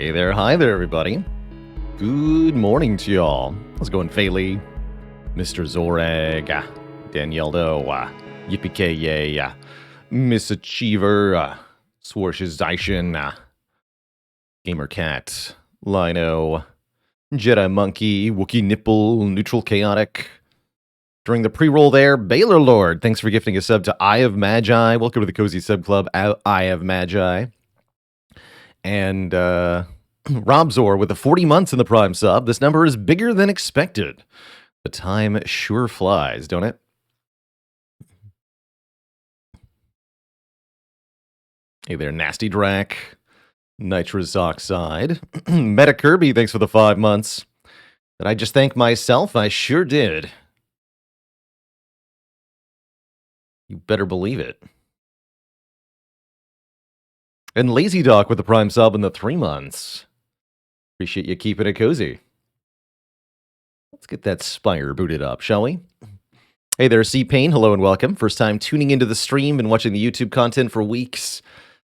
Hi there, everybody. Good morning to y'all. How's it going, Fayley? Mr. Zorag, Danielle Doe, Yippee-Ki-Yay, Miss Achiever, Swarshization, Gamer Cat, Lino, Jedi Monkey, Wookie Nipple, Neutral Chaotic. During the pre-roll there, Baylor Lord, thanks for gifting a sub to Eye of Magi. Welcome to the Cozy Sub Club, Eye of Magi. And Robzor with the 40 months in the Prime sub. This number is bigger than expected. The time sure flies, don't it? Hey there, Nasty Drac. Nitrous Oxide. Meta Kirby, thanks for the 5 months. Did I just thank myself? I sure did. You better believe it. And Lazy Doc with the Prime sub in the 3 months. Appreciate you keeping it cozy. Let's get that Spire booted up, shall we? Hey there, C-Pain. Hello and welcome. First time tuning into the stream and watching the YouTube content for weeks.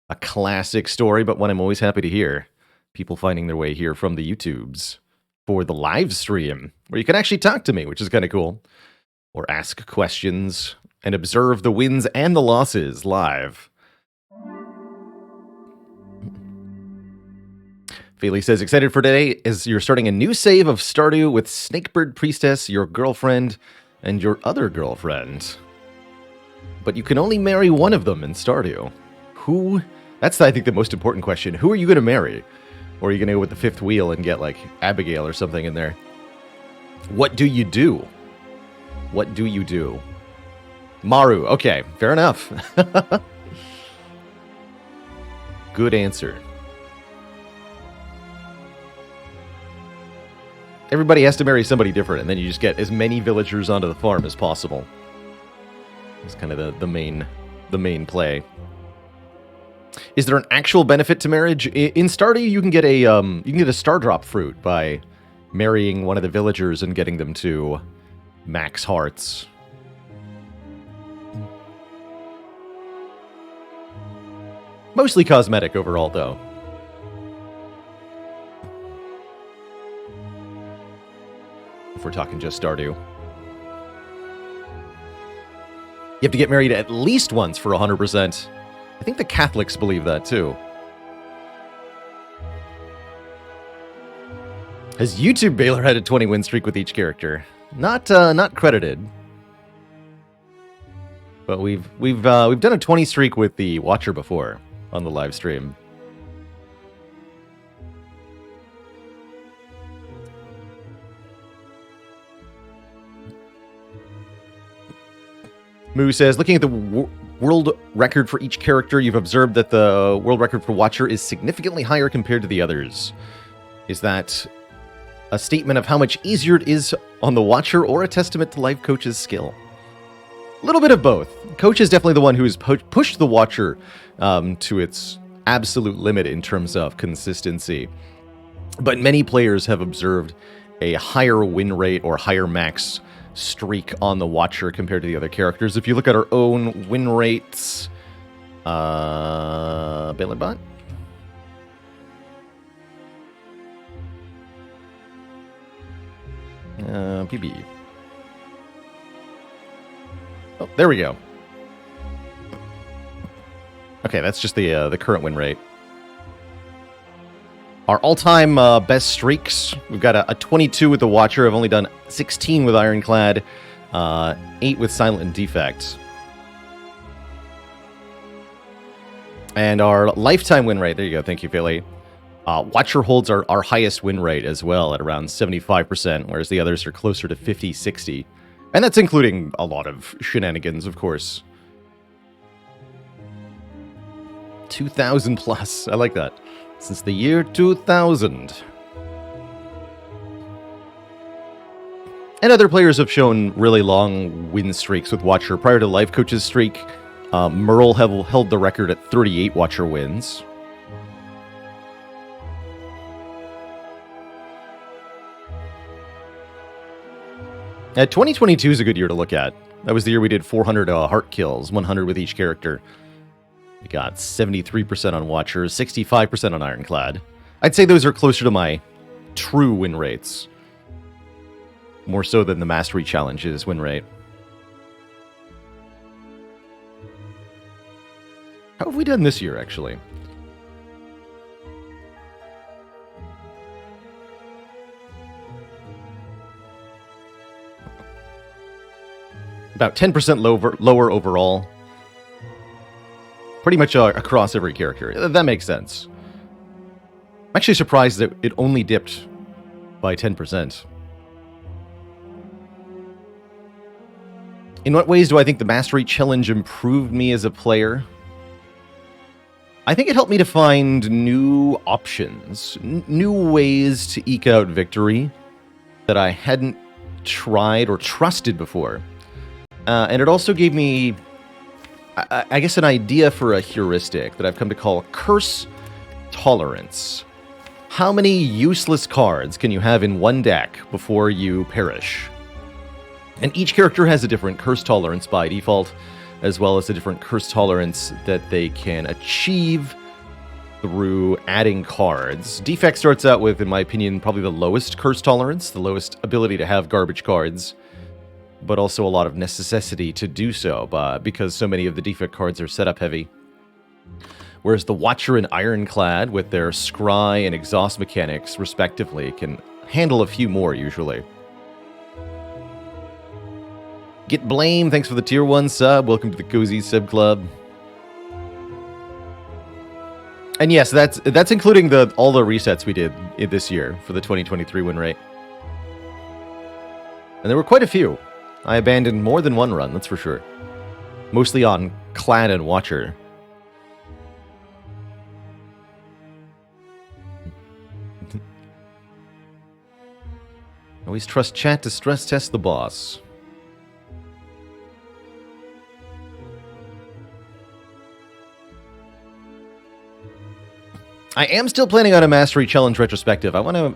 A classic story, but one I'm always happy to hear. People finding their way here from the YouTubes for the live stream, where you can actually talk to me, which is kind of cool. Or ask questions and observe the wins and the losses live. Feely says, excited for today as you're starting a new save of Stardew with Snakebird Priestess, your girlfriend, and your other girlfriend. But you can only marry one of them in Stardew. Who? That's, I think, the most important question. Who are you going to marry? Or are you going to go with the fifth wheel and get, like, Abigail or something in there? What do you do? What do you do? Maru. Okay, fair enough. Good answer. Everybody has to marry somebody different, and then you just get as many villagers onto the farm as possible. It's kind of the main play. Is there an actual benefit to marriage? In Stardew, you can get a star drop fruit by marrying one of the villagers and getting them to max hearts. Mostly cosmetic overall, though. If we're talking just Stardew. You have to get married at least once for 100%. I think the Catholics believe that, too. Has YouTube Baylor had a 20 win streak with each character? Not credited. But we've done a 20 streak with the Watcher before on the live stream. Moo says, looking at the world record for each character, you've observed that the world record for Watcher is significantly higher compared to the others. Is that a statement of how much easier it is on the Watcher or a testament to Life Coach's skill? A little bit of both. Coach is definitely the one who's pushed the Watcher to its absolute limit in terms of consistency. But many players have observed a higher win rate or higher max streak on the Watcher compared to the other characters. If you look at our own win rates, BaylorBot. PB. Oh, there we go. Okay, that's just the current win rate. Our all-time best streaks, we've got a 22 with the Watcher. I've only done 16 with Ironclad, 8 with Silent and Defect. And our lifetime win rate, there you go, thank you, Philly. Watcher holds our highest win rate as well at around 75%, whereas the others are closer to 50, 60. And that's including a lot of shenanigans, of course. 2,000 plus, I like that. Since the year 2000. And other players have shown really long win streaks with Watcher. Prior to Life Coach's streak, Merle held the record at 38 Watcher wins. At 2022 is a good year to look at. That was the year we did 400 heart kills, 100 with each character. We got 73% on Watcher, 65% on Ironclad. I'd say those are closer to my true win rates. More so than the Mastery Challenge's win rate. How have we done this year, actually? About 10% lower overall. Pretty much across every character. That makes sense. I'm actually surprised that it only dipped by 10%. In what ways do I think the Mastery Challenge improved me as a player? I think it helped me to find new options, new ways to eke out victory that I hadn't tried or trusted before. And it also gave me, I guess, an idea for a heuristic that I've come to call curse tolerance. How many useless cards can you have in one deck before you perish? And each character has a different curse tolerance by default, as well as a different curse tolerance that they can achieve through adding cards. Defect starts out with, in my opinion, probably the lowest curse tolerance, the lowest ability to have garbage cards, but also a lot of necessity to do so, because so many of the defect cards are setup heavy. Whereas the Watcher and Ironclad, with their scry and exhaust mechanics, respectively, can handle a few more, usually. Get Blame, thanks for the tier 1 sub. Welcome to the Cozy Sub Club. And yes, that's including all the resets we did this year for the 2023 win rate. And there were quite a few. I abandoned more than one run, that's for sure. Mostly on Clad and Watcher. Always trust chat to stress test the boss. I am still planning on a Mastery Challenge retrospective. I want to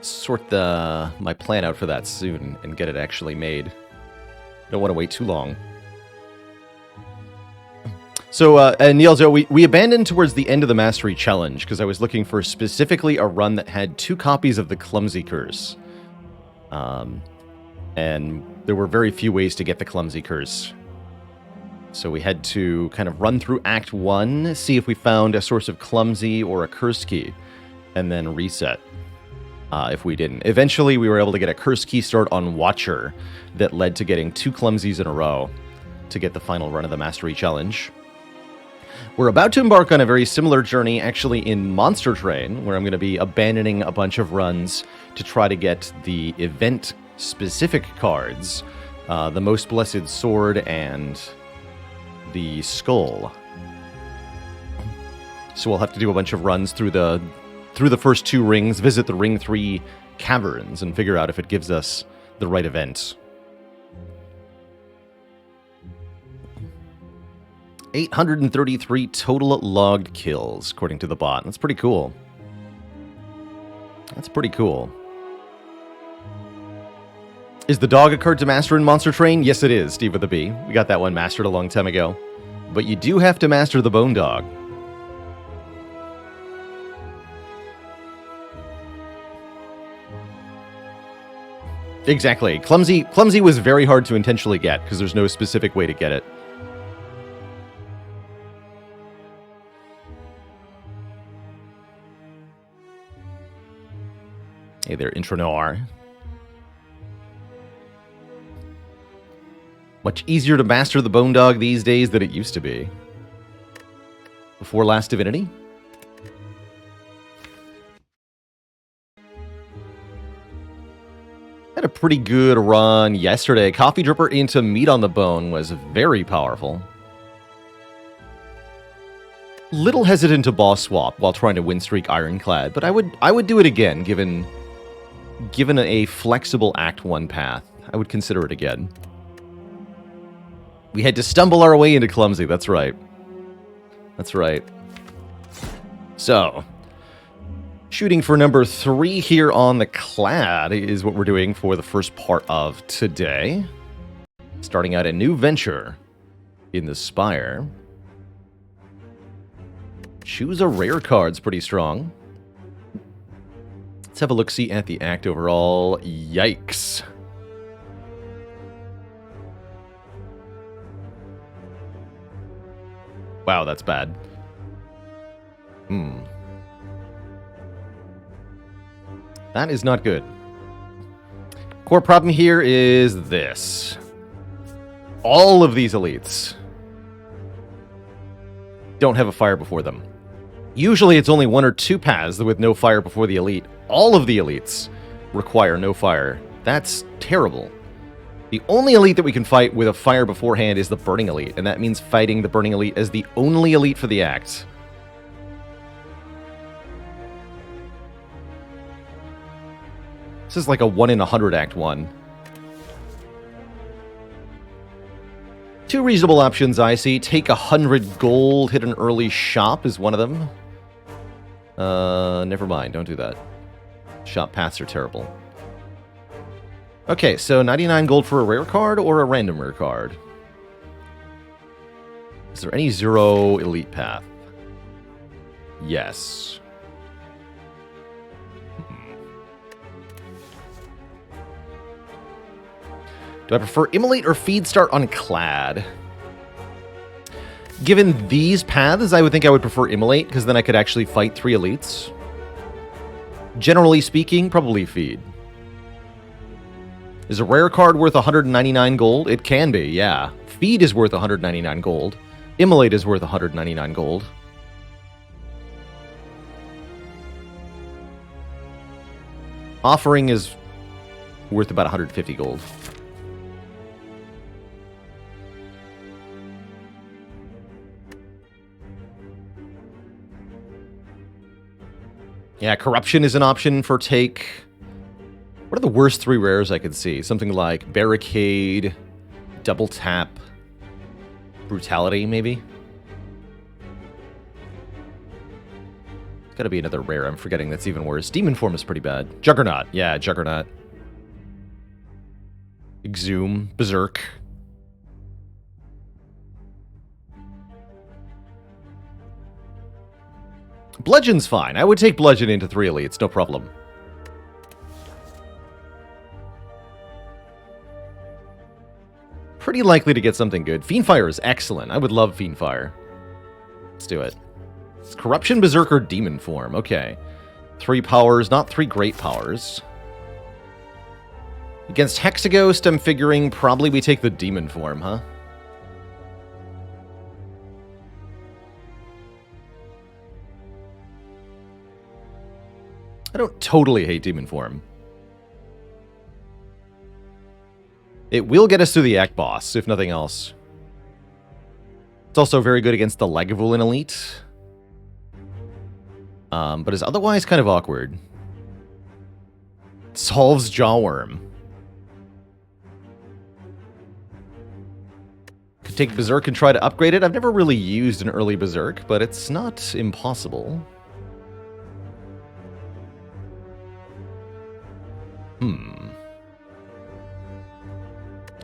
sort my plan out for that soon and get it actually made. Don't want to wait too long. So, Nielzo, we abandoned towards the end of the Mastery Challenge because I was looking for specifically a run that had 2 copies of the Clumsy Curse. And there were very few ways to get the Clumsy Curse. So we had to kind of run through Act 1, see if we found a source of Clumsy or a Curse Key, and then reset if we didn't. Eventually, we were able to get a Curse Key start on Watcher that led to getting 2 Clumsies in a row to get the final run of the Mastery Challenge. We're about to embark on a very similar journey, actually, in Monster Train, where I'm going to be abandoning a bunch of runs to try to get the event-specific cards, the Most Blessed Sword and the Skull. So we'll have to do a bunch of runs through the first 2 rings, visit the Ring 3 caverns, and figure out if it gives us the right event. 833 total logged kills, according to the bot. That's pretty cool. That's pretty cool. Is the dog a card to master in Monster Train? Yes, it is, Steve with a B. We got that one mastered a long time ago. But you do have to master the Bone Dog. Exactly. Clumsy was very hard to intentionally get, because there's no specific way to get it. Hey there, Intro Noir. Much easier to master the Bone Dog these days than it used to be. Before Last Divinity? Had a pretty good run yesterday. Coffee Dripper into Meat on the Bone was very powerful. Little hesitant to boss swap while trying to win streak Ironclad, but I would do it again given a flexible Act 1 path. I would consider it again. We had to stumble our way into Clumsy, that's right. That's right. So, shooting for number 3 here on the Clad is what we're doing for the first part of today. Starting out a new venture in the Spire. Choose a rare card's pretty strong. Let's have a look-see at the act overall. Yikes. Wow, that's bad. That is not good. Core problem here is this. All of these elites don't have a fire before them. Usually it's only one or two paths with no fire before the elite. All of the elites require no fire. That's terrible. The only elite that we can fight with a fire beforehand is the Burning Elite, and that means fighting the Burning Elite as the only elite for the act. This is like a 1 in 100 Act 1. Two reasonable options I see. Take 100 gold, hit an early shop is one of them. Never mind, don't do that. Shop paths are terrible. Okay, so 99 gold for a rare card or a random rare card? Is there any 0 elite path? Yes. Do I prefer Immolate or Feed Start on Clad? Given these paths, I would think I would prefer Immolate, because then I could actually fight 3 elites. Generally speaking, probably Feed. Is a rare card worth 199 gold? It can be, yeah. Feed is worth 199 gold. Immolate is worth 199 gold. Offering is worth about 150 gold. Yeah, Corruption is an option for take. What are the worst 3 rares I could see? Something like Barricade, Double Tap, Brutality, maybe? There's gotta be another rare I'm forgetting that's even worse. Demon Form is pretty bad. Juggernaut. Yeah, Juggernaut. Exhume. Berserk. Bludgeon's fine. I would take Bludgeon into 3 elites, no problem. Pretty likely to get something good. Fiendfire is excellent. I would love Fiendfire. Let's do it. It's Corruption, Berserker, Demon Form. Okay. 3 powers, not 3 great powers. Against Hexaghost, I'm figuring probably we take the Demon Form, huh? I don't totally hate Demon Form. It will get us through the Act Boss, if nothing else. It's also very good against the Lagavulin Elite. But is otherwise kind of awkward. Solves Jawworm. Could take Berserk and try to upgrade it. I've never really used an early Berserk, but it's not impossible.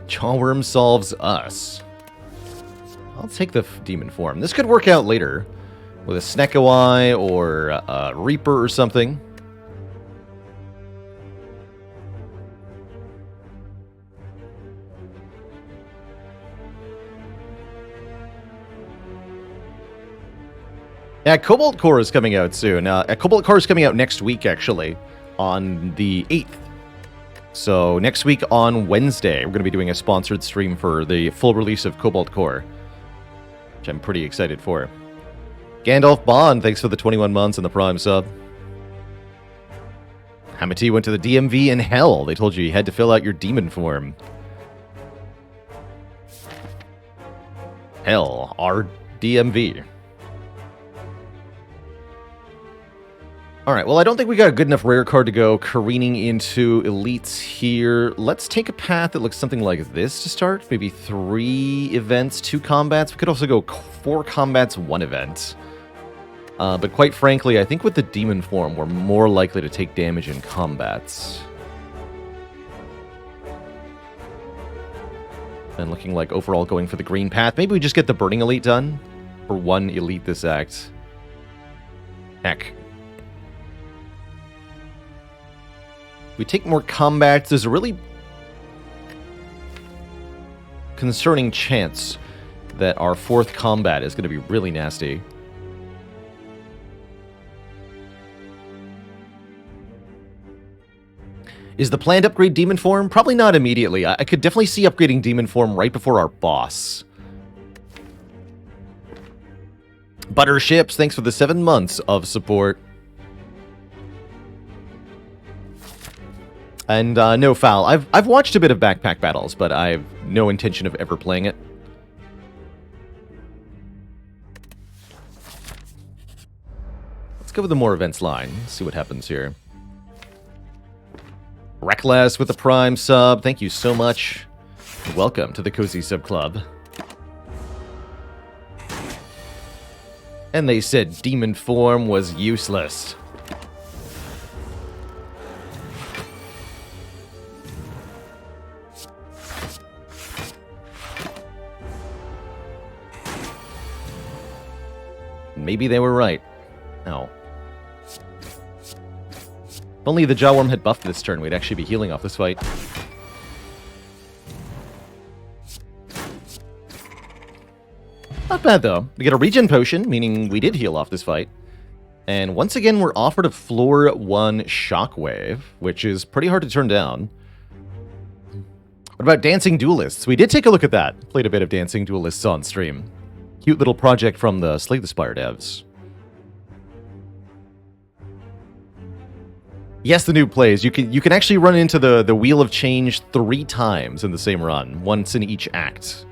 Jawworm solves us. I'll take the Demon Form. This could work out later with a Snekowai or a Reaper or something. Yeah, Cobalt Core is coming out soon. Cobalt Core is coming out next week, actually, on the 8th. So next week on Wednesday, we're going to be doing a sponsored stream for the full release of Cobalt Core, which I'm pretty excited for. Gandalf Bond, thanks for the 21 months and the Prime sub. Hamati went to the DMV in hell. They told you had to fill out your demon form. Hell, our DMV. Alright, well, I don't think we got a good enough rare card to go careening into elites here. Let's take a path that looks something like this to start. Maybe 3 events, 2 combats. We could also go 4 combats, 1 event. But quite frankly, I think with the demon form, we're more likely to take damage in combats. And looking like overall going for the green path. Maybe we just get the Burning Elite done for 1 elite this act. Heck. We take more combats. There's a really concerning chance that our 4th combat is going to be really nasty. Is the planned upgrade Demon Form? Probably not immediately. I could definitely see upgrading Demon Form right before our boss. Butterships, thanks for the 7 months of support. And no foul. I've watched a bit of Backpack Battles, but I have no intention of ever playing it. Let's go with the more events line. See what happens here. Reckless with the Prime sub. Thank you so much. Welcome to the Cozy Sub Club. And they said Demon Form was useless. Maybe they were right. Oh. If only the Jawworm had buffed this turn, we'd actually be healing off this fight. Not bad, though. We get a regen potion, meaning we did heal off this fight. And once again, we're offered a floor 1 shockwave, which is pretty hard to turn down. What about Dancing Duelists? We did take a look at that. Played a bit of Dancing Duelists on stream. Cute little project from the Slay the Spire devs. Yes, the noob plays. You can actually run into the Wheel of Change 3 times in the same run, once in each act.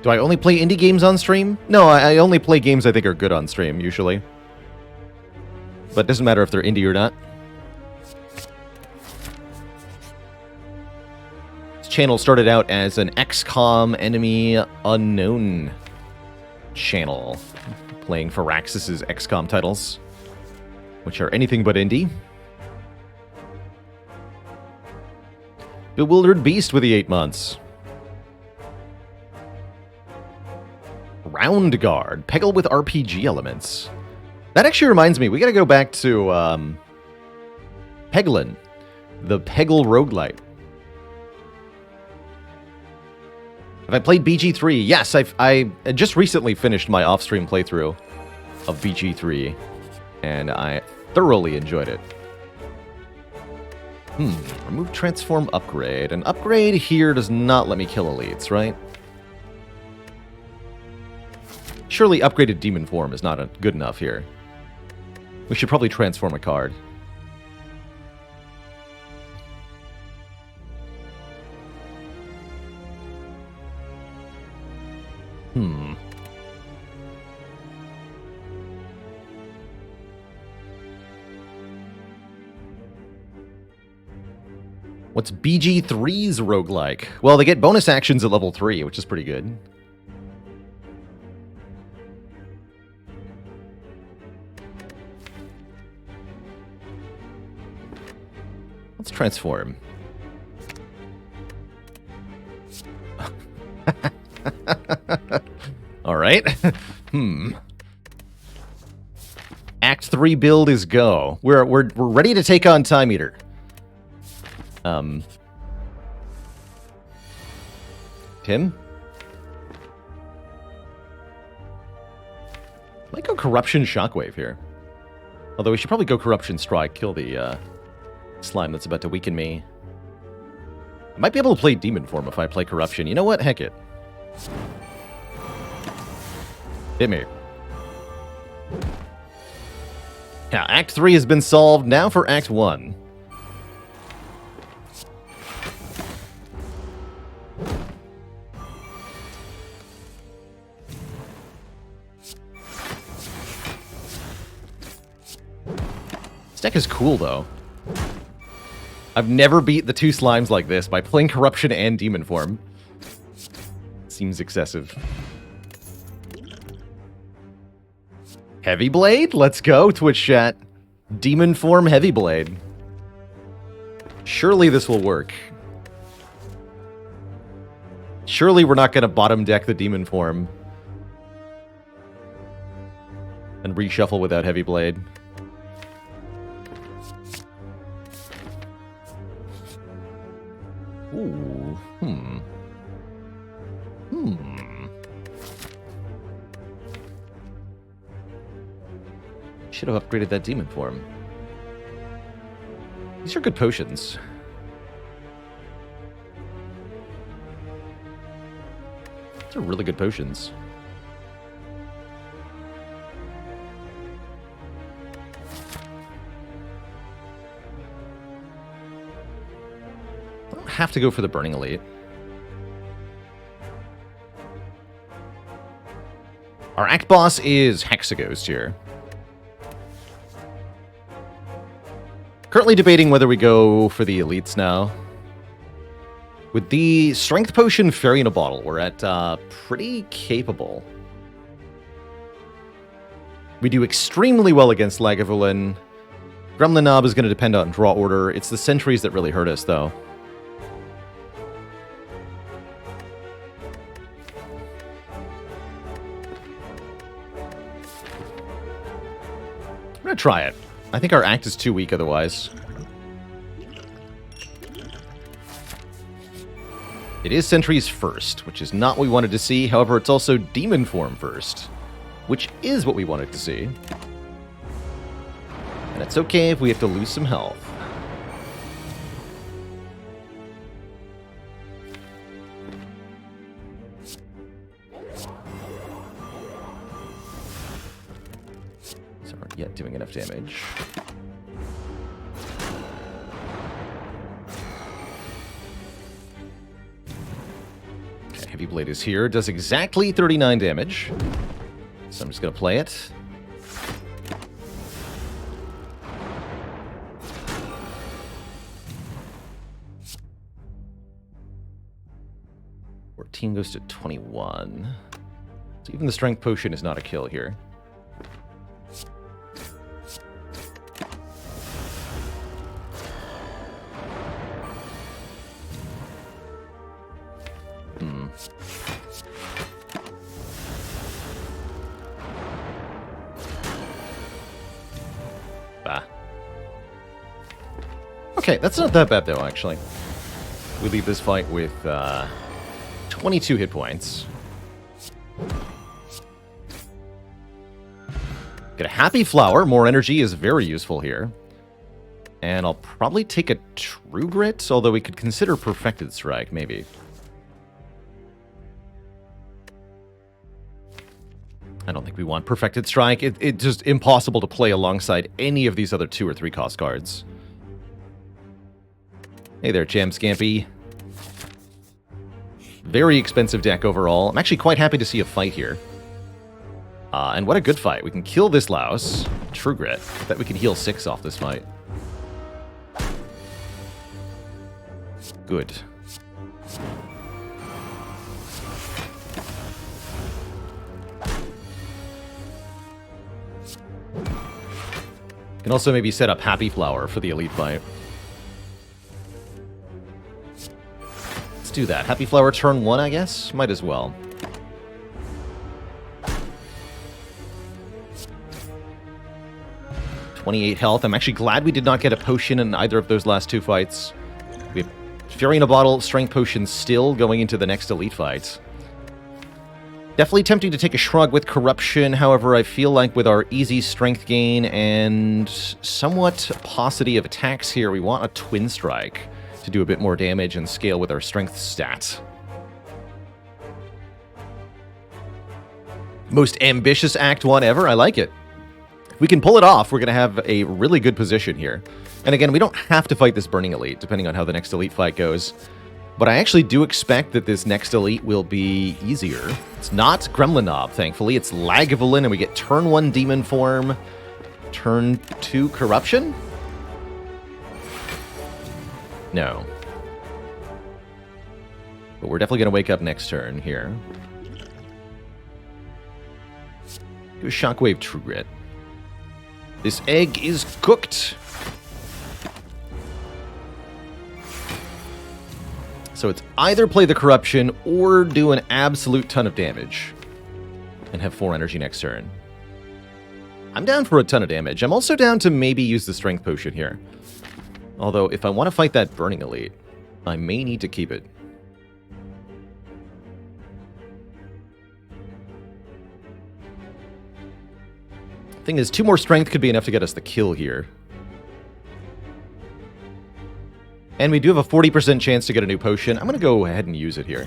Do I only play indie games on stream? No, I only play games I think are good on stream, usually. But it doesn't matter if they're indie or not. This channel started out as an XCOM Enemy Unknown channel, playing Firaxis's XCOM titles, which are anything but indie. Bewildered Beast with the 8 months. Round Guard. Peggle with RPG elements. That actually reminds me, we gotta go back to Peglin, the Peggle roguelite. Have I played BG3? Yes, I just recently finished my off-stream playthrough of BG3, and I thoroughly enjoyed it. Remove Transform Upgrade. An upgrade here does not let me kill elites, right? Surely upgraded Demon Form is not good enough here. We should probably transform a card. What's BG3's roguelike? Well, they get bonus actions at level 3, which is pretty good. Let's transform. All right. Act 3 build is go. We're ready to take on Time Eater. Tim? Might go Corruption Shockwave here. Although we should probably go Corruption Strike, kill the slime that's about to weaken me. I might be able to play Demon Form if I play Corruption. You know what? Heck it. Hit me. Yeah, Act 3 has been solved. Now for Act 1. This deck is cool, though. I've never beat the 2 slimes like this by playing Corruption and Demon Form. Seems excessive. Heavy Blade? Let's go, Twitch chat. Demon form Heavy Blade. Surely this will work. Surely we're not going to bottom deck the demon form and reshuffle without Heavy Blade. Ooh, Should have upgraded that demon form. These are good potions. These are really good potions. I don't have to go for the Burning Elite. Our act boss is Hexaghost here. Currently debating whether we go for the elites now. With the Strength Potion Fairy in a Bottle, we're at pretty capable. We do extremely well against Lagavulin. Gremlin Knob is going to depend on draw order. It's the sentries that really hurt us, though. I'm going to try it. I think our act is too weak otherwise. It is sentries first, which is not what we wanted to see. However, it's also demon form first, which is what we wanted to see. And it's okay if we have to lose some health. These aren't yet doing enough damage. Heavy Blade is here. Does exactly 39 damage. So I'm just going to play it. Team goes to 21. So even the Strength Potion is not a kill here. Okay, that's not that bad, though, actually. We leave this fight with 22 hit points. Get a Happy Flower. More energy is very useful here. And I'll probably take a True Grit, although we could consider Perfected Strike, maybe. I don't think we want Perfected Strike. It's just impossible to play alongside any of these other 2 or 3 cost cards. Hey there, Jam Scampy. Very expensive deck overall. I'm actually quite happy to see a fight here. And what a good fight. We can kill this louse. True Grit. I bet we can heal 6 off this fight. Good. Can also maybe set up Happy Flower for the elite fight. Let's do that. Happy Flower turn 1, I guess? Might as well. .28 health. I'm actually glad we did not get a potion in either of those last 2 fights. We have Fury in a Bottle, Strength Potion still going into the next elite fight. Definitely tempting to take a Shrug with Corruption, however, I feel like with our easy strength gain and somewhat paucity of attacks here, we want a Twin Strike to do a bit more damage and scale with our strength stat. Most ambitious Act 1 ever, I like it. If we can pull it off, we're going to have a really good position here. And again, we don't have to fight this Burning Elite, depending on how the next elite fight goes. But I actually do expect that this next elite will be easier. It's not Gremlin Knob, thankfully. It's Lagavulin, and we get turn 1 Demon Form, turn 2 Corruption? No. But we're definitely going to wake up next turn here. Do a Shockwave True Grit. This egg is cooked. So it's either play the Corruption or do an absolute ton of damage. And have 4 energy next turn. I'm down for a ton of damage. I'm also down to maybe use the Strength Potion here. Although, if I want to fight that Burning Elite, I may need to keep it. Thing is, 2 more Strength could be enough to get us the kill here. And we do have a 40% chance to get a new potion. I'm going to go ahead and use it here.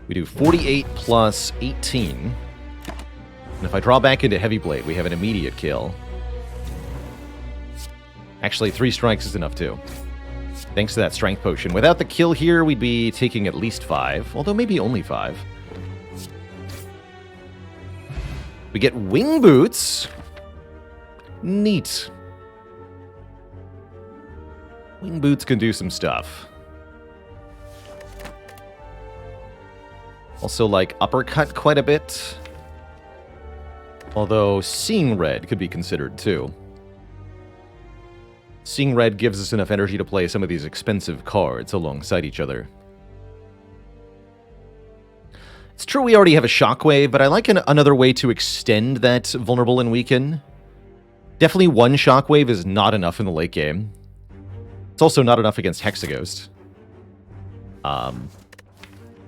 We do 48 plus 18. And if I draw back into Heavy Blade, we have an immediate kill. Actually, 3 strikes is enough too. Thanks to that Strength Potion. Without the kill here, we'd be taking at least 5. Although maybe only 5. We get Wing Boots. Neat. Wing Boots can do some stuff. Also like Uppercut quite a bit. Although Seeing Red could be considered too. Seeing Red gives us enough energy to play some of these expensive cards alongside each other. It's true we already have a Shockwave, but I like another way to extend that Vulnerable and Weaken. Definitely 1 Shockwave is not enough in the late game. It's also not enough against Hexaghost. And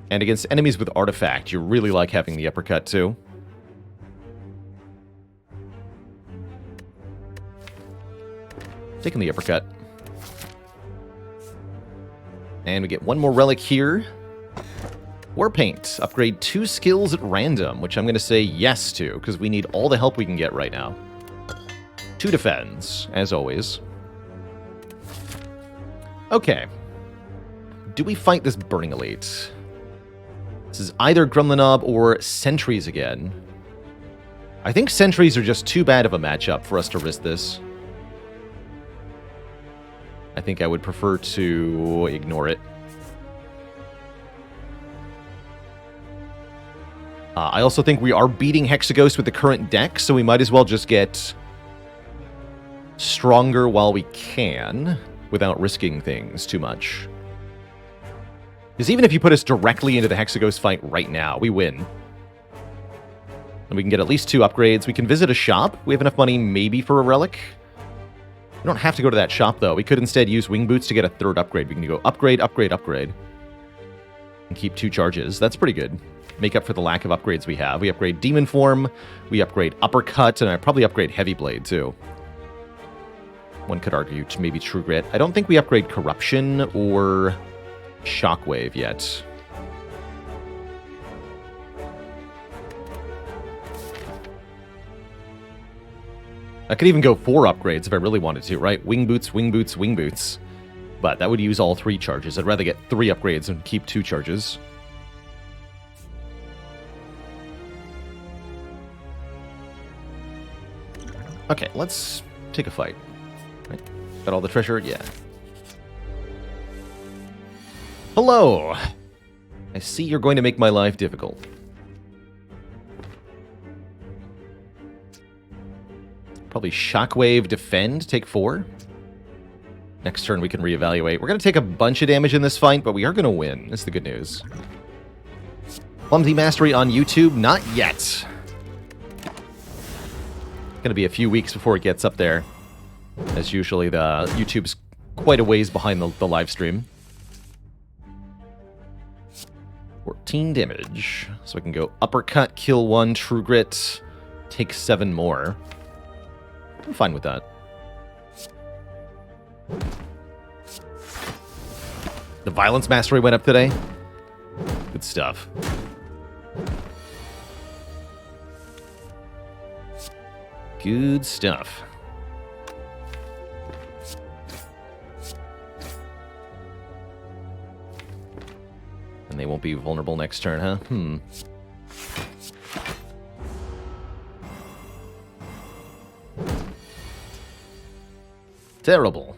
against enemies with Artifact, you really like having the Uppercut too. Taking the Uppercut. And we get 1 more relic here. War Paint. Upgrade 2 skills at random, which I'm going to say yes to, because we need all the help we can get right now. 2 defends, as always. Okay. Do we fight this Burning Elite? This is either Grumlinob or Sentries again. I think Sentries are just too bad of a matchup for us to risk this. I think I would prefer to ignore it. I also think we are beating Hexaghost with the current deck, so we might as well just get stronger while we can, without risking things too much. Because even if you put us directly into the Hexaghost fight right now, we win. And we can get at least 2 upgrades. We can visit a shop. We have enough money maybe for a relic. We don't have to go to that shop, though. We could instead use Wing Boots to get a 3rd upgrade. We can go upgrade, upgrade, upgrade. And keep 2 charges. That's pretty good. Make up for the lack of upgrades we have. We upgrade Demon Form, we upgrade Uppercut, and I probably upgrade Heavy Blade, too. One could argue to maybe True Grit. I don't think we upgrade Corruption or Shockwave yet. I could even go 4 upgrades if I really wanted to, right? Wing Boots, Wing Boots, Wing Boots. But that would use all 3 charges. I'd rather get 3 upgrades and keep 2 charges. Okay, let's take a fight. Right. Got all the treasure? Yeah. Hello! I see you're going to make my life difficult. Probably Shockwave, Defend, take 4. Next turn we can reevaluate. We're going to take a bunch of damage in this fight, but we are going to win. That's the good news. Clumsy Mastery on YouTube? Not yet. Going to be a few weeks before it gets up there. As usually, the YouTube's quite a ways behind the live stream. 14 damage. So I can go Uppercut, kill 1, True Grit, take 7 more. I'm fine with that. The Violence Mastery went up today. Good stuff. Good stuff. And they won't be vulnerable next turn, huh? Terrible.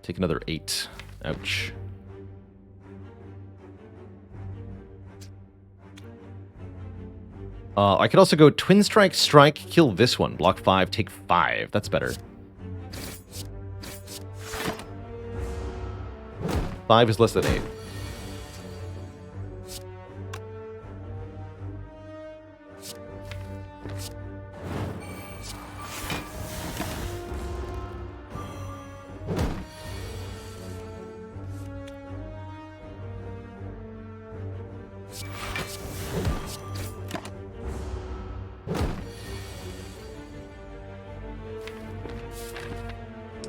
Take another 8. Ouch. I could also go Twin Strike, Strike, kill this one. Block 5, take 5. That's better. 5 is less than 8.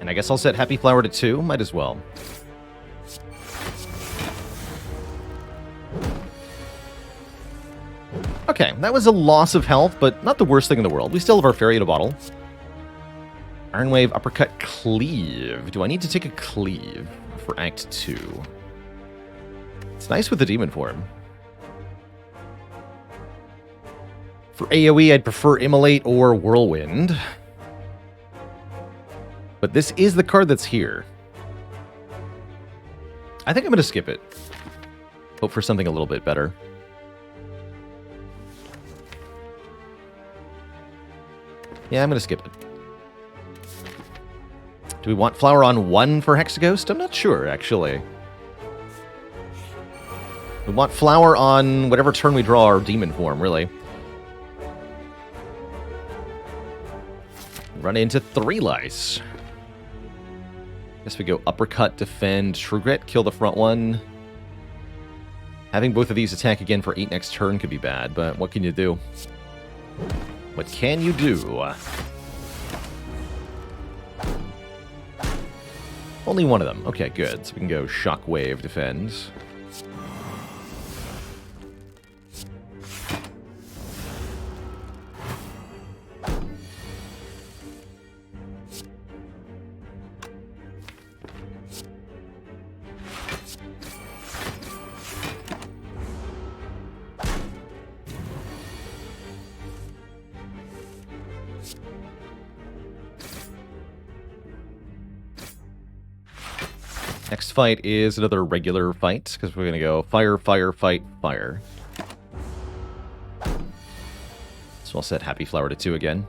And I guess I'll set Happy Flower to 2. Might as well. Okay, that was a loss of health, but not the worst thing in the world. We still have our Fairy in a bottle. Iron Wave, Uppercut, Cleave. Do I need to take a Cleave for Act 2? It's nice with the Demon form. For AoE, I'd prefer Immolate or Whirlwind. But this is the card that's here. I think I'm going to skip it. Hope for something a little bit better. Yeah, I'm going to skip it. Do we want Flower on 1 for Hexaghost? I'm not sure, actually. We want Flower on whatever turn we draw our Demon form, really. Run into 3 Lice. Guess we go Uppercut, Defend, True Grit, kill the front one. Having both of these attack again for 8 next turn could be bad, but what can you do? What can you do? Only one of them. Okay, good. So we can go Shockwave, Defend. Next fight is another regular fight, because we're going to go fire, fire, fight, fire. So I'll set Happy Flower to 2 again.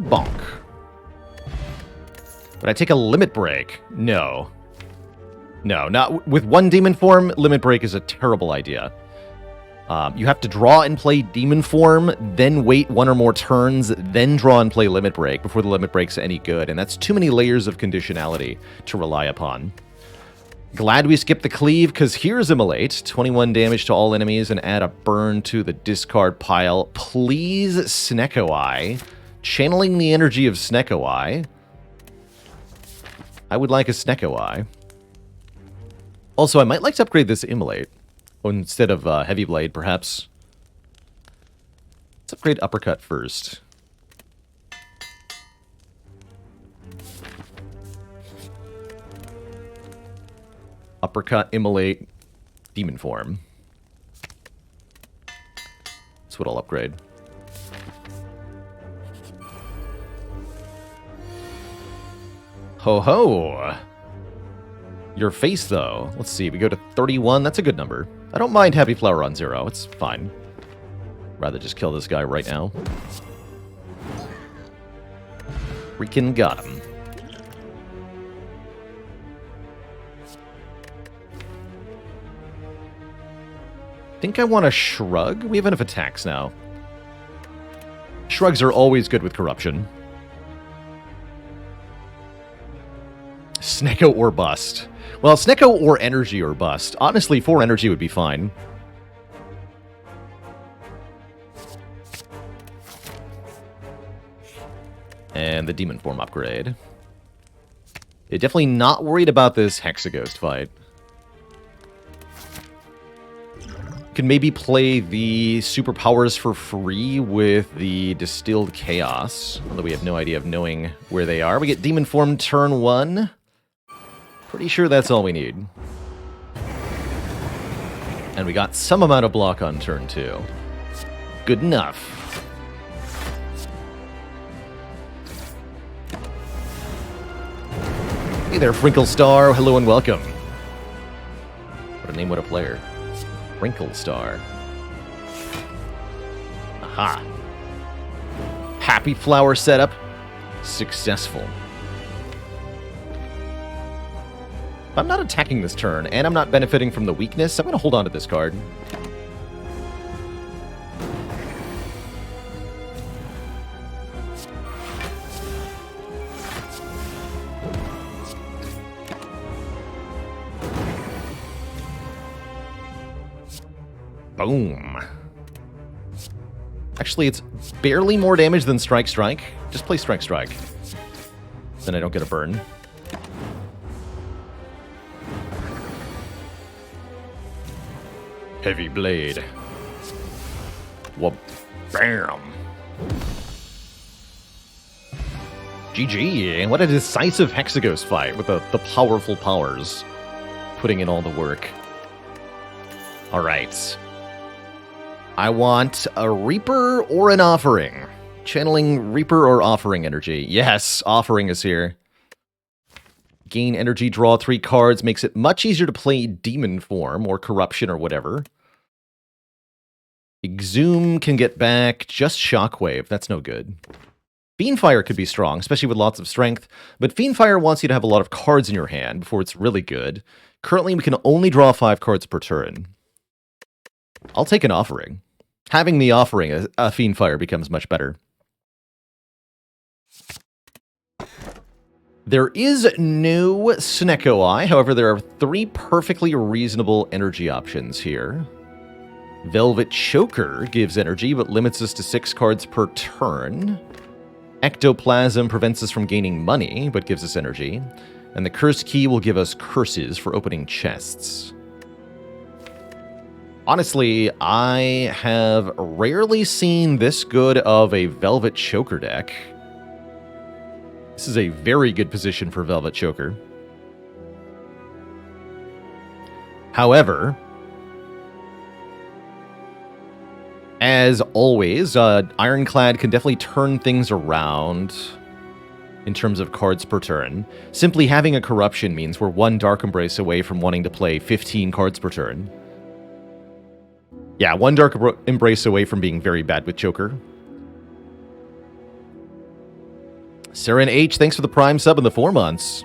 Bonk. Would I take a Limit Break? No. No, not with 1 Demon form, Limit Break is a terrible idea. You have to draw and play Demon form, then wait 1 or more turns, then draw and play Limit Break before the Limit Break's any good, and that's too many layers of conditionality to rely upon. Glad we skipped the Cleave, because here's Immolate. 21 damage to all enemies and add a burn to the discard pile. Please, Snecko Eye. Channeling the energy of Snecko Eye. I would like a Snecko Eye. Also, I might like to upgrade this Immolate. Instead of Heavy Blade, perhaps. Let's upgrade Uppercut first. Uppercut, Immolate, Demon form. That's what I'll upgrade. Ho ho! Your face, though. Let's see, we go to 31. That's a good number. I don't mind Happy Flower on 0. It's fine. Rather just kill this guy right now. Freaking got him. Think I want to Shrug? We have enough attacks now. Shrugs are always good with corruption. Snecko or bust. Well, Snecko or energy or bust. Honestly, 4 energy would be fine. And the Demon form upgrade. Yeah, definitely not worried about this Hexaghost fight. Can maybe play the superpowers for free with the Distilled Chaos. Although we have no idea of knowing where they are. We get Demon form turn 1. Pretty sure that's all we need. And we got some amount of block on turn 2. Good enough. Hey there, Frinkle Star. Hello and welcome. What a name, what a player. Frinkle Star. Aha. Happy flower setup. Successful. If I'm not attacking this turn, and I'm not benefiting from the weakness, I'm going to hold on to this card. Boom. Actually, it's barely more damage than Strike Strike. Just play Strike Strike. Then I don't get a burn. Heavy Blade. Whoop. Bam. GG. What a decisive Hexaghost fight with the powerful powers. Putting in all the work. Alright. I want a Reaper or an Offering. Channeling Reaper or Offering energy. Yes, Offering is here. Gain energy, draw 3 cards. Makes it much easier to play Demon form or Corruption or whatever. Exhume can get back just Shockwave. That's no good. Fiendfire could be strong, especially with lots of strength. But Fiendfire wants you to have a lot of cards in your hand before it's really good. Currently, we can only draw 5 cards per turn. I'll take an Offering. Having the Offering, a Fiendfire becomes much better. There is no Snecko Eye, however there are 3 perfectly reasonable energy options here. Velvet Choker gives energy, but limits us to 6 cards per turn. Ectoplasm prevents us from gaining money, but gives us energy. And the Curse Key will give us curses for opening chests. Honestly, I have rarely seen this good of a Velvet Choker deck. This is a very good position for Velvet Choker. However, as always, Ironclad can definitely turn things around in terms of cards per turn. Simply having a Corruption means we're 1 Dark Embrace away from wanting to play 15 cards per turn. Yeah, 1 Dark Embrace away from being very bad with Choker. Saren H, thanks for the Prime sub in the 4 months.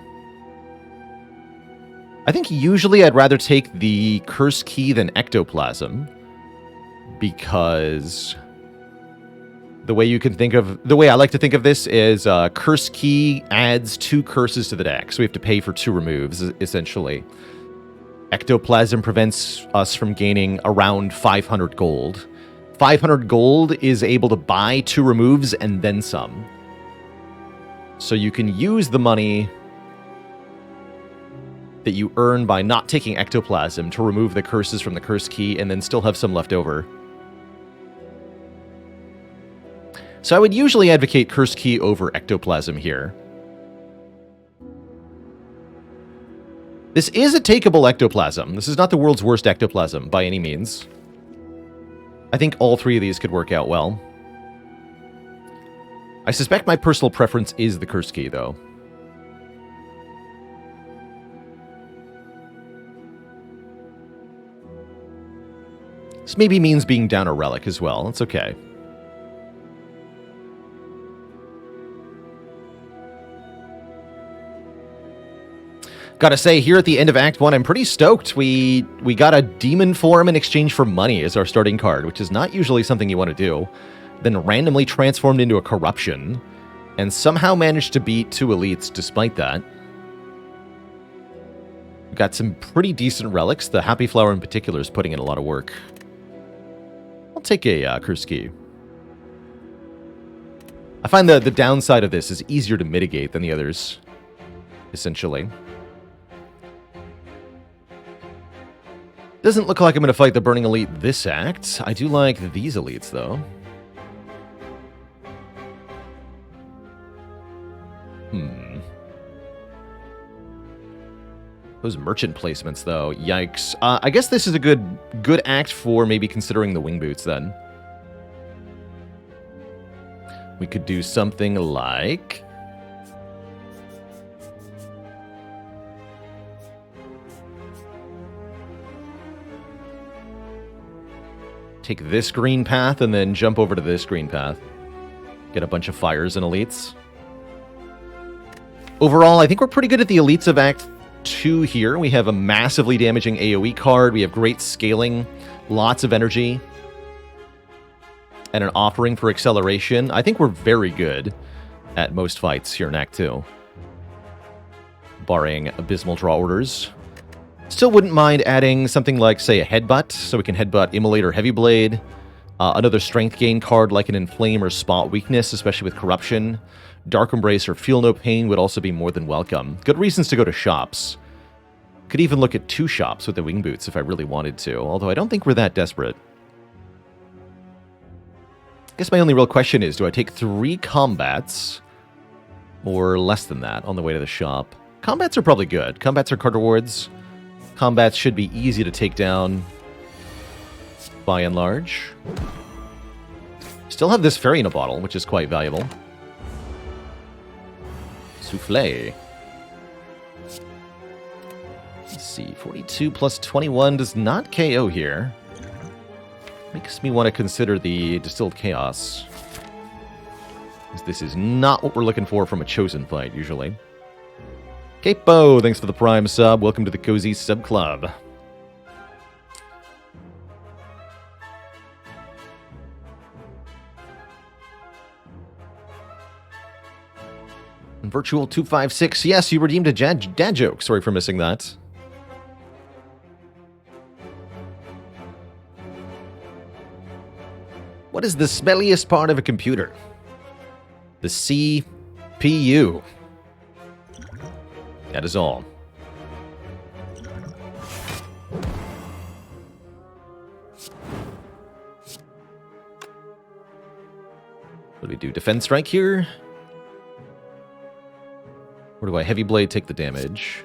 I think usually I'd rather take the Curse Key than Ectoplasm, because the way I like to think of this is Curse Key adds 2 curses to the deck, so we have to pay for 2 removes, essentially. Ectoplasm prevents us from gaining around 500 gold. 500 gold is able to buy 2 removes and then some. So you can use the money that you earn by not taking Ectoplasm to remove the curses from the Curse Key and then still have some left over. So I would usually advocate Curse Key over Ectoplasm here. This is a takeable Ectoplasm. This is not the world's worst Ectoplasm by any means. I think all 3 of these could work out well. I suspect my personal preference is the Curse Key, though. This maybe means being down a Relic as well. It's okay. Gotta say, here at the end of Act 1, I'm pretty stoked. We got a Demon form in exchange for money as our starting card, which is not usually something you want to do. Then randomly transformed into a Corruption, and somehow managed to beat 2 elites despite that. We got some pretty decent relics. The Happy Flower in particular is putting in a lot of work. I'll take a Curse Key. I find the downside of this is easier to mitigate than the others, essentially. Doesn't look like I'm going to fight the Burning Elite this act. I do like these elites, though. Those merchant placements, though. Yikes. I guess this is a good act for maybe considering the wing boots, then. We could do something like... take this green path and then jump over to this green path. Get a bunch of fires and elites. Overall, I think we're pretty good at the elites of Act 2 here. We have a massively damaging AoE card. We have great scaling, lots of energy, and an offering for acceleration. I think we're very good at most fights here in Act 2. Barring abysmal draw orders. Still wouldn't mind adding something like, say, a headbutt, so we can headbutt Immolate or Heavy Blade. Another strength gain card like an Inflame or Spot Weakness, especially with Corruption. Dark Embrace or Feel No Pain would also be more than welcome. Good reasons to go to shops. Could even look at 2 shops with the Wing Boots if I really wanted to, although I don't think we're that desperate. I guess my only real question is, do I take 3 combats or less than that on the way to the shop? Combats are probably good. Combats are card rewards. Combats should be easy to take down by and large. Still have this fairy in a bottle, which is quite valuable. Souffle. Let's see, 42 plus 21 does not KO here. Makes me want to consider the Distilled Chaos. This is not what we're looking for from a Chosen fight, usually. Capo, thanks for the Prime sub. Welcome to the Cozy Sub Club. Virtual 256, yes, you redeemed a dad joke. Sorry for missing that. What is the smelliest part of a computer? The CPU. That is all. What do we do? Defense strike here? Or do I Heavy Blade take the damage?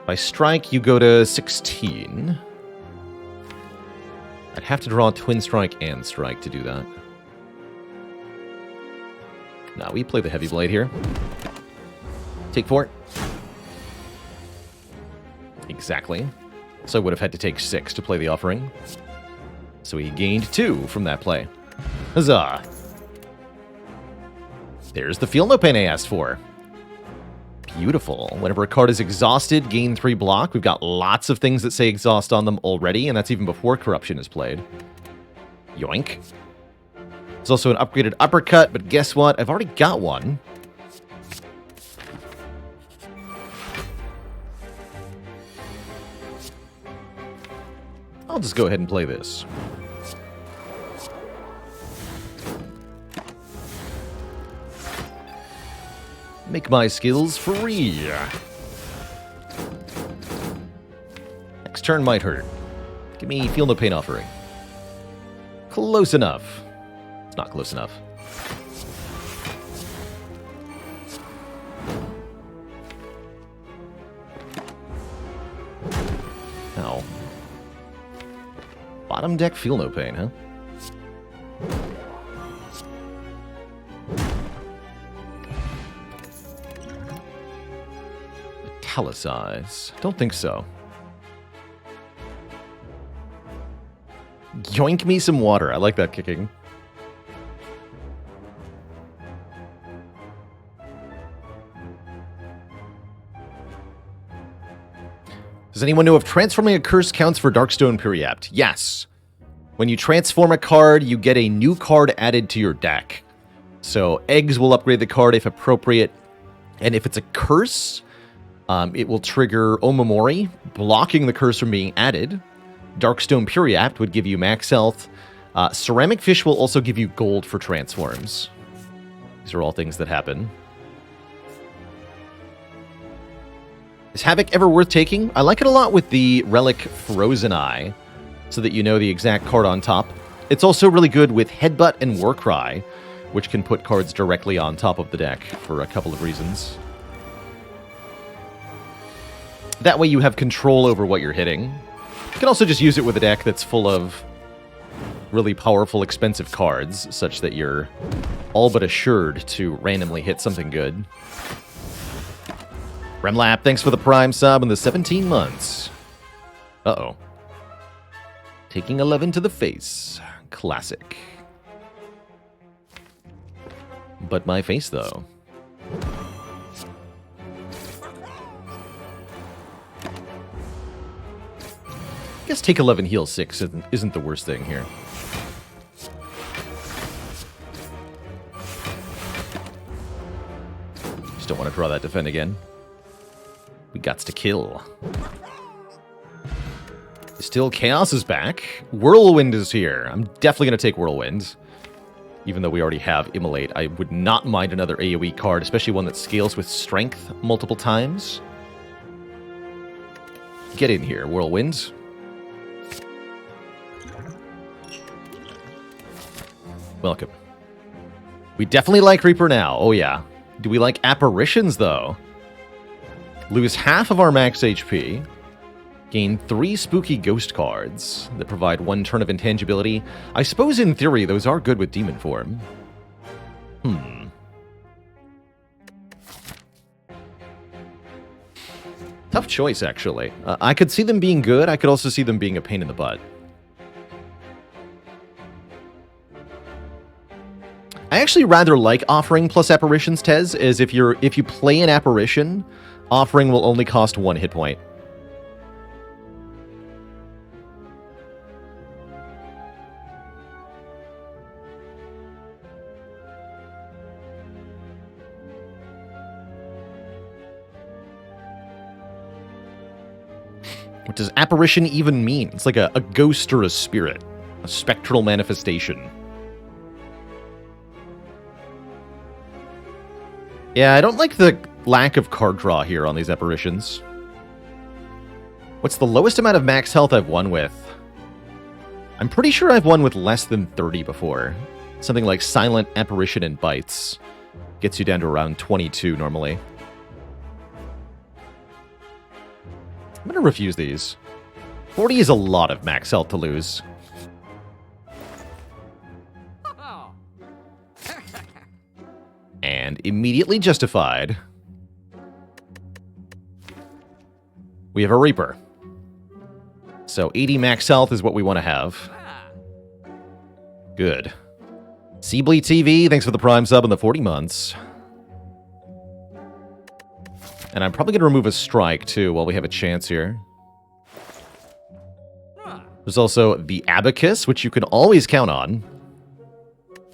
By strike, you go to 16. I'd have to draw Twin Strike and Strike to do that. Nah, we play the Heavy Blade here. Take 4. Exactly. So I would have had to take 6 to play the offering. So he gained 2 from that play. Huzzah! There's the Feel No Pain I asked for. Beautiful. Whenever a card is exhausted, gain 3 block. We've got lots of things that say exhaust on them already, and that's even before Corruption is played. Yoink. There's also an upgraded Uppercut, but guess what? I've already got one. I'll just go ahead and play this. Make my skills free. Next turn might hurt. Give me Feel No Pain offering. Close enough. It's not close enough. Ow. Bottom deck Feel No Pain, huh? Italicize. Don't think so. Yoink me some water. I like that kicking. Does anyone know if transforming a curse counts for Darkstone Periapt? Yes. When you transform a card, you get a new card added to your deck. So eggs will upgrade the card if appropriate. And if it's a curse, it will trigger Omamori, blocking the curse from being added. Darkstone Periapt would give you max health. Ceramic Fish will also give you gold for transforms. These are all things that happen. Is Havoc ever worth taking? I like it a lot with the Relic Frozen Eye, so that you know the exact card on top. It's also really good with Headbutt and Warcry, which can put cards directly on top of the deck for a couple of reasons. That way you have control over what you're hitting. You can also just use it with a deck that's full of really powerful, expensive cards, such that you're all but assured to randomly hit something good. Remlap, thanks for the Prime sub and the 17 months. Uh-oh. Taking 11 to the face. Classic. But my face, though. I guess take 11, heal 6 isn't the worst thing here. Just don't want to draw that defend again. We gots to kill. Still, Chaos is back. Whirlwind is here. I'm definitely going to take Whirlwind. Even though we already have Immolate, I would not mind another AoE card, especially one that scales with Strength multiple times. Get in here, Whirlwind. Welcome. We definitely like Reaper now. Oh, yeah. Do we like Apparitions, though? Lose half of our max HP. Gain 3 spooky ghost cards that provide 1 turn of intangibility. I suppose, in theory, those are good with demon form. Tough choice, actually. I could see them being good. I could also see them being a pain in the butt. I actually rather like Offering plus Apparitions, Tez, as if you play an Apparition, Offering will only cost 1 hit point. What does Apparition even mean? It's like a ghost or a spirit. A spectral manifestation. Yeah, I don't like the lack of card draw here on these Apparitions. What's the lowest amount of max health I've won with? I'm pretty sure I've won with less than 30 before. Something like Silent Apparition and Bites. Gets you down to around 22 normally. I'm going to refuse these. 40 is a lot of max health to lose. And immediately justified. We have a Reaper. So 80 max health is what we want to have. Good. Seably TV, thanks for the Prime sub and the 40 months. And I'm probably going to remove a strike, too, while we have a chance here. There's also the Abacus, which you can always count on.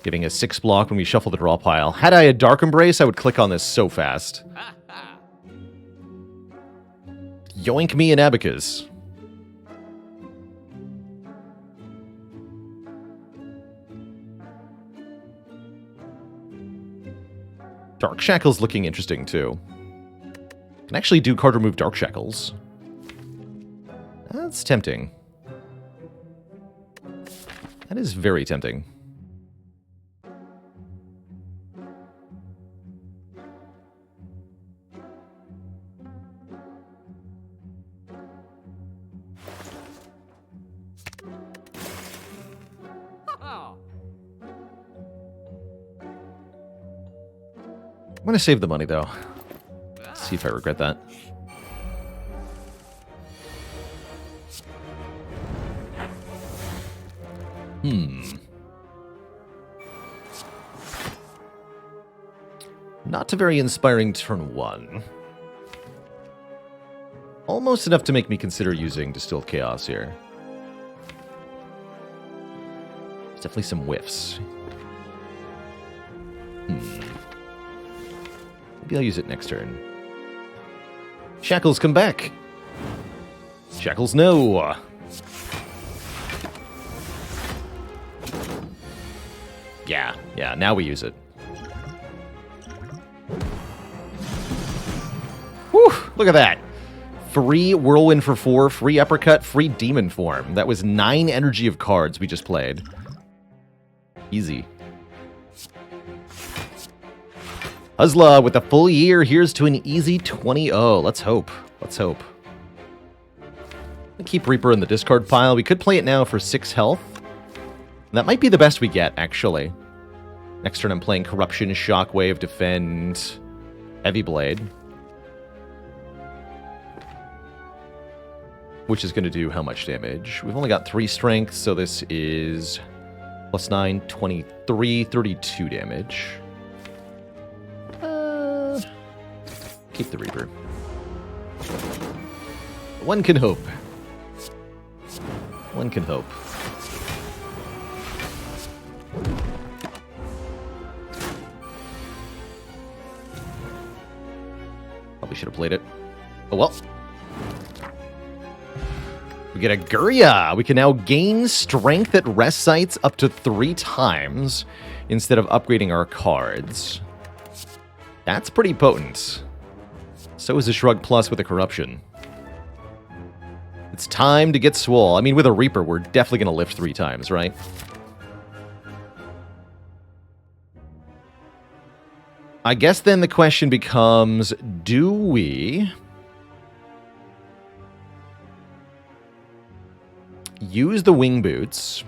Giving a 6 block when we shuffle the draw pile. Had I a Dark Embrace, I would click on this so fast. Yoink me an Abacus. Dark Shackle's looking interesting, too. Can actually do card remove Dark Shackles. That's tempting. That is very tempting. I'm going to save the money, though. Let's see if I regret that. Not a very inspiring turn 1. Almost enough to make me consider using Distilled Chaos here. There's definitely some whiffs. Maybe I'll use it next turn. Shackles, come back! Shackles, no! Yeah, now we use it. Whew, look at that! Free Whirlwind for 4, free Uppercut, free Demon Form. That was 9 energy of cards we just played. Easy. Huzla with a full year. Here's to an easy 20-0. Let's hope. Let's hope. Keep Reaper in the discard pile. We could play it now for 6 health. That might be the best we get, actually. Next turn I'm playing Corruption, Shockwave, Defend, Heavy Blade. which is going to do how much damage? We've only got 3 strength, so this is plus 9, 23, 32 damage. Keep the Reaper. One can hope. One can hope. Probably should have played it. Oh well. We get a Gurya. We can now gain strength at rest sites up to 3 times instead of upgrading our cards. That's pretty potent. So is a Shrug Plus with a Corruption. It's time to get swole. I mean, with a Reaper, we're definitely going to lift 3 times, right? I guess then the question becomes, do we use the Wing Boots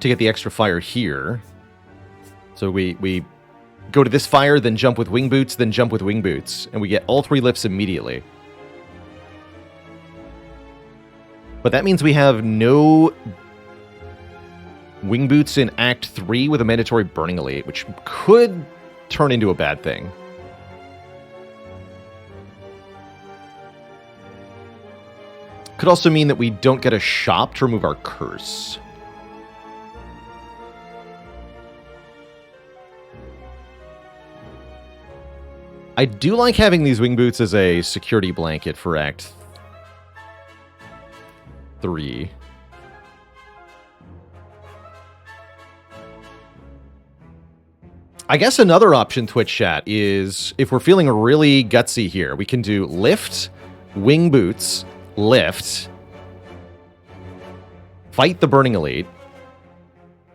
to get the extra fire here? So we go to this fire, then jump with Wing Boots, then jump with Wing Boots, and we get all 3 lifts immediately. But that means we have no Wing Boots in Act 3 with a mandatory Burning Elite, which could turn into a bad thing. Could also mean that we don't get a shop to remove our curse. I do like having these Wing Boots as a security blanket for Act 3. I guess another option, Twitch chat, is if we're feeling really gutsy here, we can do lift, Wing Boots, lift, fight the Burning Elite,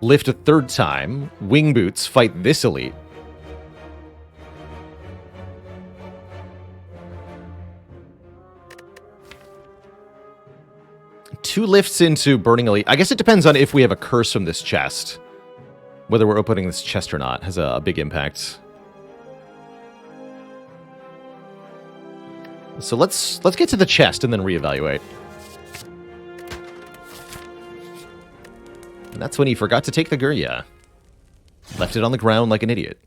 lift a 3rd time, Wing Boots, fight this Elite. Two lifts into Burning Elite. I guess it depends on if we have a curse from this chest. Whether we're opening this chest or not has a big impact. So let's get to the chest and then reevaluate. And that's when he forgot to take the Gurya. Left it on the ground like an idiot.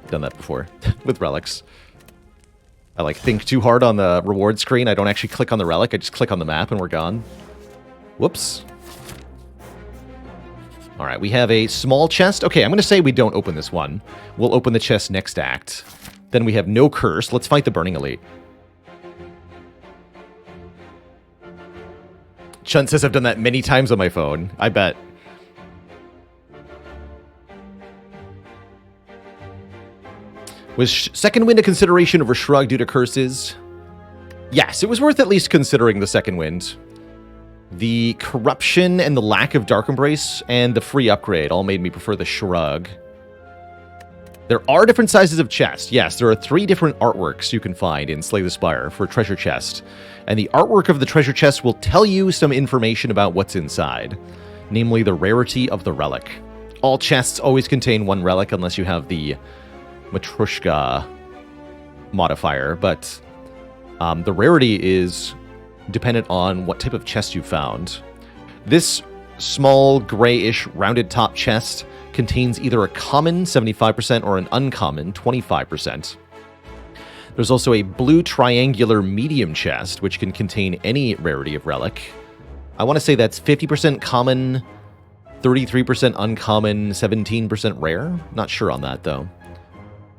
Done that before with relics. I like think too hard on the reward screen. I don't actually click on the relic. I just click on the map and we're gone. Whoops. All right, we have a small chest. Okay, I'm going to say we don't open this one. We'll open the chest next act. Then we have no curse. Let's fight the Burning Elite. Chun says I've done that many times on my phone. I bet. Was second wind a consideration over Shrug due to curses? Yes, it was worth at least considering the second wind. The corruption and the lack of Dark Embrace and the free upgrade all made me prefer the Shrug. There are different sizes of chest. Yes, there are 3 different artworks you can find in Slay the Spire for treasure chest. And the artwork of the treasure chest will tell you some information about what's inside. Namely, the rarity of the relic. All chests always contain 1 relic unless you have the Matrushka modifier, but the rarity is dependent on what type of chest you found. This small, grayish, rounded top chest contains either a common 75% or an uncommon 25%. There's also a blue triangular medium chest, which can contain any rarity of relic. I want to say that's 50% common, 33% uncommon, 17% rare. Not sure on that, though.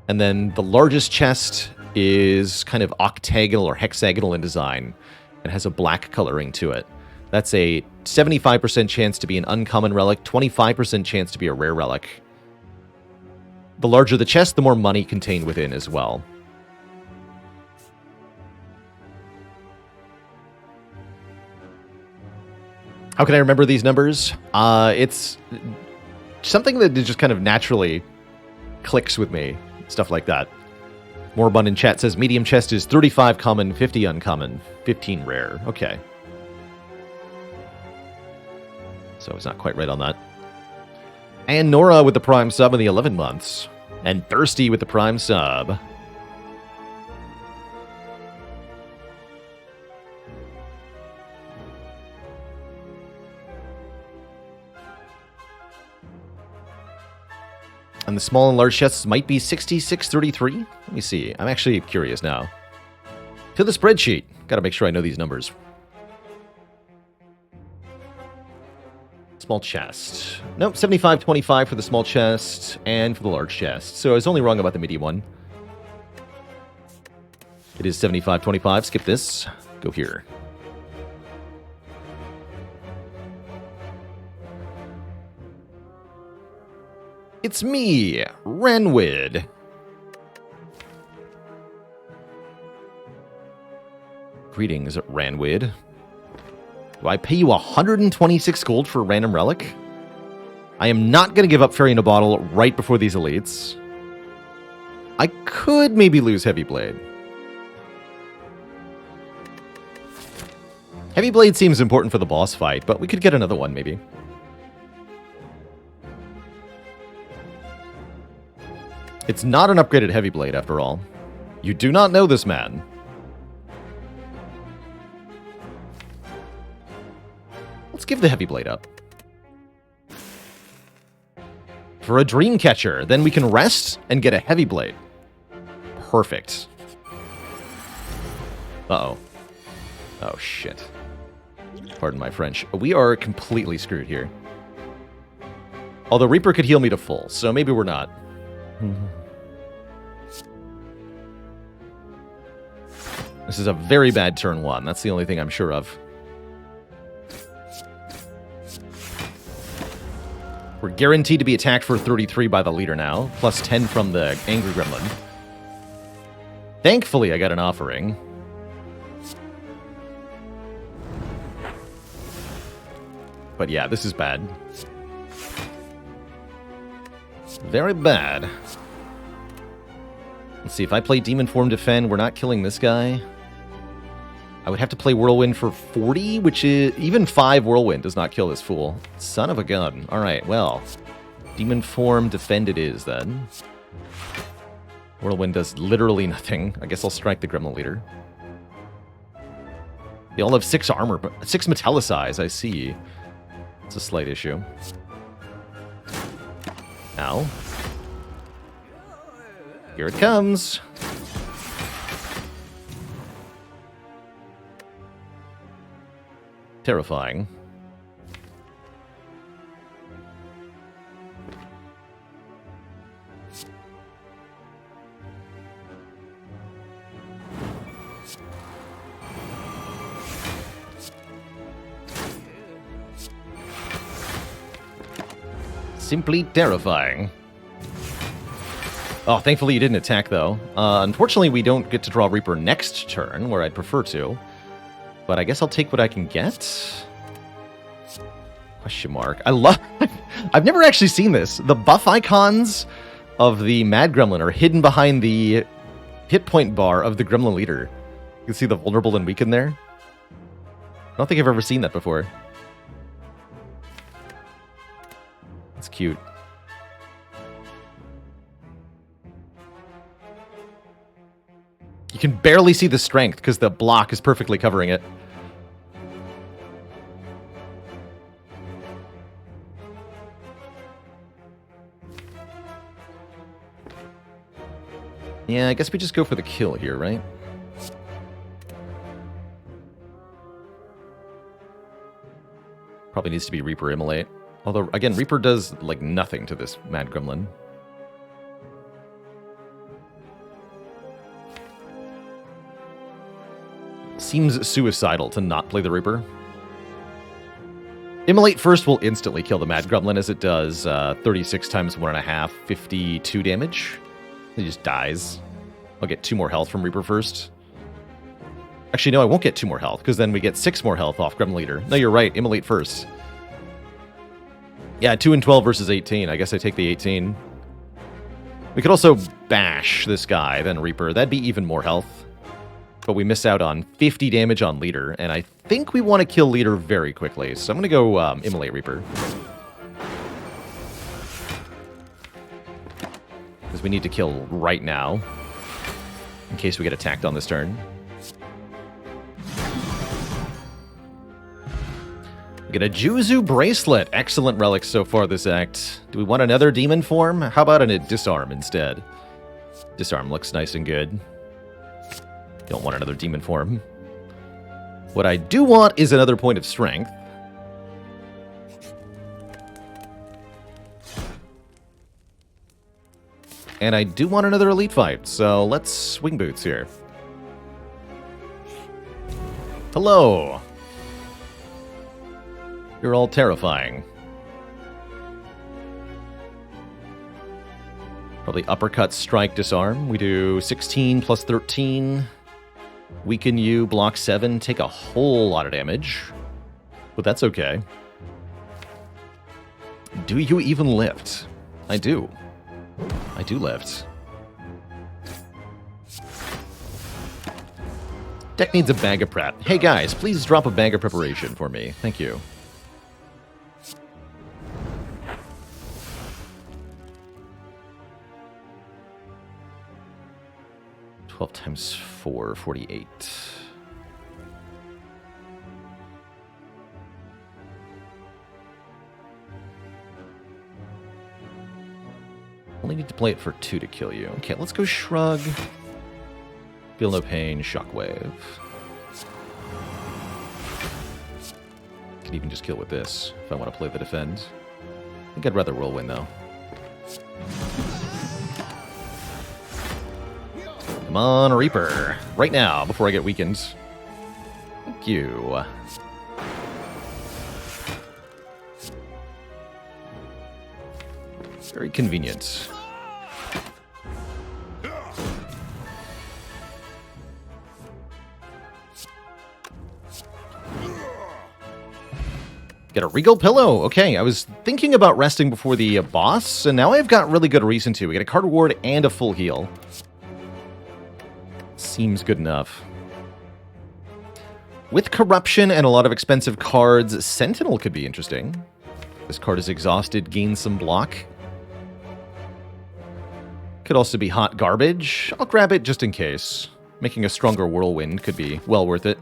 And then the largest chest is kind of octagonal or hexagonal in design and has a black coloring to it. That's a 75% chance to be an uncommon relic, 25% chance to be a rare relic. The larger the chest, the more money contained within as well. How can I remember these numbers? It's something that just kind of naturally clicks with me. Stuff like that. Moribund in chat says medium chest is 35 common, 50 uncommon, 15 rare. Okay. So it's not quite right on that. And Nora with the Prime sub in the 11 months. And Thirsty with the Prime sub. And the small and large chests might be 66-33. Let me see. I'm actually curious now. To the spreadsheet. Gotta make sure I know these numbers. Small chest. Nope, 75-25 for the small chest and for the large chest. So I was only wrong about the medium one. It is 75-25. Skip this. Go here. It's me, Renwid. Greetings, Ranwid. Do I pay you 126 gold for a random relic? I am not going to give up Fairy in a Bottle right before these elites. I could maybe lose Heavy Blade. Heavy Blade seems important for the boss fight, but we could get another one maybe. It's not an upgraded Heavy Blade, after all. You do not know this man. Let's give the Heavy Blade up. For a Dreamcatcher, then we can rest and get a Heavy Blade. Perfect. Uh-oh. Oh, shit. Pardon my French. We are completely screwed here. Although Reaper could heal me to full, so maybe we're not. This is a very bad turn one. That's the only thing I'm sure of. We're guaranteed to be attacked for 33 by the leader now, plus 10 from the Angry Gremlin. Thankfully, I got an offering. But yeah, this is bad. Very bad. Let's see, if I play Demon Form Defend, we're not killing this guy. I would have to play Whirlwind for 40, which is... Even 5 Whirlwind does not kill this fool. Son of a gun. Alright, well. Demon Form Defend it is, then. Whirlwind does literally nothing. I guess I'll strike the Gremlin Leader. They all have 6 armor, but 6 Metallicize, I see. It's a slight issue. Ow. Here it comes. Terrifying. Simply terrifying. Oh, thankfully you didn't attack, though. Unfortunately, we don't get to draw Reaper next turn, where I'd prefer to. But I guess I'll take what I can get. Question mark. I love... I've never actually seen this. The buff icons of the Mad Gremlin are hidden behind the hit point bar of the Gremlin Leader. You can see the vulnerable and weakened there. I don't think I've ever seen that before. It's cute. You can barely see the strength because the block is perfectly covering it. Yeah, I guess we just go for the kill here, right? Probably needs to be Reaper Immolate. Although, again, Reaper does, like, nothing to this Mad Gremlin. Seems suicidal to not play the Reaper. Immolate first will instantly kill the Mad Gremlin, as it does 36 times 1.5, 52 damage. He just dies. I'll get 2 more health from Reaper first. Actually, no, I won't get 2 more health, because then we get 6 more health off Gremlin Leader. No, you're right, Immolate first. Yeah, 2 and 12 versus 18. I guess I take the 18. We could also bash this guy, then Reaper. That'd be even more health. But we miss out on 50 damage on Leader, and I think we want to kill Leader very quickly. So I'm going to go Immolate Reaper. Because we need to kill right now, in case we get attacked on this turn. We get a Juzu bracelet. Excellent relics so far this act. Do we want another demon form? How about a disarm instead? Disarm looks nice and good. Don't want another demon form. What I do want is another point of strength. And I do want another elite fight, so let's swing boots here. Hello. You're all terrifying. Probably uppercut, strike, disarm. We do 16 plus 13. Weaken you, block 7, take a whole lot of damage. But that's okay. Do you even lift? I do. I do lift. Deck needs a bag of prep. Hey guys, please drop a bag of preparation for me. Thank you. $12 times 4, 48. Only need to play it for 2 to kill you. Okay, let's go Shrug. Feel no pain, Shockwave. Could even just kill with this if I want to play the defend. I think I'd rather Whirlwind though. Come on, Reaper. Right now, before I get weakened. Thank you. Very convenient. Get a Regal Pillow. Okay, I was thinking about resting before the boss, and now I've got really good reason to. We get a card reward and a full heal. Seems good enough. With Corruption and a lot of expensive cards, Sentinel could be interesting. This card is exhausted, gains some block. Could also be hot garbage. I'll grab it just in case. Making a stronger Whirlwind could be well worth it.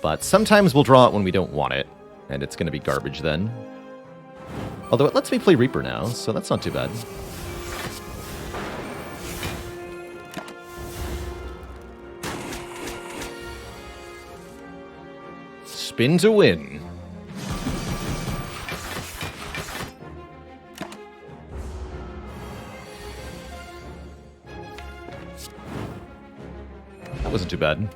But sometimes we'll draw it when we don't want it, and it's going to be garbage then. Although it lets me play Reaper now, so that's not too bad. Spin to win. That wasn't too bad.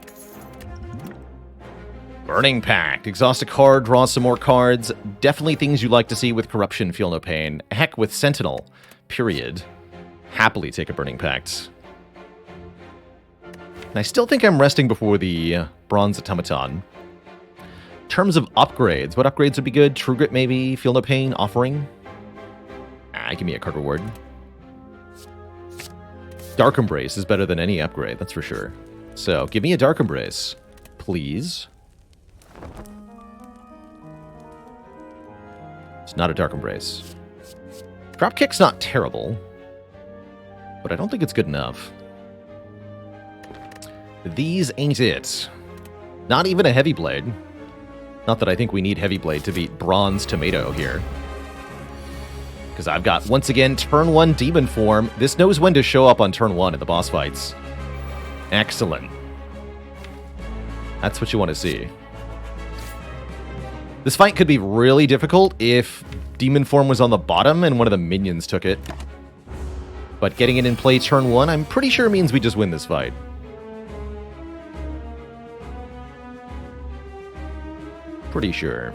Burning Pact. Exhaust a card, draw some more cards. Definitely things you like to see with Corruption, Feel No Pain. Heck, with Sentinel. Period. Happily take a Burning Pact. And I still think I'm resting before the Bronze Automaton. In terms of upgrades, what upgrades would be good? True Grit maybe? Feel No Pain? Offering? Give me a card reward. Dark Embrace is better than any upgrade, that's for sure. So, give me a Dark Embrace, please. It's not a Dark Embrace. Dropkick's not terrible, but I don't think it's good enough. These ain't it. Not even a Heavy Blade. Not that I think we need Heavy Blade to beat Bronze Tomato here. Because I've got, once again, turn 1 Demon Form. This knows when to show up on turn 1 in the boss fights. Excellent. That's what you want to see. This fight could be really difficult if Demon Form was on the bottom and one of the minions took it. But getting it in play turn 1, I'm pretty sure means we just win this fight. Pretty sure.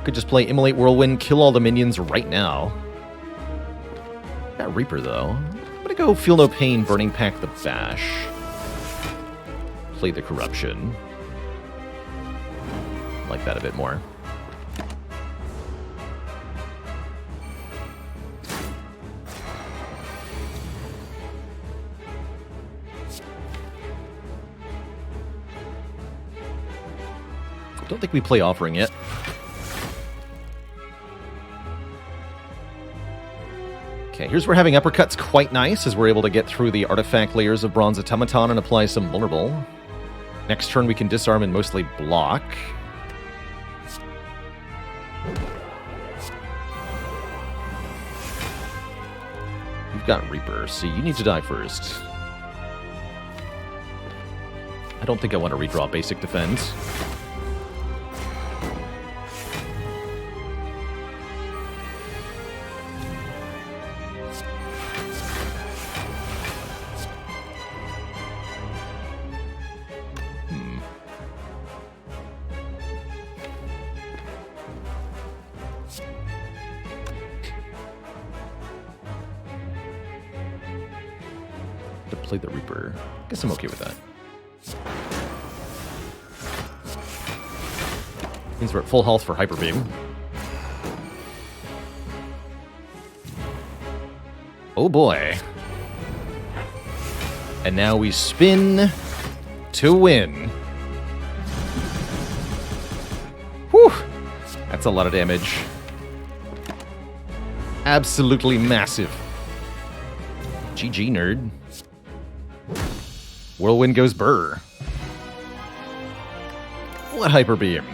Could just play Immolate Whirlwind, kill all the minions right now. Got Reaper, though. I'm gonna go Feel No Pain, Burning Pact the Bash. Play the Corruption. Like that a bit more. Don't think we play Offering yet. Okay, here's where having uppercuts quite nice, as we're able to get through the artifact layers of Bronze Automaton and apply some vulnerable. Next turn we can disarm and mostly block. You've got Reaper, so you need to die first. I don't think I want to redraw basic defense. To play the Reaper. Guess I'm okay with that. Means we're at full health for Hyper Beam. Oh boy. And now we spin to win. Whew! That's a lot of damage. Absolutely massive. GG, nerd. Whirlwind goes burr. What Hyper Beam?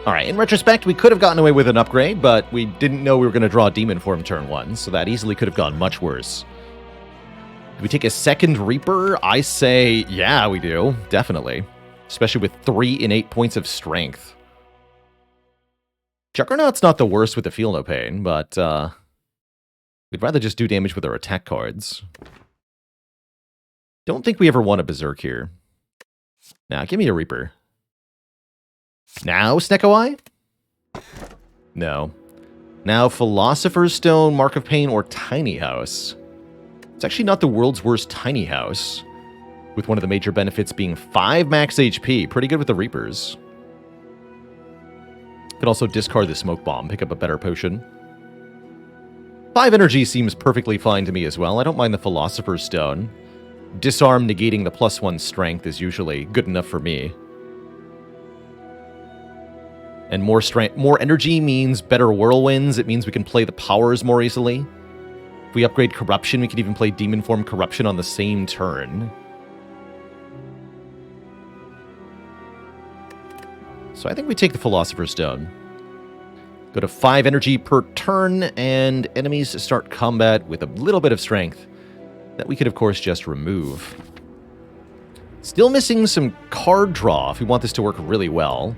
Alright, in retrospect, we could have gotten away with an upgrade, but we didn't know we were going to draw Demon Form turn 1, so that easily could have gone much worse. Do we take a second Reaper? I say, yeah, we do. Definitely. Especially with 3 innate points of strength. Juggernaut's not the worst with the Feel No Pain, but we'd rather just do damage with our attack cards. Don't think we ever won a Berserk here. Now, give me a Reaper. Now, Snecko-Eye? No. Now, Philosopher's Stone, Mark of Pain, or Tiny House. It's actually not the world's worst Tiny House, with one of the major benefits being 5 max HP. Pretty good with the Reapers. Could also discard the Smoke Bomb, pick up a better potion. 5 energy seems perfectly fine to me as well. I don't mind the Philosopher's Stone. Disarm negating the +1 strength is usually good enough for me. And more strength, more energy means better whirlwinds. It means we can play the powers more easily. If we upgrade Corruption, we can even play Demon Form Corruption on the same turn. So I think we take the Philosopher's Stone. Go to 5 energy per turn, and enemies start combat with a little bit of strength that we could, of course, just remove. Still missing some card draw if we want this to work really well.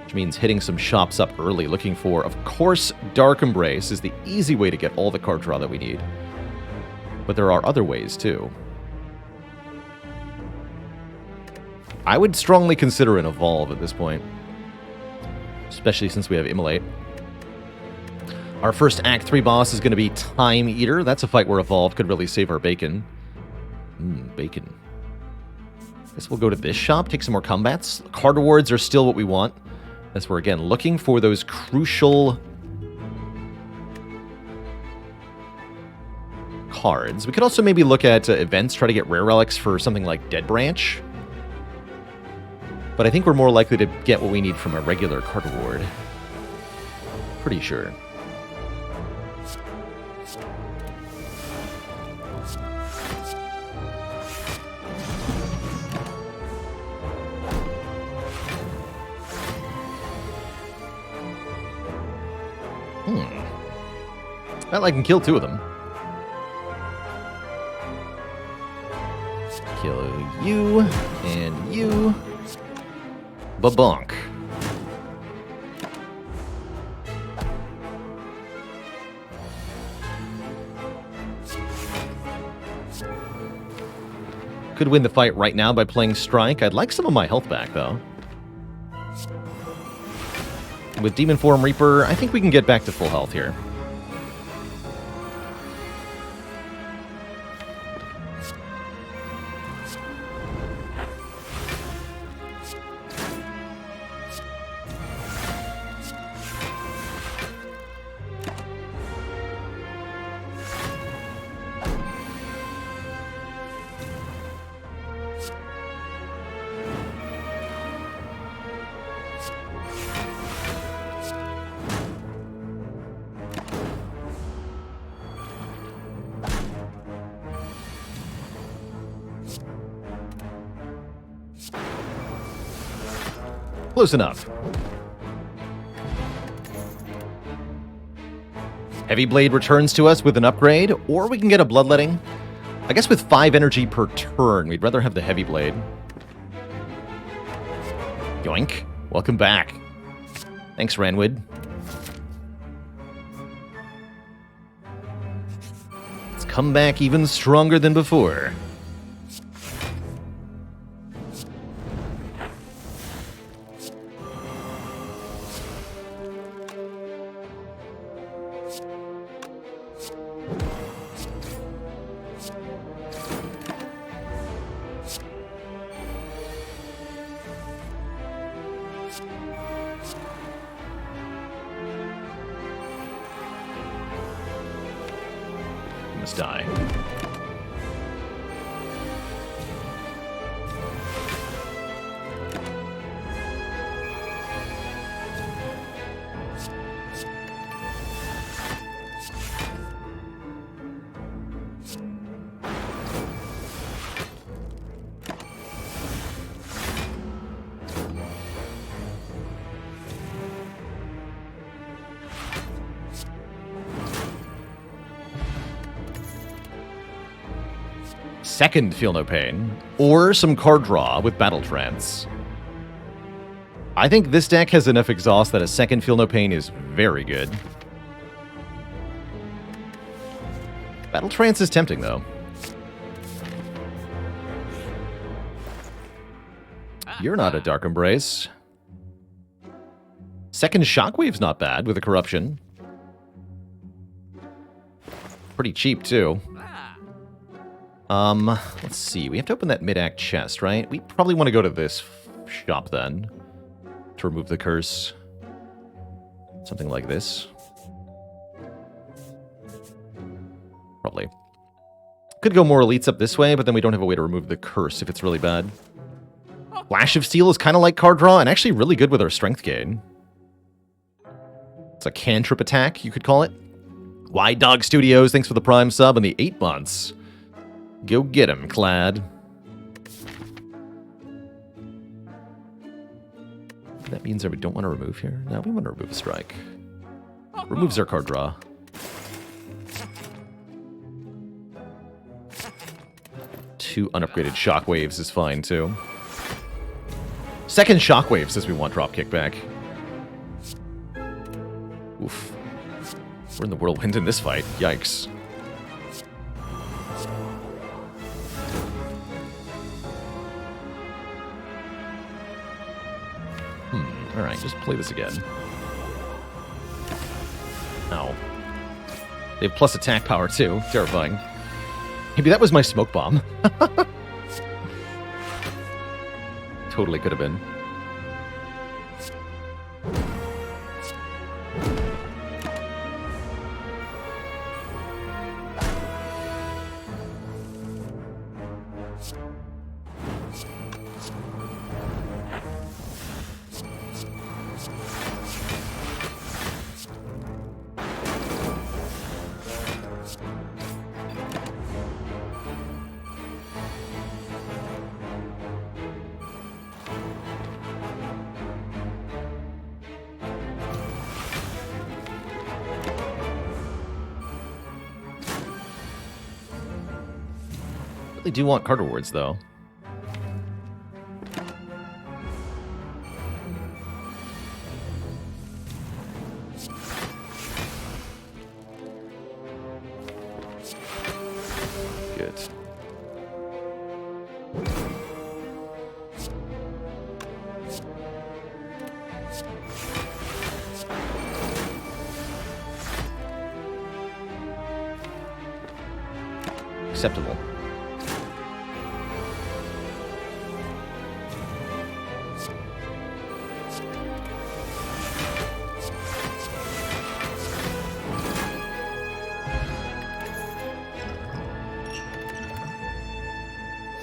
Which means hitting some shops up early, looking for, of course, Dark Embrace is the easy way to get all the card draw that we need. But there are other ways, too. I would strongly consider an Evolve at this point. Especially since we have Immolate. Our first Act 3 boss is going to be Time Eater. That's a fight where Evolve could really save our bacon. Bacon. Guess we'll go to this shop, take some more combats. Card rewards are still what we want. As we're, again, looking for those crucial cards. We could also maybe look at events, try to get rare relics for something like Dead Branch. But I think we're more likely to get what we need from a regular card reward. Pretty sure. Well, I can kill 2 of them. Kill you, and you. Ba-bonk. Could win the fight right now by playing Strike. I'd like some of my health back, though. With Demon Form Reaper, I think we can get back to full health here. Close enough. Heavy Blade returns to us with an upgrade, or we can get a Bloodletting. I guess with 5 energy per turn, we'd rather have the Heavy Blade. Yoink. Welcome back. Thanks, Ranwood. Let's come back even stronger than before. Must die. Second Feel No Pain, or some card draw with Battle Trance. I think this deck has enough exhaust that a second Feel No Pain is very good. Battle Trance is tempting, though. You're not a Dark Embrace. Second Shockwave's not bad with a Corruption. Pretty cheap, too. Let's see. We have to open that mid-act chest, right? We probably want to go to this shop, then, to remove the curse. Something like this. Probably. Could go more elites up this way, but then we don't have a way to remove the curse if it's really bad. Flash of Steel is kind of like card draw, and actually really good with our strength gain. It's a cantrip attack, you could call it. Wide Dog Studios, thanks for the Prime sub and the 8 months. Go get him, Clad. That means that we don't want to remove here. No, we want to remove a strike. Removes our card draw. Two unupgraded Shockwaves is fine, too. Second Shockwave says we want drop kickback. Oof. We're in the whirlwind in this fight. Yikes. Alright, just play this again. Ow. They have plus attack power, too. Terrifying. Maybe that was my smoke bomb. Totally could have been. They do want card rewards, though. Good. Acceptable.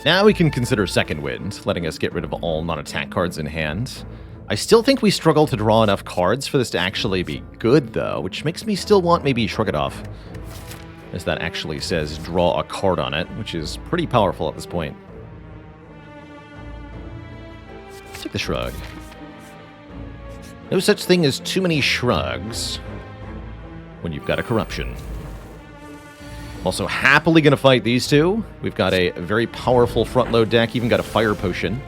Now we can consider Second Wind, letting us get rid of all non-attack cards in hand. I still think we struggle to draw enough cards for this to actually be good, though, which makes me still want maybe Shrug It Off, as that actually says draw a card on it, which is pretty powerful at this point. Let's take the Shrug. No such thing as too many shrugs when you've got a corruption. Also happily going to fight these two. We've got a very powerful front load deck, even got a fire potion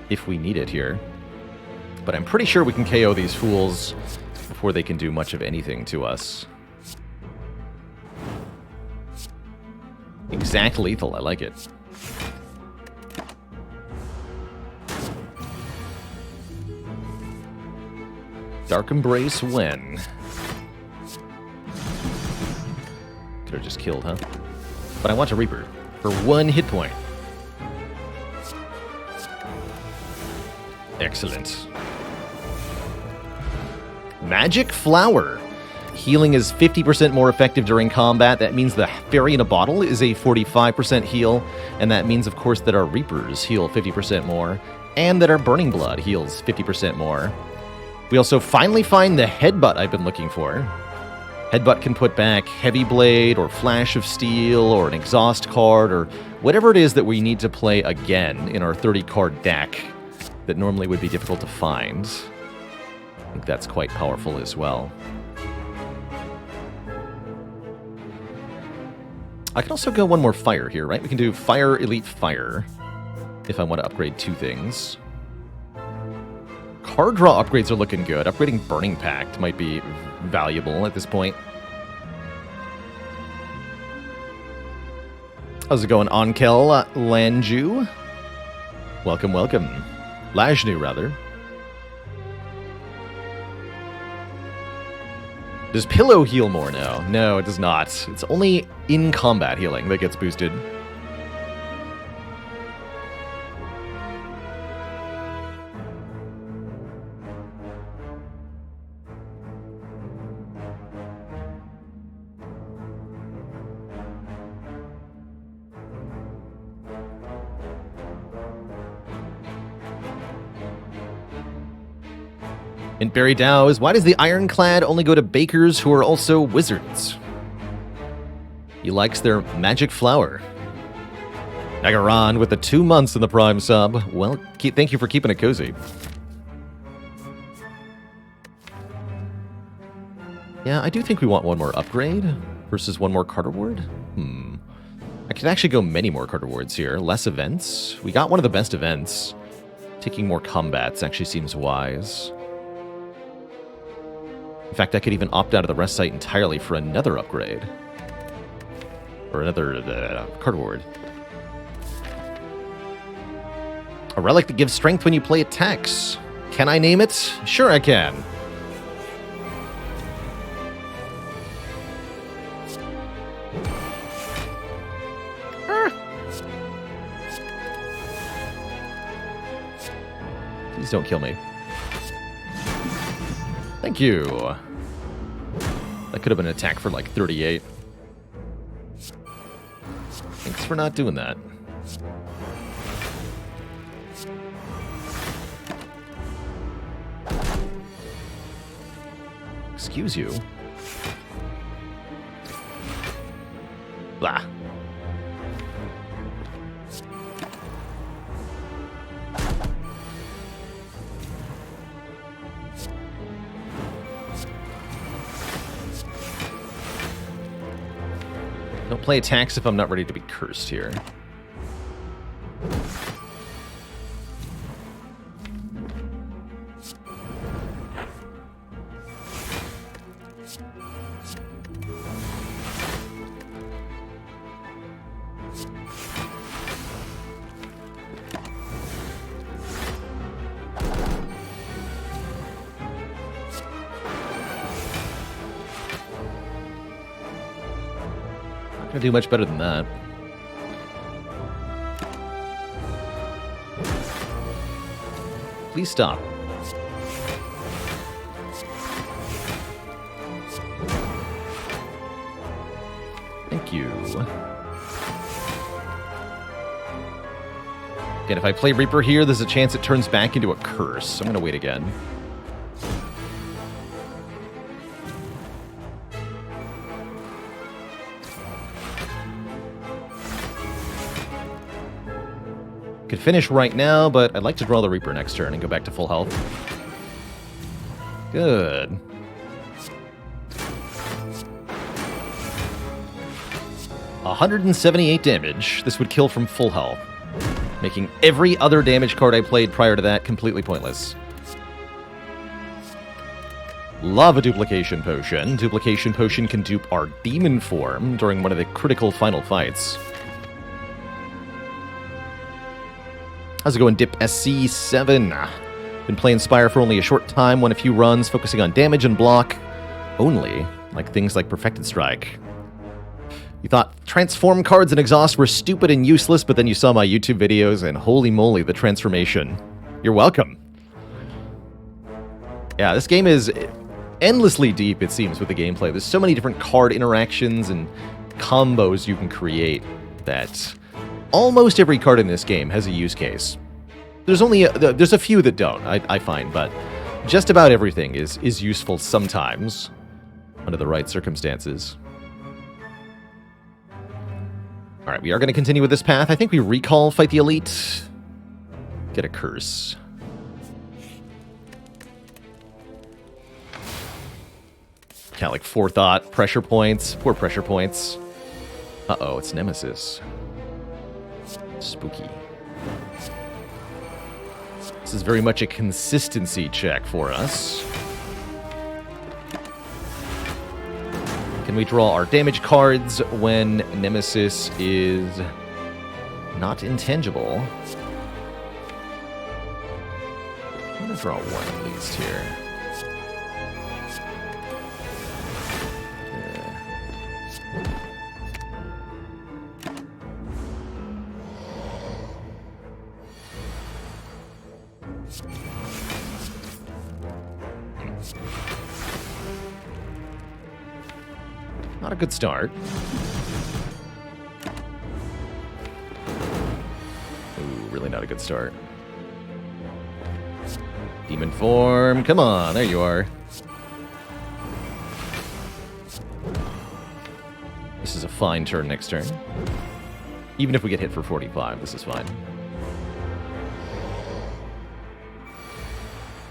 if we need it here. But I'm pretty sure we can KO these fools before they can do much of anything to us. Exact lethal, I like it. Dark Embrace when? Could have just killed, huh? But I want a Reaper for 1 hit point. Excellent. Magic Flower. Healing is 50% more effective during combat. That means the Fairy in a Bottle is a 45% heal. And that means, of course, that our Reapers heal 50% more. And that our Burning Blood heals 50% more. We also finally find the Headbutt I've been looking for. Headbutt can put back Heavy Blade or Flash of Steel or an Exhaust card or whatever it is that we need to play again in our 30-card deck that normally would be difficult to find. I think that's quite powerful as well. I can also go one more Fire here, right? We can do Fire, Elite Fire if I want to upgrade 2 things. Card draw upgrades are looking good. Upgrading Burning Pact might be valuable at this point. How's it going, Onkel Lanju? Welcome, welcome. Lajnu, rather. Does Pillow heal more now? No, it does not. It's only in combat healing that gets boosted. And Barry Dow is, why does the Ironclad only go to bakers who are also wizards? He likes their magic flower. Nagaran with the 2 months in the Prime sub. Well, thank you for keeping it cozy. Yeah, I do think we want one more upgrade versus one more card reward. I could actually go many more card rewards here. Less events. We got one of the best events. Taking more combats actually seems wise. In fact, I could even opt out of the rest site entirely for another upgrade. Or another card reward. A relic that gives strength when you play attacks. Can I name it? Sure I can. Please don't kill me. Thank you. That could have been an attack for like 38. Thanks for not doing that. Excuse you. Blah. Don't play attacks if I'm not ready to be cursed here. Gonna do much better than that. Please stop. Thank you. Again, if I play Reaper here, there's a chance it turns back into a curse. So I'm gonna wait again. Could finish right now, but I'd like to draw the Reaper next turn and go back to full health. Good. $178 damage. This would kill from full health, making every other damage card I played prior to that completely pointless. Love a Duplication Potion. Duplication Potion can dupe our demon form during one of the critical final fights. How's it going, Dip SC7? Been playing Spire for only a short time, won a few runs, focusing on damage and block only, like things like Perfected Strike. You thought transform cards and exhaust were stupid and useless, but then you saw my YouTube videos, and holy moly, the transformation. You're welcome. Yeah, this game is endlessly deep, it seems, with the gameplay. There's so many different card interactions and combos you can create that almost every card in this game has a use case. There's only there's a few that don't, I find, but just about everything is useful sometimes under the right circumstances. All right, we are going to continue with this path. I think we recall Fight the Elite. Get a curse. Kind of like Forethought, pressure points, poor pressure points. Uh-oh, it's Nemesis. Spooky. This is very much a consistency check for us. Can we draw our damage cards when Nemesis is not intangible? I'm going to draw one at least here. Not a good start. Ooh, really not a good start. Demon form, come on, there you are. This is a fine turn next turn. Even if we get hit for 45, this is fine.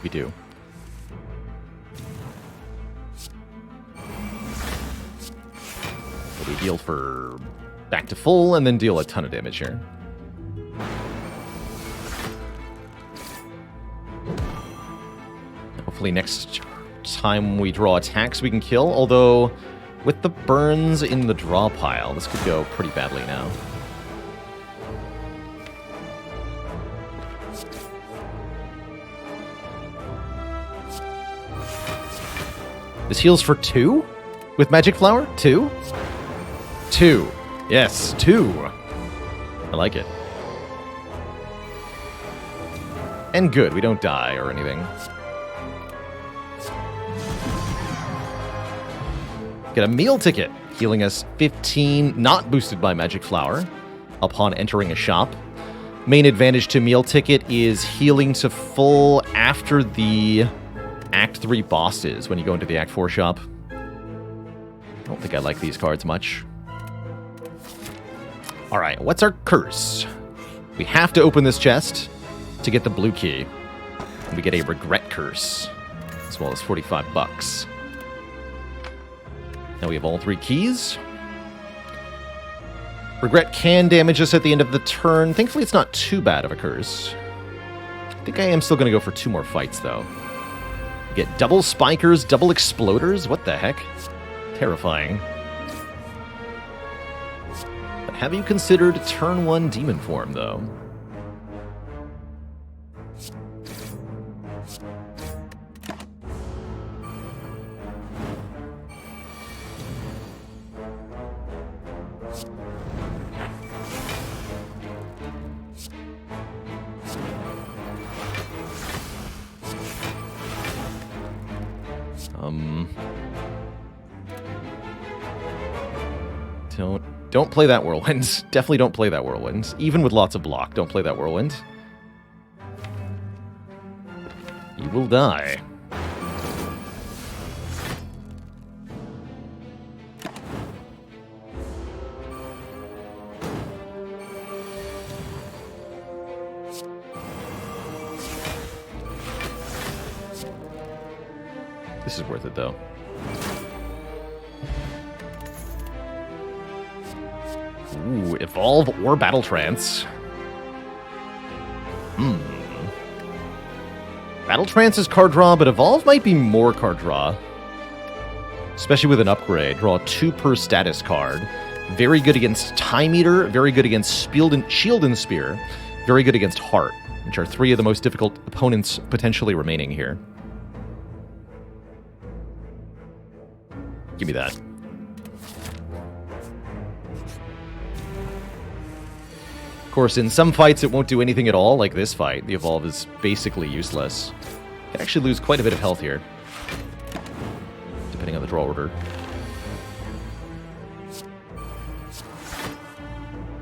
We do. We heal for back to full, and then deal a ton of damage here. Hopefully next time we draw attacks we can kill, although with the burns in the draw pile, this could go pretty badly now. This heals for 2? With Magic Flower? 2? 2. Yes, 2. I like it. And good, we don't die or anything. Get a meal ticket, healing us 15, not boosted by Magic Flower, upon entering a shop. Main advantage to meal ticket is healing to full after the Act 3 bosses when you go into the Act 4 shop. I don't think I like these cards much. Alright, what's our curse? We have to open this chest to get the blue key. And we get a regret curse, as well as 45 bucks. Now we have all 3 keys. Regret can damage us at the end of the turn. Thankfully, it's not too bad of a curse. I think I am still going to go for 2 more fights, though. We get double spikers, double exploders? What the heck? Terrifying. But have you considered turn 1 demon form, though? Don't play that Whirlwind. Definitely don't play that Whirlwind. Even with lots of block, don't play that Whirlwind. You will die. This is worth it, though. Ooh, Evolve or Battle Trance. Battle Trance is card draw, but Evolve might be more card draw. Especially with an upgrade. Draw 2 per status card. Very good against Time Eater, very good against Shield and Spear, very good against Heart, which are 3 of the most difficult opponents potentially remaining here. Give me that. Of course, in some fights it won't do anything at all, like this fight. The Evolve is basically useless. Can actually lose quite a bit of health here, depending on the draw order.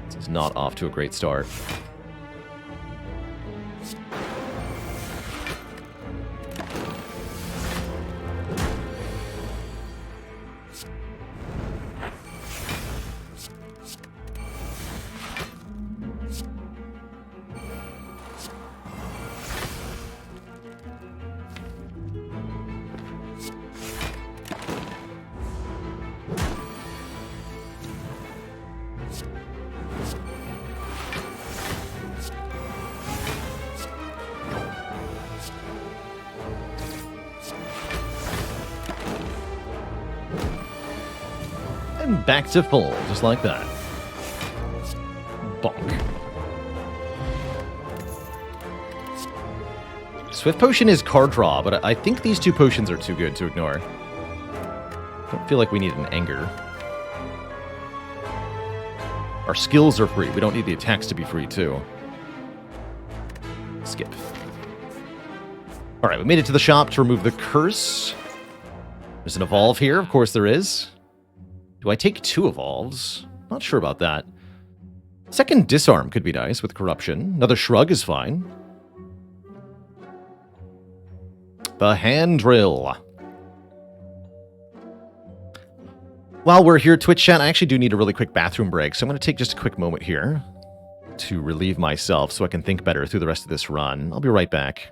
This is not off to a great start. And back to full, just like that. Bonk. Swift Potion is card draw, but I think these 2 potions are too good to ignore. Don't feel like we need an Anger. Our skills are free. We don't need the attacks to be free, too. Skip. Alright, we made it to the shop to remove the curse. There's an Evolve here. Of course there is. Do I take 2 Evolves? Not sure about that. Second Disarm could be nice with Corruption. Another Shrug is fine. The Hand Drill. While we're here, Twitch chat, I actually do need a really quick bathroom break, so I'm going to take just a quick moment here to relieve myself so I can think better through the rest of this run. I'll be right back.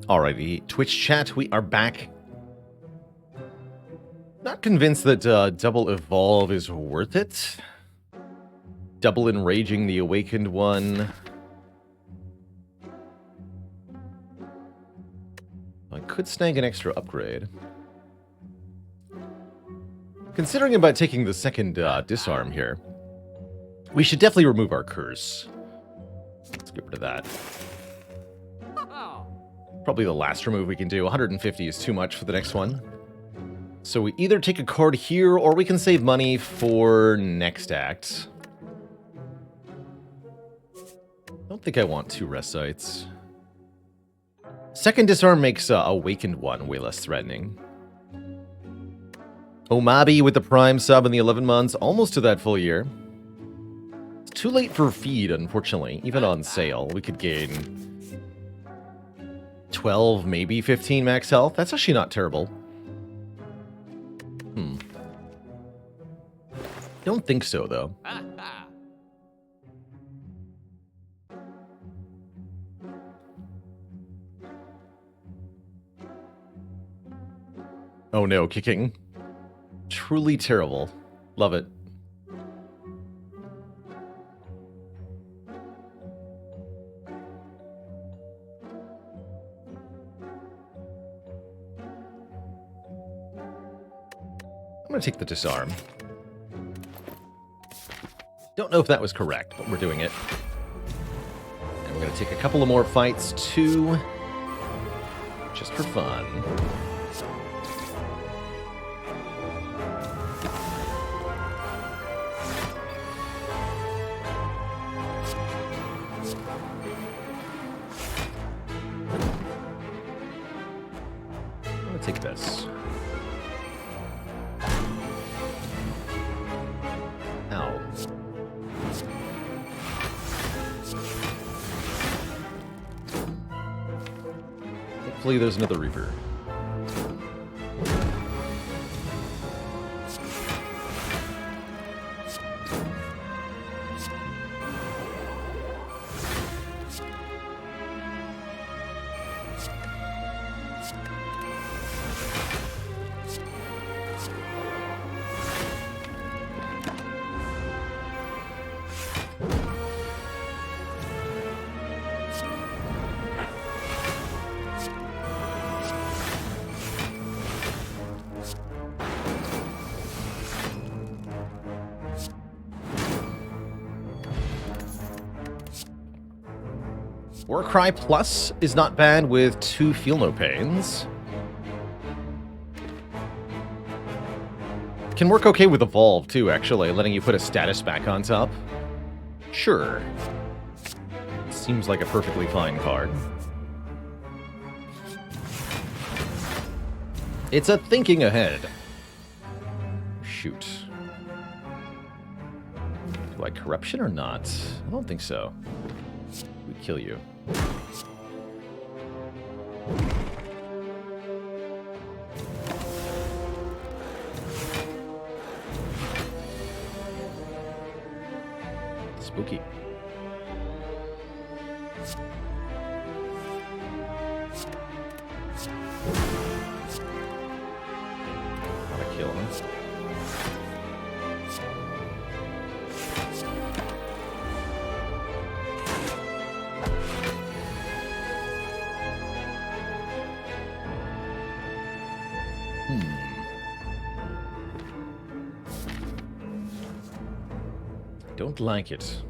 Alrighty, Twitch chat, we are back. Not convinced that double evolve is worth it. Double enraging the awakened one. I could snag an extra upgrade. Considering about taking the second disarm here, we should definitely remove our curse. Let's get rid of that. Probably the last remove we can do. 150 is too much for the next one. So we either take a card here, or we can save money for next act. I don't think I want 2 rest sites. Second disarm makes awakened one way less threatening. Omabi with the prime sub in the 11 months, almost to that full year. It's too late for feed, unfortunately. Even on sale, we could gain 12, maybe 15 max health. That's actually not terrible. Don't think so, though. Oh no, kicking. Truly terrible. Love it. I'm gonna take the disarm. Don't know if that was correct, but we're doing it. And we're gonna take a couple of more fights too, just for fun. I'm gonna take this. Ow. Hopefully there's another Reaper. Warcry Plus is not bad with 2 Feel No Pains. Can work okay with Evolve too, actually, letting you put a status back on top. Sure. Seems like a perfectly fine card. It's a thinking ahead. Shoot. Do I corruption or not? I don't think so. We kill you. Spooky. Gotta kill him. Don't like it.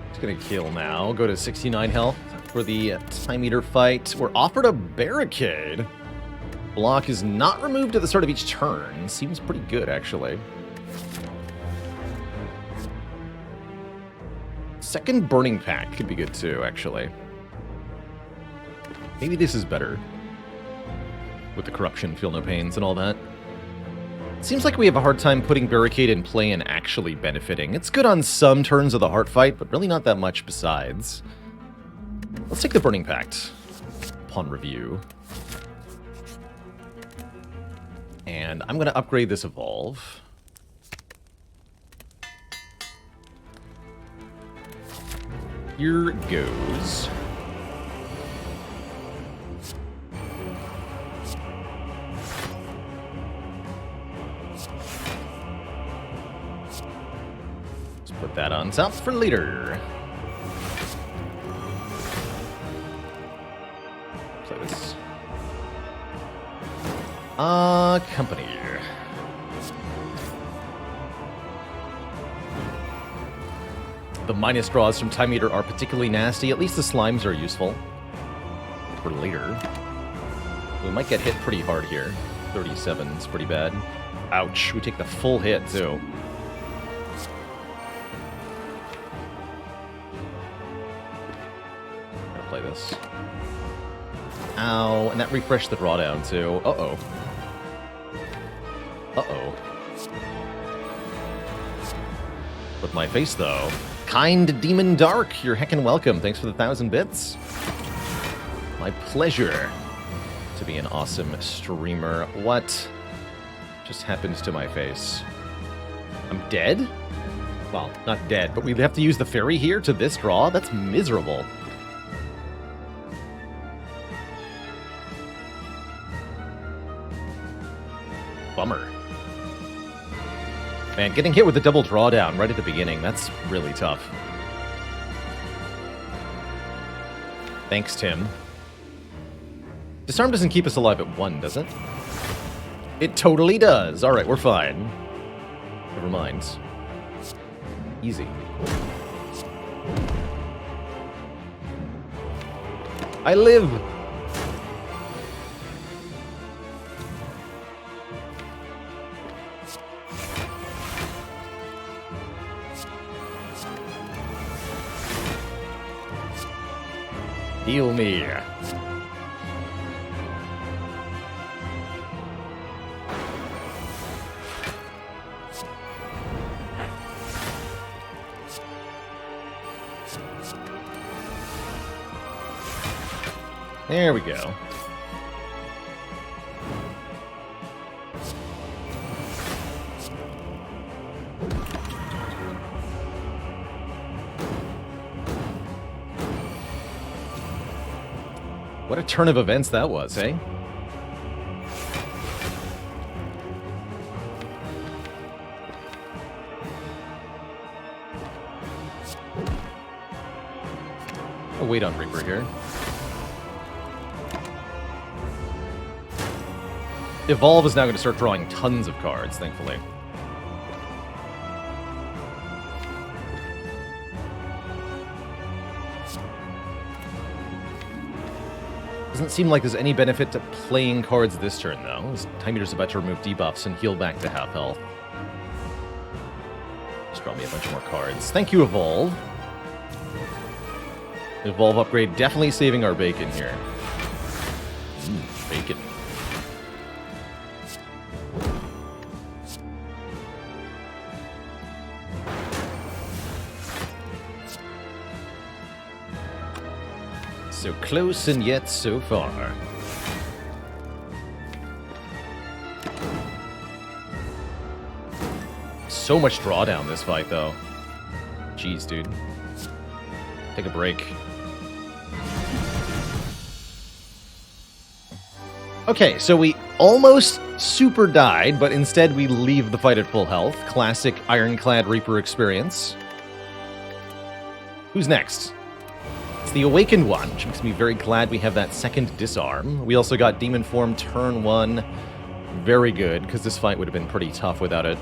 Just gonna kill now. Go to 69 health for the time eater fight. We're offered a barricade. Block is not removed at the start of each turn. Seems pretty good, actually. Second burning pack could be good too, actually. Maybe this is better. With the corruption, feel no pains, and all that. Seems like we have a hard time putting Barricade in play and actually benefiting. It's good on some turns of the Heart fight, but really not that much besides. Let's take the Burning Pact upon review. And I'm going to upgrade this Evolve. Here goes. Let's put that on top for later. Play this. Company. The minus draws from Time Eater are particularly nasty. At least the slimes are useful. For later. We might get hit pretty hard here. 37 is pretty bad. Ouch. We take the full hit, too. Gotta play this. Ow. And that refreshed the drawdown, too. Uh-oh. Uh-oh. With my face, though. Kind Demon Dark, you're heckin' welcome. Thanks for the 1,000 bits. My pleasure to be an awesome streamer. What just happened to my face? I'm dead? Well, not dead, but we have to use the fairy here to this draw? That's miserable. Bummer. Man, getting hit with the double drawdown right at the beginning, that's really tough. Thanks, Tim. Disarm doesn't keep us alive at 1, does it? It totally does. Alright, we're fine. Never mind. Easy. I live! Heal me. There we go. What a turn of events that was, eh? I'll wait on Reaper here. Evolve is now going to start drawing tons of cards, thankfully. Doesn't seem like there's any benefit to playing cards this turn, though. As Time Eater's about to remove debuffs and heal back to half health. Just draw me a bunch more cards. Thank you, Evolve. Evolve upgrade definitely saving our bacon here. Bacon. So close and yet so far. So much drawdown this fight, though. Jeez, dude. Take a break. Okay, so we almost super died, but instead we leave the fight at full health. Classic Ironclad Reaper experience. Who's next? It's the Awakened one, which makes me very glad we have that second disarm. We also got Demon Form turn 1. Very good, because this fight would have been pretty tough without it.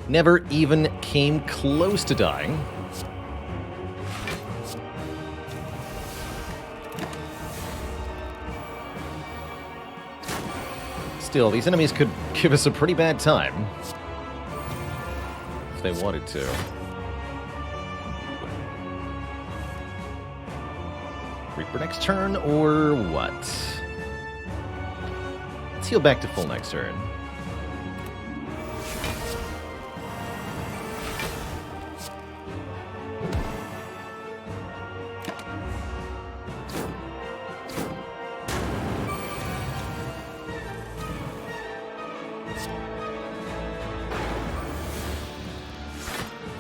Never even came close to dying. Still, these enemies could give us a pretty bad time. If they wanted to. Reaper next turn, or what? Let's heal back to full next turn.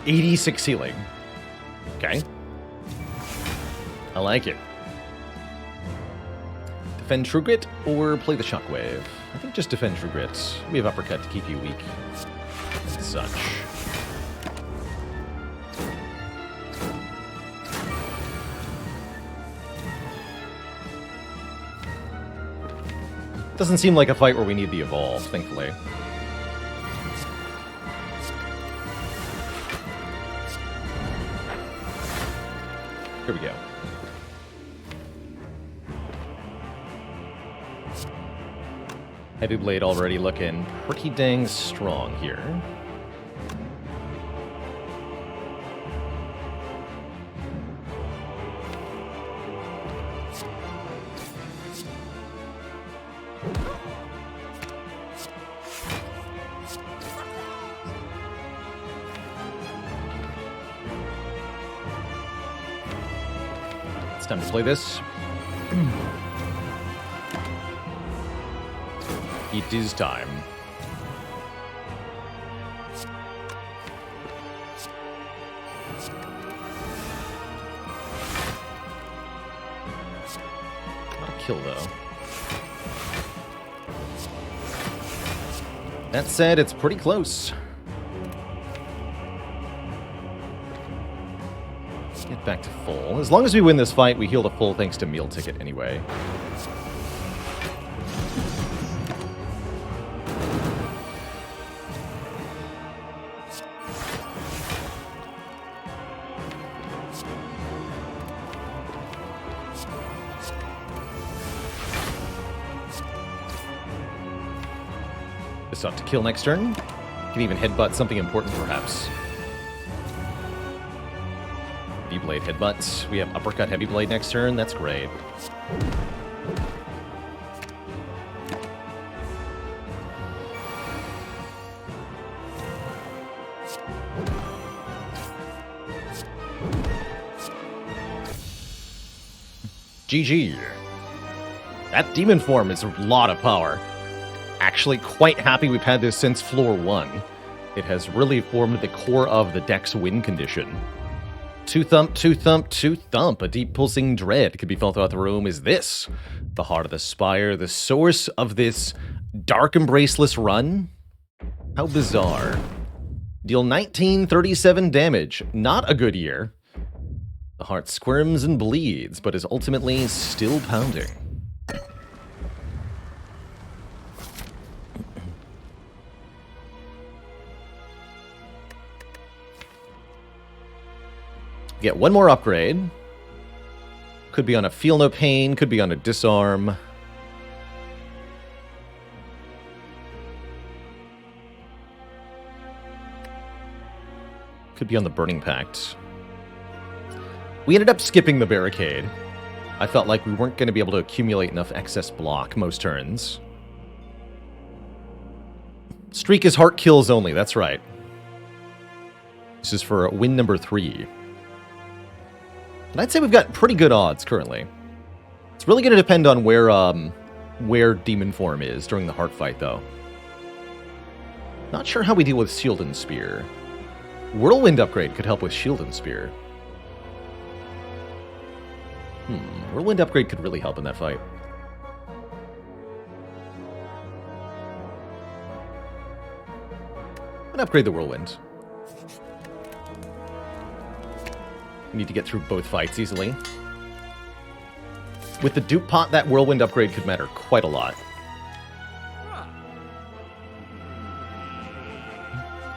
$86 healing. Okay. I like it. Defend True Grit or play the Shockwave? I think just defend True Grit. We have Uppercut to keep you weak and such. Doesn't seem like a fight where we need the Evolve, thankfully. Here we go. Heavy Blade already looking pretty dang strong here. It's time to play this. It is time. Not a kill, though. That said, it's pretty close. Let's get back to full. As long as we win this fight, we heal to full thanks to meal ticket anyway. This ought to kill next turn. Can even headbutt something important, perhaps. Heavy Blade headbutts. We have Uppercut Heavy Blade next turn. That's great. GG. That demon form is a lot of power. Actually quite happy we've had this since floor 1. It has really formed the core of the deck's win condition. Two thump, two thump, two thump. A deep pulsing dread could be felt throughout the room. Is this the heart of the Spire, the source of this dark embraceless run? How bizarre. Deal 1937 damage. Not a good year. The heart squirms and bleeds, but is ultimately still pounding. Get one more upgrade. Could be on a Feel No Pain, could be on a Disarm. Could be on the Burning Pact. We ended up skipping the Barricade. I felt like we weren't going to be able to accumulate enough excess block most turns. Streak is heart kills only, that's right. This is for win number 3. And I'd say we've got pretty good odds currently. It's really going to depend on where Demon Form is during the heart fight, though. Not sure how we deal with Shield and Spear. Whirlwind upgrade could help with Shield and Spear. Whirlwind upgrade could really help in that fight. And upgrade the Whirlwind. We need to get through both fights easily. With the dupe pot, that Whirlwind upgrade could matter quite a lot.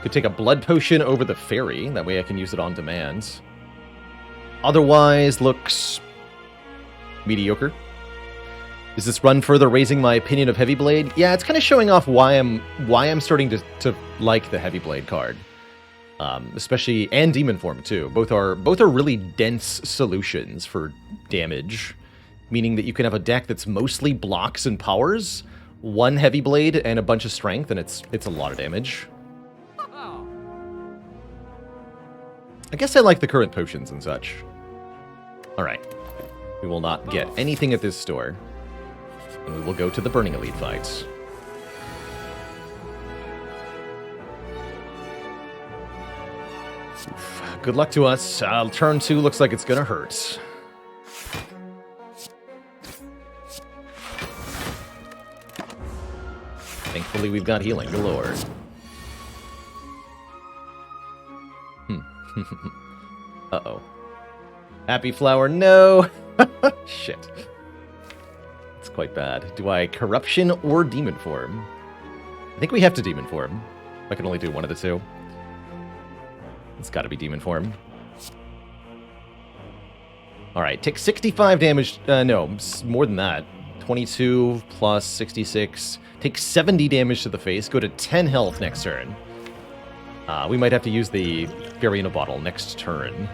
Could take a blood potion over the fairy. That way I can use it on demand. Otherwise, looks mediocre. Is this run further raising my opinion of Heavy Blade? Yeah, it's kind of showing off why I'm starting to like the Heavy Blade card. Especially, and Demon Form too. Both are really dense solutions for damage, meaning that you can have a deck that's mostly blocks and powers, one Heavy Blade and a bunch of strength, and it's a lot of damage. I guess I like the current potions and such. All right, we will not get anything at this store, and we will go to the Burning Elite fights. Good luck to us. Turn 2 looks like it's gonna hurt. Thankfully, we've got healing galore. Uh-oh. Happy Flower, no! Shit. It's quite bad. Do I Corruption or Demon Form? I think we have to Demon Form. I can only do one of the two. It's gotta be Demon Form. Alright, take 65 damage. No, more than that. 22 plus 66. Take 70 damage to the face. Go to 10 health next turn. We might have to use the Fairy in a Bottle next turn.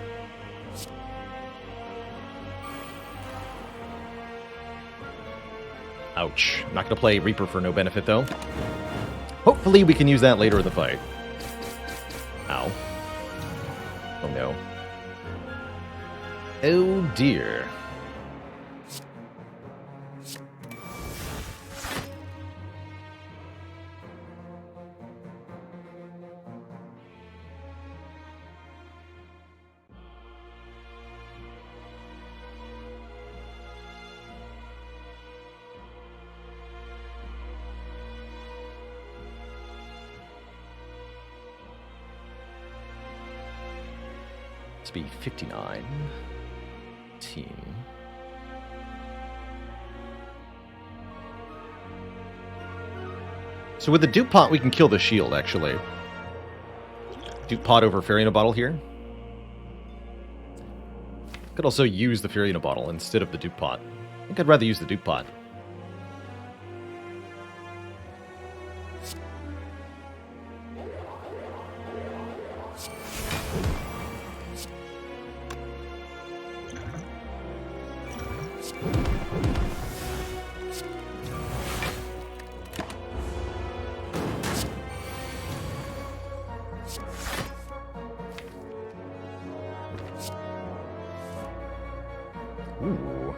Ouch. I'm not going to play Reaper for no benefit, though. Hopefully we can use that later in the fight. Ow. Oh, no. Oh, dear. Be 59. Team. So with the Dupe Pot, we can kill the shield, actually. Dupe Pot over Fairy in a Bottle here. Could also use the Fairy in a Bottle instead of the Dupe Pot. I think I'd rather use the Dupe Pot. Ooh.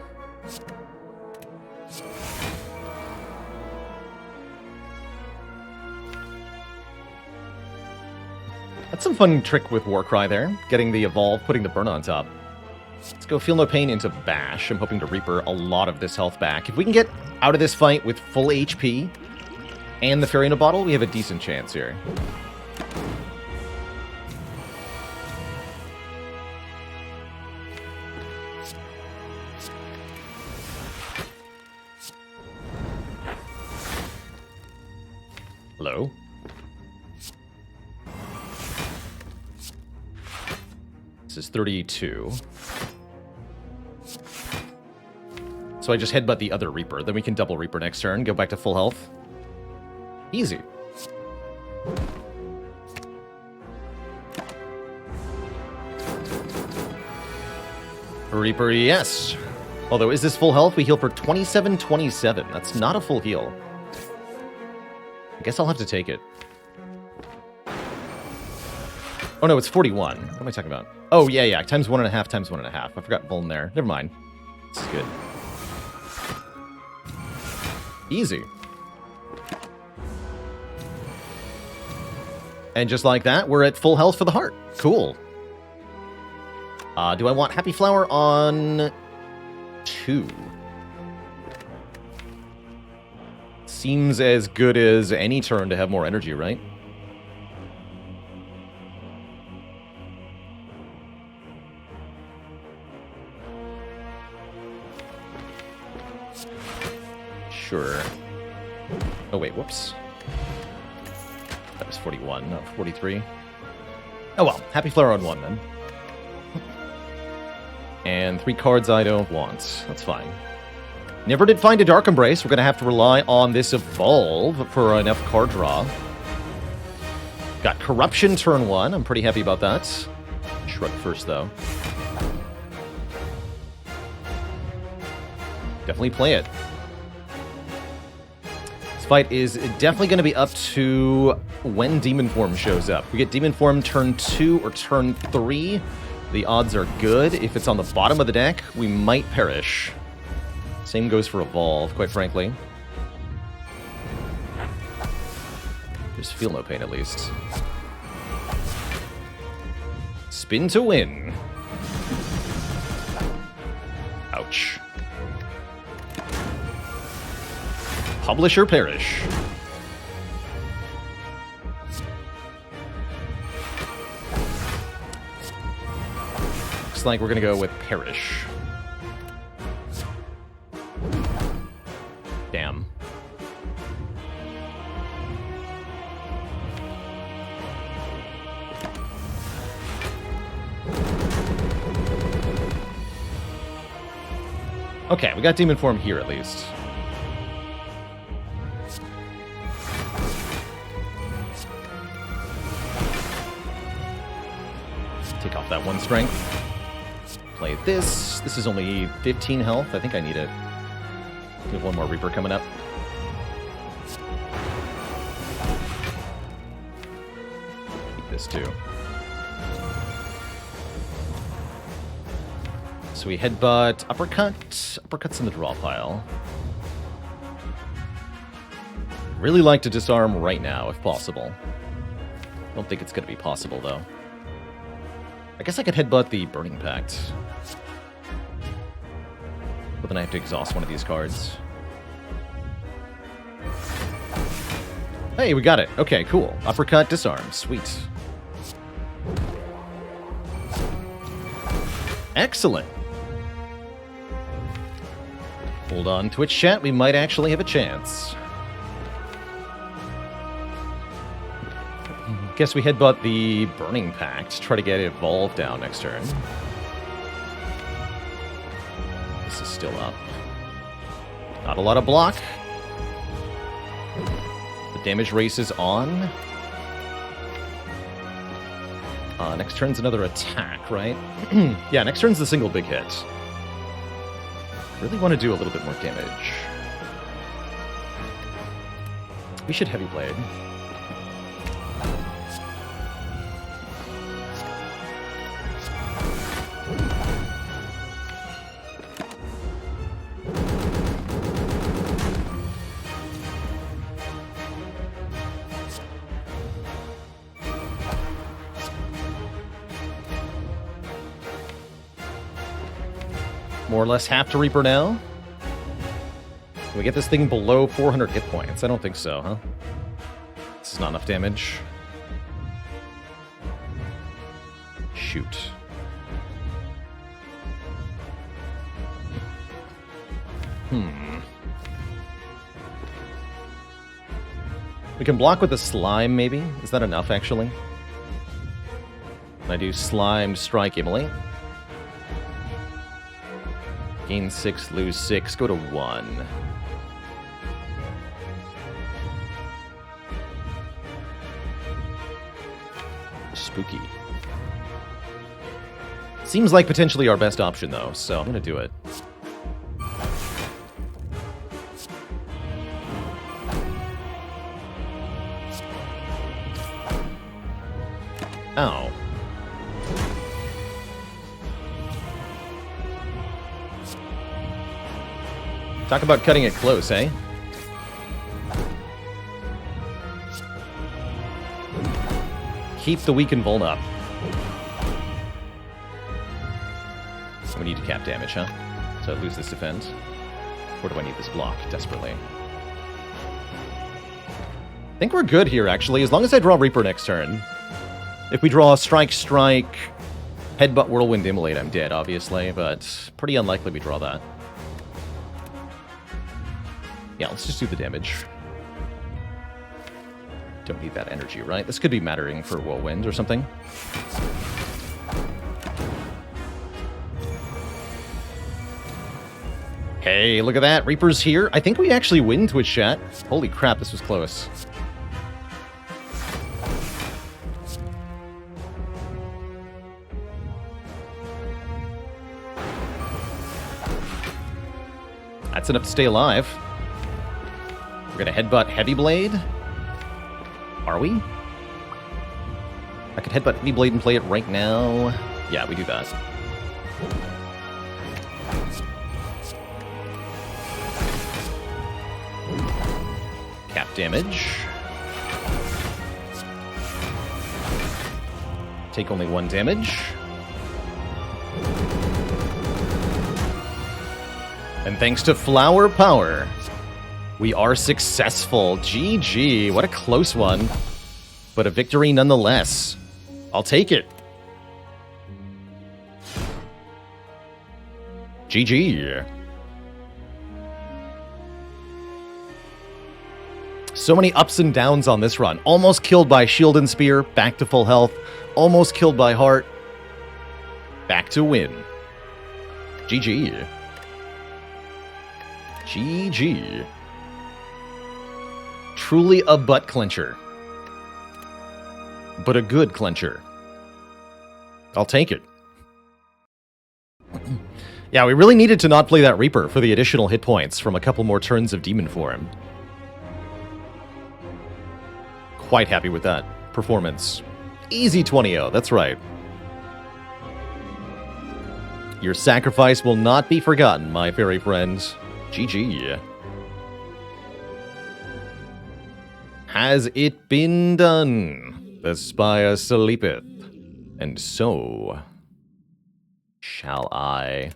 That's some fun trick with Warcry there. Getting the Evolve, putting the Burn on top. Let's go Feel No Pain into Bash. I'm hoping to Reaper a lot of this health back. If we can get out of this fight with full HP and the Fairy in a Bottle, we have a decent chance here. Hello? This is 32. So I just headbutt the other Reaper. Then we can double Reaper next turn. Go back to full health. Easy. Reaper, yes. Although, is this full health? We heal for 27-27. That's not a full heal. I guess I'll have to take it. Oh no, it's 41. What am I talking about? Oh, yeah. Times 1.5, times 1.5. I forgot Vuln there. Never mind. This is good. Easy. And just like that, we're at full health for the heart. Cool. Do I want Happy Flower on 2? Seems as good as any turn to have more energy, right? Sure. Oh, wait, whoops. That was 41, not 43. Oh well, Happy Flower on 1 then. And 3 cards I don't want. That's fine. Never did find a Dark Embrace. We're going to have to rely on this Evolve for enough card draw. Got Corruption turn 1. I'm pretty happy about that. Shrug first, though. Definitely play it. This fight is definitely going to be up to when Demon Form shows up. We get Demon Form turn 2 or turn 3. The odds are good. If it's on the bottom of the deck, we might perish. Same goes for Evolve, quite frankly. Just Feel No Pain, at least. Spin to win. Ouch. Publish or perish. Looks like we're gonna go with perish. Damn. Okay, we got Demon Form here at least. Take off that one strength. Play this. This is only 15 health. I think I need it. We have one more Reaper coming up. Keep this too. So we headbutt, uppercut. Uppercut's in the draw pile. Really like to disarm right now, if possible. Don't think it's going to be possible, though. I guess I could headbutt the Burning Pact. But then I have to exhaust one of these cards. Hey, we got it. Okay, cool. Uppercut, disarm. Sweet. Excellent. Hold on, Twitch chat. We might actually have a chance. Guess we headbutt the Burning Pact. Try to get it evolved down next turn. This is still up. Not a lot of block. The damage race is on. Next turn's another attack, right? Yeah, next turn's the single big hit. Really want to do a little bit more damage. We should Heavy Blade. More or less half to Reaper now. Can we get this thing below 400 hit points? I don't think so, huh? This is not enough damage. Shoot. We can block with the Slime, maybe? Is that enough, actually? Can I do Slime, Strike, Immolate? Gain 6, lose 6, go to 1. Spooky. Seems like potentially our best option, though, so I'm gonna do it. Ow. Talk about cutting it close, eh? Keep the weak and vuln up. We need to cap damage, huh? So I lose this defense. Or do I need this block desperately? I think we're good here, actually, as long as I draw Reaper next turn. If we draw Strike, Strike, Headbutt, Whirlwind, Immolate, I'm dead, obviously, but pretty unlikely we draw that. Yeah, let's just do the damage. Don't need that energy, right? This could be mattering for Whirlwind or something. Hey, look at that. Reaper's here. I think we actually win, Twitch chat. Holy crap, this was close. That's enough to stay alive. We're gonna headbutt Heavy Blade. Are we? I could headbutt Heavy Blade and play it right now. Yeah, we do that. Cap damage. Take only 1 damage. And thanks to Flower Power, we are successful. GG. What a close one. But a victory nonetheless. I'll take it. GG. So many ups and downs on this run. Almost killed by Shield and Spear. Back to full health. Almost killed by Heart. Back to win. GG. GG. Truly a butt clencher. But a good clencher. I'll take it. Yeah, we really needed to not play that Reaper for the additional hit points from a couple more turns of Demon Form. Quite happy with that performance. Easy 20-0, that's right. Your sacrifice will not be forgotten, my fairy friends. GG. Has it been done? The Spire sleepeth, and so shall I.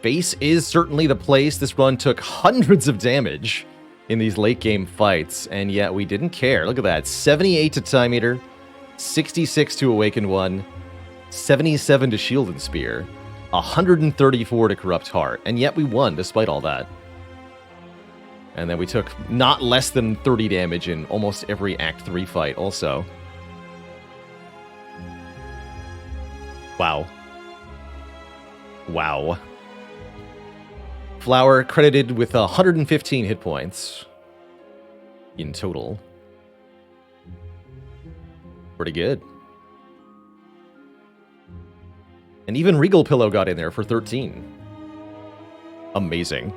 Base is certainly the place. This run took hundreds of damage in these late game fights, and yet we didn't care. Look at that. 78 to Time Eater, 66 to Awakened One, 77 to Shield and Spear, 134 to Corrupt Heart, and yet we won despite all that. And then we took not less than 30 damage in almost every Act 3 fight also. Wow. Wow. Flower credited with 115 hit points in total. Pretty good. And even Regal Pillow got in there for 13. Amazing.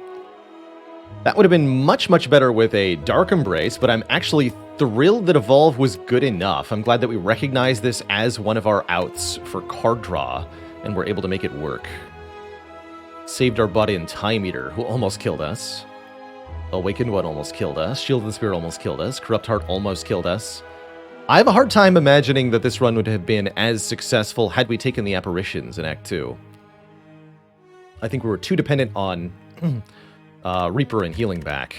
That would have been much, much better with a Dark Embrace, but I'm actually thrilled that Evolve was good enough. I'm glad that we recognized this as one of our outs for card draw, and we're able to make it work. Saved our butt in Time Eater, who almost killed us. Awakened One almost killed us. Shield and Spear almost killed us. Corrupt Heart almost killed us. I have a hard time imagining that this run would have been as successful had we taken the Apparitions in Act 2. I think we were too dependent on Reaper and healing back.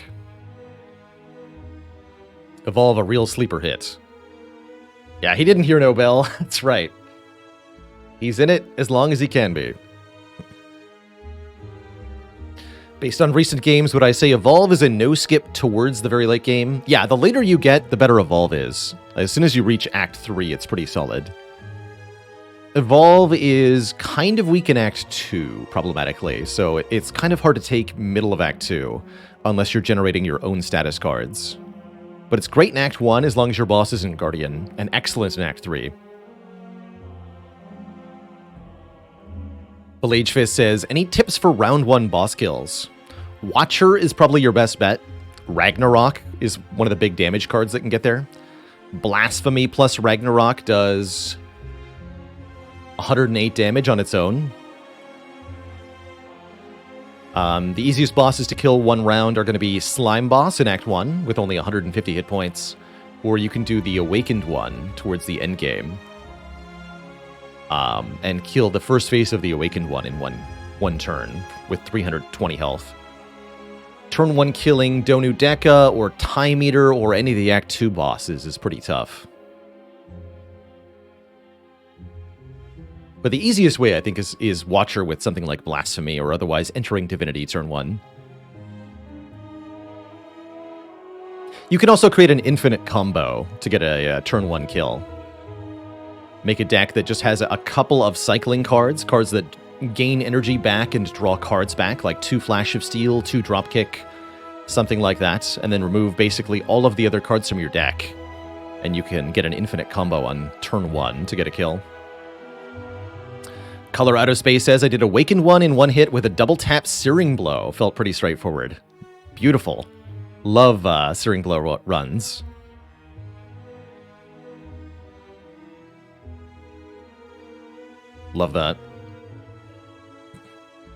Evolve a real sleeper hit. Yeah, he didn't hear no bell. That's right. He's in it as long as he can be. Based on recent games, would I say Evolve is a no-skip towards the very late game? Yeah, the later you get, the better Evolve is. As soon as you reach Act 3, it's pretty solid. Evolve is kind of weak in Act 2, problematically, so it's kind of hard to take middle of Act 2, unless you're generating your own status cards. But it's great in Act 1 as long as your boss isn't Guardian, and excellent in Act 3. Belage Fist says, any tips for round 1 boss kills? Watcher is probably your best bet. Ragnarok is one of the big damage cards that can get there. Blasphemy plus Ragnarok does 108 damage on its own. The easiest bosses to kill one round are going to be Slime Boss in Act 1 with only 150 hit points. Or you can do the Awakened One towards the end game. And kill the first phase of the Awakened One in one turn with 320 health. Turn 1 killing Donu Deka or Time Eater or any of the Act 2 bosses is pretty tough. But the easiest way, I think, is Watcher with something like Blasphemy or otherwise entering Divinity turn 1. You can also create an infinite combo to get a turn 1 kill. Make a deck that just has a couple of cycling cards, cards that gain energy back and draw cards back, like 2 Flash of Steel, 2 Dropkick, something like that, and then remove basically all of the other cards from your deck. And you can get an infinite combo on turn 1 to get a kill. Color Outer Space says, I did Awakened One in one hit with a double tap Searing Blow. Felt pretty straightforward. Beautiful. Love Searing Blow runs. Love that.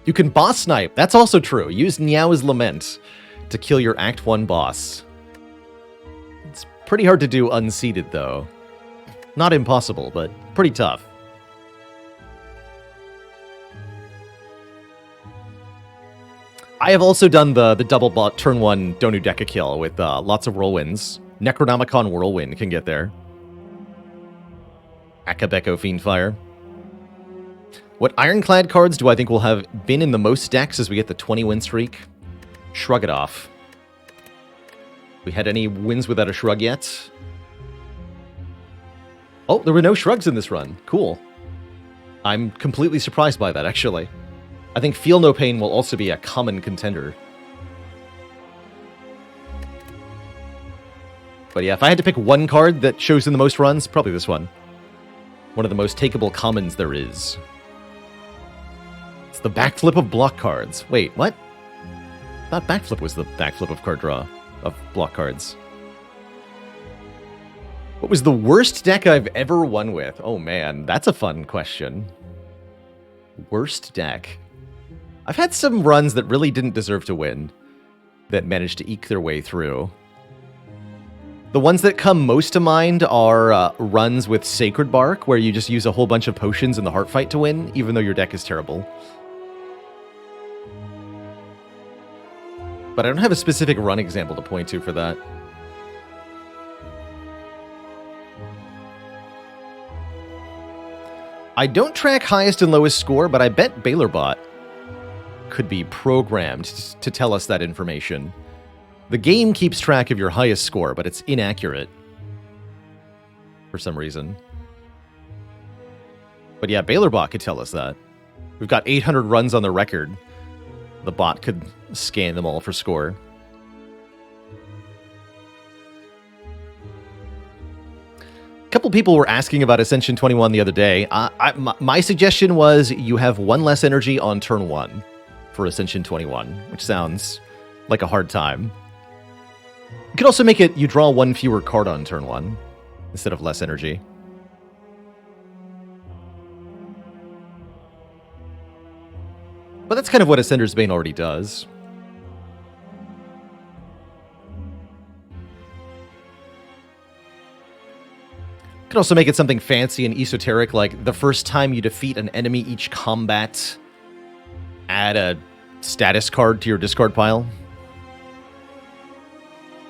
You can boss snipe. That's also true. Use Niao's Lament to kill your Act 1 boss. It's Pretty hard to do unseeded, though. Not impossible, but pretty tough. I have also done the double bot turn 1 Donu Deca kill with lots of whirlwinds. Necronomicon Whirlwind can get there. Akabeko Fiendfire. What Ironclad cards do I think will have been in the most decks as we get the 20-win streak? Shrug it off. We had any wins without a shrug yet? Oh, there were no shrugs in this run. Cool. I'm completely surprised by that, actually. I think Feel No Pain will also be a common contender. But yeah, if I had to pick one card that shows in the most runs, probably this one. One of the most takeable commons there is. It's the backflip of block cards. Wait, what? I thought backflip was the backflip of card draw, of block cards. What was the worst deck I've ever won with? Oh man, that's a fun question. Worst deck. I've had some runs that really didn't deserve to win, that managed to eke their way through. The ones that come most to mind are runs with Sacred Bark, where you just use a whole bunch of potions in the heart fight to win, even though your deck is terrible. But I don't have a specific run example to point to for that. I don't track highest and lowest score, but I bet BailerBot could be programmed to tell us that information. The game keeps track of your highest score, but it's inaccurate for some reason. But yeah, BailerBot could tell us that. We've got 800 runs on the record. The bot could scan them all for score. A couple people were asking about Ascension 21 the other day. My suggestion was you have one less energy on turn 1 for Ascension 21, which sounds like a hard time. You could also make it you draw one fewer card on turn 1 instead of less energy. But that's kind of what Ascender's Bane already does. Could also make it something fancy and esoteric, like the first time you defeat an enemy each combat, add a status card to your discard pile.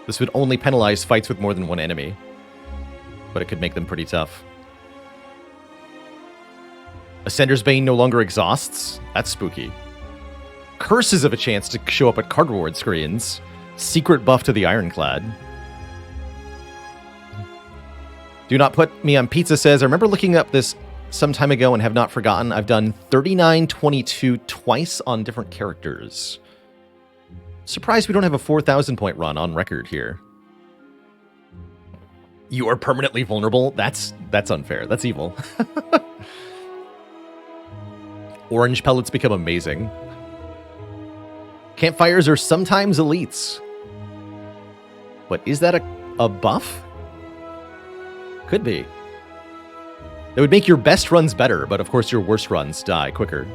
This would only penalize fights with more than one enemy, but it could make them pretty tough. Ascender's Bane no longer exhausts? That's spooky. Curses have a chance to show up at card reward screens. Secret buff to the Ironclad. Do not put me on pizza says, I remember looking up this some time ago and have not forgotten. I've done 3922 twice on different characters. Surprised we don't have a 4,000 point run on record here. You are permanently vulnerable? That's unfair. That's evil. Orange pellets become amazing. Campfires are sometimes elites. But is that a buff? Could be. It would make your best runs better, but of course your worst runs die quicker.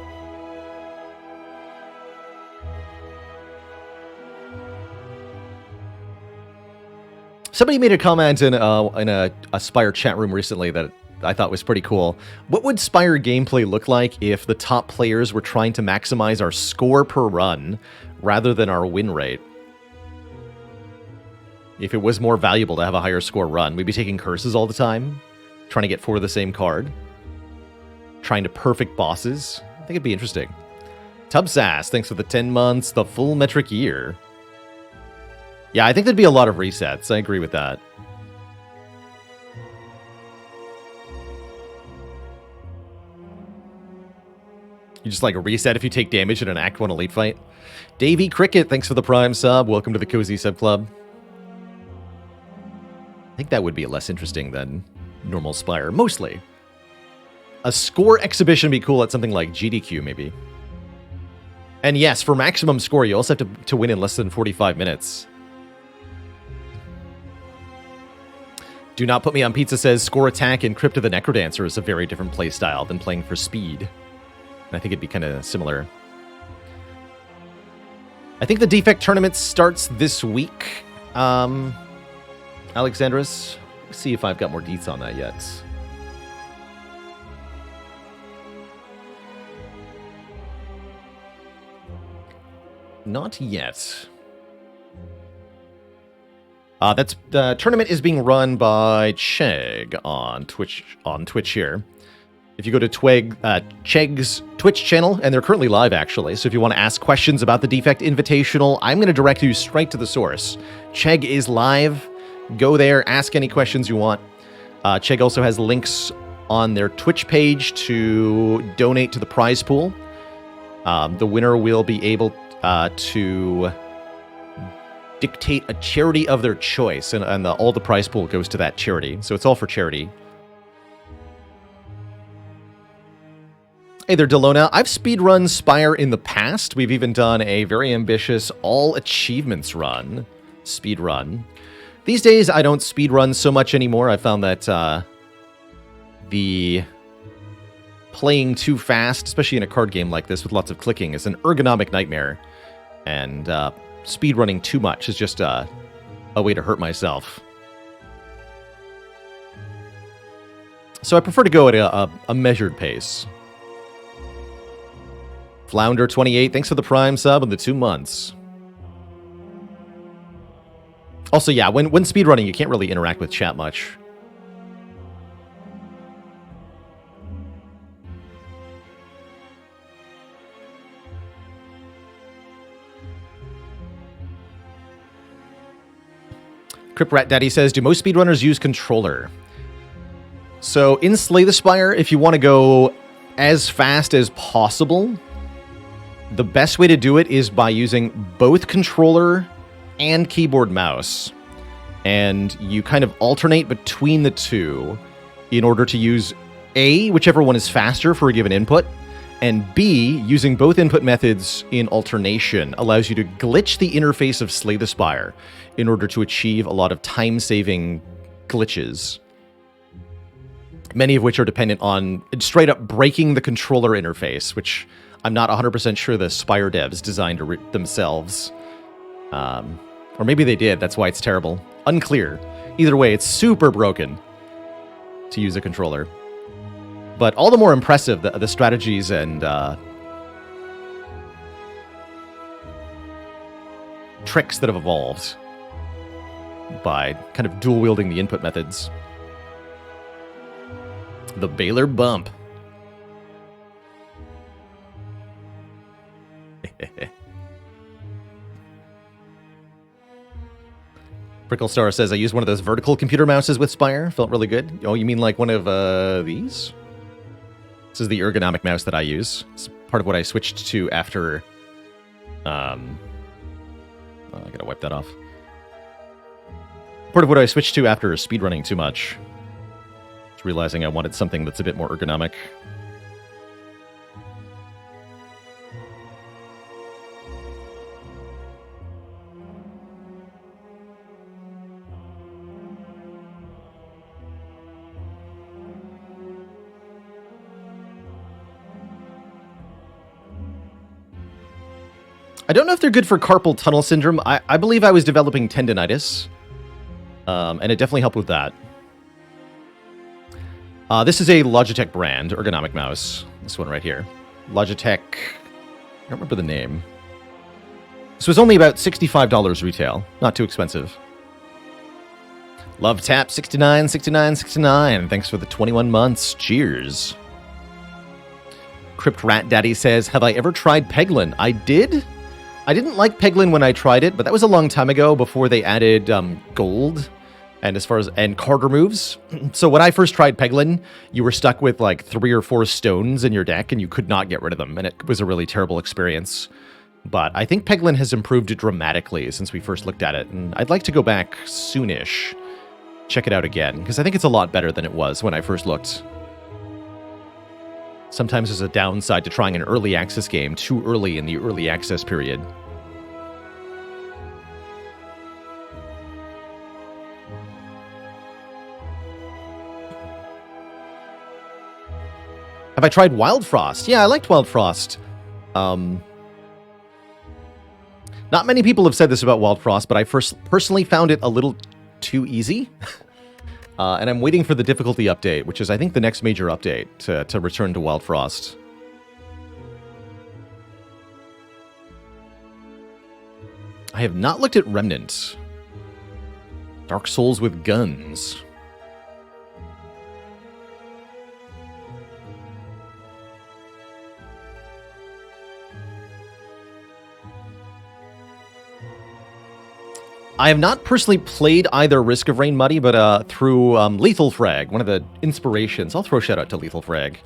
Somebody made a comment in a Spire chat room recently that I thought was pretty cool. What would Spire gameplay look like if the top players were trying to maximize our score per run rather than our win rate? If it was more valuable to have a higher score run, we'd be taking curses all the time, trying to get 4 of the same card, trying to perfect bosses. I think it'd be interesting. Tubsass, thanks for the 10 months, the full metric year. Yeah, I think there'd be a lot of resets. I agree with that. You just like a reset if you take damage in an Act 1 Elite fight. Davey Cricket, thanks for the Prime sub. Welcome to the Cozy Sub Club. I think that would be less interesting than normal Spire, mostly. A score exhibition would be cool at something like GDQ, maybe. And yes, for maximum score, you also have to win in less than 45 minutes. Do not put me on pizza says, score attack in Crypt of the Necrodancer is a very different playstyle than playing for speed. And I think it'd be kind of similar. I think the Defect Tournament starts this week. Alexandros. Let's see if I've got more deets on that yet. Not yet. That's the tournament is being run by Chegg on Twitch here. If you go to Chegg's Twitch channel, and they're currently live actually, so if you want to ask questions about the Defect Invitational, I'm going to direct you straight to the source. Chegg is live. Go there, ask any questions you want. Chegg also has links on their Twitch page to donate to the prize pool. The winner will be able to dictate a charity of their choice, and all the prize pool goes to that charity. So it's all for charity. Hey there, Delona. I've speedrun Spire in the past. We've even done a very ambitious all achievements run, speedrun. These days, I don't speedrun so much anymore. I found that the playing too fast, especially in a card game like this with lots of clicking, is an ergonomic nightmare. And speedrunning too much is just a way to hurt myself. So I prefer to go at a measured pace. Flounder28, thanks for the Prime sub and the 2 months. Also, yeah, when speedrunning, you can't really interact with chat much. Crip Rat Daddy says, do most speedrunners use controller? So in Slay the Spire, if you want to go as fast as possible, the best way to do it is by using both controller and keyboard mouse. And you kind of alternate between the two in order to use A, whichever one is faster for a given input, and B, using both input methods in alternation allows you to glitch the interface of Slay the Spire in order to achieve a lot of time-saving glitches. Many of which are dependent on straight up breaking the controller interface, which I'm not 100% sure the Spire devs designed themselves. Or maybe they did, that's why it's terrible. Unclear. Either way, it's super broken to use a controller. But all the more impressive, the strategies and tricks that have evolved by kind of dual-wielding the input methods. The Baylor Bump. Bricklestar says, I used one of those vertical computer mouses with Spire. Felt really good. Oh, you mean like one of these? This is the ergonomic mouse that I use. It's part of what I switched to after... I gotta wipe that off. Part of what I switched to after speedrunning too much. Just realizing I wanted something that's a bit more ergonomic. I don't know if they're good for carpal tunnel syndrome. I believe I was developing tendinitis, and it definitely helped with that. This is a Logitech brand, ergonomic mouse. This one right here. Logitech, I don't remember the name. This was only about $65 retail. Not too expensive. Love Tap 69, 69, 69. Thanks for the 21 months. Cheers. Crypt Rat Daddy says, have I ever tried Peglin? I did. I didn't like Peglin when I tried it, but that was a long time ago before they added gold and card removes. So when I first tried Peglin, you were stuck with like 3 or 4 stones in your deck and you could not get rid of them, and it was a really terrible experience. But I think Peglin has improved dramatically since we first looked at it, and I'd like to go back soonish, check it out again, because I think it's a lot better than it was when I first looked. Sometimes there's a downside to trying an early access game too early in the early access period. Have I tried Wild Frost? Yeah, I liked Wild Frost. Not many people have said this about Wild Frost, but I personally found it a little too easy. And I'm waiting for the difficulty update, which is, I think, the next major update to return to Wild Frost. I have not looked at Remnant. Dark Souls with guns. I have not personally played either Risk of Rain Muddy, but through Lethal Frag, one of the inspirations. I'll throw a shout out to Lethal Frag.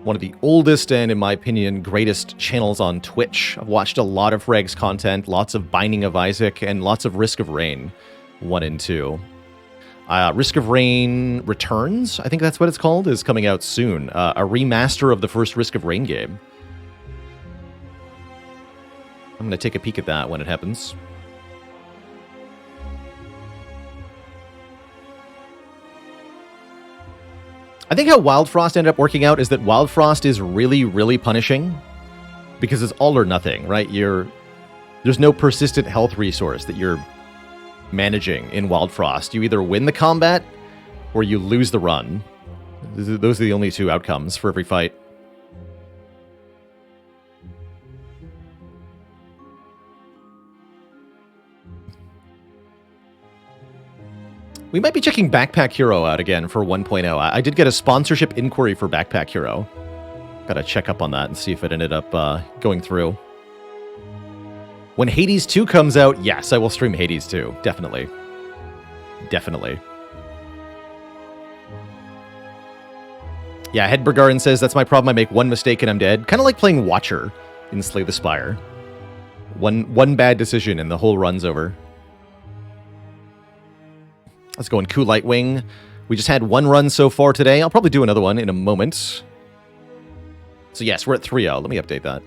One of the oldest and, in my opinion, greatest channels on Twitch. I've watched a lot of Frag's content, lots of Binding of Isaac, and lots of Risk of Rain 1 and 2. Risk of Rain Returns, I think that's what it's called, is coming out soon. A remaster of the first Risk of Rain game. I'm going to take a peek at that when it happens. I think how Wild Frost ended up working out is that Wild Frost is really, really punishing because it's all or nothing, right? There's no persistent health resource that you're managing in Wild Frost. You either win the combat or you lose the run. Those are the only two outcomes for every fight. We might be checking Backpack Hero out again for 1.0. I did get a sponsorship inquiry for Backpack Hero. Gotta check up on that and see if it ended up going through. When Hades 2 comes out, yes, I will stream Hades 2. Definitely. Definitely. Yeah, Hedbergarin says, that's my problem. I make one mistake and I'm dead. Kind of like playing Watcher in Slay the Spire. One bad decision and the whole run's over. Let's go in Coup Lightwing. We just had one run so far today. I'll probably do another one in a moment. So yes, we're at 3-0. Let me update that.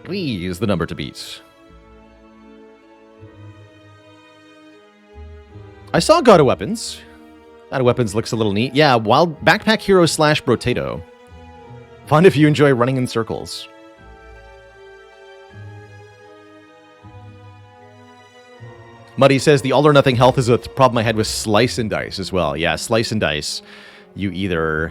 3 is the number to beat. I saw God of Weapons. God of Weapons looks a little neat. Yeah, Wild Backpack Hero / Brotato. Fun if you enjoy running in circles. Muddy says, the all-or-nothing health is a problem I had with Slice and Dice as well. Yeah, Slice and Dice. You either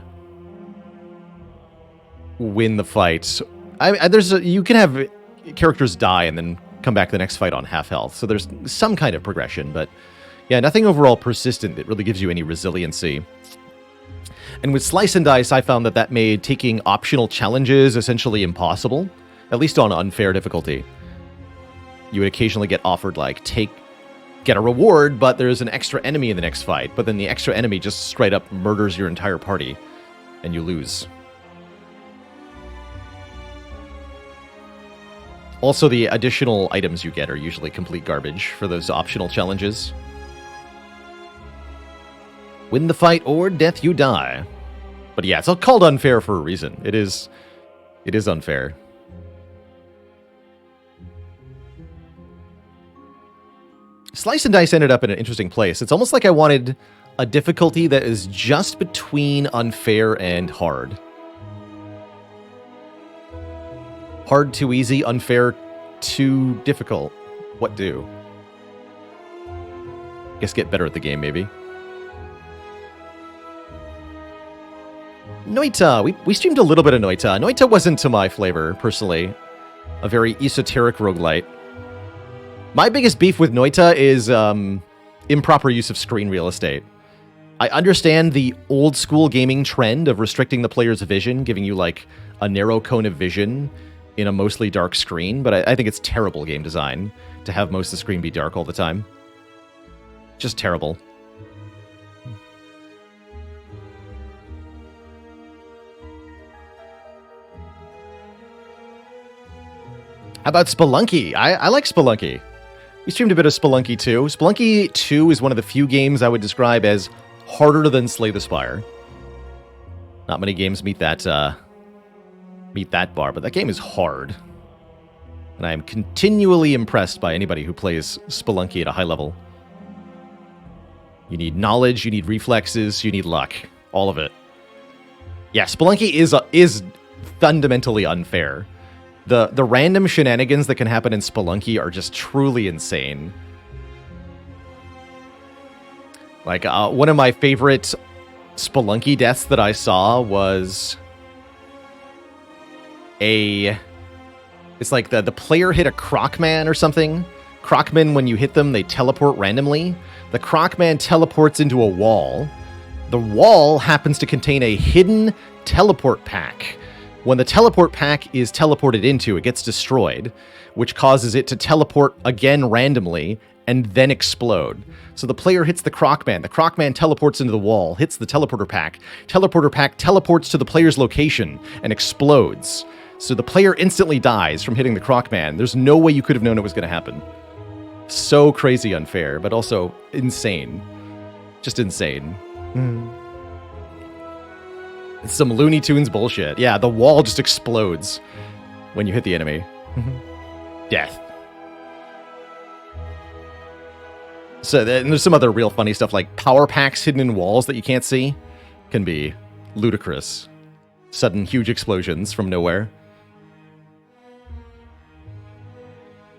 win the fight. You can have characters die and then come back the next fight on half health. So there's some kind of progression, but yeah, nothing overall persistent that really gives you any resiliency. And with Slice and Dice, I found that made taking optional challenges essentially impossible, at least on unfair difficulty. You would occasionally get offered, like, get a reward, but there's an extra enemy in the next fight. But then the extra enemy just straight up murders your entire party, and you lose. Also, the additional items you get are usually complete garbage for those optional challenges. Win the fight or death you die. But yeah, it's called unfair for a reason. It is unfair. Slice and Dice ended up in an interesting place. It's almost like I wanted a difficulty that is just between unfair and hard. Hard too easy, unfair too difficult. What do? Guess get better at the game, maybe. Noita. We streamed a little bit of Noita. Noita wasn't to my flavor, personally. A very esoteric roguelite. My biggest beef with Noita is improper use of screen real estate. I understand the old school gaming trend of restricting the player's vision, giving you like a narrow cone of vision in a mostly dark screen, but I think it's terrible game design to have most of the screen be dark all the time. Just terrible. How about Spelunky? I like Spelunky. We streamed a bit of Spelunky 2. Spelunky 2 is one of the few games I would describe as harder than Slay the Spire. Not many games meet that bar, but that game is hard. And I am continually impressed by anybody who plays Spelunky at a high level. You need knowledge, you need reflexes, you need luck. All of it. Yeah, Spelunky is fundamentally unfair. The random shenanigans that can happen in Spelunky are just truly insane. Like, one of my favorite Spelunky deaths that I saw was it's like the player hit a Crocman or something. Crocmen, when you hit them, they teleport randomly. The Crocman teleports into a wall. The wall happens to contain a hidden teleport pack. When the teleport pack is teleported into, it gets destroyed, which causes it to teleport again randomly and then explode. So the player hits the Crocman. The Crocman teleports into the wall, hits the teleporter pack. Teleporter pack teleports to the player's location and explodes. So the player instantly dies from hitting the Crocman. There's no way you could have known it was going to happen. So crazy unfair, but also insane. Just insane. It's some Looney Tunes bullshit. Yeah, the wall just explodes when you hit the enemy. Death. So there's some other real funny stuff, like power packs hidden in walls that you can't see. Can be ludicrous. Sudden huge explosions from nowhere.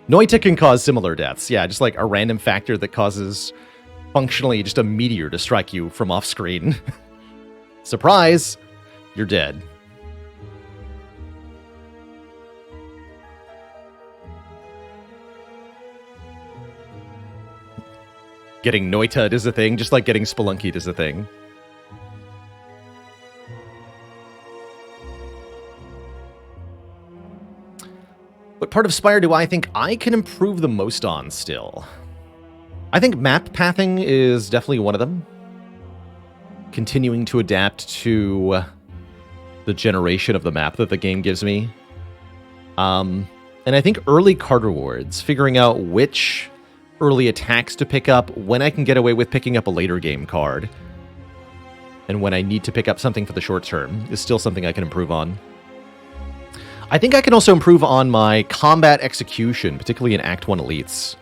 Noita can cause similar deaths. Yeah, just like a random factor that causes functionally just a meteor to strike you from off screen. Surprise! You're dead. Getting Noita'd is a thing, just like getting Spelunkied is a thing. What part of Spire do I think I can improve the most on still? I think map pathing is definitely one of them. Continuing to adapt to the generation of the map that the game gives me. And I think early card rewards, figuring out which early attacks to pick up, when I can get away with picking up a later game card, and when I need to pick up something for the short term, is still something I can improve on. I think I can also improve on my combat execution, particularly in Act 1 Elites.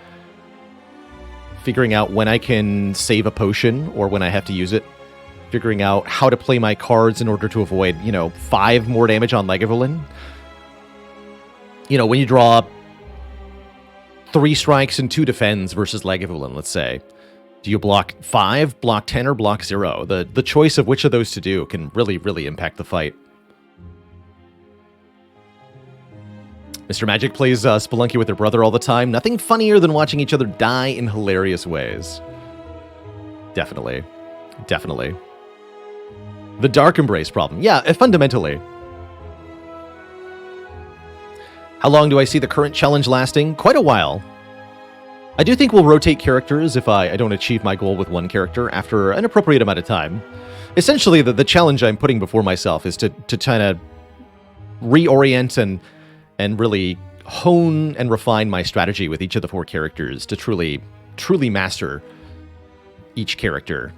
Figuring out when I can save a potion, or when I have to use it. Figuring out how to play my cards in order to avoid, 5 more damage on Lagavulin. When you draw 3 strikes and 2 defends versus Lagavulin, let's say. Do you block 5, block 10, or block 0? The choice of which of those to do can really, really impact the fight. Mr. Magic plays Spelunky with her brother all the time. Nothing funnier than watching each other die in hilarious ways. Definitely. Definitely. The Dark Embrace problem. Yeah, fundamentally. How long do I see the current challenge lasting? Quite a while. I do think we'll rotate characters if I don't achieve my goal with one character after an appropriate amount of time. Essentially, the challenge I'm putting before myself is to kind of reorient and really hone and refine my strategy with each of the 4 characters to truly master each character.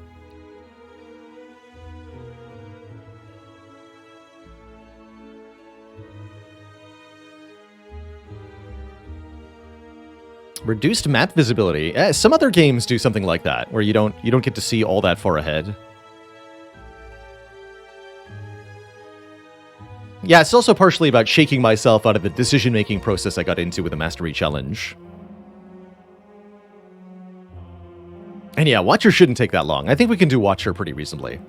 Reduced map visibility. Some other games do something like that, where you don't get to see all that far ahead. Yeah, it's also partially about shaking myself out of the decision-making process I got into with the Mastery Challenge. And yeah, Watcher shouldn't take that long. I think we can do Watcher pretty reasonably.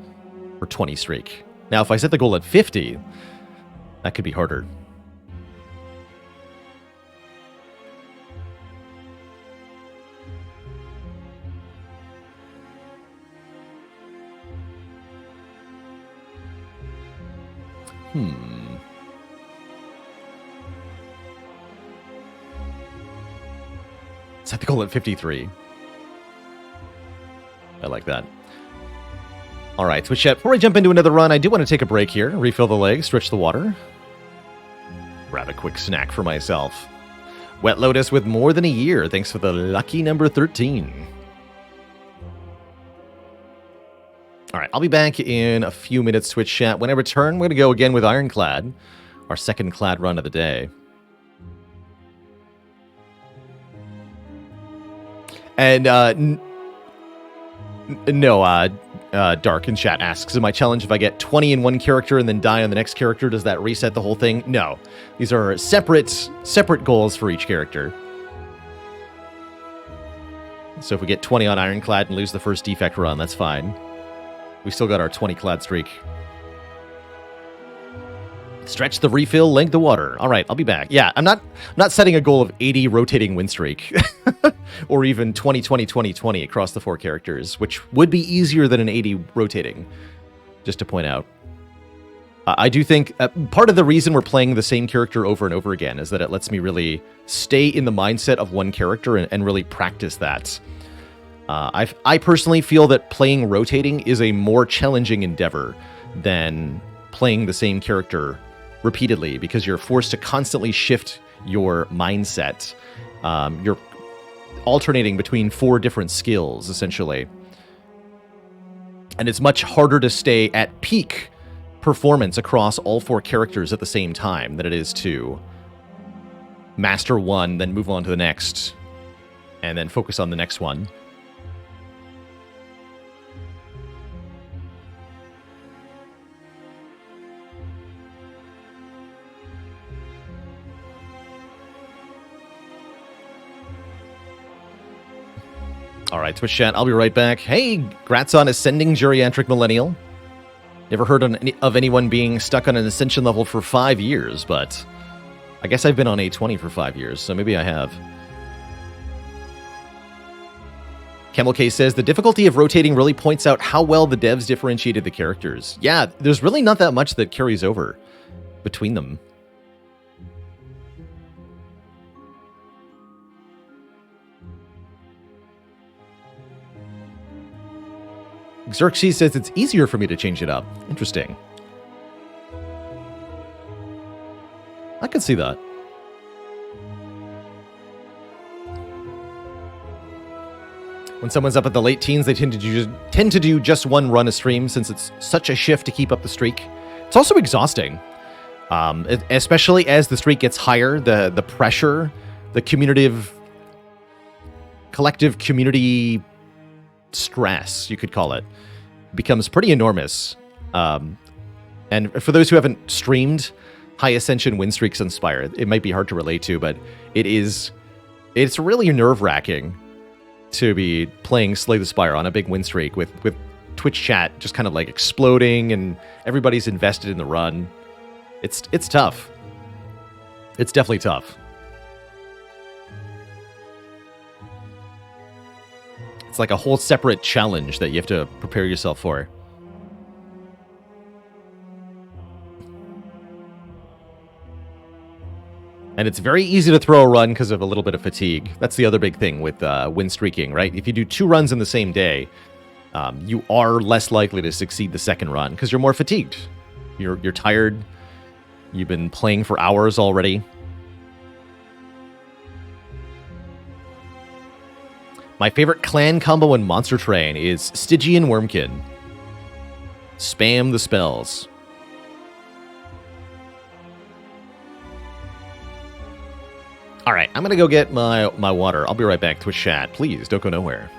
For 20 streak. Now, if I set the goal at 50, that could be harder. Set the goal at 53. I like that. Alright, switch chat. Before I jump into another run, I do want to take a break here, refill the legs, stretch the water. Grab a quick snack for myself. Wet Lotus with more than a year. Thanks for the lucky number 13. Alright, I'll be back in a few minutes, Switch chat. When I return, we're going to go again with Ironclad, our second clad run of the day. And, Dark in chat asks, in my challenge, if I get 20 in one character and then die on the next character, does that reset the whole thing? No. These are separate goals for each character. So if we get 20 on Ironclad and lose the first defect run, that's fine. We still got our 20 clad streak. Stretch the refill, length the water. All right, I'll be back. Yeah, I'm not setting a goal of 80 rotating win streak. Or even 20-20-20-20 across the 4 characters, which would be easier than an 80 rotating, just to point out. I do think part of the reason we're playing the same character over and over again is that it lets me really stay in the mindset of one character and really practice that. I personally feel that playing rotating is a more challenging endeavor than playing the same character repeatedly, because you're forced to constantly shift your mindset. You're alternating between 4 different skills, essentially. And it's much harder to stay at peak performance across all 4 characters at the same time than it is to master one, then move on to the next, and then focus on the next one. All right, Twitch chat, I'll be right back. Hey, grats on ascending geriatric millennial. Never heard of anyone being stuck on an ascension level for 5 years, but I guess I've been on A20 for 5 years, so maybe I have. Camel K says, the difficulty of rotating really points out how well the devs differentiated the characters. Yeah, there's really not that much that carries over between them. Xerxes says it's easier for me to change it up. Interesting. I could see that. When someone's up at the late teens, they tend to do just one run a stream, since it's such a shift to keep up the streak. It's also exhausting, especially as the streak gets higher. The pressure, the collective community stress, you could call it, becomes pretty enormous. And for those who haven't streamed high ascension win streaks on Spire, it might be hard to relate to, but it's really nerve-wracking to be playing Slay the Spire on a big win streak with Twitch chat just kind of like exploding and everybody's invested in the run. It's tough. It's definitely tough. It's like a whole separate challenge that you have to prepare yourself for. And it's very easy to throw a run because of a little bit of fatigue. That's the other big thing with win streaking, right? If you do 2 runs in the same day, you are less likely to succeed the second run because you're more fatigued. You're tired. You've been playing for hours already. My favorite clan combo in Monster Train is Stygian Wormkin. Spam the spells. All right, I'm going to go get my water. I'll be right back. Twitch chat, please don't go nowhere.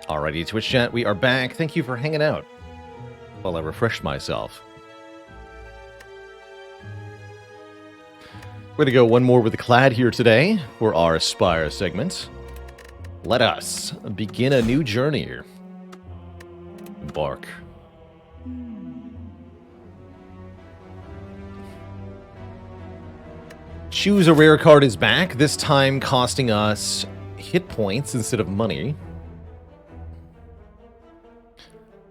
Alrighty, Twitch chat, we are back. Thank you for hanging out while I refreshed myself. We're going to go one more with the Clad here today for our Spire segment. Let us begin a new journey here. Embark. Choose a rare card is back, this time costing us hit points instead of money.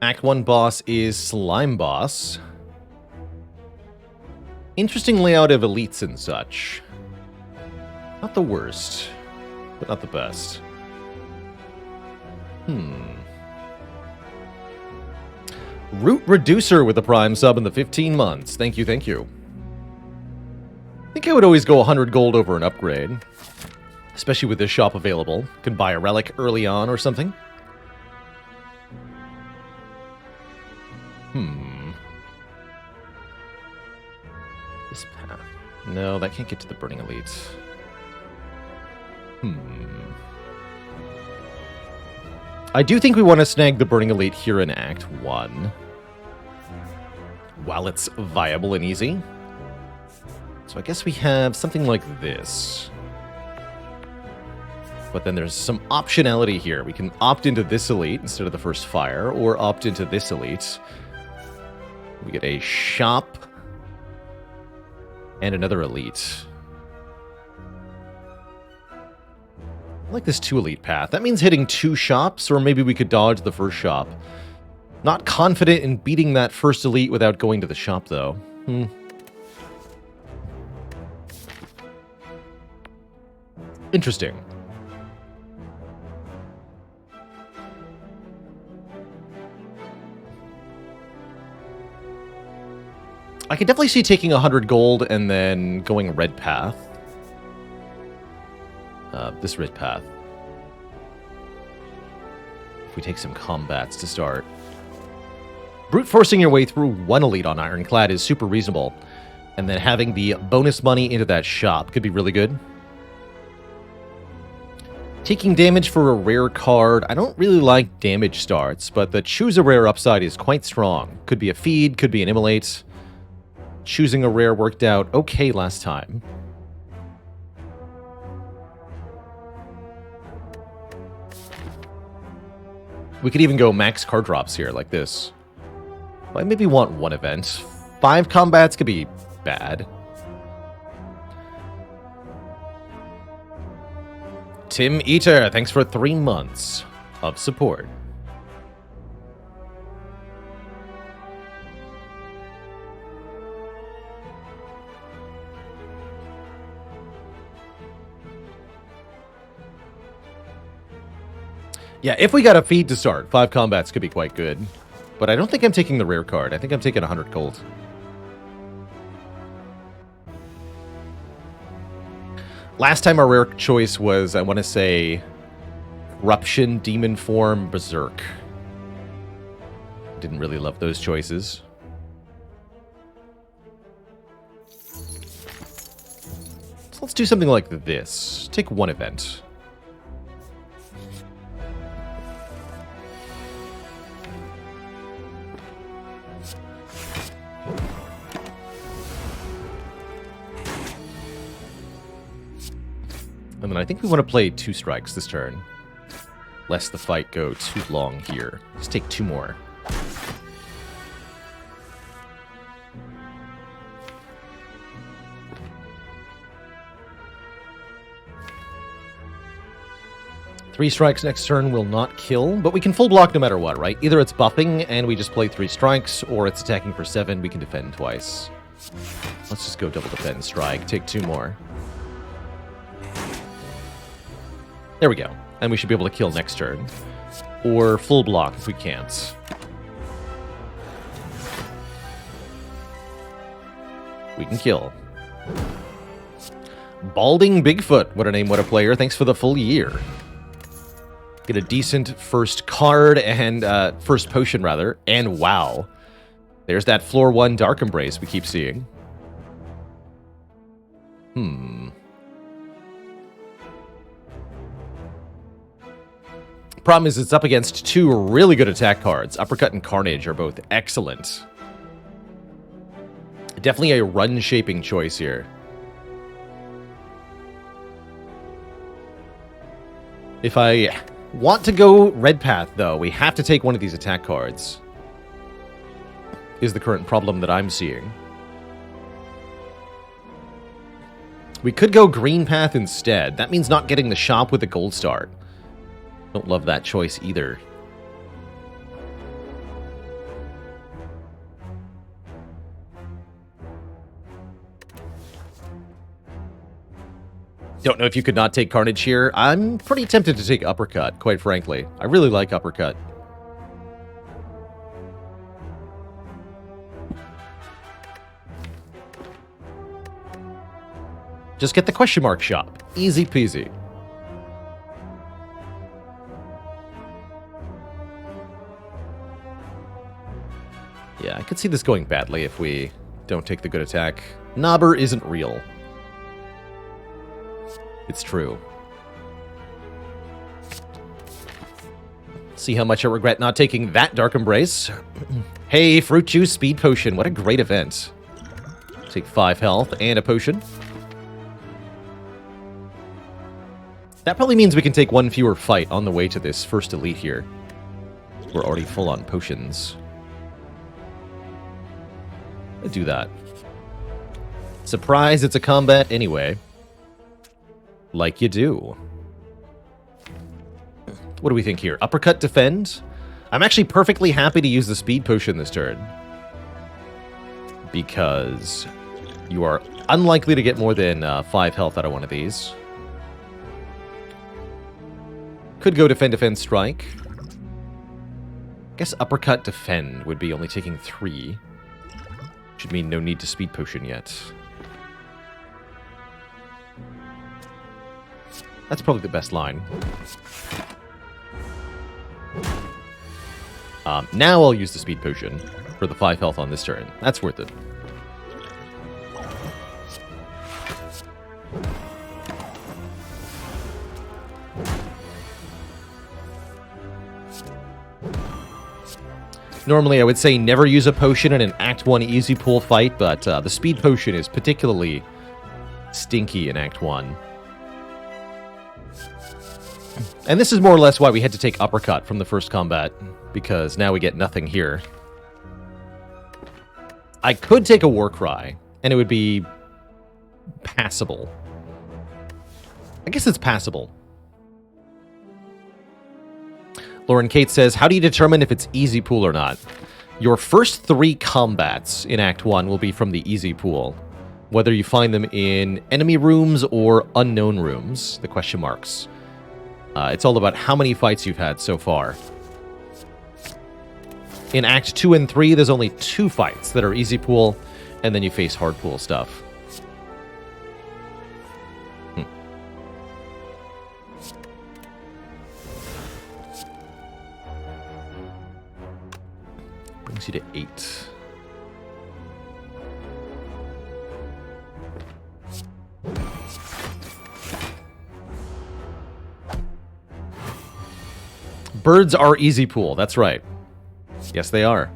Act 1 boss is Slime Boss. Interesting layout of elites and such. Not the worst, but not the best. Root Reducer with the Prime sub in the 15 months. Thank you, thank you. I think I would always go 100 gold over an upgrade. Especially with this shop available. Can buy a relic early on or something. This path. No, that can't get to the Burning Elite. I do think we want to snag the Burning Elite here in Act 1. While it's viable and easy. So I guess we have something like this. But then there's some optionality here. We can opt into this elite instead of the first fire, or opt into this elite. We get a shop and another elite. I like this 2 elite path. That means hitting 2 shops, or maybe we could dodge the first shop. Not confident in beating that first elite without going to the shop, though. Interesting. I could definitely see taking 100 gold and then going red path. This red path. If we take some combats to start. Brute forcing your way through 1 elite on Ironclad is super reasonable. And then having the bonus money into that shop could be really good. Taking damage for a rare card. I don't really like damage starts, but the choose a rare upside is quite strong. Could be a feed, could be an immolate. Choosing a rare worked out okay last time. We could even go max card drops here, like this. Well, I maybe want 1 event. 5 combats could be bad. Tim Eater, thanks for 3 months of support. Yeah, if we got a feed to start, 5 combats could be quite good. But I don't think I'm taking the rare card. I think I'm taking 100 gold. Last time our rare choice was, I want to say, Corruption, Demon Form, Berserk. Didn't really love those choices. So let's do something like this. Take 1 event. And then I think we want to play 2 strikes this turn. Lest the fight go too long here. Let's take 2 more. Three strikes next turn will not kill, but we can full block no matter what, right? Either it's buffing and we just play 3 strikes, or it's attacking for 7, we can defend twice. Let's just go double defend strike, take 2 more. There we go. And we should be able to kill next turn. Or full block if we can't. We can kill. Balding Bigfoot. What a name, what a player. Thanks for the full year. Get a decent first card and first potion, rather. And wow. There's that floor 1 Dark Embrace we keep seeing. Problem is, it's up against two really good attack cards. Uppercut and Carnage are both excellent. Definitely a run-shaping choice here. If I want to go red path, though, we have to take one of these attack cards. Is the current problem that I'm seeing. We could go green path instead. That means not getting the shop with a gold start. Don't love that choice either. Don't know if you could not take Carnage here. I'm pretty tempted to take Uppercut, quite frankly. I really like Uppercut. Just get the question mark shop. Easy peasy. Yeah, I could see this going badly if we don't take the good attack. Knobber isn't real. It's true. See how much I regret not taking that Dark Embrace. Hey, Fruit Juice Speed Potion. What a great event. Take 5 health and a potion. That probably means we can take one fewer fight on the way to this first elite here. We're already full on potions. Let's do that. Surprise, it's a combat anyway. Like you do. What do we think here? Uppercut, defend? I'm actually perfectly happy to use the speed potion this turn. Because you are unlikely to get more than 5 health out of one of these. Could go defend, defend, strike. I guess uppercut, defend would be only taking 3. Should mean no need to speed potion yet. That's probably the best line. Now I'll use the speed potion for the 5 health on this turn. That's worth it. Normally, I would say never use a potion in an Act 1 easy pull fight, but the speed potion is particularly stinky in Act 1. And this is more or less why we had to take Uppercut from the first combat, because now we get nothing here. I could take a Warcry, and it would be passable. I guess it's passable. Lauren Kate says, how do you determine if it's easy pool or not? Your first 3 combats in Act 1 will be from the easy pool. Whether you find them in enemy rooms or unknown rooms, the question marks. It's all about how many fights you've had so far. In Act 2 and 3, there's only 2 fights that are easy pool, and then you face hard pool stuff. Brings you to 8. Birds are easy pool, that's right. Yes, they are.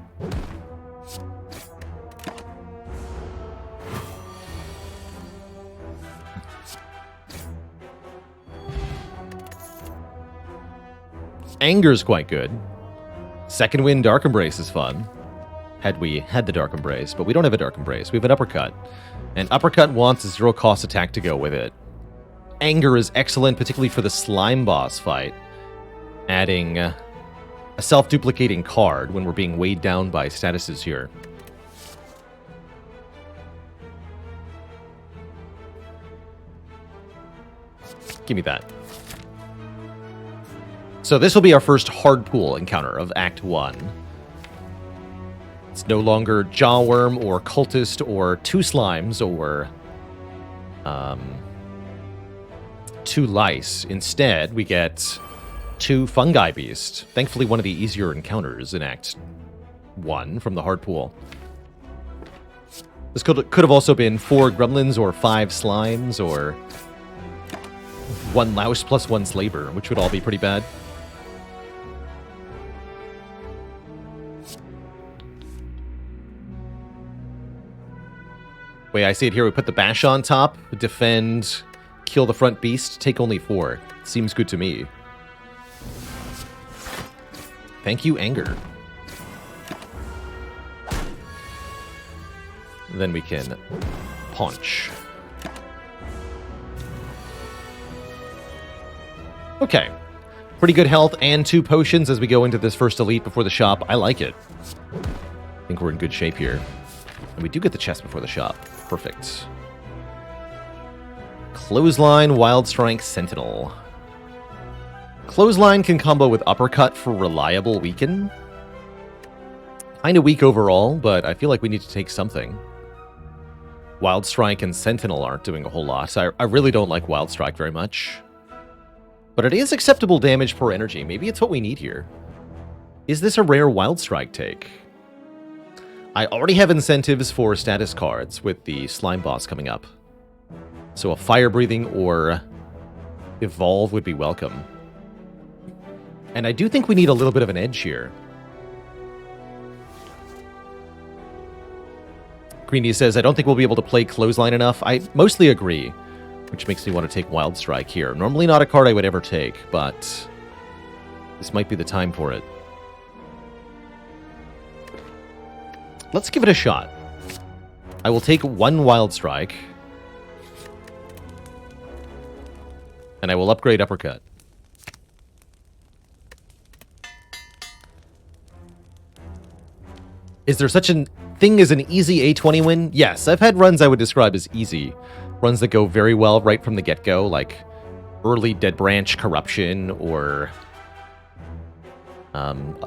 Anger's quite good. Second Wind Dark Embrace is fun. Had we had the Dark Embrace, but we don't have a Dark Embrace. We have an Uppercut. And Uppercut wants a 0-cost attack to go with it. Anger is excellent, particularly for the Slime Boss fight. Adding a self-duplicating card when we're being weighed down by statuses here. Give me that. So this will be our first hard pool encounter of Act 1. It's no longer Jawworm or Cultist or 2 Slimes or 2 Lice. Instead, we get 2 Fungi Beast. Thankfully, one of the easier encounters in Act 1 from the hard pool. This could have also been 4 Gremlins or 5 Slimes or 1 Louse plus 1 Slaver, which would all be pretty bad. way I see it here, we put the bash on top, defend, kill the front beast, take only 4. Seems good to me. Thank you, Anger. Then we can punch. Okay. Pretty good health and 2 potions as we go into this first elite before the shop. I like it. I think we're in good shape here. And we do get the chest before the shop. Perfect. Clothesline, Wild Strike, Sentinel. Clothesline can combo with Uppercut for reliable weaken. Kinda weak overall, but I feel like we need to take something. Wild Strike and Sentinel aren't doing a whole lot. I really don't like Wild Strike very much. But it is acceptable damage per energy. Maybe it's what we need here. Is this a rare Wild Strike take? I already have incentives for status cards with the Slime Boss coming up. So a Fire Breathing or Evolve would be welcome. And I do think we need a little bit of an edge here. Greeny says, I don't think we'll be able to play Clothesline enough. I mostly agree, which makes me want to take Wild Strike here. Normally not a card I would ever take, but this might be the time for it. Let's give it a shot. I will take 1 Wild Strike. And I will upgrade Uppercut. Is there such a thing as an easy A20 win? Yes, I've had runs I would describe as easy. Runs that go very well right from the get-go, like early Dead Branch Corruption or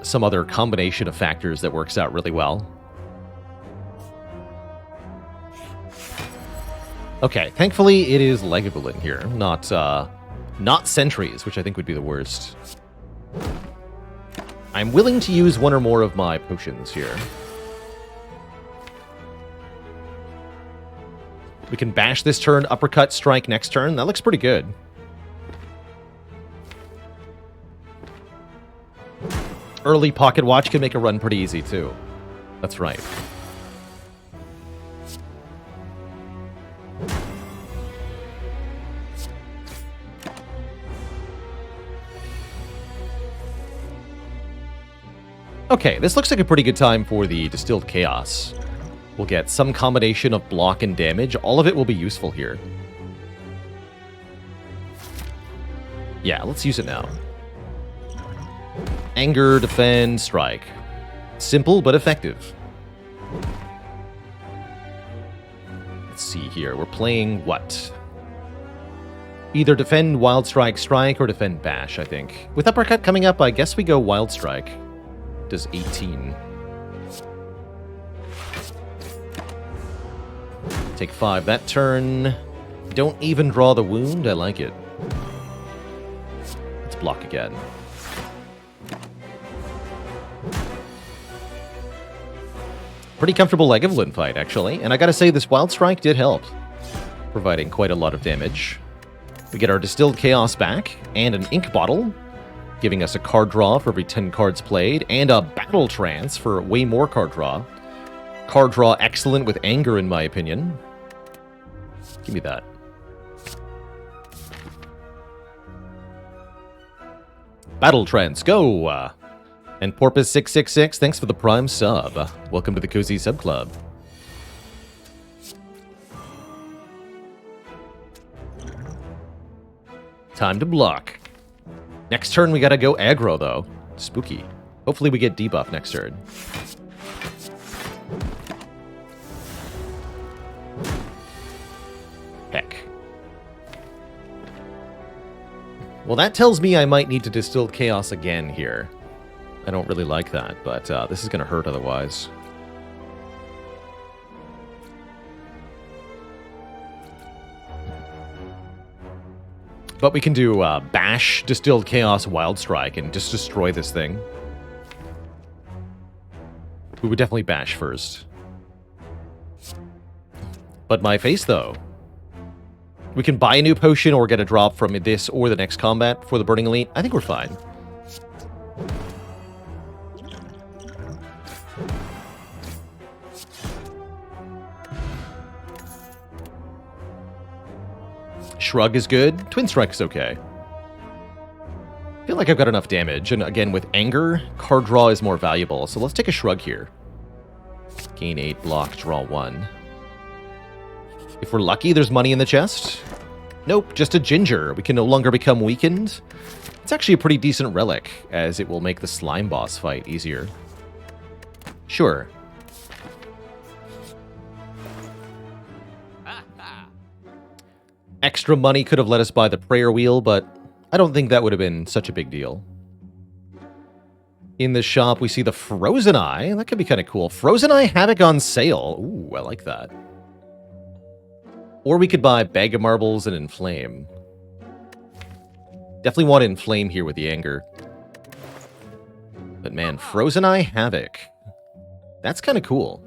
some other combination of factors that works out really well. Okay, thankfully it is Legabulin here, not Sentries, which I think would be the worst. I'm willing to use 1 or more of my potions here. We can bash this turn, uppercut, strike next turn. That looks pretty good. Early Pocket Watch can make a run pretty easy, too. That's right. Okay, this looks like a pretty good time for the Distilled Chaos. We'll get some combination of block and damage. All of it will be useful here. Yeah, let's use it now. Anger, defend, strike. Simple but effective. Let's see here. We're playing what? Either defend, Wild Strike, strike, or defend, bash, I think. With Uppercut coming up, I guess we go Wild Strike. Does 18. Take 5 that turn. Don't even draw the wound. I like it. Let's block again. Pretty comfortable Legavulin fight, actually. And I gotta say, this Wild Strike did help, providing quite a lot of damage. We get our Distilled Chaos back, and an Ink Bottle, giving us a card draw for every 10 cards played, and a Battle Trance for way more card draw. Card draw excellent with Anger, in my opinion. Give me that. Battle Trance, go! And Porpoise666, thanks for the Prime sub. Welcome to the Cozy Sub Club. Time to block. Next turn, we gotta go aggro, though. Spooky. Hopefully we get debuff next turn. Heck. Well, that tells me I might need to Distill Chaos again here. I don't really like that, but this is gonna hurt otherwise. But we can do Bash, Distilled Chaos, Wild Strike, and just destroy this thing. We would definitely Bash first. But my face, though. We can buy a new potion or get a drop from this or the next combat for the Burning Elite. I think we're fine. Shrug is good. Twin Strike is okay. I feel like I've got enough damage, and again, with Anger, card draw is more valuable, so let's take a Shrug here. Gain 8, block, draw 1. If we're lucky, there's money in the chest. Nope, just a Ginger. We can no longer become weakened. It's actually a pretty decent relic, as it will make the slime boss fight easier. Sure. Extra money could have let us buy the prayer wheel, but I don't think that would have been such a big deal. In the shop, we see the Frozen Eye. That could be kind of cool. Frozen Eye Havoc on sale. Ooh, I like that. Or we could buy Bag of Marbles and Inflame. Definitely want to Inflame here with the Anger. But man, Frozen Eye Havoc. That's kind of cool.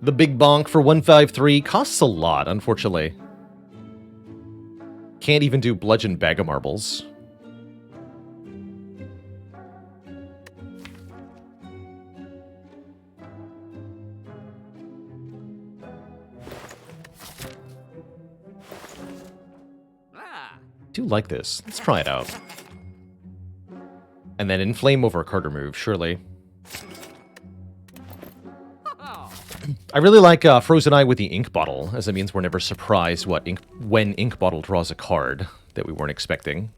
The Big Bonk for 153 costs a lot, unfortunately. Can't even do Bludgeon Bag of Marbles. Do like this. Let's try it out. And then Inflame over a card remove, surely. I really like Frozen Eye with the Ink Bottle, as it means we're never surprised when Ink Bottle draws a card that we weren't expecting.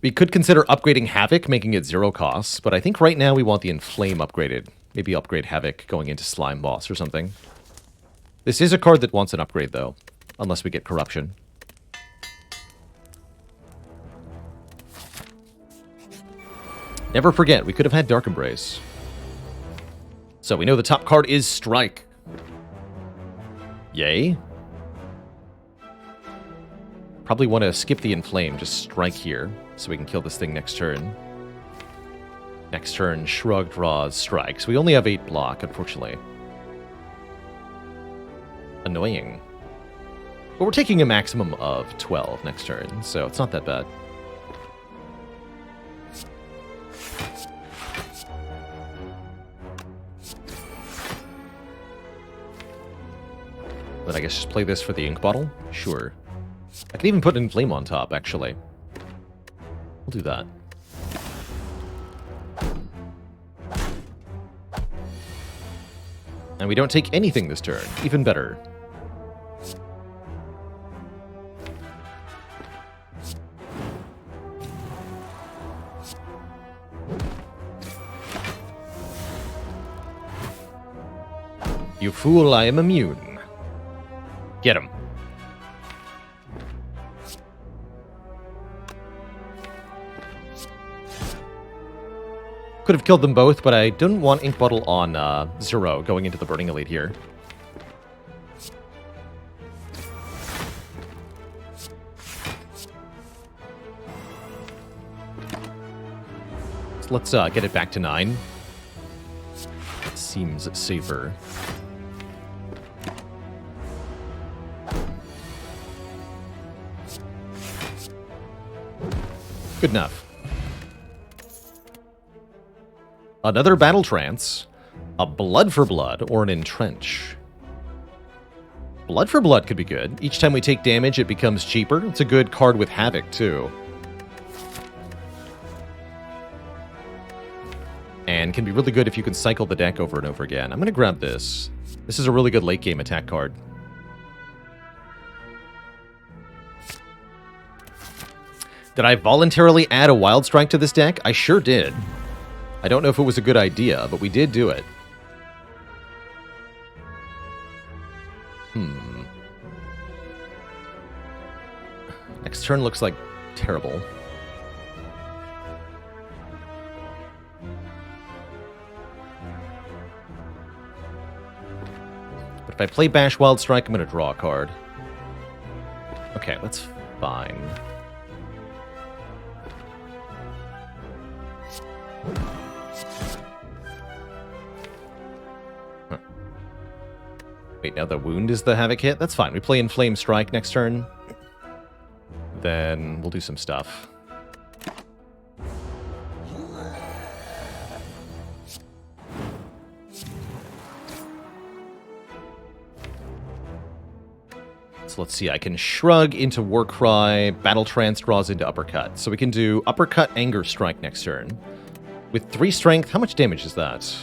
We could consider upgrading Havoc, making it 0 costs, but I think right now we want the Inflame upgraded. Maybe upgrade Havoc going into Slime Boss or something. This is a card that wants an upgrade, though, unless we get Corruption. Never forget, we could have had Dark Embrace. So we know the top card is Strike. Yay. Probably want to skip the Inflame, just Strike here, so we can kill this thing next turn. Next turn, Shrug draws Strike. So we only have 8 block, unfortunately. Annoying. But we're taking a maximum of 12 next turn, so it's not that bad. Then I guess just play this for the Ink Bottle? Sure. I can even put Inflame on top, actually. We'll do that. And we don't take anything this turn. Even better. You fool, I am immune. Get him. Could have killed them both, but I didn't want Ink Bottle on 0 going into the Burning Elite here. So let's get it back to 9. Seems safer. Good enough. Another Battle Trance, a Blood for Blood, or an Entrench. Blood for Blood could be good. Each time we take damage, it becomes cheaper. It's a good card with Havoc, too. And can be really good if you can cycle the deck over and over again. I'm going to grab this. This is a really good late-game attack card. Did I voluntarily add a Wild Strike to this deck? I sure did. I don't know if it was a good idea, but we did do it. Next turn looks like terrible. But if I play Bash Wild Strike, I'm going to draw a card. Okay, that's fine. Huh. Wait, now the wound is the Havoc hit? That's fine. We play Inflame Strike next turn. Then we'll do some stuff. So let's see, I can Shrug into Warcry, Battle Trance draws into Uppercut. So we can do Uppercut, Anger, Strike next turn. With 3 Strength, how much damage is that?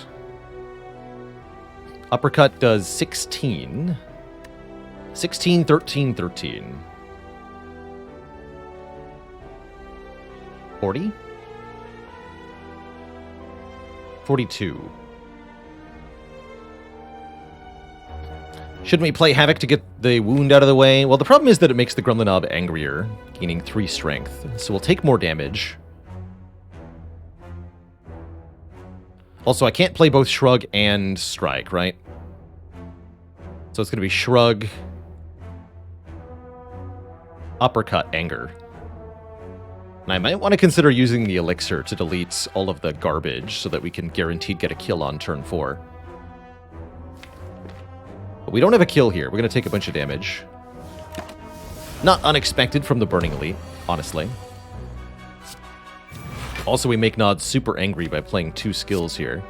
Uppercut does 16. 16, 13, 13. 40? 42. Shouldn't we play Havoc to get the wound out of the way? Well, the problem is that it makes the Gremlin Ob angrier, gaining 3 strength. So we'll take more damage. Also, I can't play both Shrug and Strike, right? So it's going to be Shrug, Uppercut, Anger. And I might want to consider using the Elixir to delete all of the garbage so that we can guaranteed get a kill on turn 4. But we don't have a kill here. We're going to take a bunch of damage. Not unexpected from the Burning Elite, honestly. Also, we make Nod super angry by playing 2 skills here.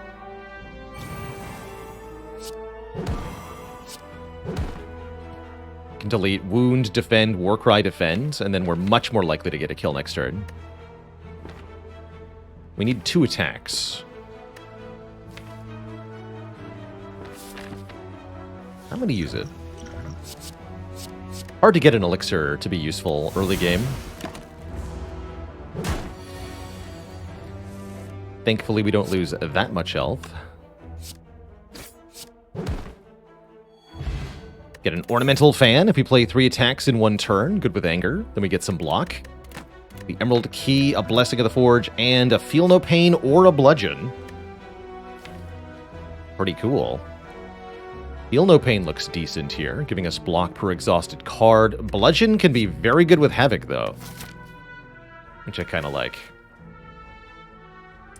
Can delete Wound, Defend, Warcry, Defend, and then we're much more likely to get a kill next turn. We need 2 attacks. I'm going to use it. Hard to get an Elixir to be useful early game. Thankfully, we don't lose that much health. Get an Ornamental Fan if we play 3 attacks in 1 turn. Good with Anger. Then we get some block. The Emerald Key, a Blessing of the Forge, and a Feel No Pain or a Bludgeon. Pretty cool. Feel No Pain looks decent here, giving us block per exhausted card. Bludgeon can be very good with Havoc, though, which I kind of like.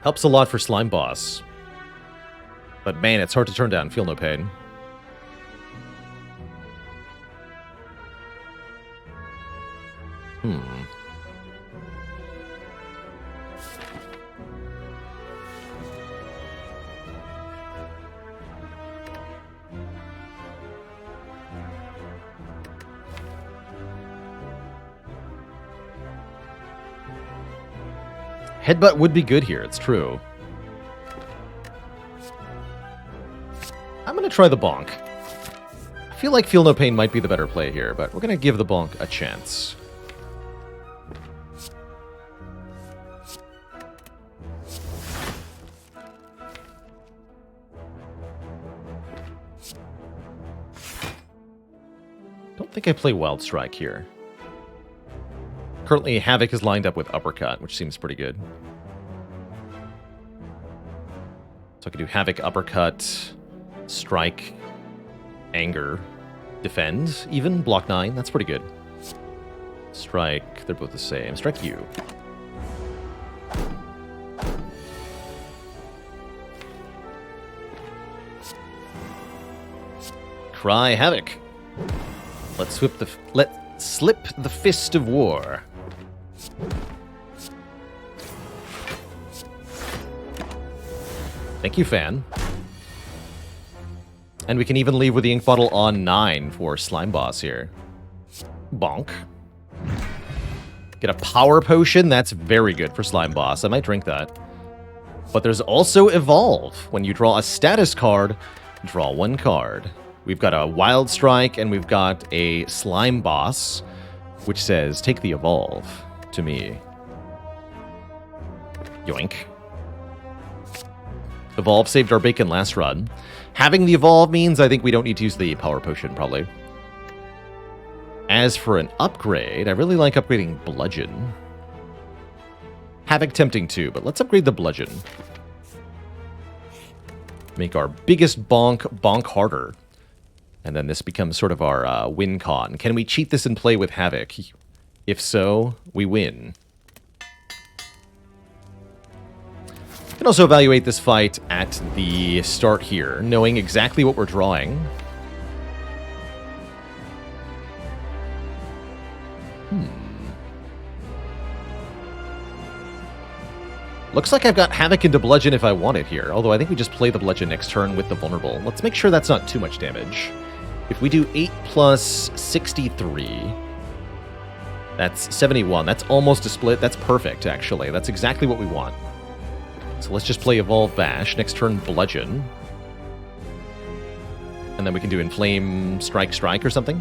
Helps a lot for Slime Boss. But man, it's hard to turn down Feel No Pain. Headbutt would be good here, it's true. I'm going to try the Bonk. I feel like Feel No Pain might be the better play here, but we're going to give the Bonk a chance. Don't think I play Wild Strike here. Currently, Havoc is lined up with Uppercut, which seems pretty good. So I can do Havoc, Uppercut, Strike, Anger, Defend, even, Block 9. That's pretty good. Strike, they're both the same. Strike you. Cry Havoc. Let's slip the Fist of War. Thank you, Fan. And we can even leave with the Ink Bottle on 9 for Slime Boss here. Bonk. Get a Power Potion. That's very good for Slime Boss. I might drink that. But there's also Evolve. When you draw a status card, draw 1 card. We've got a Wild Strike, and we've got a Slime Boss, which says, take the Evolve to me. Yoink. Evolve saved our bacon last run. Having the Evolve means I think we don't need to use the Power Potion, probably. As for an upgrade, I really like upgrading Bludgeon. Havoc tempting too, but let's upgrade the Bludgeon. Make our biggest bonk harder. And then this becomes sort of our win con. Can we cheat this and play with Havoc? If so, we win. We can also evaluate this fight at the start here, knowing exactly what we're drawing. Looks like I've got Havoc into Bludgeon if I want it here, although I think we just play the Bludgeon next turn with the Vulnerable. Let's make sure that's not too much damage. If we do 8 plus 63, that's 71. That's almost a split. That's perfect, actually. That's exactly what we want. So let's just play Evolve Bash. Next turn, Bludgeon. And then we can do Inflame Strike Strike or something.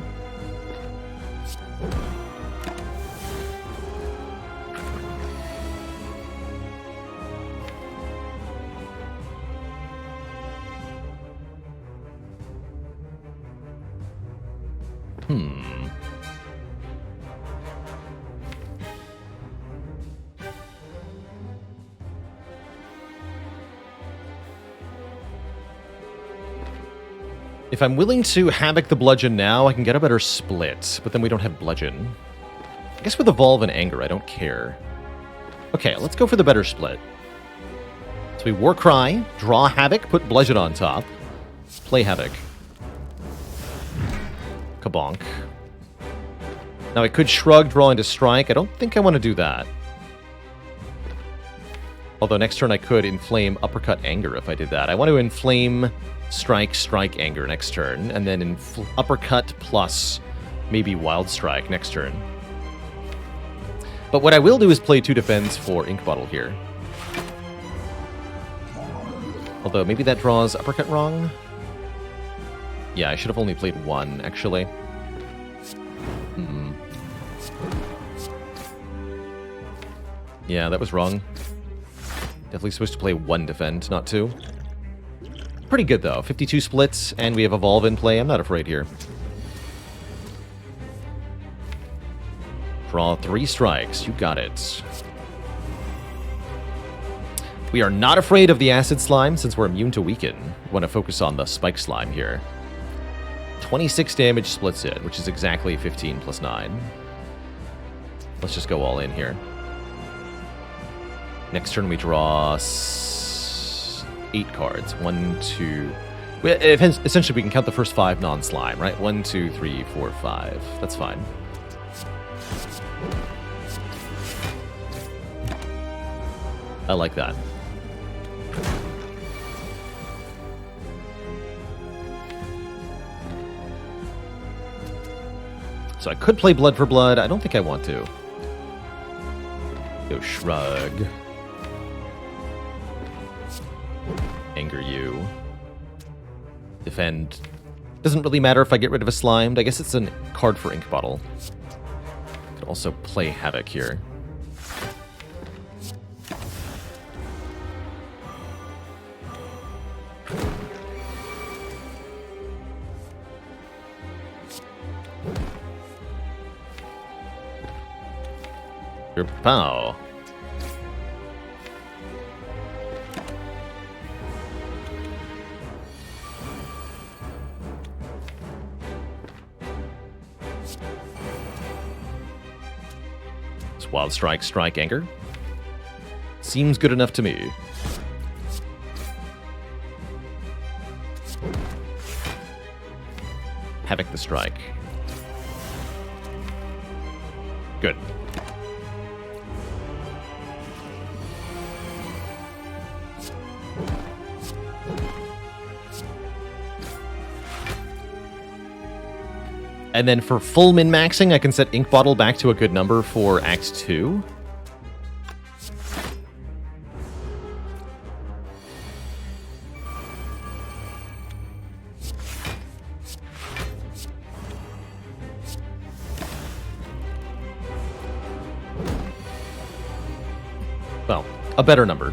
If I'm willing to Havoc the Bludgeon now, I can get a better split, but then we don't have Bludgeon. I guess with Evolve and Anger, I don't care. Okay, let's go for the better split. So we Warcry, draw Havoc, put Bludgeon on top, play Havoc. Kabonk. Now I could Shrug, draw into Strike. I don't think I want to do that. Although next turn I could Inflame Uppercut Anger if I did that. I want to Inflame Strike, Strike, Anger next turn, and then Uppercut plus maybe Wild Strike next turn. But what I will do is play 2 defense for Ink Bottle here. Although maybe that draws Uppercut wrong? Yeah, I should have only played 1, actually. Yeah, that was wrong. Definitely supposed to play 1 defend, not 2. Pretty good, though. 52 splits, and we have Evolve in play. I'm not afraid here. Draw 3 strikes. You got it. We are not afraid of the Acid Slime, since we're immune to Weaken. We want to focus on the Spike Slime here. 26 damage splits it, which is exactly 15 plus 9. Let's just go all in here. Next turn we draw 8 cards. 1, 2... Essentially, we can count the first 5 non-slime, right? 1, 2, 3, 4, 5. That's fine. I like that. So I could play Blood for Blood. I don't think I want to. Go Shrug. Anger you. Defend. Doesn't really matter if I get rid of a Slimed. I guess it's a card for Ink Bottle. Could also play Havoc here. Your pow. Wild Strike, Strike, Anger. Seems good enough to me. Havoc the Strike. Good. And then for full min-maxing, I can set Ink Bottle back to a good number for Act 2. Well, a better number.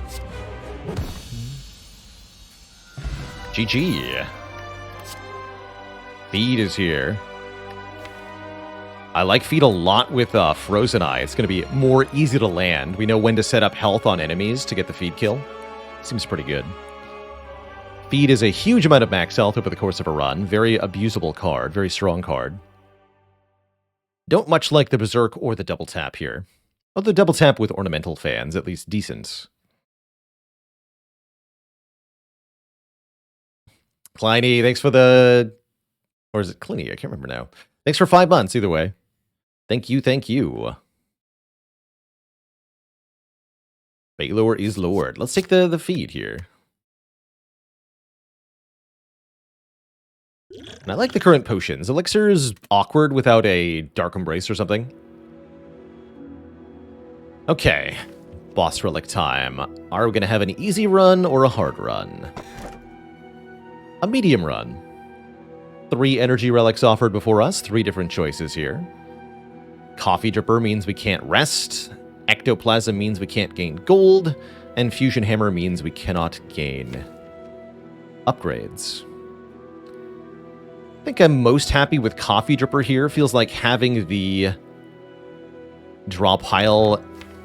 GG. Feed is here. I like Feed a lot with Frozen Eye. It's going to be more easy to land. We know when to set up health on enemies to get the Feed kill. Seems pretty good. Feed is a huge amount of max health over the course of a run. Very abusable card. Very strong card. Don't much like the Berserk or the Double Tap here. Well, the Double Tap with Ornamental Fans, at least decent. Kleiny, thanks for the... Or is it Clinny? I can't remember now. Thanks for 5 months, either way. Thank you, thank you. Baylor is Lord. Let's take the feed here. And I like the current potions. Elixir's awkward without a Dark Embrace or something. Okay. Boss relic time. Are we going to have an easy run or a hard run? A medium run. 3 energy relics offered before us. 3 different choices here. Coffee Dripper means we can't rest. Ectoplasm means we can't gain gold. And Fusion Hammer means we cannot gain upgrades. I think I'm most happy with Coffee Dripper here. Feels like having the draw pile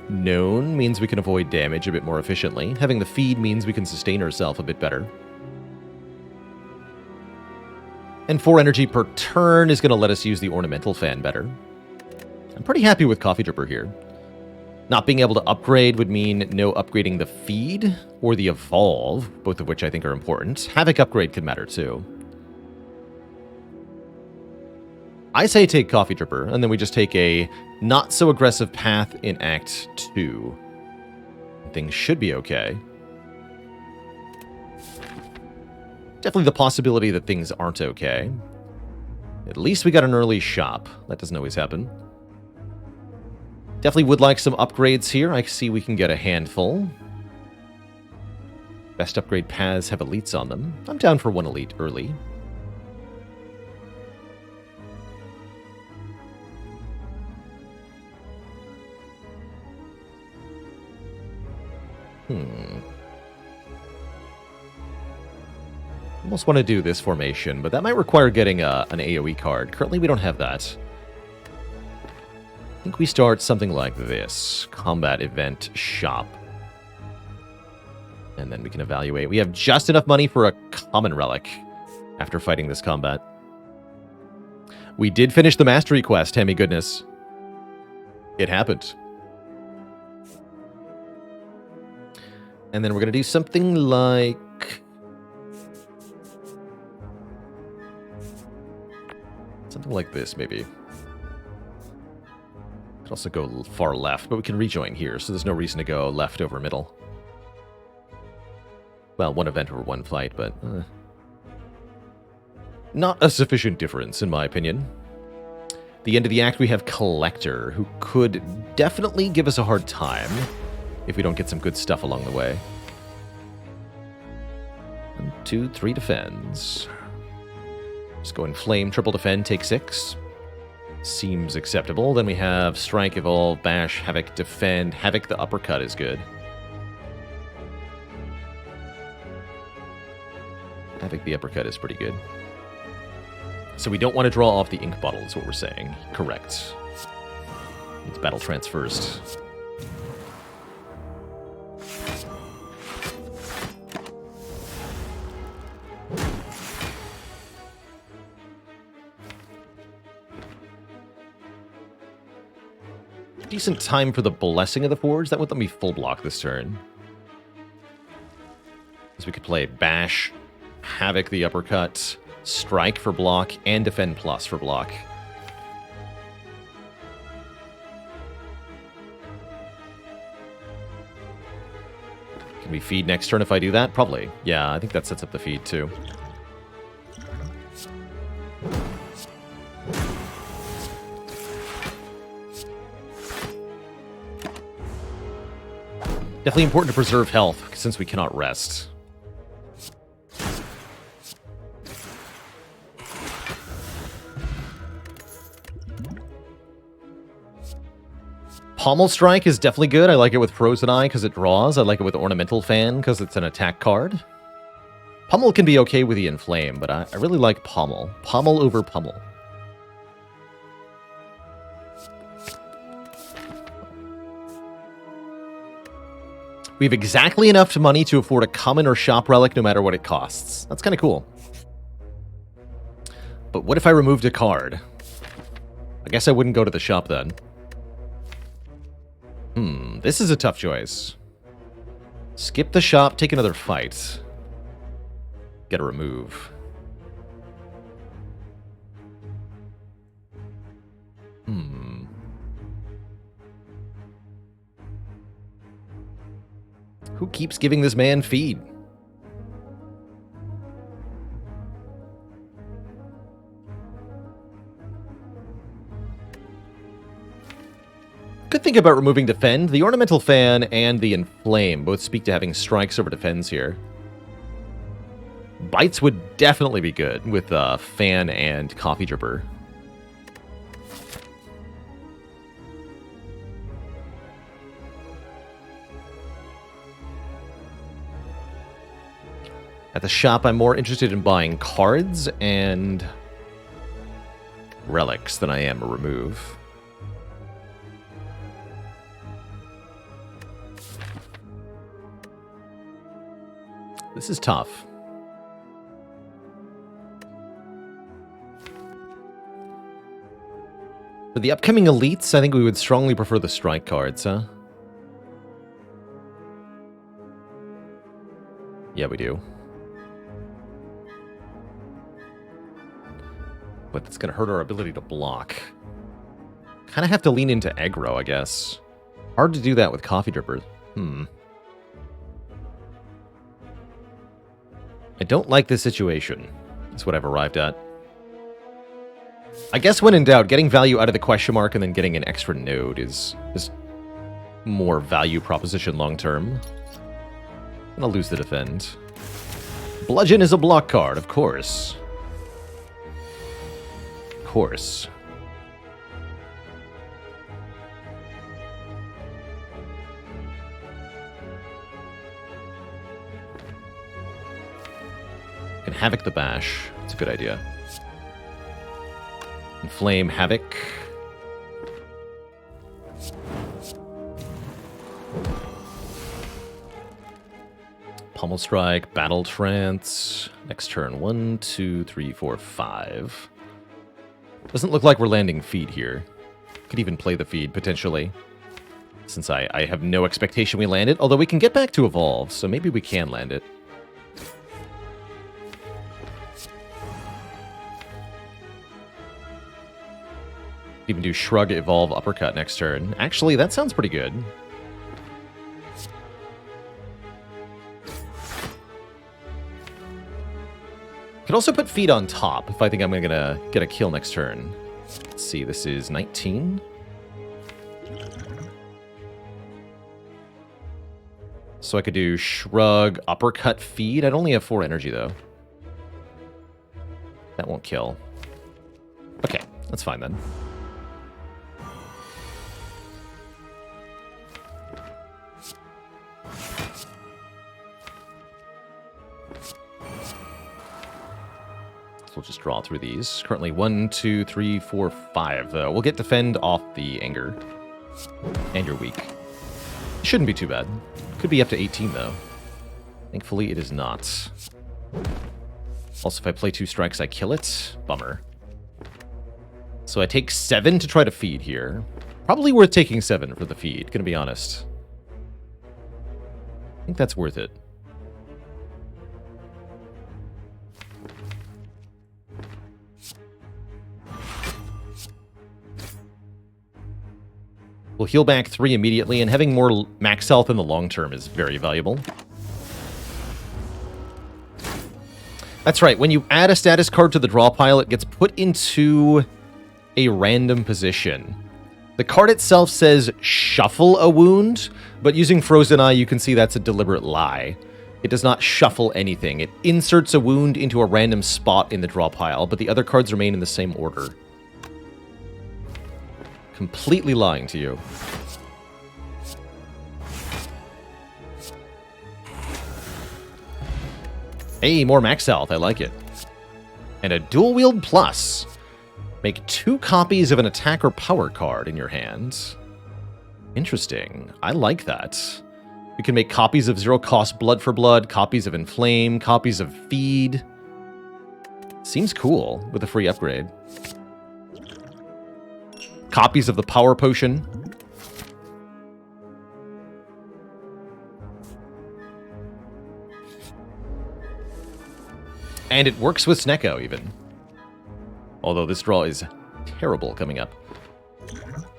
known means we can avoid damage a bit more efficiently. Having the feed means we can sustain ourselves a bit better. And 4 energy per turn is going to let us use the Ornamental Fan better. I'm pretty happy with Coffee Dripper here. Not being able to upgrade would mean no upgrading the feed or the evolve, both of which I think are important. Havoc upgrade could matter too. I say take Coffee Dripper, and then we just take a not-so-aggressive path in Act 2. Things should be okay. Definitely the possibility that things aren't okay. At least we got an early shop. That doesn't always happen. Definitely would like some upgrades here. I see we can get a handful. Best upgrade paths have elites on them. I'm down for 1 elite early. Almost want to do this formation, but that might require getting an AoE card. Currently, we don't have that. I think we start something like this. Combat Event Shop. And then we can evaluate. We have just enough money for a common relic after fighting this combat. We did finish the Mastery Quest, Hammy goodness. It happened. And then we're going to do something like... something like this, maybe. Could also go far left, but we can rejoin here, so there's no reason to go left over middle. Well, 1 event over 1 fight, but... not a sufficient difference, in my opinion. The end of the act, we have Collector, who could definitely give us a hard time if we don't get some good stuff along the way. 1, 2, 3 defends. Just go in Flame, triple defend, take 6. Seems acceptable. Then we have Strike, Evolve, Bash, Havoc, Defend. Havoc, the uppercut is good. Havoc, the uppercut is pretty good. So we don't want to draw off the ink bottle, is what we're saying. Correct. It's battle trance first. Decent time for the Blessing of the Forge. That would let me full block this turn. So we could play Bash, Havoc the uppercut, Strike for block, and Defend Plus for block. Can we feed next turn if I do that? Probably. Yeah, I think that sets up the feed too. Definitely important to preserve health, since we cannot rest. Pommel Strike is definitely good. I like it with Frozen Eye because it draws. I like it with Ornamental Fan because it's an attack card. Pommel can be okay with the Inflame, but I really like Pommel. Pommel over Pummel. We have exactly enough money to afford a common or shop relic no matter what it costs. That's kind of cool. But what if I removed a card? I guess I wouldn't go to the shop then. This is a tough choice. Skip the shop, take another fight. Get a remove. Who keeps giving this man feed? could think about removing Defend. The Ornamental Fan and the Inflame both speak to having strikes over defends here. Bites would definitely be good with Fan and Coffee Dripper. At the shop, I'm more interested in buying cards and relics than I am a remove. This is tough. For the upcoming elites, I think we would strongly prefer the strike cards, huh? Yeah, we do. But it's going to hurt our ability to block. Kind of have to lean into aggro, I guess. Hard to do that with Coffee Drippers. I don't like this situation. That's what I've arrived at. I guess when in doubt, getting value out of the question mark and then getting an extra node is more value proposition long term. And I'll lose the defend. Bludgeon is a block card, of course. Of course. Can Havoc the Bash. It's a good idea. Inflame Havoc. Pummel Strike, Battle Trance. Next turn. 1, 2, 3, 4, 5. Doesn't look like we're landing feed here. Could even play the feed, potentially. Since I have no expectation we land it. Although we can get back to Evolve, so maybe we can land it. Even do Shrug, Evolve, Uppercut next turn. Actually, that sounds pretty good. Could also put Feed on top if I think I'm going to get a kill next turn. Let's see, this is 19. So I could do Shrug, Uppercut, Feed. I'd only have 4 energy, though. That won't kill. Okay, that's fine then. We'll just draw through these. Currently 1, 2, 3, 4, 5, though. We'll get Defend off the Anger. And you're weak. Shouldn't be too bad. Could be up to 18, though. Thankfully, it is not. Also, if I play 2 strikes, I kill it. Bummer. So I take 7 to try to feed here. Probably worth taking 7 for the feed, gonna be honest. I think that's worth it. We'll heal back 3 immediately, and having more max health in the long term is very valuable. That's right, when you add a status card to the draw pile, it gets put into a random position. The card itself says shuffle a wound, but using Frozen Eye, you can see that's a deliberate lie. It does not shuffle anything. It inserts a wound into a random spot in the draw pile, but the other cards remain in the same order. Completely lying to you. Hey, more max health. I like it. And a dual wield plus. Make 2 copies of an attack or power card in your hand. Interesting. I like that. You can make copies of 0-cost Blood for Blood, copies of Inflame, copies of Feed. Seems cool with a free upgrade. Copies of the Power Potion. And it works with Snecko, even. Although this draw is terrible coming up.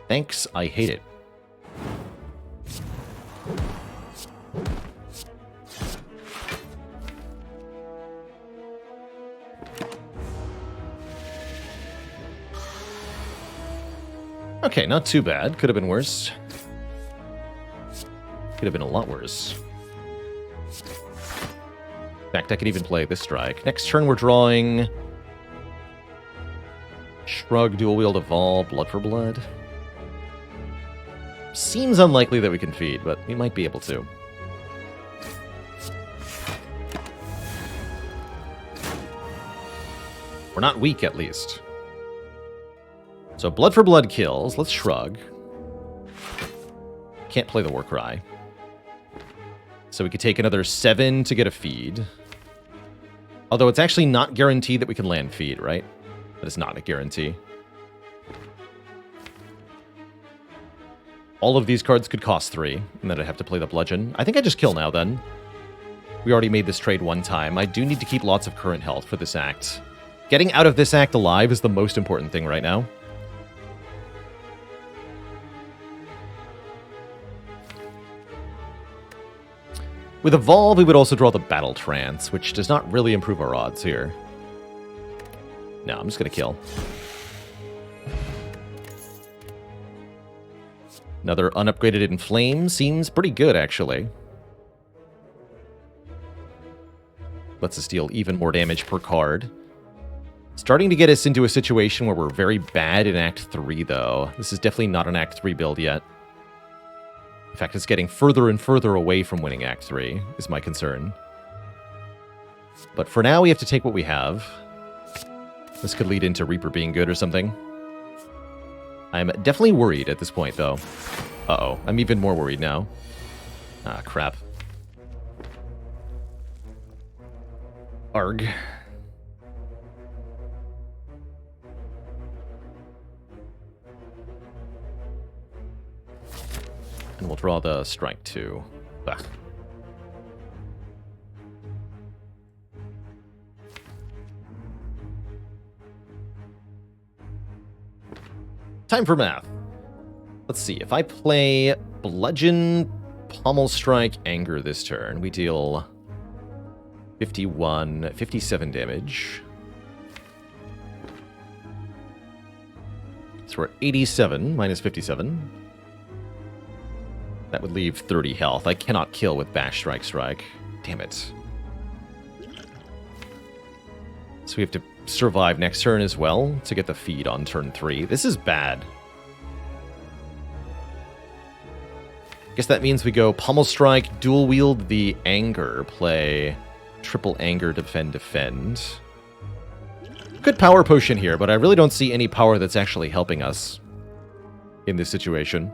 Thanks, I hate it. Okay, not too bad. Could have been worse. could have been a lot worse. In fact, I could even play this strike. Next turn, we're drawing... Shrug, Dual Wield, Evolve, Blood for Blood. Seems unlikely that we can feed, but we might be able to. We're not weak, at least. So Blood for Blood kills. Let's Shrug. Can't play the Warcry. So we could take another 7 to get a feed. Although it's actually not guaranteed that we can land feed, right? That is not a guarantee. All of these cards could cost 3, and then I'd have to play the Bludgeon. I think I just kill now, then. We already made this trade one time. I do need to keep lots of current health for this act. Getting out of this act alive is the most important thing right now. With Evolve, we would also draw the Battle Trance, which does not really improve our odds here. No, I'm just going to kill. Another unupgraded Inflame seems pretty good, actually. Lets us deal even more damage per card. Starting to get us into a situation where we're very bad in Act 3, though. This is definitely not an Act 3 build yet. In fact, it's getting further and further away from winning Act 3, is my concern. But for now, we have to take what we have. This could lead into Reaper being good or something. I'm definitely worried at this point, though. Uh-oh, I'm even more worried now. Ah, crap. Arg. And we'll draw the strike too. Bah. Time for math. Let's see. If I play Bludgeon, Pommel Strike, Anger this turn, we deal 57 damage. So we're at 87 minus 57. That would leave 30 health. I cannot kill with Bash Strike. Damn it. So we have to survive next turn as well to get the feed on turn 3. This is bad. Guess that means we go Pommel Strike, Dual Wield the Anger, play Triple Anger, Defend. Good power potion here, but I really don't see any power that's actually helping us in this situation.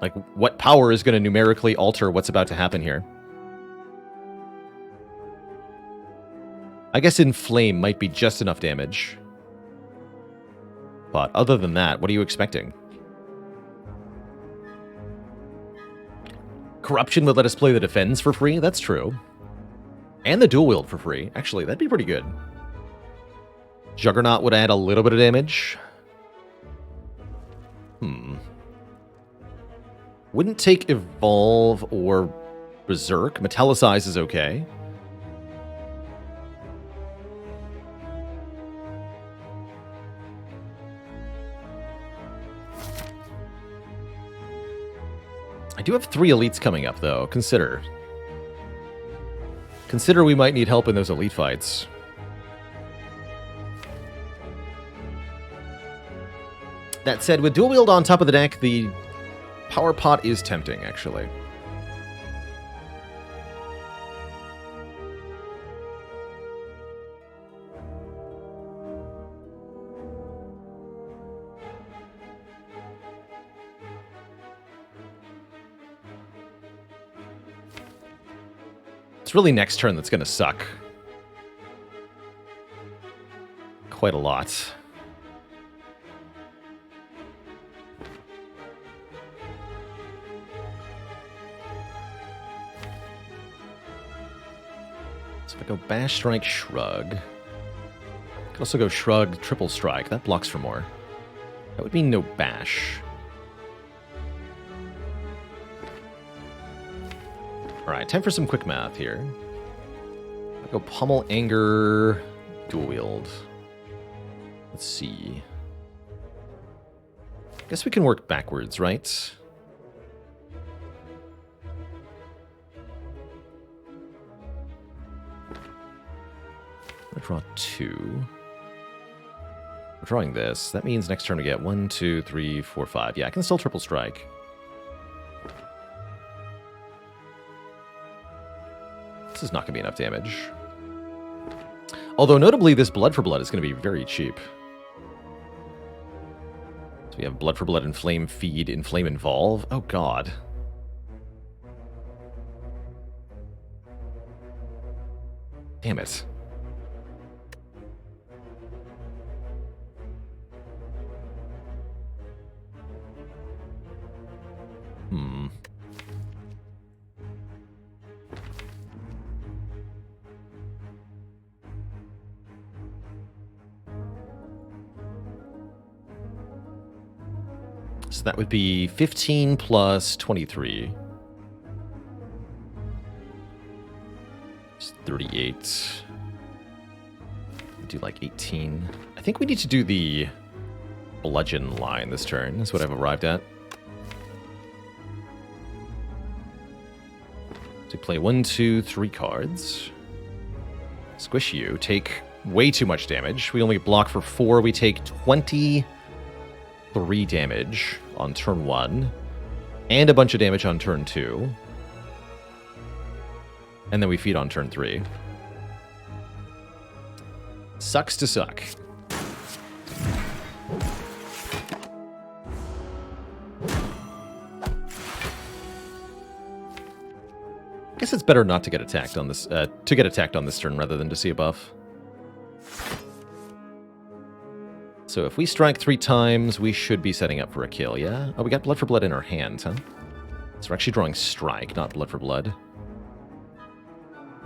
Like, what power is going to numerically alter what's about to happen here? I guess Inflame might be just enough damage. But other than that, what are you expecting? Corruption would let us play the Defends for free, that's true. And the Dual Wield for free. Actually, that'd be pretty good. Juggernaut would add a little bit of damage. Wouldn't take Evolve or Berserk. Metallicize is okay. I do have 3 elites coming up, though. Consider we might need help in those elite fights. That said, with Dual Wield on top of the deck, the Power Pot is tempting, actually. It's really next turn that's going to suck. Quite a lot. So if I go Bash Strike, Shrug. I could also go Shrug, Triple Strike. That blocks for more. That would mean no Bash. Alright, time for some quick math here. I'll go Pommel, Anger, Dual Wield. Let's see. Guess we can work backwards, right? I draw 2. We're drawing this. That means next turn we get 1, 2, 3, 4, 5. Yeah, I can still triple strike. This is not going to be enough damage. Although, notably, this Blood for Blood is going to be very cheap. So we have Blood for Blood, Inflame Feed, Inflame Involve. Oh, God. Damn it. So that would be 15 plus 23. It's 38. Do like 18. I think we need to do the bludgeon line this turn. That's what I've arrived at. So play 1, 2, 3 cards. Squish you. Take way too much damage. We only block for 4. We take 23 damage on turn 1. And a bunch of damage on turn 2. And then we feed on turn 3. Sucks to suck. I guess it's better not to get attacked on this turn rather than to see a buff. So if we strike 3 times, we should be setting up for a kill, yeah? Oh, we got Blood for Blood in our hands, huh? So we're actually drawing Strike, not Blood for Blood.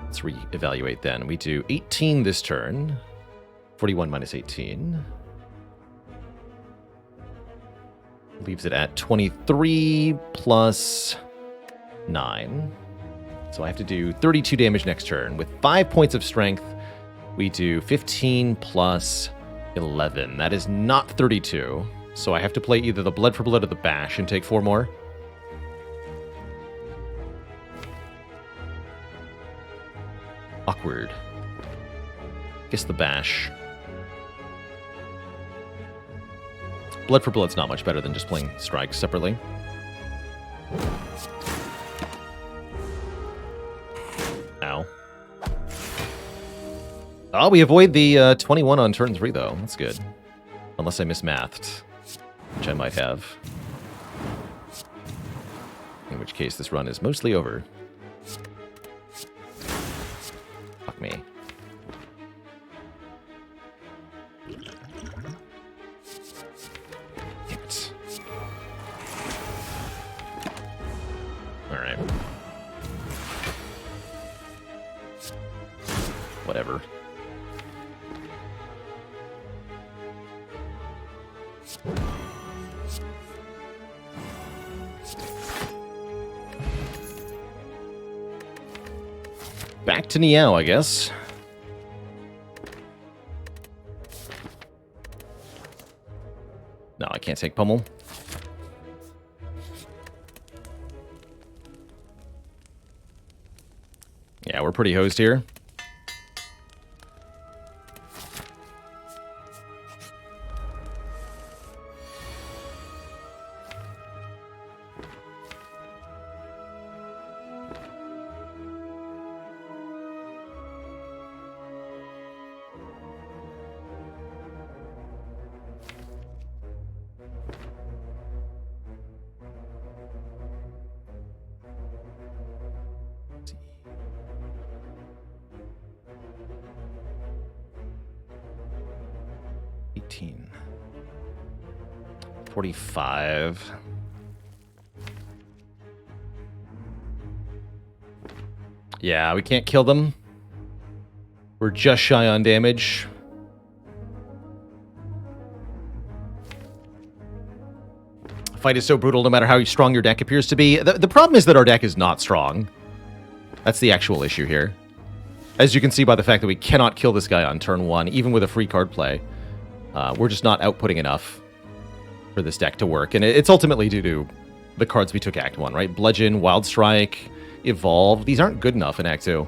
Let's re-evaluate then. We do 18 this turn. 41 minus 18. Leaves it at 23 plus 9. So I have to do 32 damage next turn. With 5 points of strength, we do 15 plus 11. That is not 32. So I have to play either the Blood for Blood or the Bash and take 4 more. Awkward. Guess the Bash. Blood for Blood's not much better than just playing strikes separately. Ow. Oh, we avoid the 21 on turn 3, though. That's good. Unless I mismathed, which I might have. In which case, this run is mostly over. Fuck me. Damn it. Alright. Whatever. Back to Niao, I guess. No, I can't take Pummel. Yeah, we're pretty hosed here. $18. 45. Yeah, we can't kill them. We're just shy on damage. Fight is so brutal no matter how strong your deck appears to be. The problem is that our deck is not strong. That's the actual issue here. As you can see by the fact that we cannot kill this guy on turn 1, even with a free card play. We're just not outputting enough for this deck to work. And it's ultimately due to the cards we took Act 1, right? Bludgeon, Wild Strike, Evolve. These aren't good enough in Act 2.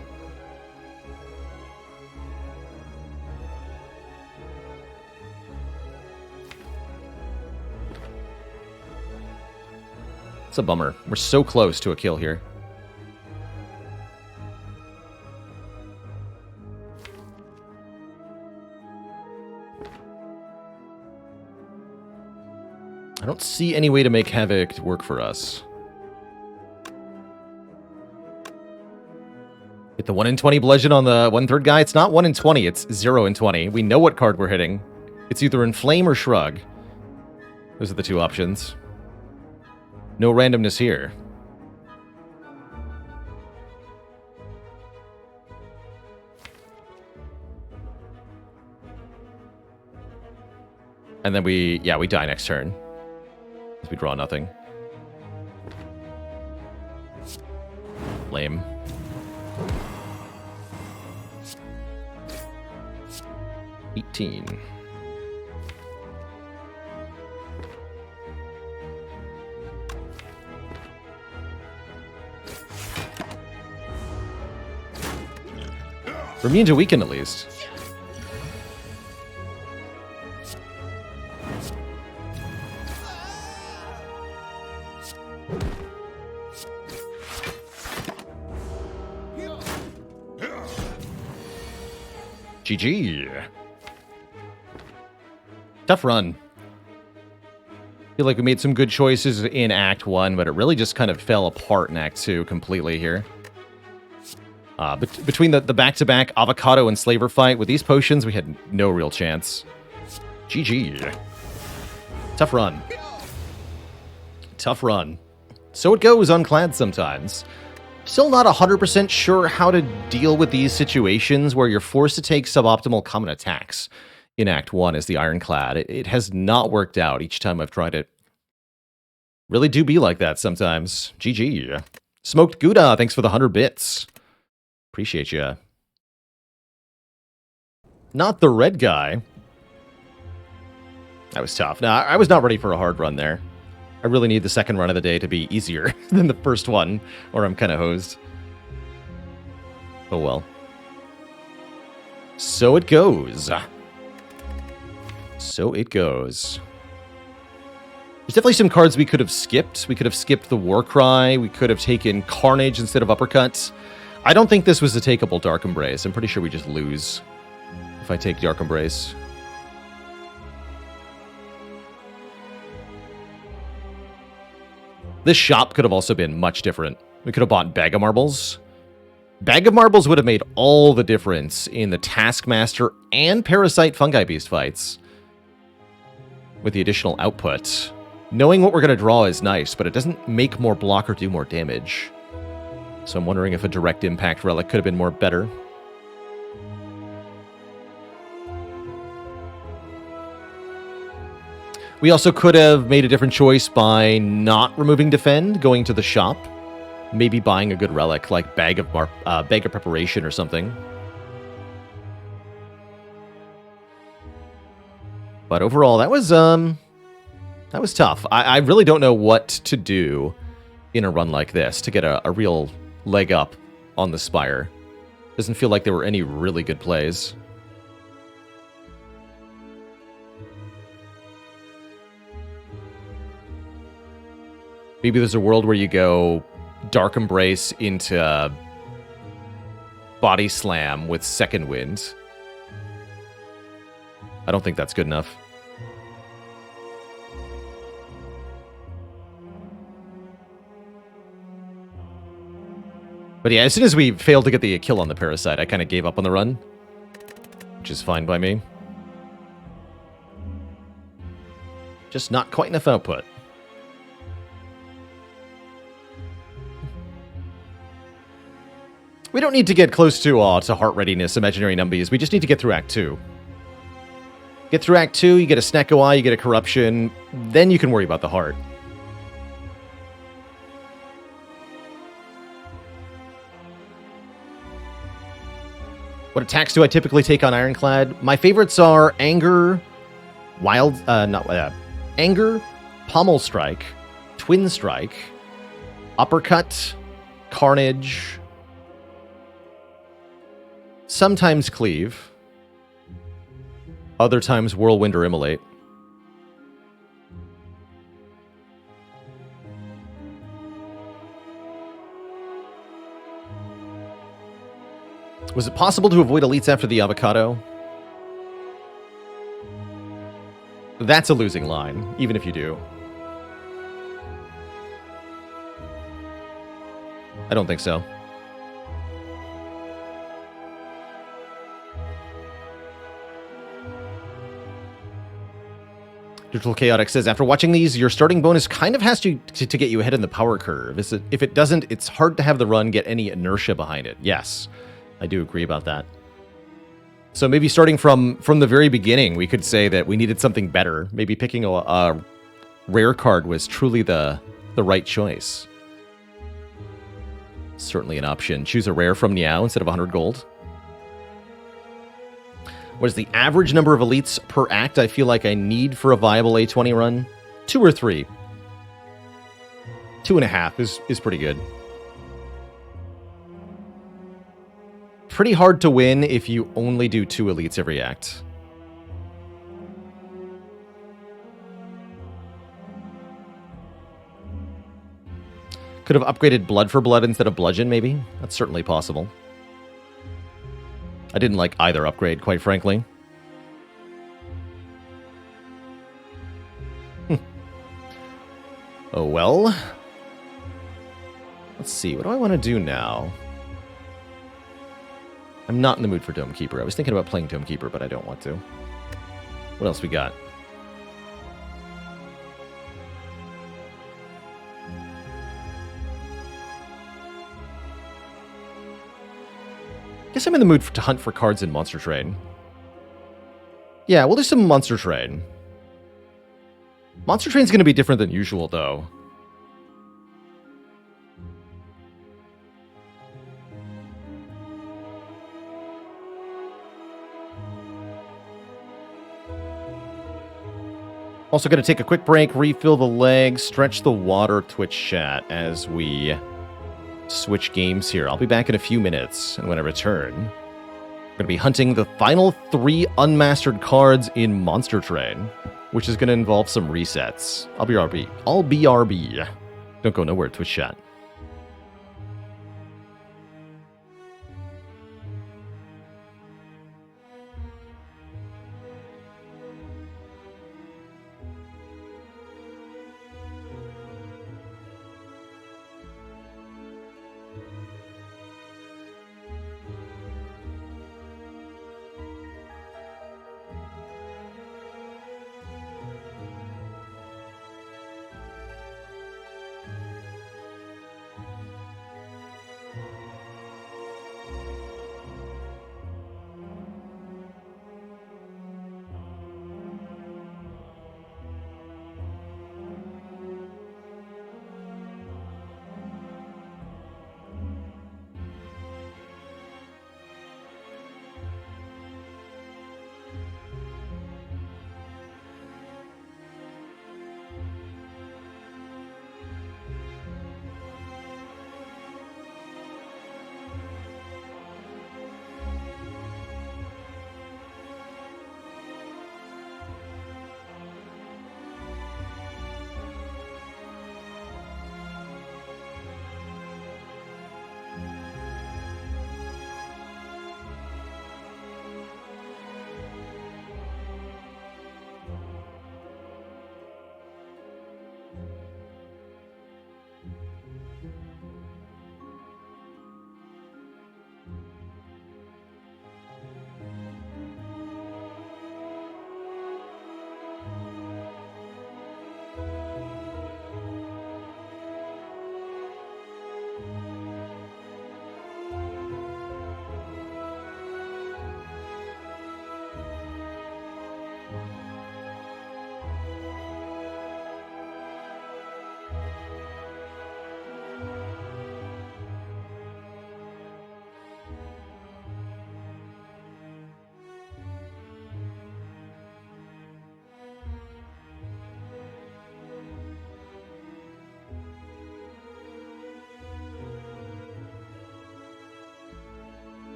It's a bummer. We're so close to a kill here. I don't see any way to make Havoc work for us. Hit the 1 in 20 bludgeon on the 1/3 guy. It's not 1 in 20, it's 0 in 20. We know what card we're hitting. It's either Inflame or Shrug. Those are the two options. No randomness here. And then we die next turn. We draw nothing. Lame. $18. We're immune to weaken at least. GG. Tough run. Feel like we made some good choices in Act 1, but it really just kind of fell apart in Act 2 completely here. Between the back-to-back avocado and slaver fight, with these potions, we had no real chance. GG. Tough run. Tough run. So it goes Unclad sometimes. Still not 100% sure how to deal with these situations where you're forced to take suboptimal common attacks in Act 1 as the Ironclad. It has not worked out each time I've tried it. Really do be like that sometimes. GG. Smoked Gouda, thanks for the 100 bits. Appreciate ya. Not the red guy. That was tough. Now, I was not ready for a hard run there. I really need the second run of the day to be easier than the first one, or I'm kind of hosed. Oh well. So it goes. So it goes. There's definitely some cards we could have skipped. We could have skipped the Warcry. We could have taken Carnage instead of Uppercut. I don't think this was a takeable Dark Embrace. I'm pretty sure we just lose if I take Dark Embrace. This shop could have also been much different. We could have bought Bag of Marbles. Bag of Marbles would have made all the difference in the Taskmaster and Parasite Fungi Beast fights. With the additional output. Knowing what we're going to draw is nice, but it doesn't make more block or do more damage. So I'm wondering if a direct impact relic could have been more better. We also could have made a different choice by not removing Defend, going to the shop. Maybe buying a good relic like Bag of Preparation or something. But overall, that was tough. I really don't know what to do in a run like this to get a real leg up on the Spire. Doesn't feel like there were any really good plays. Maybe there's a world where you go Dark Embrace into Body Slam with Second Wind. I don't think that's good enough. But yeah, as soon as we failed to get the kill on the Parasite, I kind of gave up on the run. Which is fine by me. Just not quite enough output. We don't need to get close to Heart Readiness, Imaginary Numbies. We just need to get through Act 2. Get through Act 2, you get a Snecko Eye, you get a Corruption, then you can worry about the Heart. What attacks do I typically take on Ironclad? My favorites are Anger, Anger, Pommel Strike, Twin Strike, Uppercut, Carnage, sometimes Cleave, other times Whirlwind or Immolate. Was it possible to avoid elites after the avocado? That's a losing line, even if you do. I don't think so. Digital Chaotic says, after watching these, your starting bonus kind of has to get you ahead in the power curve. If it doesn't, it's hard to have the run get any inertia behind it. Yes, I do agree about that. So maybe starting from the very beginning, we could say that we needed something better. Maybe picking a rare card was truly the right choice. Certainly an option. Choose a rare from Niao instead of 100 gold. What is the average number of elites per act I feel like I need for a viable A20 run? 2 or 3. 2.5 is pretty good. Pretty hard to win if you only do 2 elites every act. Could have upgraded Blood for Blood instead of Bludgeon, maybe? That's certainly possible. I didn't like either upgrade, quite frankly. Oh well. Let's see, what do I want to do now? I'm not in the mood for Dome Keeper. I was thinking about playing Dome Keeper, but I don't want to. What else we got? Guess I'm in the mood to hunt for cards in Monster Trade. Yeah, we'll do some Monster Trade. Monster Trade's going to be different than usual, though. Also going to take a quick break, refill the legs, stretch the water, Twitch chat as we switch games here. I'll be back in a few minutes, and when I return, I'm going to be hunting the final 3 unmastered cards in Monster Trade, which is going to involve some resets. I'll be RB. I'll be RB. Don't go nowhere, Twitch chat.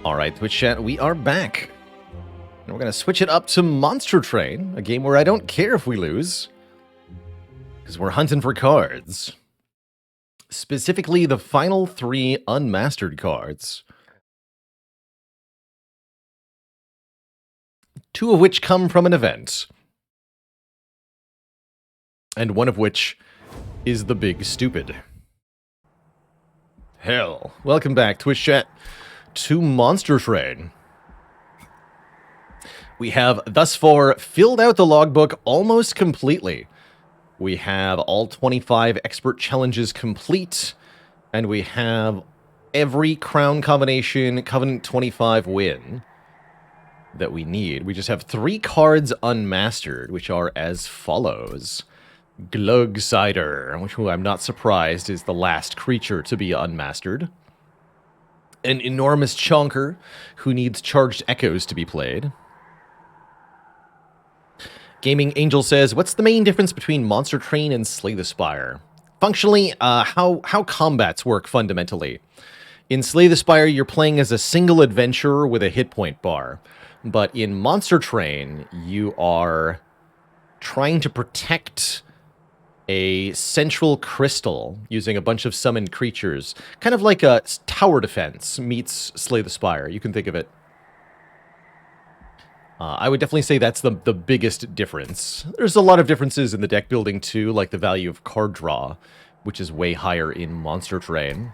All right, Twitch chat, we are back. And we're going to switch it up to Monster Train, a game where I don't care if we lose, because we're hunting for cards. Specifically, the final 3 unmastered cards. 2 of which come from an event. And 1 of which is the Big Stupid. Hell. Welcome back, Twitch chat, to Monster Train. We have thus far filled out the logbook almost completely. We have all 25 expert challenges complete, and we have every crown combination Covenant 25 win that we need. We just have 3 cards unmastered, which are as follows. Glug Cider, which I'm not surprised is the last creature to be unmastered. an enormous chonker who needs charged echoes to be played. Gaming Angel says, what's the main difference between Monster Train and Slay the Spire? Functionally, how combats work fundamentally. In Slay the Spire, you're playing as a single adventurer with a hit point bar. But in Monster Train, you are trying to protect a central crystal using a bunch of summoned creatures. Kind of like a tower defense meets Slay the Spire. You can think of it. I would definitely say that's the biggest difference. There's a lot of differences in the deck building too, like the value of card draw, which is way higher in Monster Train.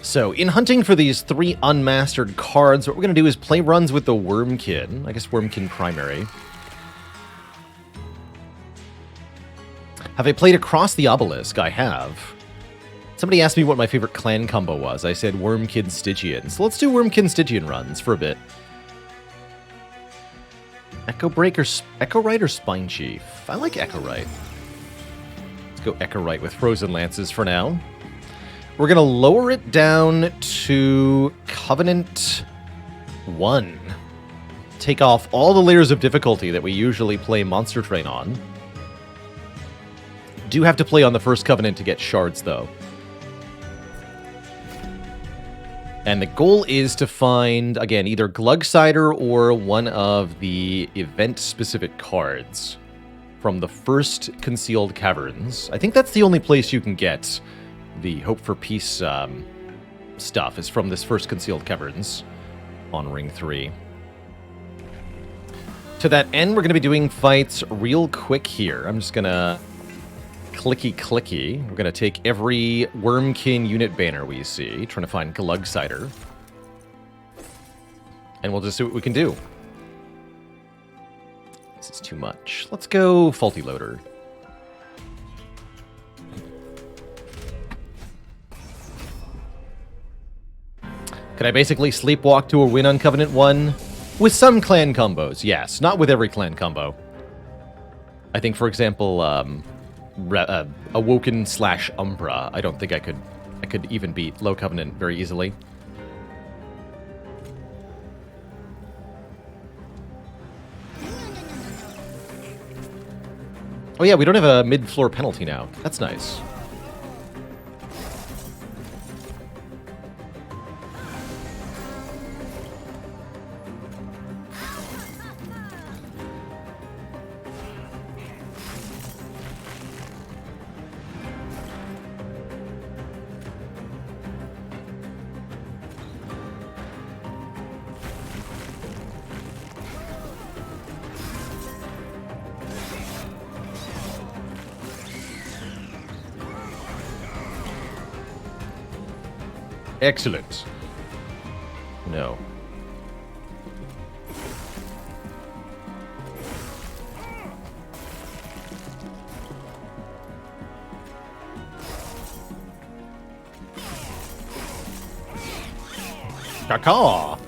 So, in hunting for these 3 unmastered cards, what we're going to do is play runs with the Wormkin. I guess Wormkin primary. Have I played across the Obelisk? I have. Somebody asked me what my favorite clan combo was. I said Wormkin Stygian. So let's do Wormkin Stygian runs for a bit. Echo Right or Spine Chief? I like Echo Right. Let's go Echo Right with Frozen Lances for now. We're going to lower it down to Covenant 1. Take off all the layers of difficulty that we usually play Monster Train on. Do have to play on the first Covenant to get shards, though. And the goal is to find, again, either Glugsider or one of the event-specific cards from the first Concealed Caverns. I think that's the only place you can get the Hope for Peace stuff, is from this first Concealed Caverns on Ring 3. To that end, we're going to be doing fights real quick here. I'm just going to clicky. We're going to take every Wormkin unit banner we see, trying to find Glugsider. And we'll just see what we can do. This is too much. Let's go Faulty Loader. Could I basically sleepwalk to a win on Covenant 1? With some clan combos, yes. Not with every clan combo. I think, for example, Awoken / Umbra. I don't think I could even beat Low Covenant very easily. Oh yeah, we don't have a mid-floor penalty now. That's nice. Excellent. No. Caw.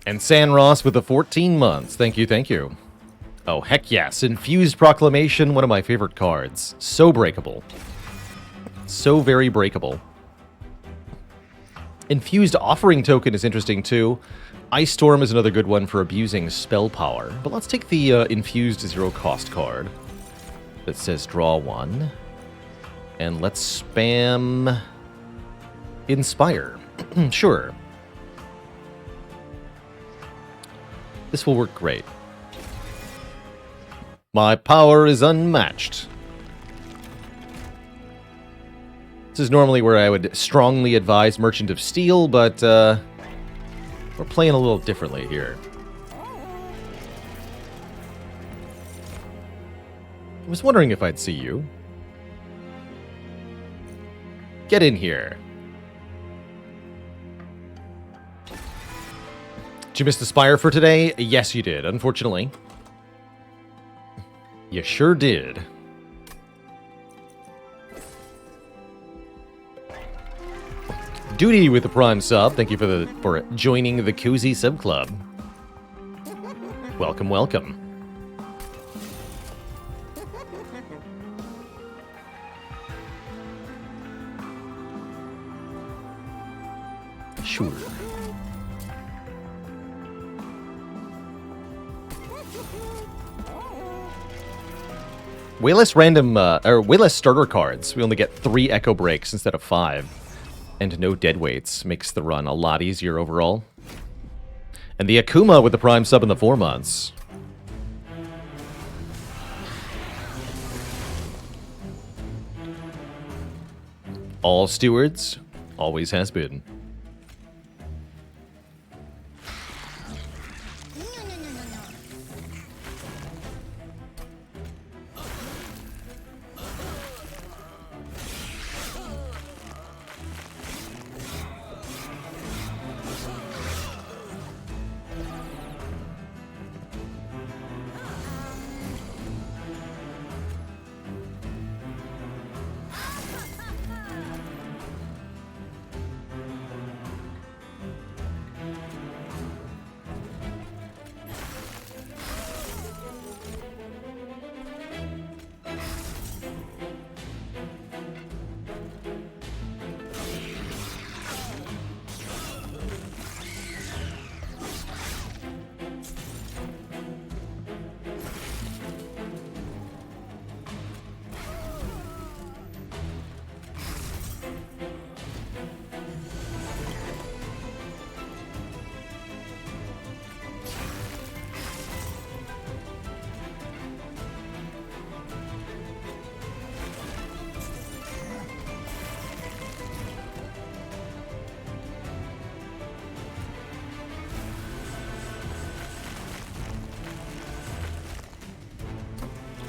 And San Ross with the 14 months. Thank you. Oh, heck yes. Infused Proclamation, one of my favorite cards. So breakable. So very breakable. Infused Offering Token is interesting, too. Ice Storm is another good one for abusing spell power. But let's take the Infused 0-cost card that says draw 1. And let's spam Inspire. Sure. This will work great. My power is unmatched. This is normally where I would strongly advise Merchant of Steel, but we're playing a little differently here. I was wondering if I'd see you. Get in here. Did you miss the Spire for today? Yes, you did, unfortunately. You sure did. Duty with the Prime sub. Thank you for joining the Cozy Sub Club. Welcome, welcome. Sure. Way less random, or way less starter cards. We only get 3 Echo Breaks instead of 5. And no dead weights makes the run a lot easier overall. And the Akuma with the Prime sub in the 4 months. All stewards, always has been.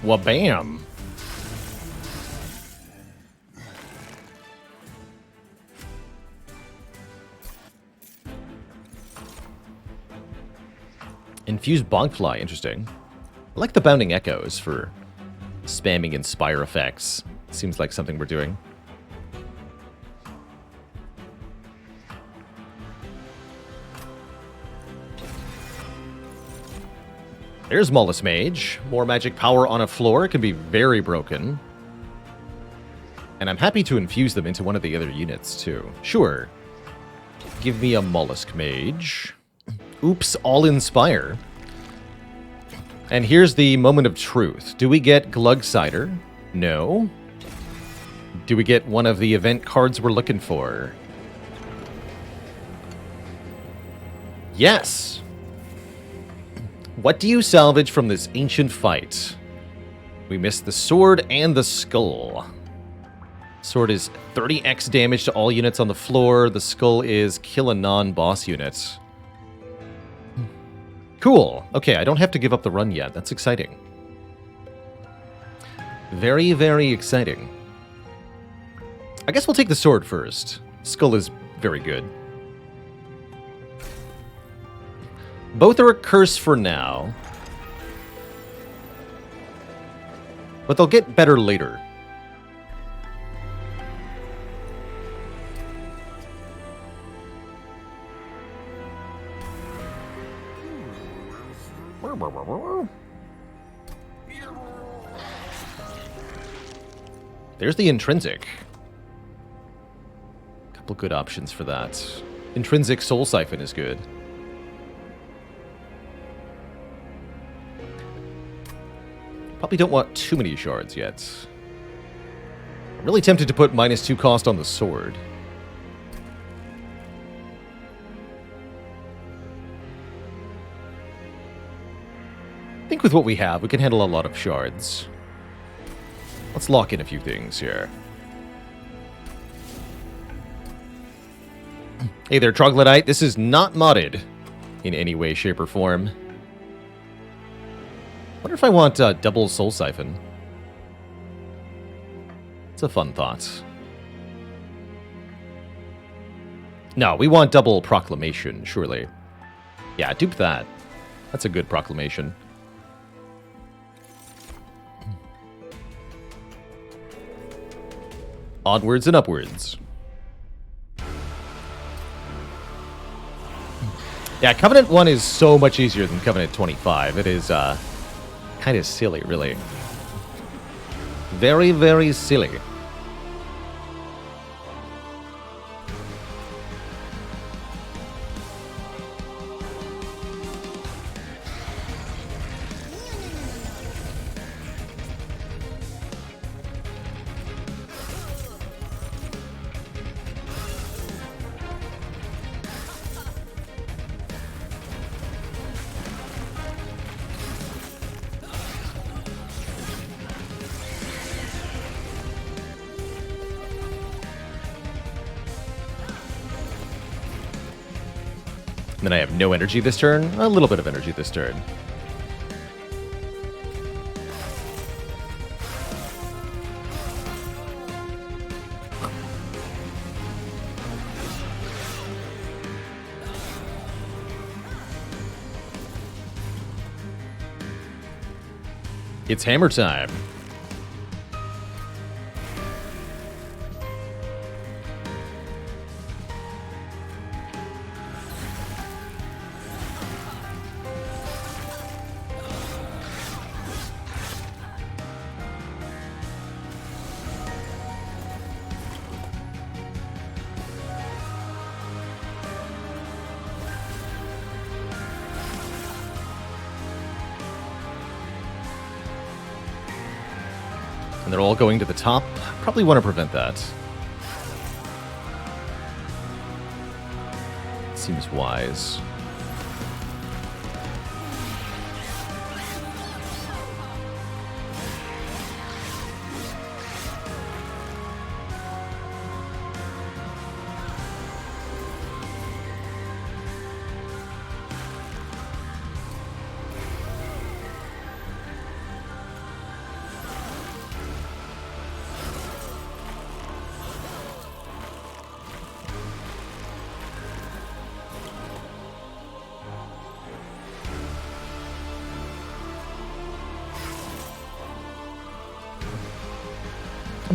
Wabam! Infused Bonkfly, interesting. I like the Bounding Echoes for spamming Inspire effects. Seems like something we're doing. There's Mollis Mage. More magic power on a floor can be very broken. And I'm happy to infuse them into one of the other units, too. Sure. Give me a Mollusk Mage. Oops, all Inspire. And here's the moment of truth. Do we get Glug Cider? No. Do we get one of the event cards we're looking for? Yes! What do you salvage from this ancient fight? We missed the sword and the skull. Sword is 30x damage to all units on the floor. The skull is kill a non-boss unit. Cool. Okay, I don't have to give up the run yet. That's exciting. Very, very exciting. I guess we'll take the sword first. Skull is very good. Both are a curse for now. But they'll get better later. There's the Intrinsic. Couple good options for that. Intrinsic Soul Siphon is good. Probably don't want too many shards yet. I'm really tempted to put -2 cost on the sword. I think with what we have, we can handle a lot of shards. Let's lock in a few things here. Hey there, Troglodyte. This is not modded in any way, shape, or form. Wonder if I want double Soul Siphon. It's a fun thought. No, we want double Proclamation, surely. Yeah, dupe that. That's a good Proclamation. Onwards and upwards. Yeah, Covenant 1 is so much easier than Covenant 25. It is kind of silly, really. Very, very silly. Then I have no energy this turn. A little bit of energy this turn. It's hammer time. And they're all going to the top. Probably want to prevent that. Seems wise.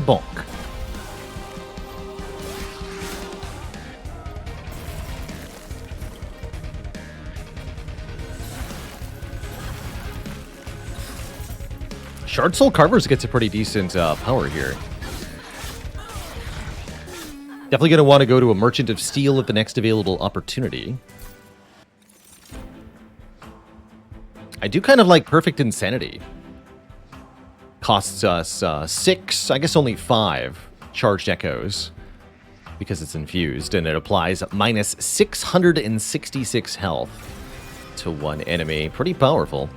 Bonk. Shard Soul Carvers gets a pretty decent power here. Definitely going to want to go to a Merchant of Steel at the next available opportunity. I do kind of like Perfect Insanity. Costs us 6, I guess only 5 charged echoes because it's infused, and it applies minus 666 health to one enemy. Pretty powerful.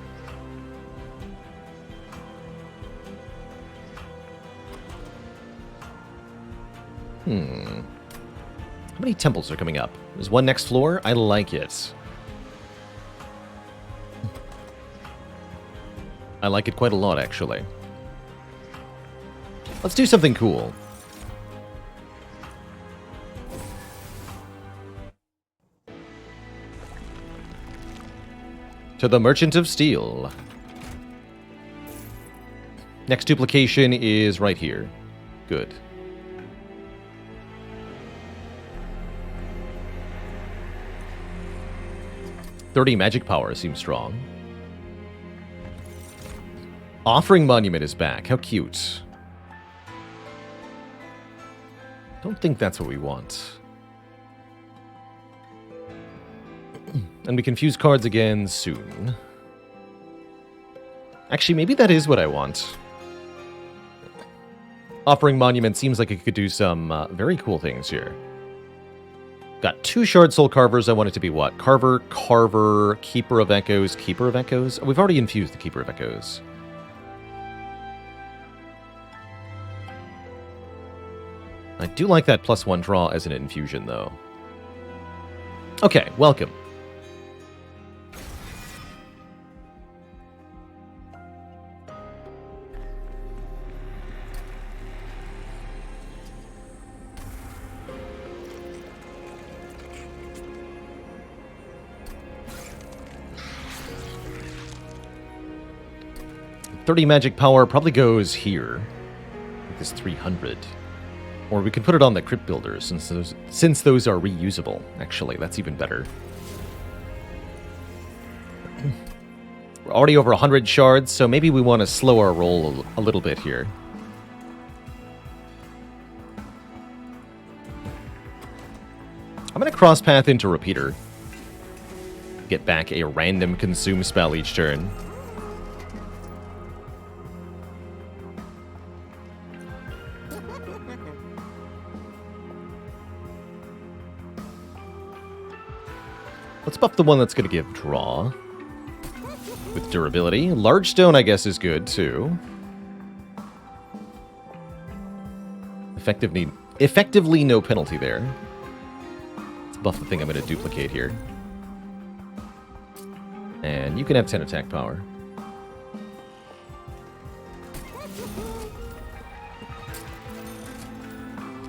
How many temples are coming up? There's one next floor. I like it. I like it quite a lot, actually. Let's do something cool. To the Merchant of Steel. Next duplication is right here. Good. $30 magic power seems strong. Offering Monument is back. How cute. Don't think that's what we want. And we confuse cards again soon. Actually, maybe that is what I want. Offering Monument seems like it could do some very cool things here. Got 2 Shard Soul Carvers. I want it to be what? Carver, Carver, Keeper of Echoes, Keeper of Echoes? Oh, we've already infused the Keeper of Echoes. I do like that +1 draw as an infusion, though. Okay, welcome. $30 magic power probably goes here. With this 300. Or we could put it on the Crypt Builders, since those are reusable. Actually, that's even better. We're already over 100 shards, so maybe we want to slow our roll a little bit here. I'm going to cross path into Repeater. Get back a random consume spell each turn. Let's buff the one that's going to give draw. With durability. Large stone, I guess, is good, too. Effectively no penalty there. Let's buff the thing I'm going to duplicate here. And you can have 10 attack power.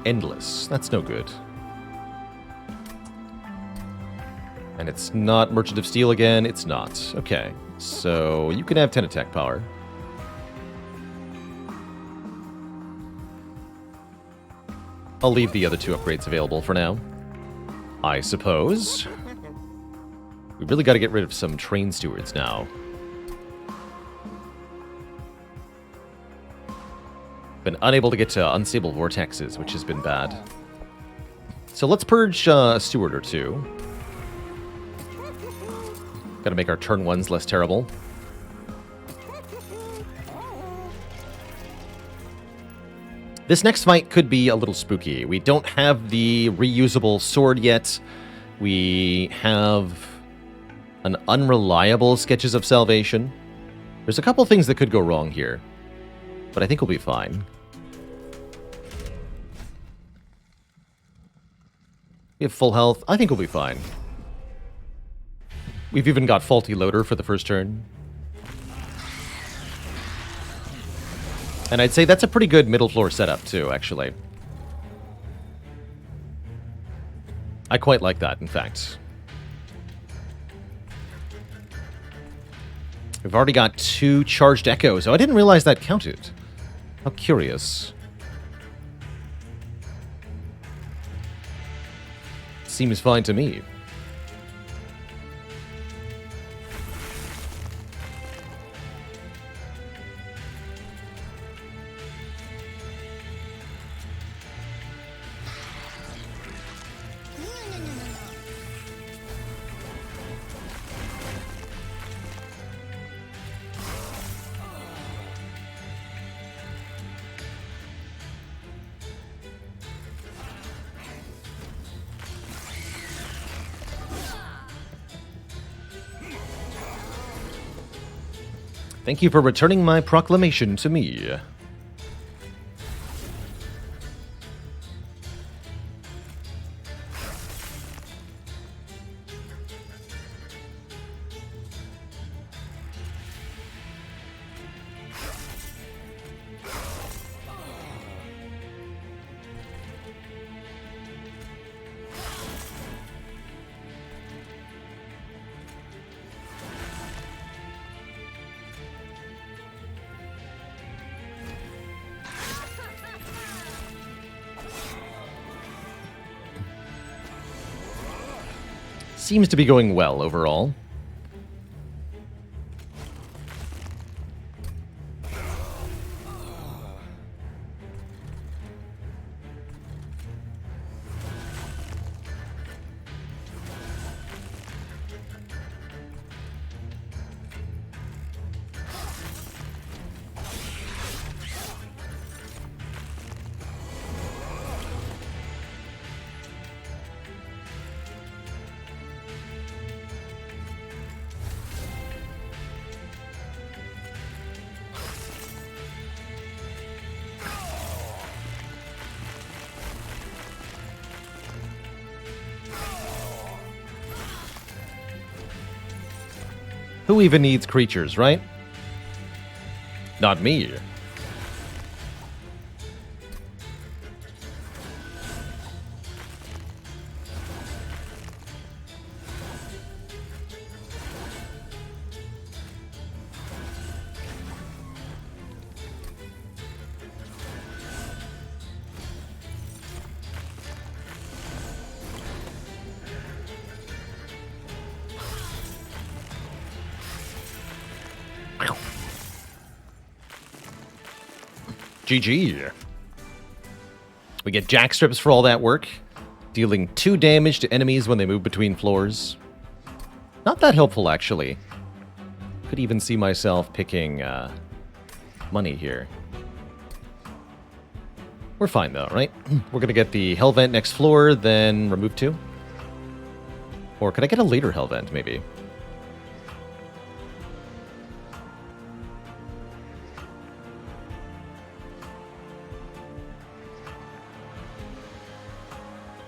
Endless. That's no good. And it's not Merchant of Steel again. It's not. Okay. So you can have 10 attack power. I'll leave the other two upgrades available for now. I suppose. We really got to get rid of some train stewards now. Been unable to get to unstable vortexes, which has been bad. So let's purge a steward or two. Got to make our turn ones less terrible. This next fight could be a little spooky. We don't have the reusable sword yet. We have an unreliable Sketches of Salvation. There's a couple things that could go wrong here, but I think we'll be fine. We have full health. I think we'll be fine. We've even got Faulty Loader for the first turn. And I'd say that's a pretty good middle floor setup, too, actually. I quite like that, in fact. We've already got 2 charged echoes. Oh, I didn't realize that counted. How curious. Seems fine to me. Thank you for returning my proclamation to me. Seems to be going well overall. Who even needs creatures, right? Not me. GG. We get jack strips for all that work, dealing 2 damage to enemies when they move between floors. Not that helpful, actually. Could even see myself picking money here. We're fine, though, right? We're going to get the hell vent next floor, then remove 2. Or could I get a later hell vent, maybe?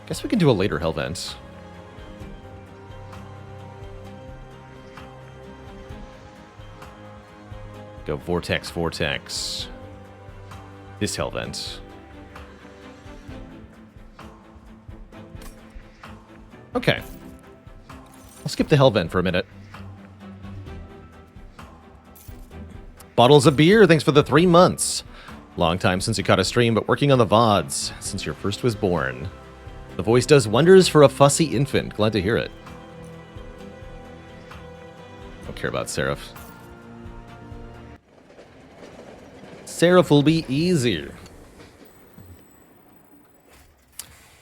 Guess we can do a later hell vent. Go vortex, vortex. This hell vent. Okay. I'll skip the hell vent for a minute. Bottles of beer, thanks for the 3 months. Long time since you caught a stream, but working on the VODs since your first was born. The voice does wonders for a fussy infant. Glad to hear it. Don't care about Seraph. Seraph will be easy.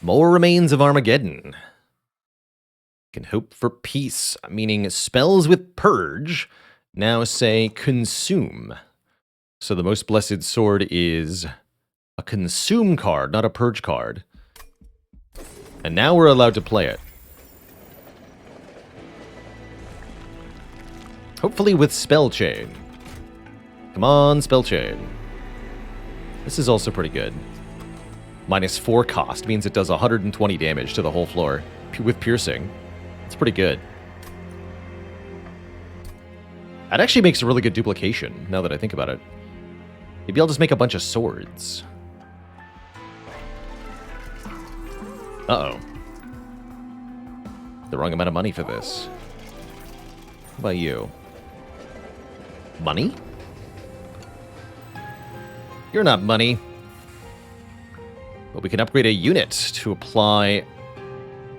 More remains of Armageddon. Can hope for peace, meaning spells with purge now say consume. So the most blessed sword is a consume card, not a purge card. And now we're allowed to play it. Hopefully with spell chain. Come on, spell chain. This is also pretty good. -4 cost means it does 120 damage to the whole floor with piercing. It's pretty good. That actually makes a really good duplication, now that I think about it. Maybe I'll just make a bunch of swords. Uh-oh. The wrong amount of money for this. How about you? Money? You're not money. But we can upgrade a unit to apply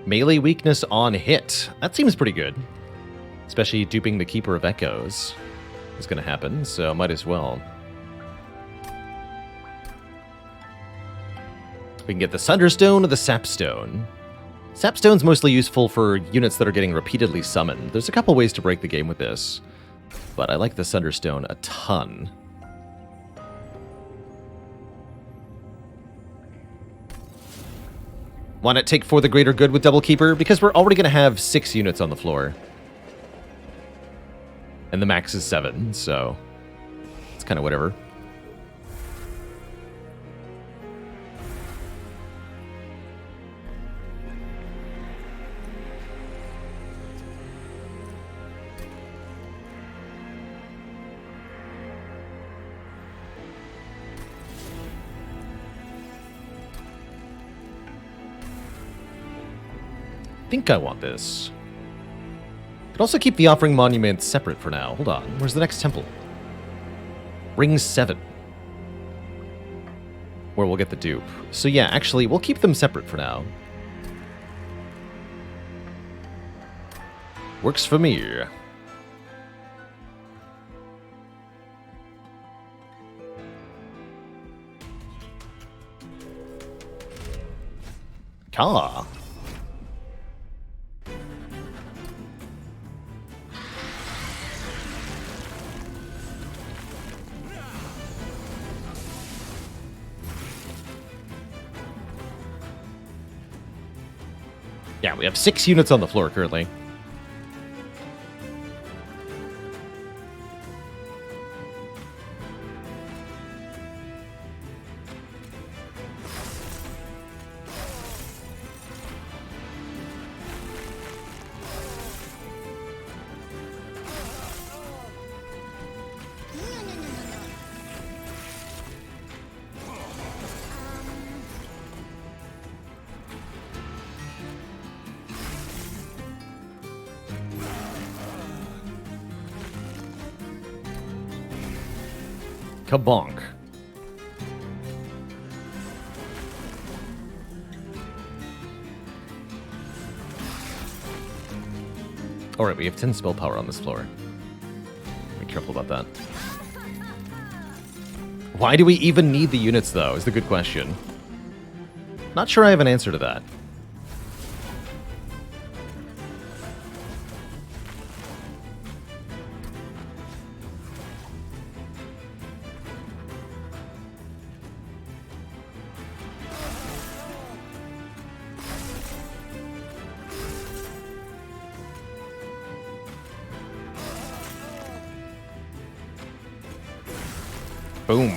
melee weakness on hit. That seems pretty good. Especially duping the Keeper of Echoes is going to happen, so might as well. We can get the Sunderstone or the Sapstone. Sapstone's mostly useful for units that are getting repeatedly summoned. There's a couple ways to break the game with this, but I like the Sunderstone a ton. Why not take for the greater good with Double Keeper? Because we're already going to have 6 units on the floor. And the max is 7, so it's kind of whatever. I think I want this. Could also keep the Offering Monument separate for now. Hold on. Where's the next temple? Ring 7. Where we'll get the dupe. So yeah, actually, we'll keep them separate for now. Works for me. Ka. Yeah, we have 6 units on the floor currently. Kabonk. Alright, we have 10 spell power on this floor. Be careful about that. Why do we even need the units, though, is the good question. Not sure I have an answer to that. Boom.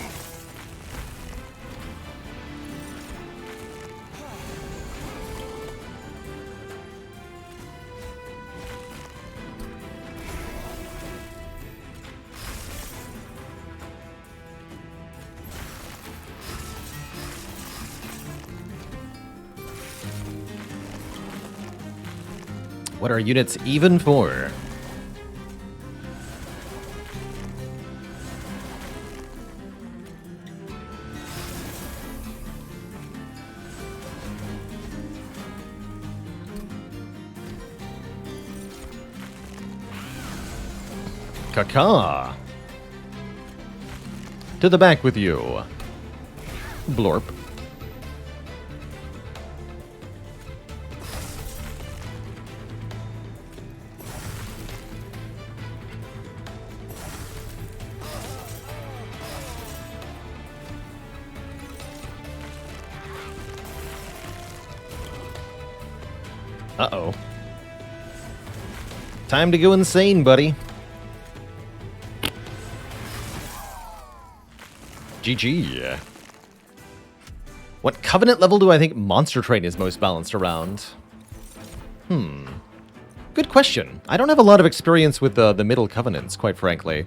What are units even for? Caca. To the back with you. Blorp. Uh-oh. Time to go insane, buddy. GG. What Covenant level do I think Monster Train is most balanced around? Good question. I don't have a lot of experience with the middle Covenants, quite frankly.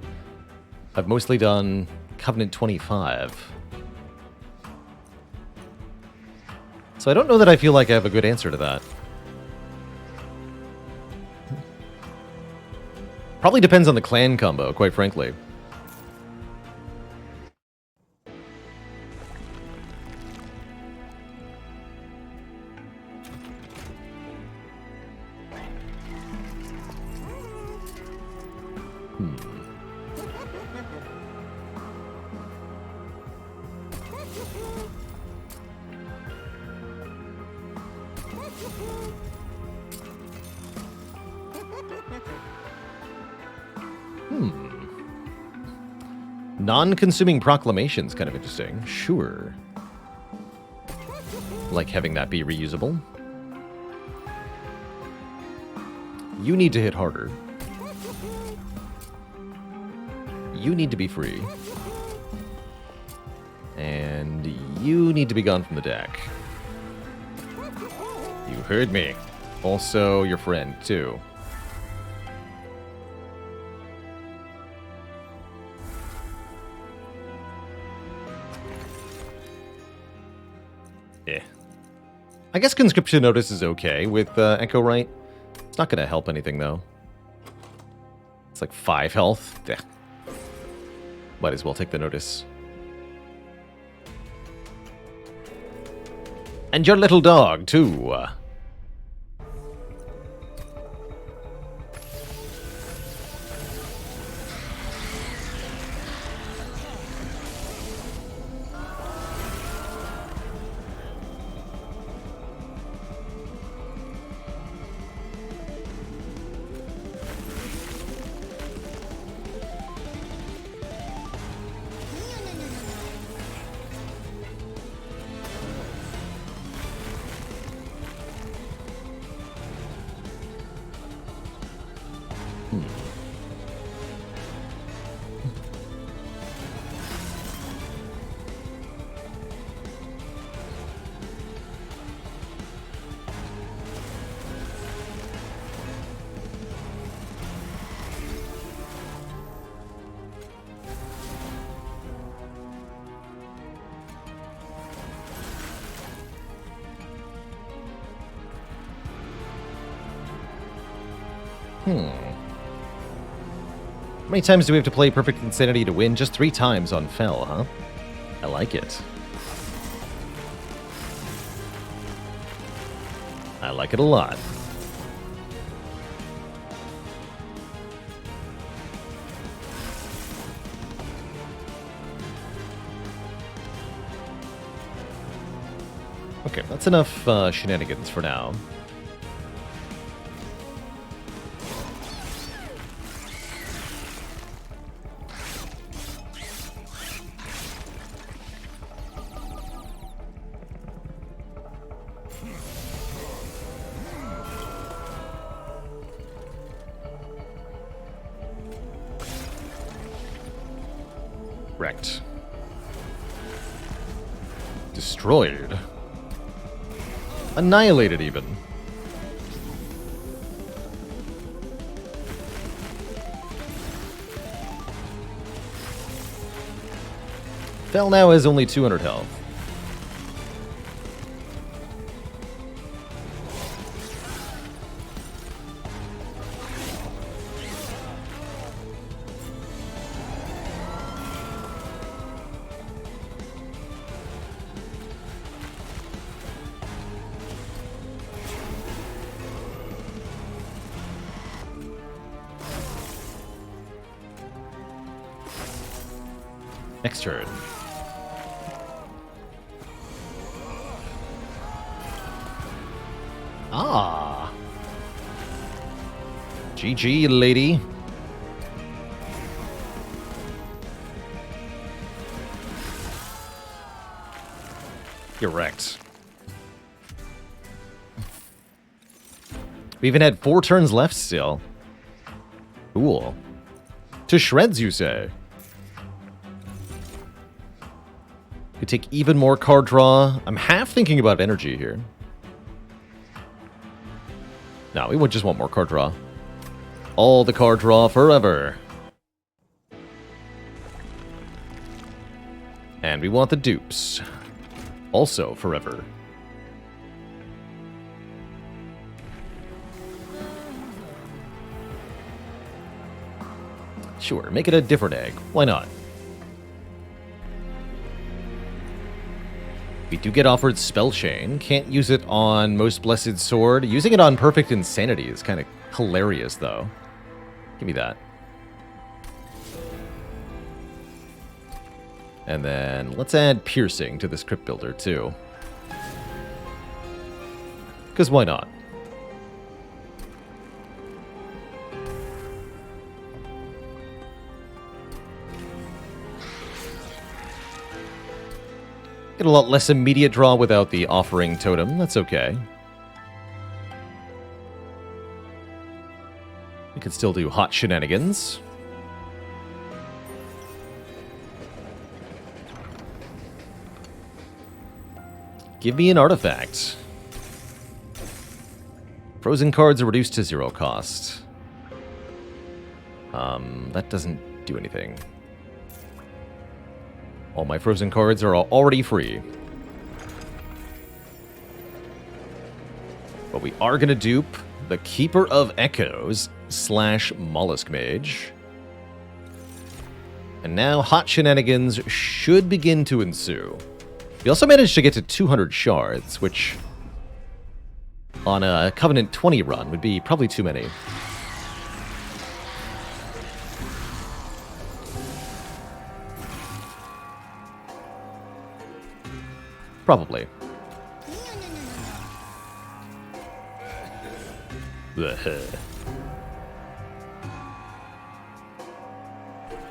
I've mostly done Covenant 25. So I don't know that I feel like I have a good answer to that. Probably depends on the clan combo, quite frankly. Non-consuming proclamation's kind of interesting. Sure. Like having that be reusable. You need to hit harder. You need to be free. And you need to be gone from the deck. You heard me. Also, your friend, too. I guess Conscription Notice is okay with Echo Right. It's not going to help anything, though. It's like 5 health. Yeah. Might as well take the notice. And your little dog, too. How many times do we have to play Perfect Insanity to win? Just 3 times on Fel, huh? I like it. I like it a lot. Okay, that's enough shenanigans for now. Wrecked. Destroyed. Annihilated, even. Fel now has only 200 health. Next turn. Ah. GG, lady. You're wrecked. We even had 4 turns left still. Cool. To shreds, you say? Could take even more card draw. I'm half thinking about energy here. No, we would just want more card draw. All the card draw forever. And we want the dupes. Also forever. Sure, make it a different egg. Why not? We do get offered Spell Chain. Can't use it on Most Blessed Sword. Using it on Perfect Insanity is kind of hilarious, though. Give me that. And then let's add Piercing to this Crypt Builder, too. Because why not? Get a lot less immediate draw without the Offering Totem. That's okay. We could still do hot shenanigans. Give me an artifact. Frozen cards are reduced to 0 cost. That doesn't do anything. All my frozen cards are already free. But we are going to dupe the Keeper of Echoes / Mollusk Mage. And now hot shenanigans should begin to ensue. We also managed to get to 200 shards, which on a Covenant 20 run would be probably too many. Probably. Blech.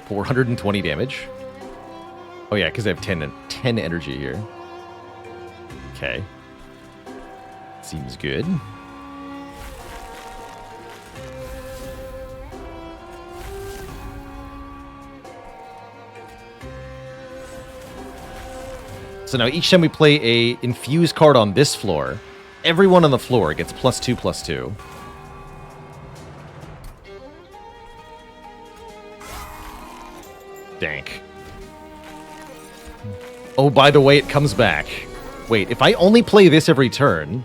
420 damage. Oh yeah, because I have 10 energy here. Okay. Seems good. So now each time we play a infused card on this floor, everyone on the floor gets +2/+2. Dank. Oh, by the way, it comes back. Wait, if I only play this every turn,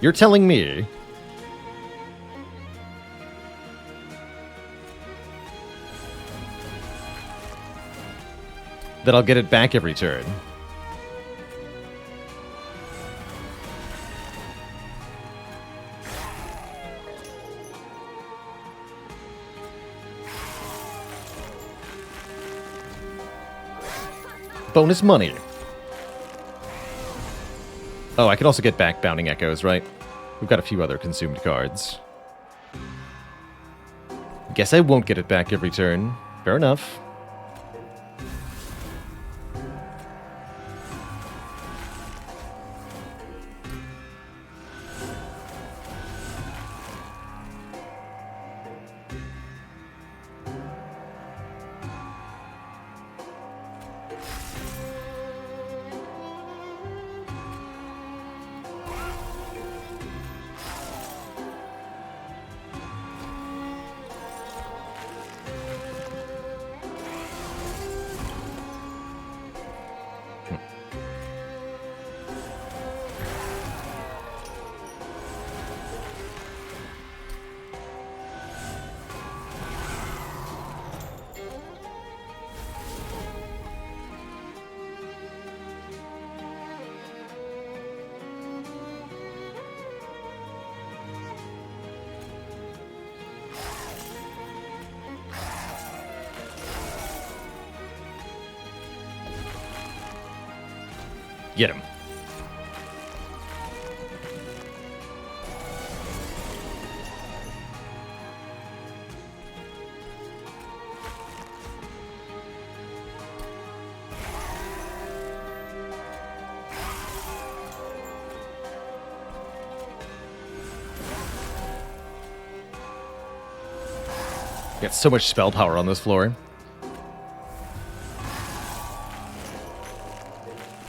you're telling me that I'll get it back every turn? Bonus money. Oh, I can also get back Bounding Echoes, right? We've got a few other consumed cards. Guess I won't get it back every turn. Fair enough. Get him. Got so much spell power on this floor.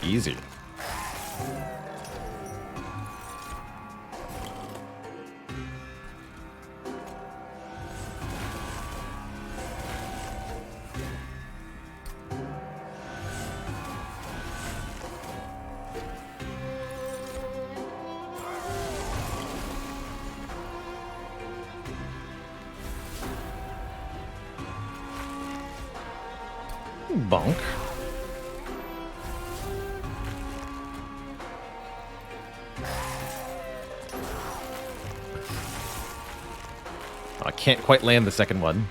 Easy. Bonk. Oh, I can't quite land the second one.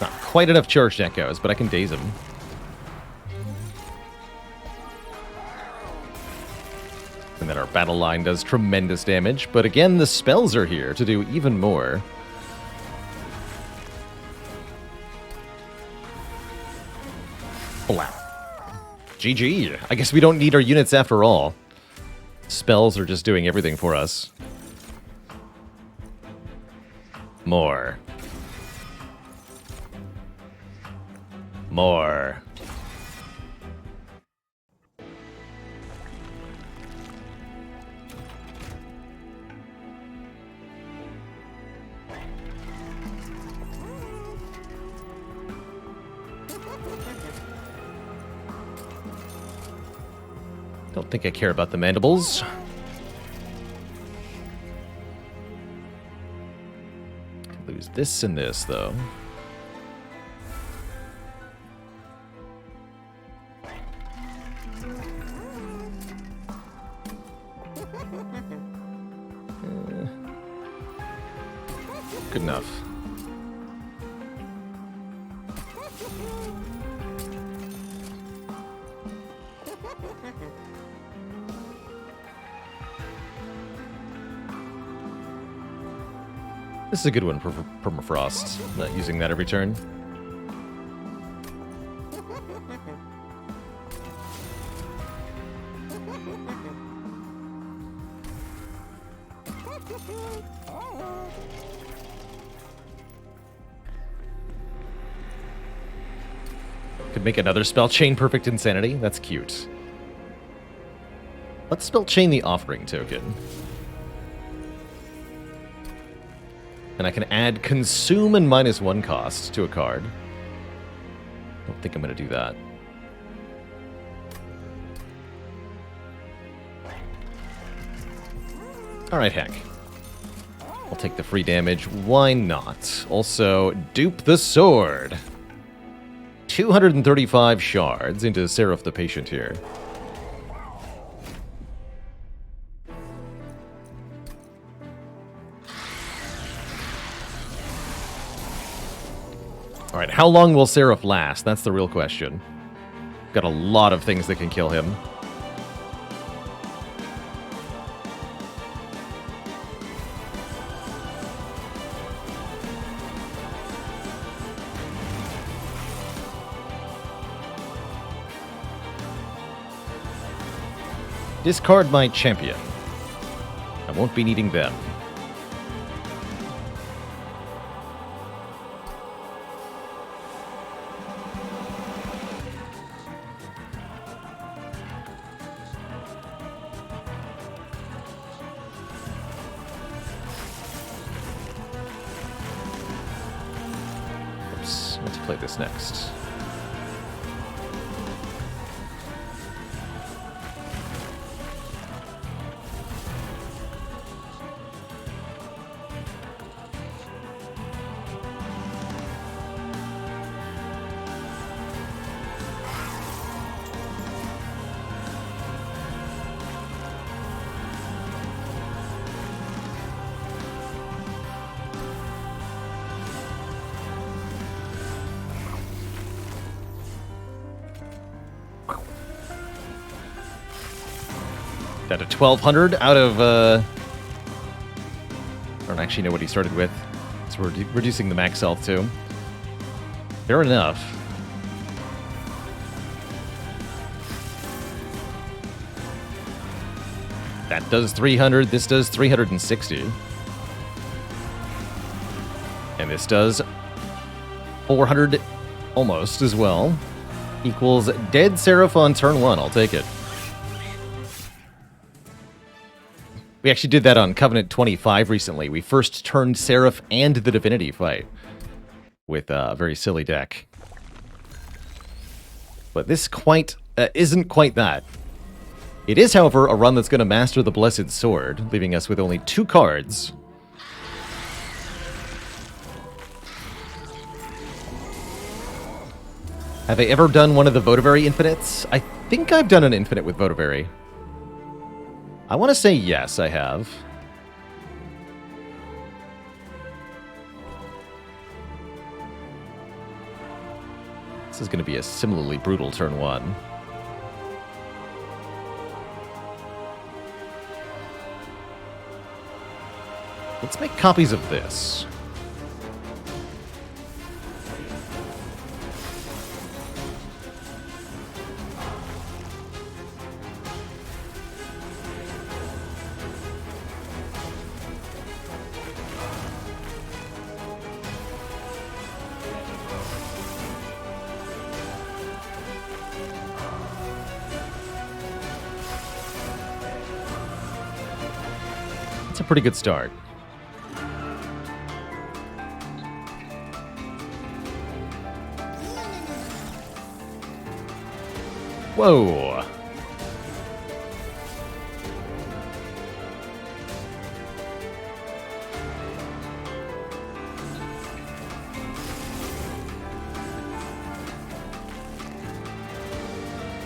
Not quite enough charged echoes, but I can daze him. And then our battle line does tremendous damage, but again, the spells are here to do even more. Blah. GG. I guess we don't need our units after all. Spells are just doing everything for us. More. More. Don't think I care about the mandibles. Lose this and this, though. Good enough. This is a good one for Permafrost. Not using that every turn. Could make another spell chain Perfect Insanity. That's cute. Let's spell chain the Offering token. And I can add Consume and -1 cost to a card. Don't think I'm going to do that. Alright, heck. I'll take the free damage. Why not? Also, dupe the sword. 235 shards into Seraph the Patient here. Alright, how long will Seraph last? That's the real question. Got a lot of things that can kill him. Discard my champion. I won't be needing them. Oops, let's play this next. Down to 1,200 out of, I don't actually know what he started with. So we're reducing the max health too. Fair enough. That does 300, this does 360. And this does 400 almost as well. Equals Dead Seraph on turn 1, I'll take it. We actually did that on Covenant 25 recently. We first turned Seraph and the Divinity fight with a very silly deck. But this isn't quite that. It is, however, a run that's going to master the Blessed Sword, leaving us with only 2 cards. Have I ever done one of the Votivary Infinites? I think I've done an Infinite with Votivary. I want to say yes, I have. This is going to be a similarly brutal turn 1. Let's make copies of this. It's a pretty good start. Whoa.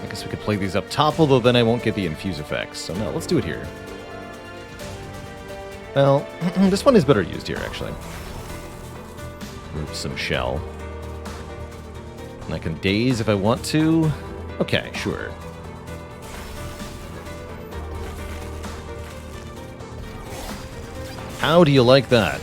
I guess we could play these up top, although then I won't get the infuse effects. So no, let's do it here. Well, this one is better used here, actually. Remove some shell. And I can daze if I want to. Okay, sure. How do you like that?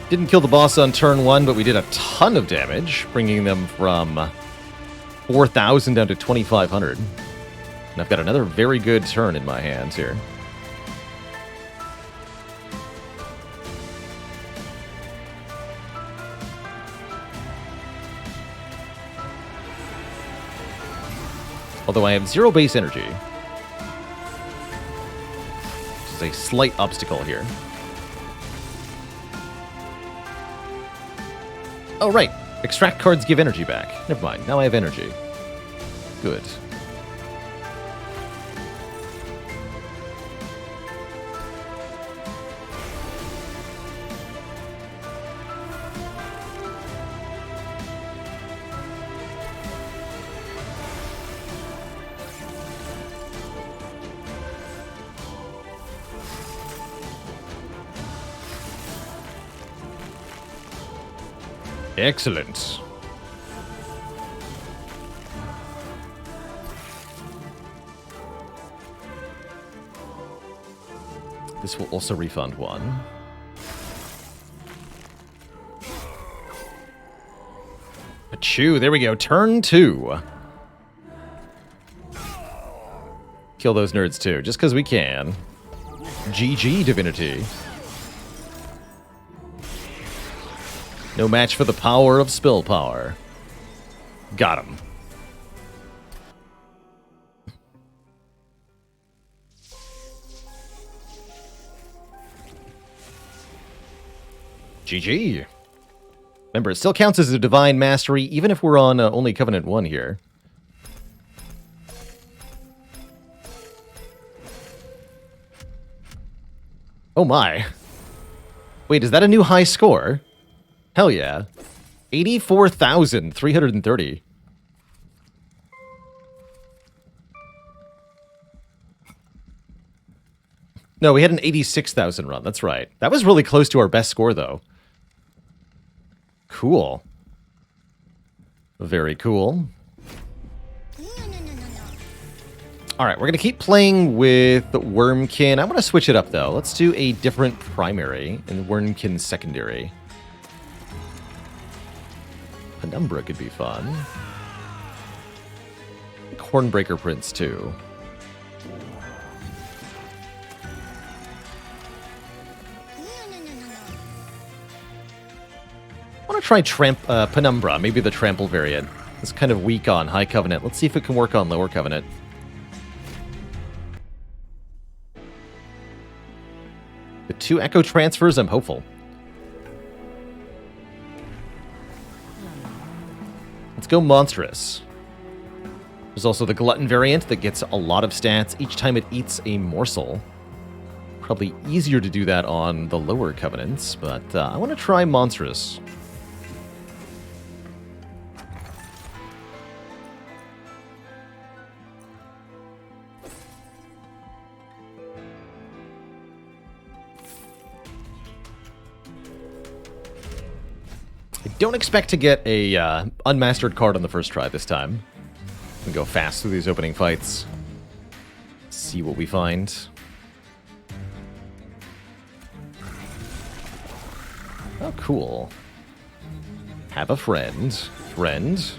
Didn't kill the boss on turn 1, but we did a ton of damage, bringing them from 4,000 down to 2,500. And I've got another very good turn in my hands here. Although I have 0 base energy. Which is a slight obstacle here. Oh, right. Extract cards give energy back. Never mind. Now I have energy. Good. Excellent. This will also refund 1. Achoo, there we go. Turn 2. Kill those nerds too, just because we can. GG, Divinity. No match for the power of spell power. Got him. GG. Remember, it still counts as a divine mastery, even if we're on only Covenant 1 here. Oh my. Wait, is that a new high score? Hell yeah. 84,330. No, we had an 86,000 run. That's right. That was really close to our best score, though. Cool. Very cool. All right, we're going to keep playing with Wormkin. I want to switch it up, though. Let's do a different primary and Wormkin secondary. Penumbra could be fun. Hornbreaker Prince, too. I want to try Penumbra, maybe the Trample variant. It's kind of weak on High Covenant. Let's see if it can work on Lower Covenant. The 2 Echo Transfers, I'm hopeful. Let's go Monstrous. There's also the Glutton variant that gets a lot of stats each time it eats a morsel. Probably easier to do that on the Lower Covenants, but I want to try Monstrous. Don't expect to get a unmastered card on the first try this time. We go fast through these opening fights. See what we find. Oh, cool. Have a friend. Friend.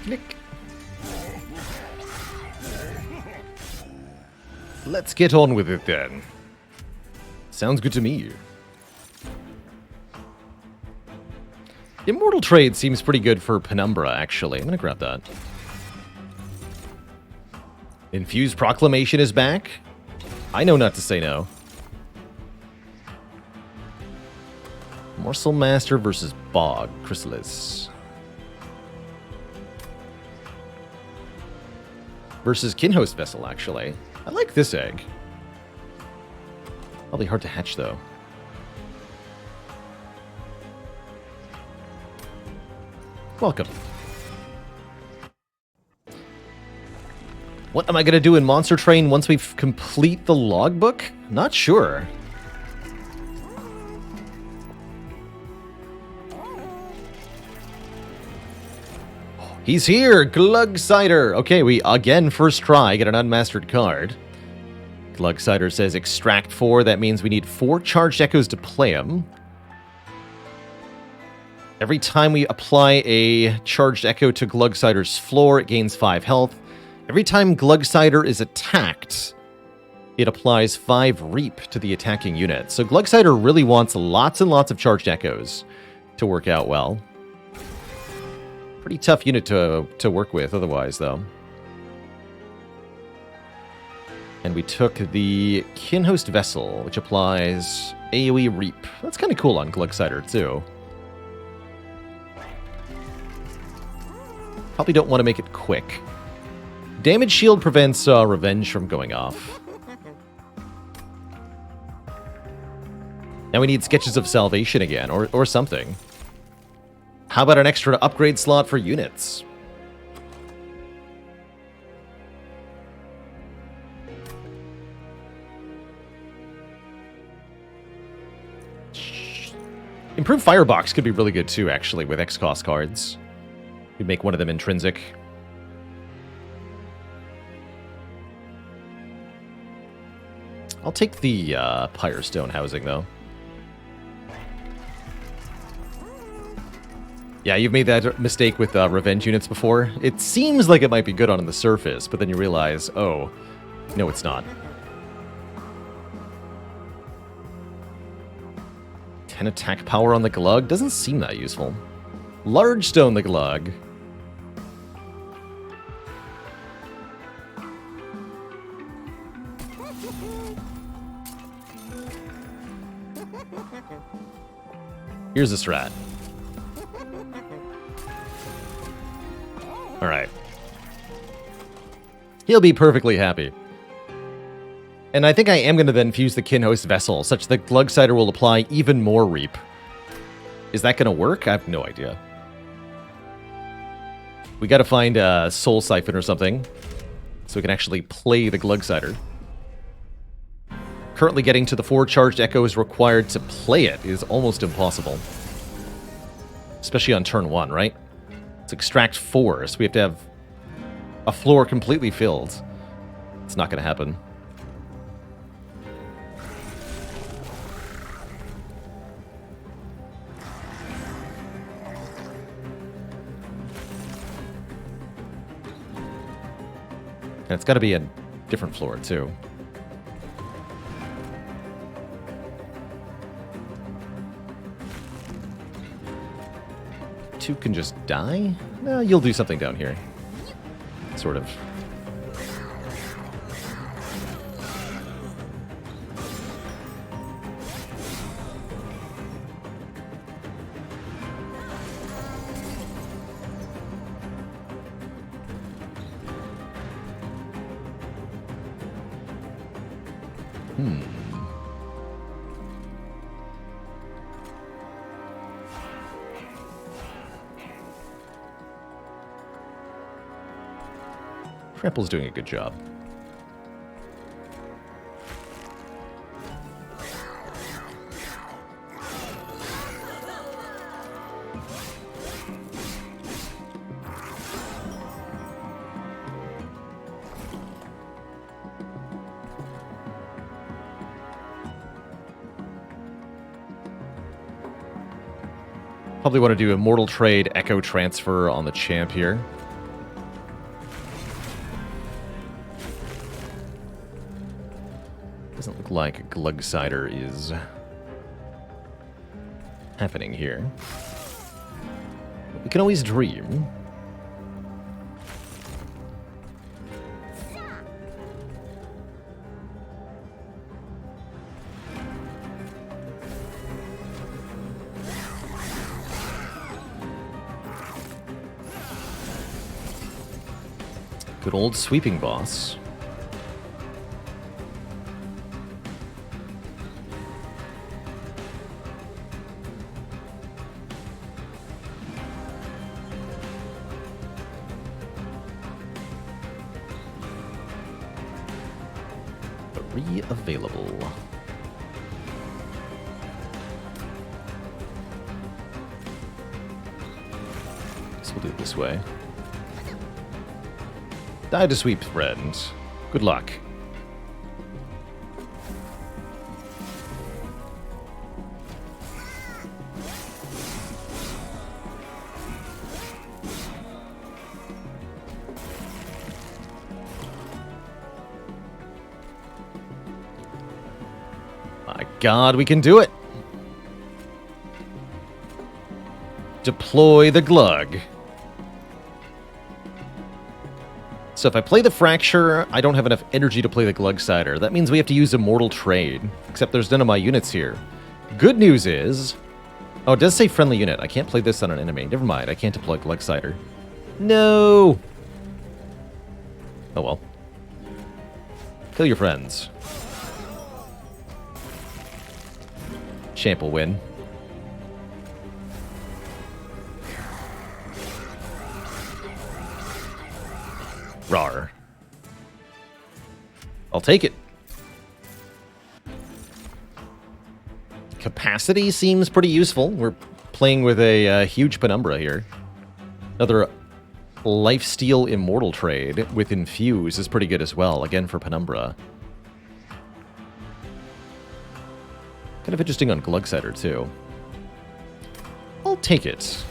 Click. Let's get on with it then. Sounds good to me. Immortal Trade seems pretty good for Penumbra, actually. I'm gonna grab that. Infused Proclamation is back. I know not to say no. Morsel Master versus Bog Chrysalis. Versus Kinhost Vessel, actually. I like this egg. Probably hard to hatch, though. Welcome. What am I going to do in Monster Train once we complete the logbook? Not sure. He's here! Glugsider! Okay, we, again, first try, get an unmastered card. Glugsider says extract 4. That means we need 4 charged echoes to play him. Every time we apply a charged echo to Glugsider's floor, it gains 5 health. Every time Glugsider is attacked, it applies 5 Reap to the attacking unit. So Glugsider really wants lots and lots of charged echoes to work out well. Pretty tough unit to work with otherwise, though. And we took the Kinhost Vessel, which applies AoE Reap. That's kind of cool on Glugsider, too. Probably don't want to make it quick. Damage Shield prevents Revenge from going off. Now we need Sketches of Salvation again, or something. How about an extra upgrade slot for units? Improved Firebox could be really good too, actually, with X-Cost cards. We'd make one of them intrinsic. I'll take the Pyrestone housing, though. Yeah, you've made that mistake with Revenge units before. It seems like it might be good on the surface, but then you realize, oh, no, it's not. 10 attack power on the Glug? Doesn't seem that useful. Large Stone the Glug. Here's the strat. Alright. He'll be perfectly happy. And I think I am going to then fuse the Kinhost Vessel, such that Glugsider will apply even more Reap. Is that going to work? I have no idea. We got to find a Soul Siphon or something, so we can actually play the Glugsider. Currently getting to the 4 charged echoes required to play it is almost impossible. Especially on turn 1, right? Let's extract 4, so we have to have a floor completely filled. It's not going to happen. And it's got to be a different floor, too. Two can just die? No, you'll do something down here. Sort of. Trample's doing a good job. Probably want to do Immortal Trade Echo Transfer on the champ here. Doesn't look like Glugsider is happening here. We can always dream. Good old Sweeping Boss. Available. Guess we'll do it this way. Die to sweep, friend. Good luck. My God, we can do it! Deploy the Glug. So if I play the Fracture, I don't have enough energy to play the Glugsider. That means we have to use Immortal Trade. Except there's none of my units here. Good news is... Oh, it does say friendly unit. I can't play this on an enemy. Never mind, I can't deploy Glugsider. No! Oh well. Kill your friends. Champ will win. Rawr. I'll take it. Capacity seems pretty useful. We're playing with a huge Penumbra here. Another Lifesteal Immortal Trade with Infuse is pretty good as well, again for Penumbra. Kind of interesting on Glugsider, too. I'll take it.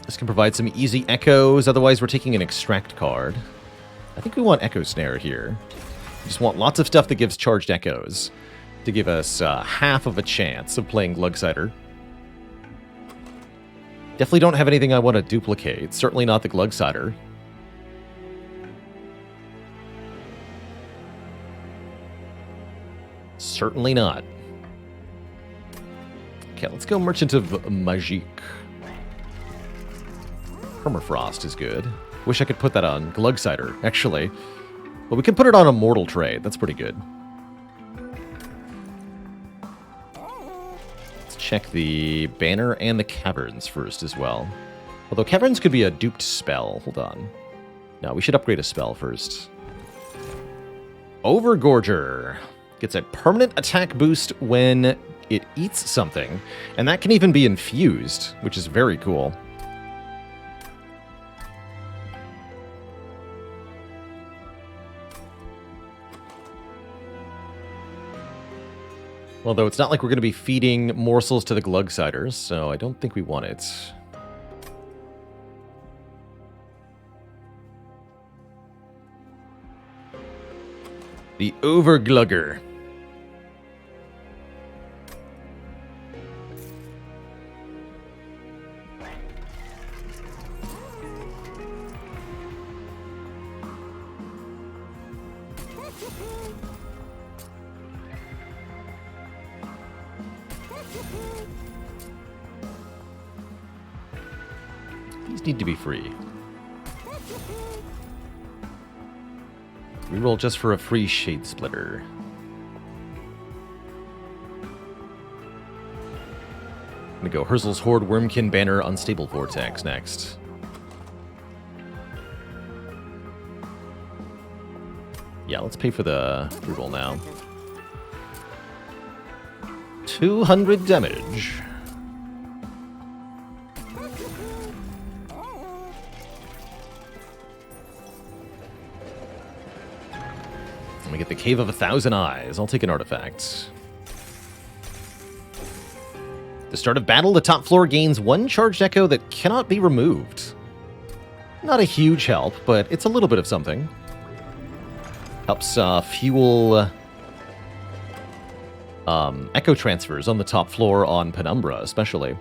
This can provide some easy echoes, otherwise we're taking an extract card. I think we want Echo Snare here. We just want lots of stuff that gives charged echoes to give us half of a chance of playing Glugsider. Definitely don't have anything I want to duplicate. Certainly not the Glugsider. Certainly not. Okay, let's go Merchant of Magique. Permafrost is good. Wish I could put that on Glugsider, actually. But we can put it on Immortal Trade. That's pretty good. Let's check the Banner and the Caverns first as well. Although Caverns could be a duped spell. Hold on. No, we should upgrade a spell first. Overgorger. Gets a permanent attack boost when it eats something. And that can even be infused, which is very cool. Although it's not like we're going to be feeding morsels to the Glugsiders, so I don't think we want it. The Overglugger. These need to be free. Reroll just for a free Shade Splitter. I'm gonna go Herzl's Horde, Wormkin Banner, Unstable Vortex next. Yeah, let's pay for the reroll now. 200 damage. We get the Cave of 1,000 Eyes. I'll take an artifact. The start of battle, the top floor gains 1 charged echo that cannot be removed. Not a huge help, but it's a little bit of something. Helps fuel echo transfers on the top floor on Penumbra, especially.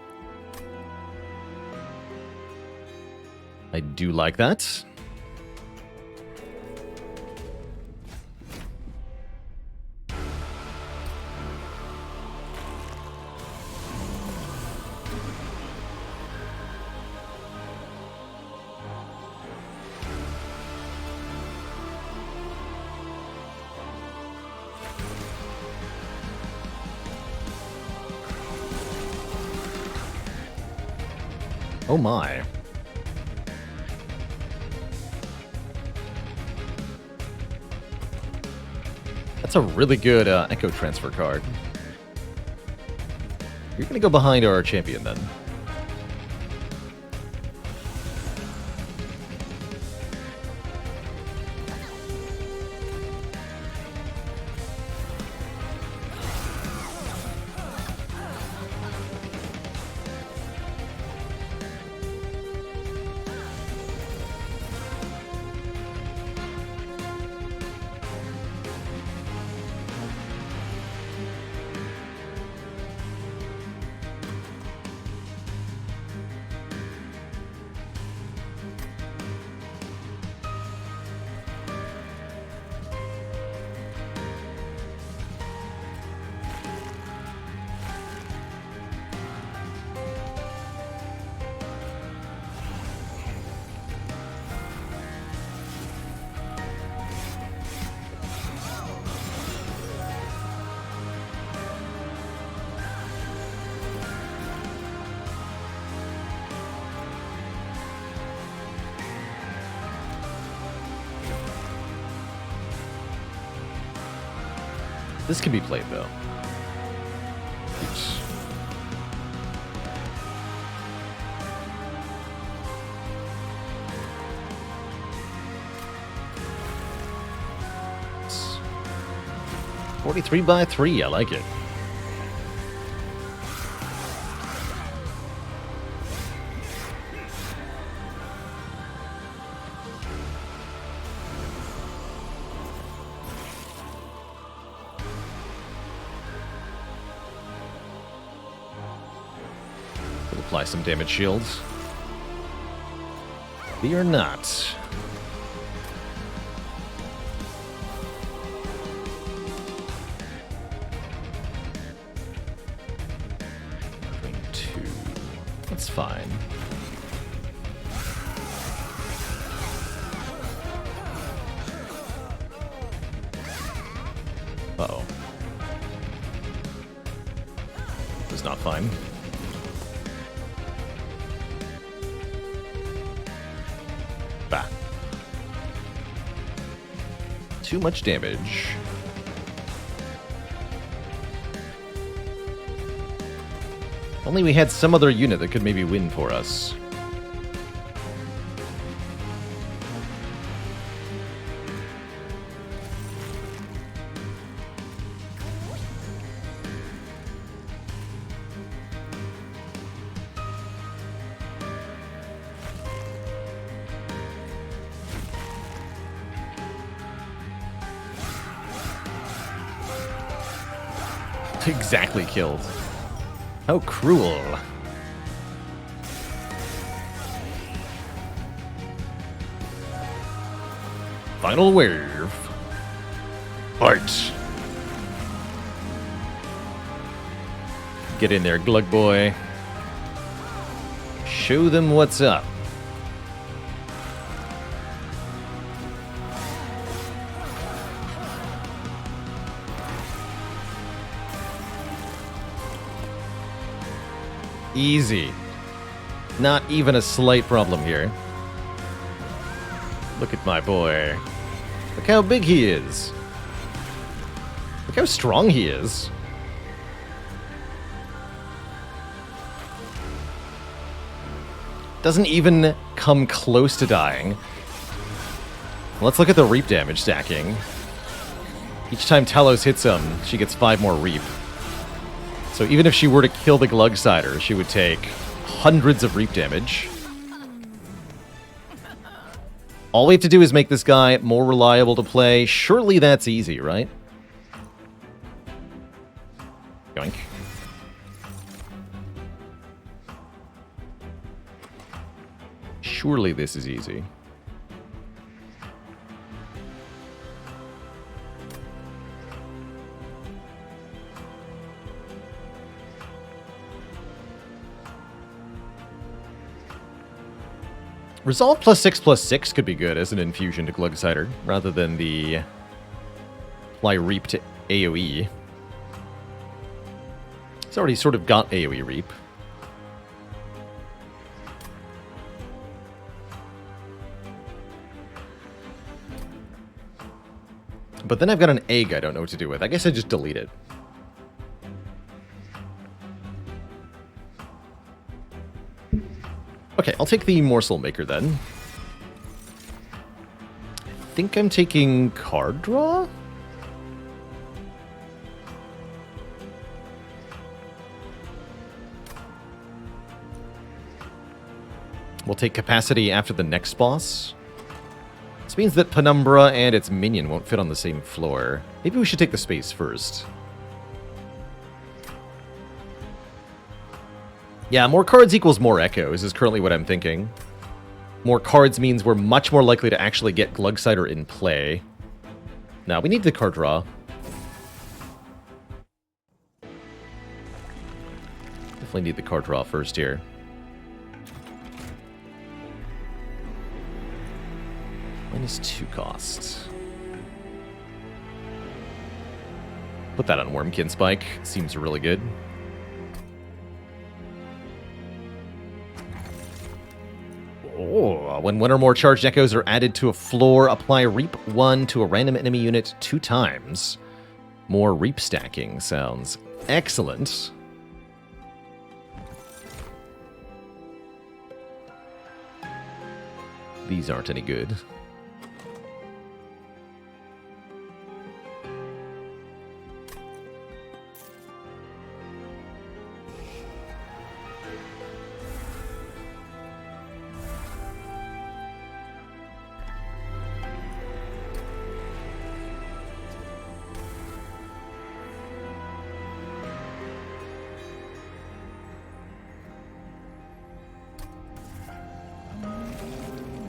I do like that. Oh my. That's a really good Echo Transfer card. You're going to go behind our champion then. This can be played, though. Oops. It's 43 by 3, I like it. Apply some damage shields. Fear not. Two. That's fine. Uh-oh. It's not fine. Bah. Too much damage. Only we had some other unit that could maybe win for us. Exactly killed. How cruel. Final wave. Fight. Get in there, Glug Boy. Show them what's up. Easy. Not even a slight problem here. Look at my boy. Look how big he is. Look how strong he is. Doesn't even come close to dying. Let's look at the reap damage stacking. Each time Talos hits him, she gets 5 more reap. So even if she were to kill the Glugsider, she would take hundreds of reap damage. All we have to do is make this guy more reliable to play. Surely that's easy, right? Yoink. Surely this is easy. Resolve +6/+6 could be good as an infusion to Glugsider, rather than the Apply Reap to AoE. It's already sort of got AoE Reap. But then I've got an egg I don't know what to do with. I guess I just delete it. Okay, I'll take the Morsel Maker then. I think I'm taking Card Draw? We'll take Capacity after the next boss. This means that Penumbra and its minion won't fit on the same floor. Maybe we should take the space first. Yeah, more cards equals more echoes is currently what I'm thinking. More cards means we're much more likely to actually get Glugsider in play. Now, we need the card draw. Definitely need the card draw first here. -2 cost. Put that on Wormkin Spike. Seems really good. Oh, when one or more charged echoes are added to a floor, apply Reap 1 to a random enemy unit 2 times. More reap stacking sounds excellent. These aren't any good.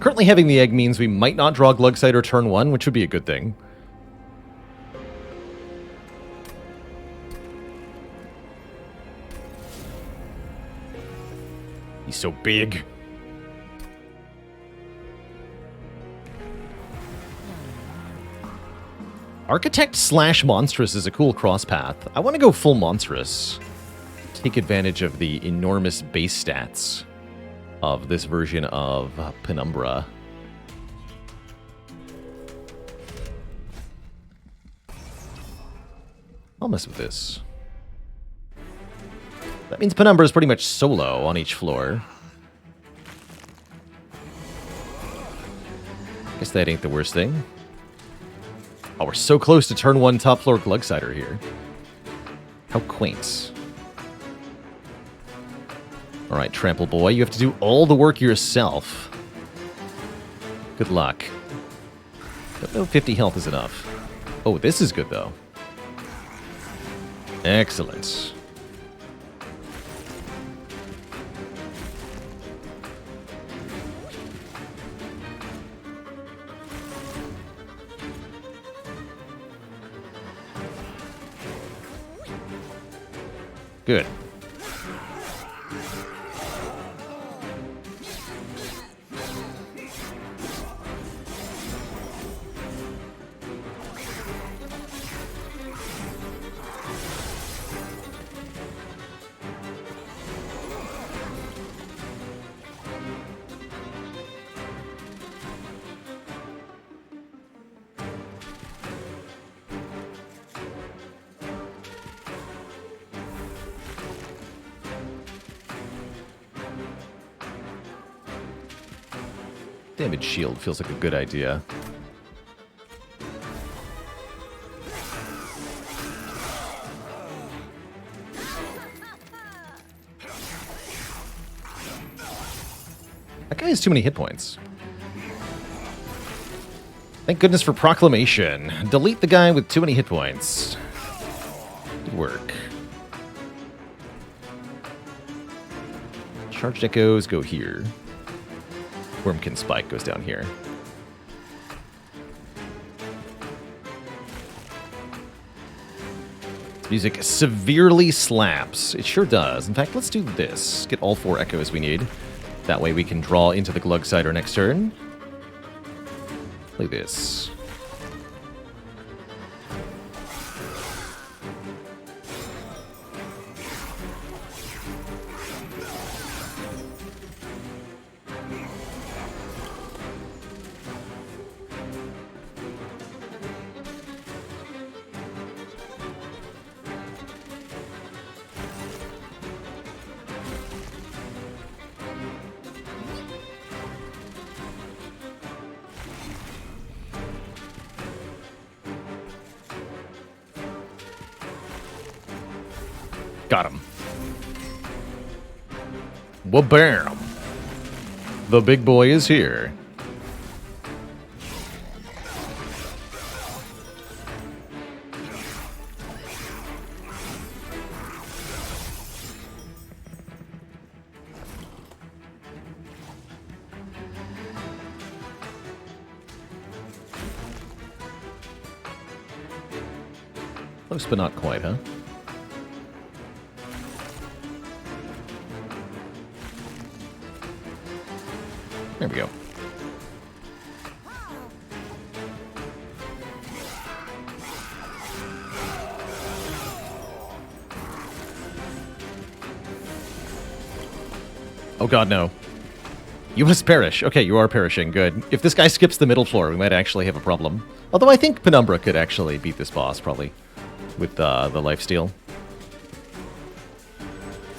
Currently having the egg means we might not draw Glugsider turn 1, which would be a good thing. He's so big. Architect / Monstrous is a cool cross path. I want to go full Monstrous. Take advantage of the enormous base stats of this version of Penumbra. I'll mess with this. That means Penumbra is pretty much solo on each floor. Guess that ain't the worst thing. Oh, we're so close to turn 1 top floor Glugsider here. How quaint. Alright, Trample Boy, you have to do all the work yourself. Good luck. Don't know if 50 health is enough. Oh, this is good, though. Excellent. Good. Damage shield feels like a good idea. That guy has too many hit points. Thank goodness for Proclamation. Delete the guy with too many hit points. Good work. Charged Echoes go here. Wormkin Spike goes down here. Music severely slaps. It sure does. In fact, let's do this. Get all 4 echoes we need. That way we can draw into the Glugsider next turn. Play this. Got him. Wha-bam! The big boy is here. Close but not quite, huh? There we go. Oh god, no. You must perish. Okay, you are perishing. Good. If this guy skips the middle floor, we might actually have a problem. Although I think Penumbra could actually beat this boss, probably. with the lifesteal.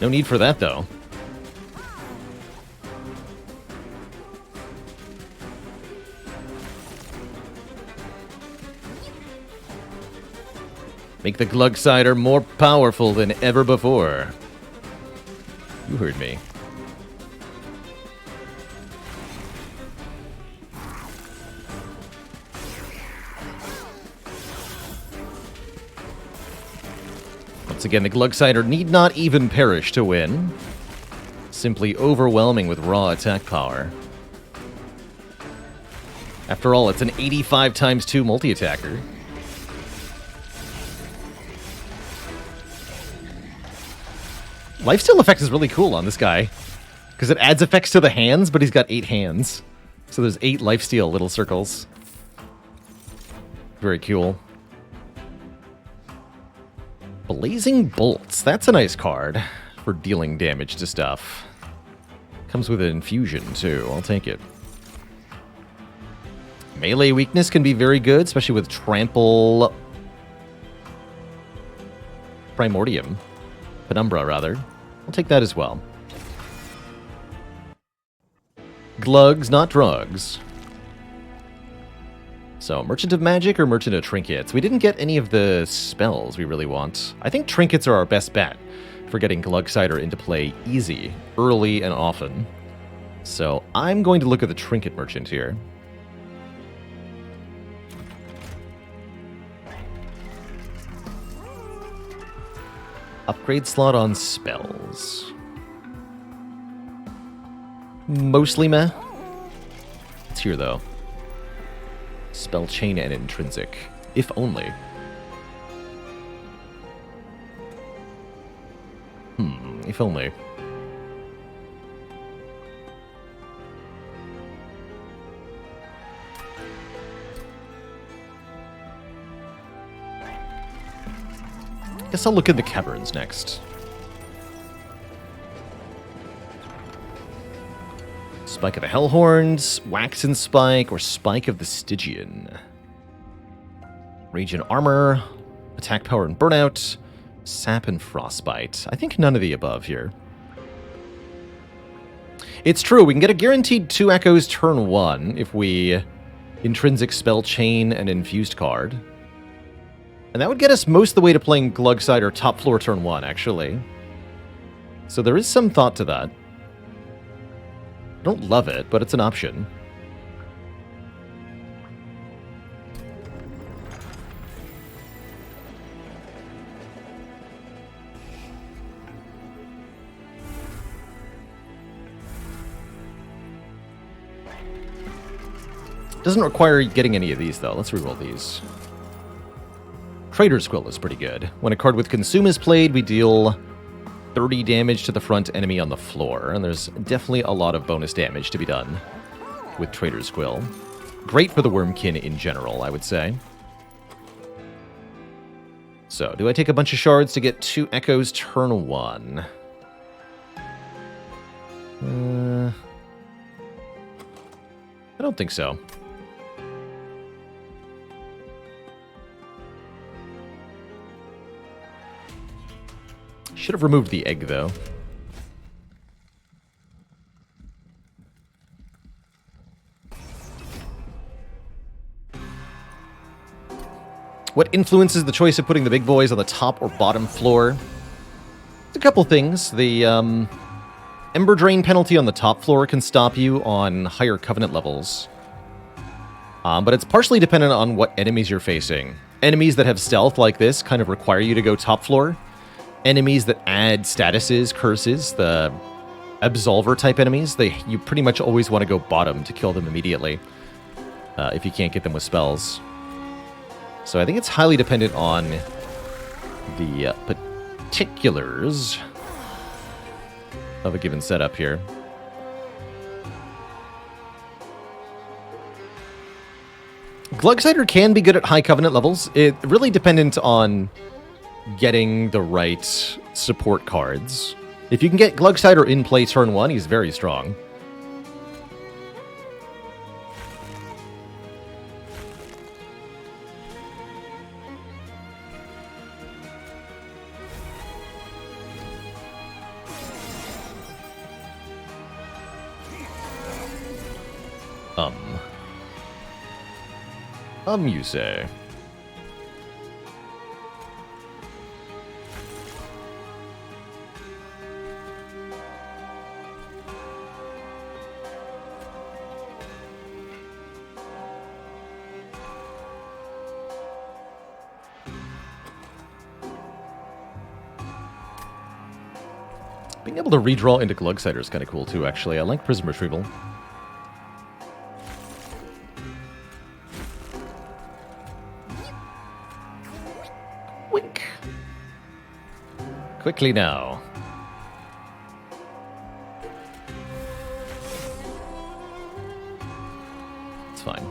No need for that, though. Make the Glugsider more powerful than ever before. You heard me. Once again, the Glugsider need not even perish to win. Simply overwhelming with raw attack power. After all, it's an 85 times 2 multi-attacker. Lifesteal effect is really cool on this guy, because it adds effects to the hands, but he's got 8 hands. So there's 8 lifesteal little circles. Very cool. Blazing Bolts. That's a nice card for dealing damage to stuff. Comes with an infusion, too. I'll take it. Melee weakness can be very good, especially with Trample... Primordium. Penumbra, rather. I'll take that as well. Glugs, not drugs. So, Merchant of Magic or Merchant of Trinkets? We didn't get any of the spells we really want. I think Trinkets are our best bet for getting Glugsider into play easy, early, and often. So, I'm going to look at the Trinket Merchant here. Upgrade slot on spells. Mostly meh. It's here, though. Spell Chain and Intrinsic. If only. If only. Guess I'll look at the Caverns next. Spike of the Hellhorns, Wax and Spike, or Spike of the Stygian. Rage and Armor, Attack Power and Burnout, Sap and Frostbite. I think none of the above here. It's true, we can get a guaranteed 2 Echoes turn 1 if we Intrinsic Spell Chain an Infused card. And that would get us most of the way to playing Glugsider top floor turn 1, actually. So there is some thought to that. I don't love it, but it's an option. Doesn't require getting any of these, though. Let's reroll these. Trader's Quill is pretty good. When a card with Consume is played, we deal 30 damage to the front enemy on the floor, and there's definitely a lot of bonus damage to be done with Trader's Quill. Great for the Wormkin in general, I would say. So, do I take a bunch of shards to get 2 Echoes turn 1? I don't think so. Should have removed the egg, though. What influences the choice of putting the big boys on the top or bottom floor? There's a couple things. The Ember Drain penalty on the top floor can stop you on higher Covenant levels. But it's partially dependent on what enemies you're facing. Enemies that have stealth like this kind of require you to go top floor. Enemies that add statuses, curses, the Absolver type enemies, you pretty much always want to go bottom to kill them immediately if you can't get them with spells. So I think it's highly dependent on the particulars of a given setup here. Glugsider can be good at high Covenant levels. It's really dependent on getting the right support cards. If you can get Glugsider in play turn 1, he's very strong. You say. Being able to redraw into Glugsider is kind of cool too, actually. I like Prism Retrieval. Wink. Quickly now. It's fine.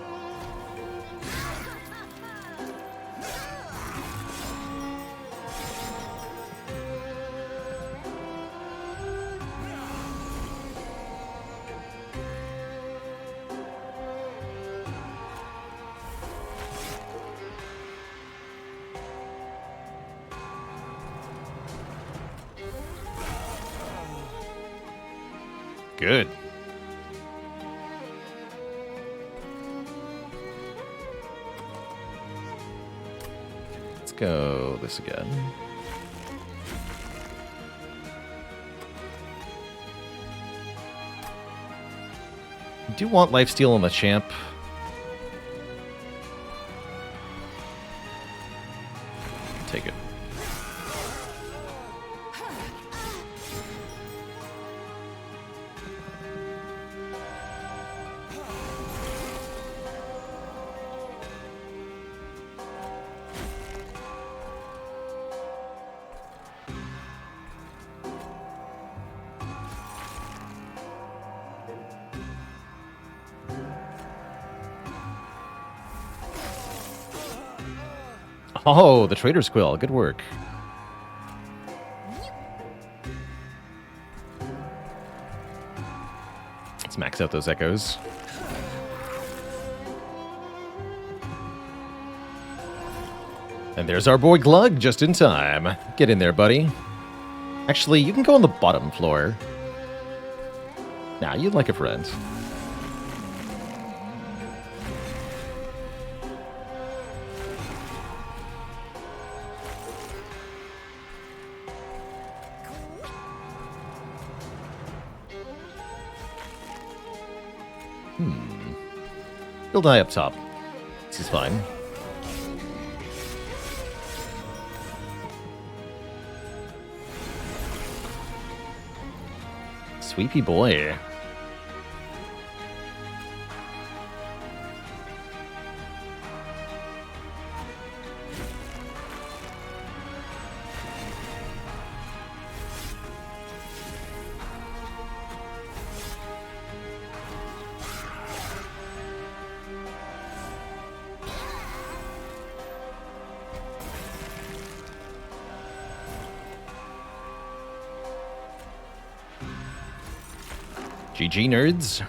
Good. Let's go this again. I do want lifesteal on the champ. Take it. Oh, the Trader's Quill. Good work. Let's max out those echoes. And there's our boy Glug just in time. Get in there, buddy. Actually, you can go on the bottom floor. Nah, you'd like a friend. He'll die up top. This is fine. Sweepy boy. GG, nerds.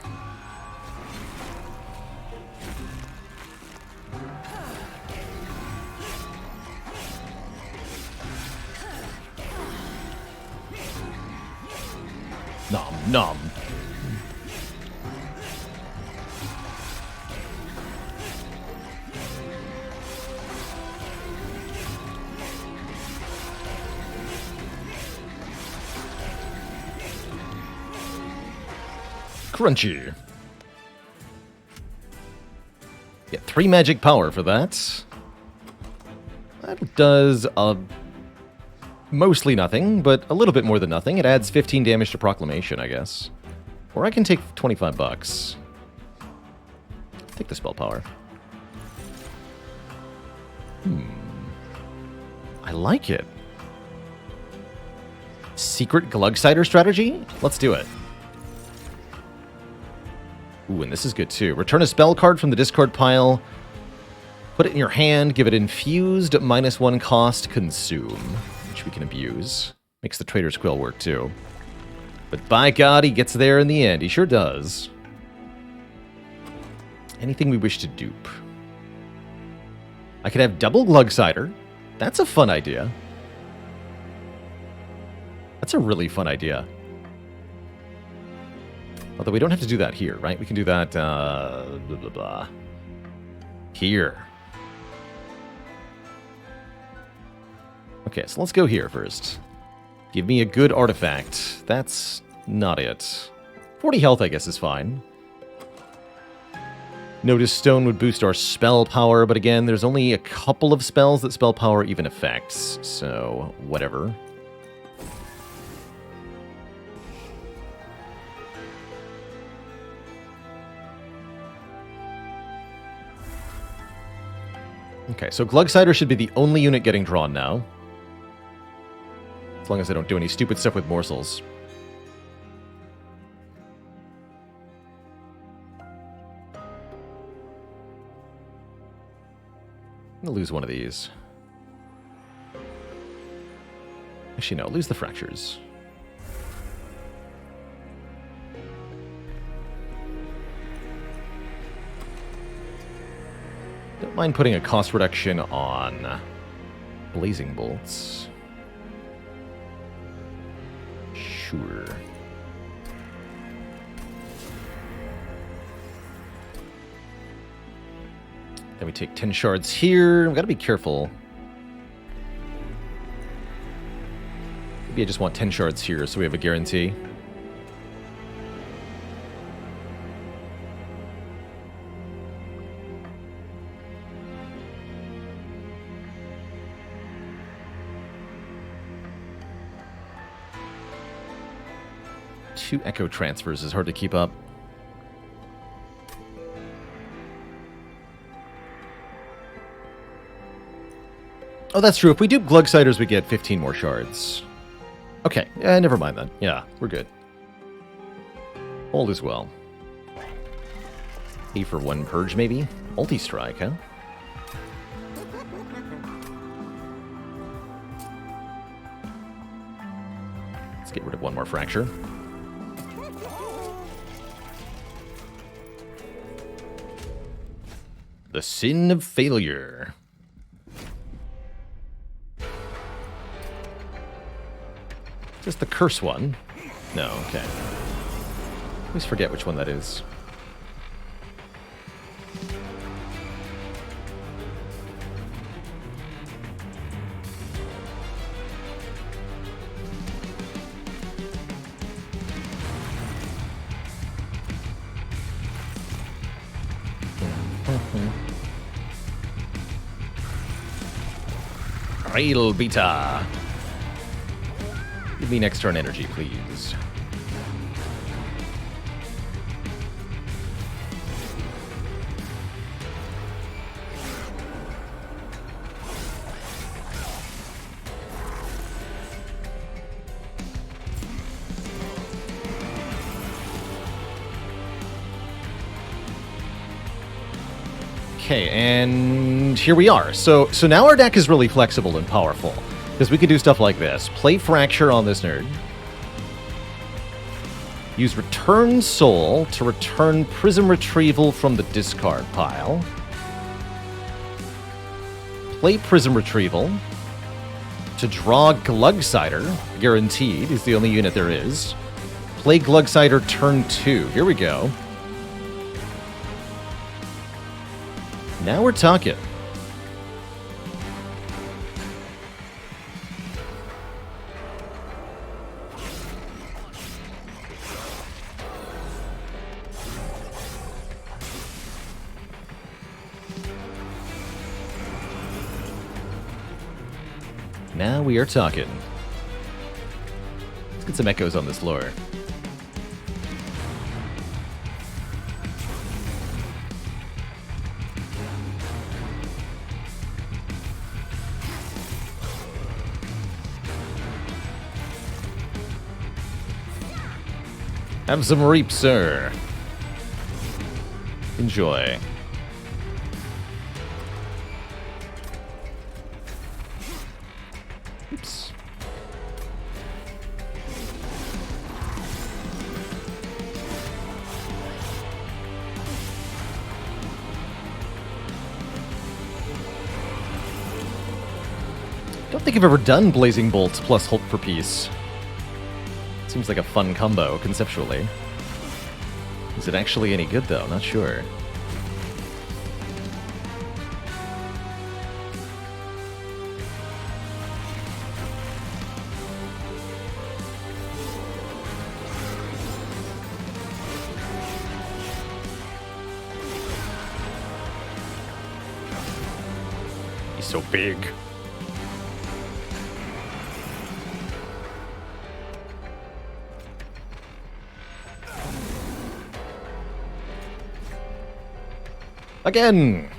Nom nom. Crunchy. Get 3 magic power for that. That does mostly nothing, but a little bit more than nothing. It adds 15 damage to Proclamation, I guess. Or I can take 25 bucks. Take the spell power. I like it. Secret Glugsider strategy? Let's do it. Ooh, and this is good too. Return a spell card from the discard pile. Put it in your hand. Give it infused -1 cost consume, which we can abuse. Makes the Trader's Quill work too. But by God, he gets there in the end. He sure does. Anything we wish to dupe. I could have double Glugsider. That's a fun idea. That's a really fun idea. Although we don't have to do that here, right? We can do that, blah, blah, blah. Here. Okay, so let's go here first. Give me a good artifact. That's not it. 40 health, I guess, is fine. Notice stone would boost our spell power, but again, there's only a couple of spells that spell power even affects, so whatever. Okay, so Glugsider should be the only unit getting drawn now. As long as I don't do any stupid stuff with morsels. I'm gonna lose one of these. Actually, no, lose the fractures. Don't mind putting a cost reduction on blazing bolts. Sure. Then we take 10 shards here. We've got to be careful. Maybe I just want 10 shards here so we have a guarantee. Two echo transfers is hard to keep up. Oh, that's true. If we do Glugsiders, we get 15 more shards. Okay, never mind then. Yeah, we're good. All is well. A for one purge, maybe? Multi-strike, huh? Let's get rid of one more fracture. The Sin of Failure. Is this the curse one? No, okay. I always forget which one that is. Rail Beta. Give me next turn energy, please. Okay, and here we are. So now our deck is really flexible and powerful. Because we can do stuff like this. Play Fracture on this nerd. Use Return Soul to return Prism Retrieval from the discard pile. Play Prism Retrieval to draw Glugsider. Guaranteed, is the only unit there is. Play Glugsider turn 2. Here we go. Now we're talking. Now we are talking. Let's get some echoes on this lore. Have some reap, sir. Enjoy. Oops. Don't think I've ever done Blazing Bolts plus Hulk for Peace. Seems like a fun combo, conceptually. Is it actually any good, though? Not sure. so big. Again!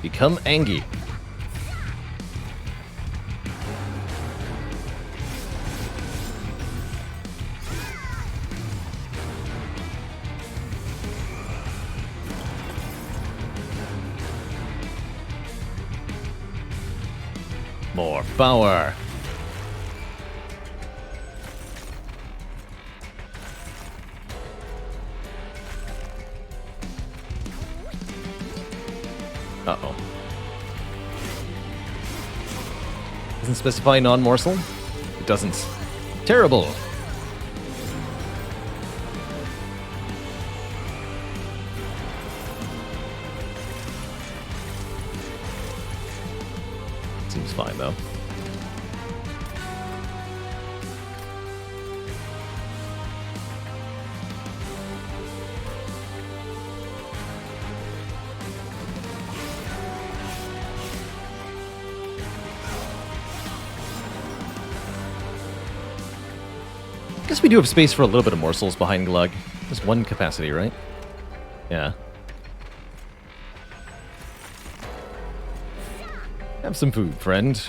Become angry. More power. Uh-oh. Doesn't specify non-morsel? It doesn't. Terrible. Seems fine, though. Guess we do have space for a little bit of morsels behind Glug. Just one capacity, right? Yeah. Have some food, friend.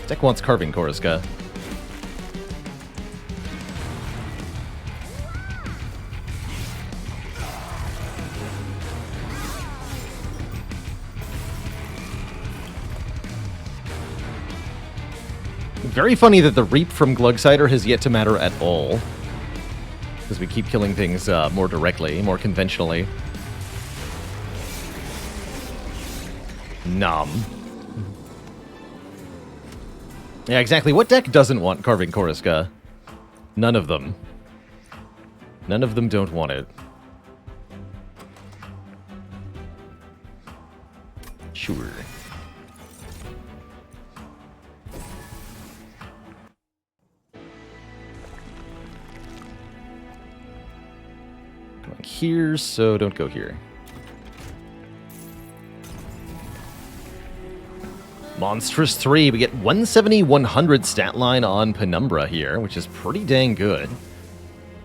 Deck wants carving, Koriska. Very funny that the Reap from Glugsider has yet to matter at all. Because we keep killing things more directly, more conventionally. Nom. Yeah, exactly. What deck doesn't want Carving Koriska? None of them. None of them don't want it. Sure. Going here, so don't go here. Monstrous 3, we get 170, 100 stat line on Penumbra here, which is pretty dang good.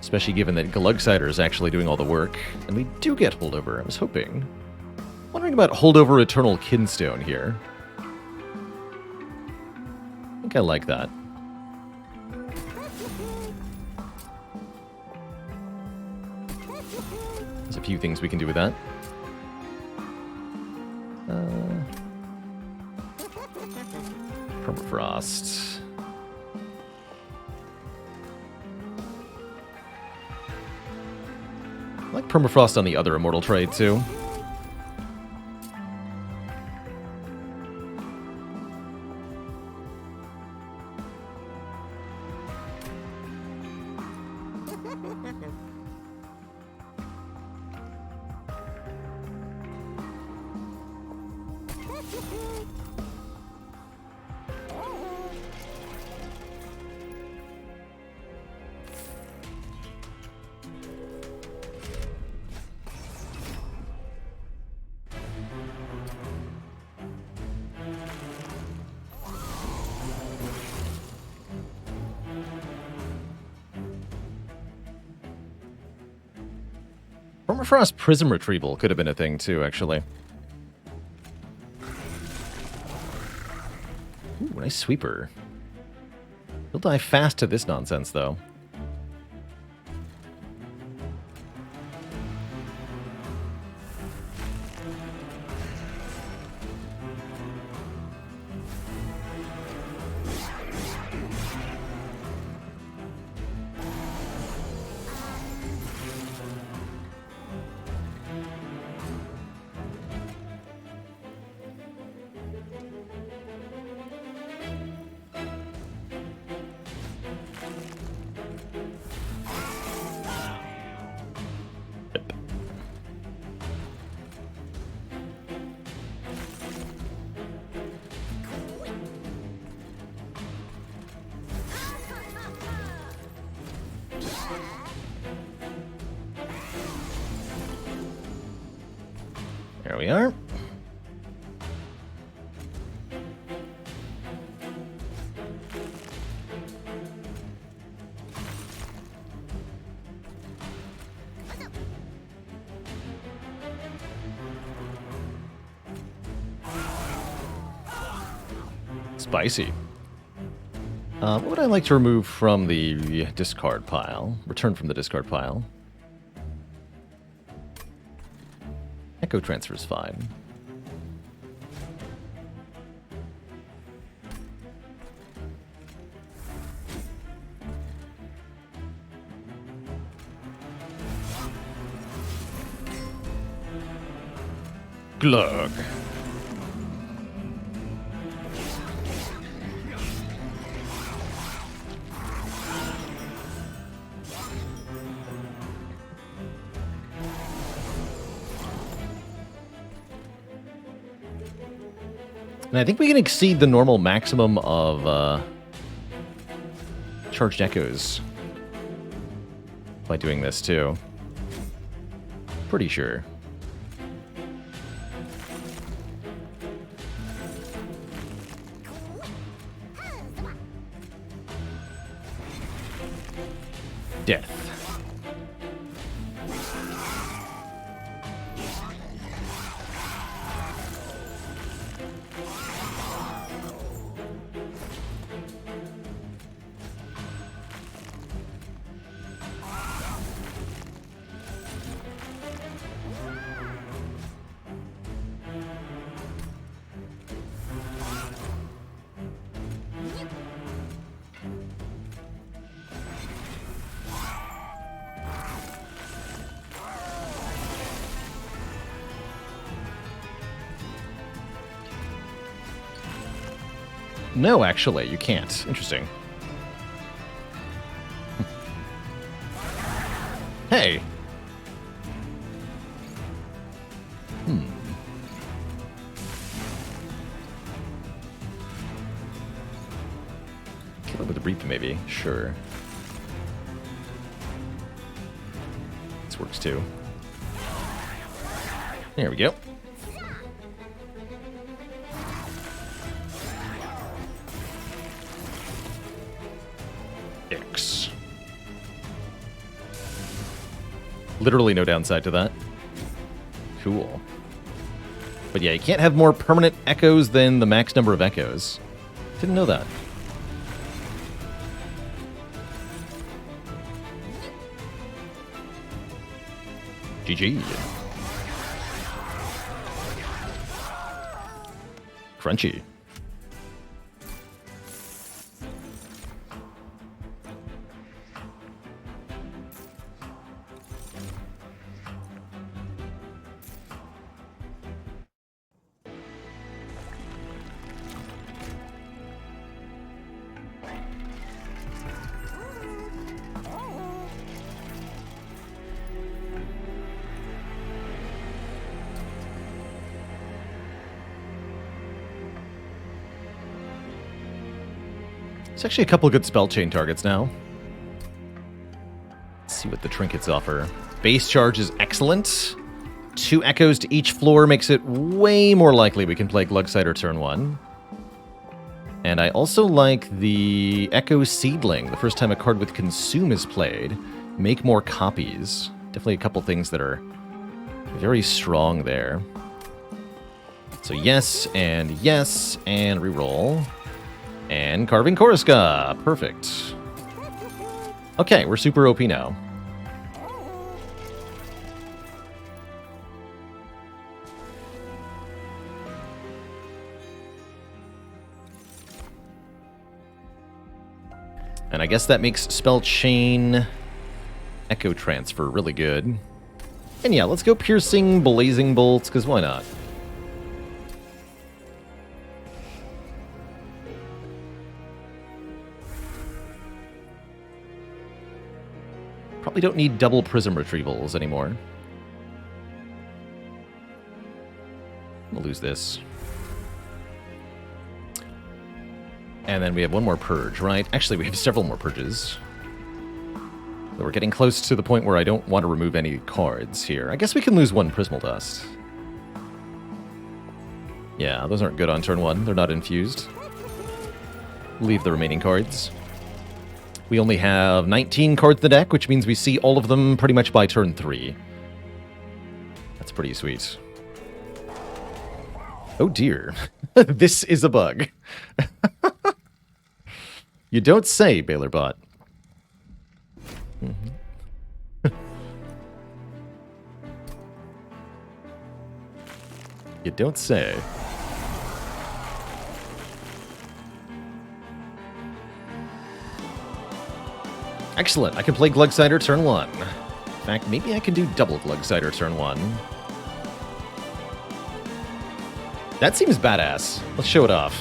Especially given that Glugsider is actually doing all the work. And we do get Holdover, I was hoping. Wondering about Holdover Eternal Kinstone here. I think I like that. There's a few things we can do with that. Permafrost. I like Permafrost on the other Immortal trade, too. Permafrost Prism Retrieval could have been a thing too, actually. Ooh, nice sweeper. He'll die fast to this nonsense, though. we are. Spicy. What would I like to remove from the discard pile? Return from the discard pile. Echo transfer is fine. Glug. And I think we can exceed the normal maximum of charged echoes by doing this too. Pretty sure. Death. No, actually, you can't. Interesting. Hey! Kill it with a brief, maybe. Sure. This works too. There we go. Literally no downside to that. Cool. But yeah, you can't have more permanent echoes than the max number of echoes. Didn't know that. GG. Crunchy. There's actually a couple of good spell chain targets now. Let's see what the trinkets offer. Base charge is excellent. 2 echoes to each floor makes it way more likely we can play Glugsider turn 1. And I also like the Echo Seedling. The first time a card with Consume is played, make more copies. Definitely a couple things that are very strong there. So yes, and reroll. And Carving Koriska. Perfect. Okay, we're super OP now. And I guess that makes Spell Chain Echo Transfer really good. And yeah, let's go Piercing Blazing Bolts, because why not? Probably don't need double Prism Retrievals anymore. We'll lose this. And then we have one more Purge, right? Actually, we have several more Purges. So we're getting close to the point where I don't want to remove any cards here. I guess we can lose one Prismal Dust. Yeah, those aren't good on turn 1. They're not infused. Leave the remaining cards. We only have 19 cards in the deck, which means we see all of them pretty much by turn 3. That's pretty sweet. Oh dear. This is a bug. You don't say, Bailerbot. You don't say. Excellent. I can play Glugsider turn 1. In fact, maybe I can do double Glugsider turn 1. That seems badass. Let's show it off.